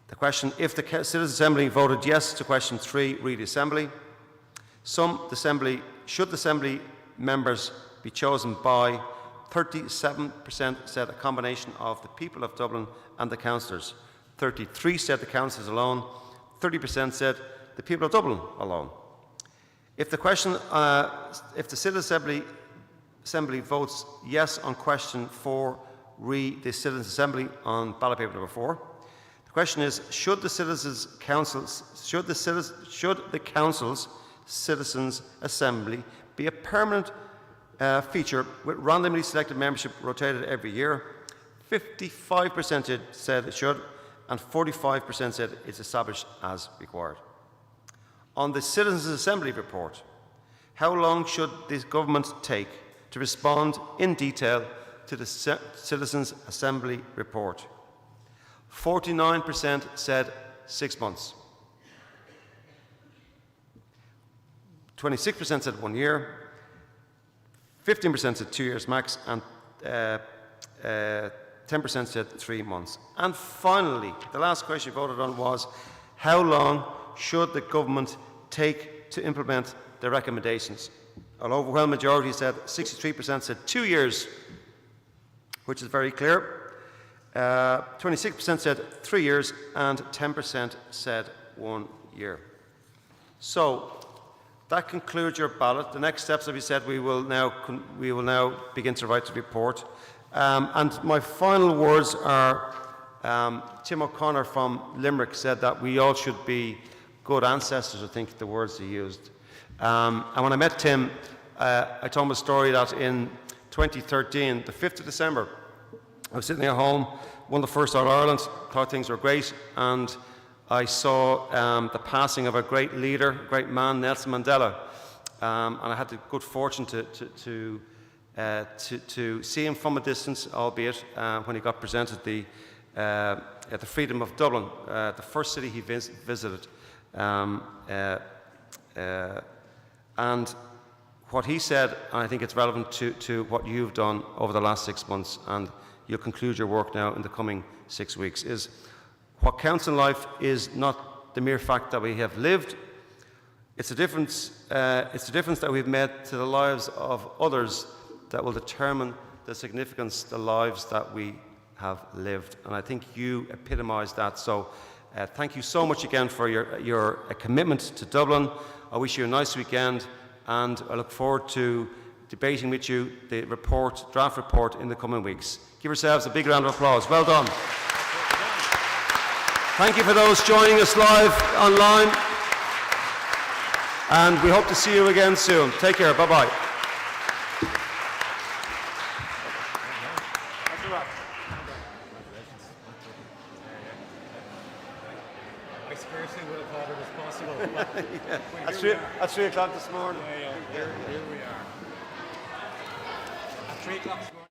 The question, if the Citizens' Assembly voted yes to question 3, read the Assembly. Should the Assembly members be chosen by? 37% said a combination of the people of Dublin and the councillors. 33% said the councillors alone. 30% said the people of Dublin alone. If the question, if the Citizens' Assembly votes yes on question 4, read the Citizens' Assembly on ballot paper number 4. The question is, should the council's Citizens' Assembly be a permanent feature with randomly selected membership rotated every year? 55% said it should, and 45% said it's established as required. On the Citizens' Assembly report, how long should the government take to respond in detail to the Citizens' Assembly report? 49% said 6 months. 26% said 1 year. 15% said 2 years max, and 10% said 3 months. And finally, the last question voted on was, how long should the government take to implement the recommendations? An overwhelming majority said, 63% said 2 years, which is very clear. 26% said 3 years, and 10% said 1 year. So that concludes your ballot. The next steps, as we said, we will now begin to write the report. And my final words are, Tim O'Connor from Limerick said that we all should be good ancestors, I think the words he used. And when I met Tim, I told him a story that in 2013, the 5th of December, I was sitting at home, won the first All-Ireland, thought things were great, and I saw the passing of a great leader, a great man, Nelson Mandela. And I had the good fortune to see him from a distance, albeit when he got presented at the Freedom of Dublin, the first city he visited. And what he said, and I think it's relevant to what you've done over the last 6 months, and you'll conclude your work now in the coming 6 weeks, is what counts in life is not the mere fact that we have lived. It's the difference that we've made to the lives of others that will determine the significance of the lives that we have lived. And I think you epitomise that. So Thank you so much again for your commitment to Dublin. I wish you a nice weekend, and I look forward to debating with you the draft report in the coming weeks. Give yourselves a big round of applause. Well done. Thank you for those joining us live online, and we hope to see you again soon. Take care. Bye-bye. I scarcely would have thought it was possible. Yeah. At 3 o'clock this morning. Here we are. At 3 o'clock this morning.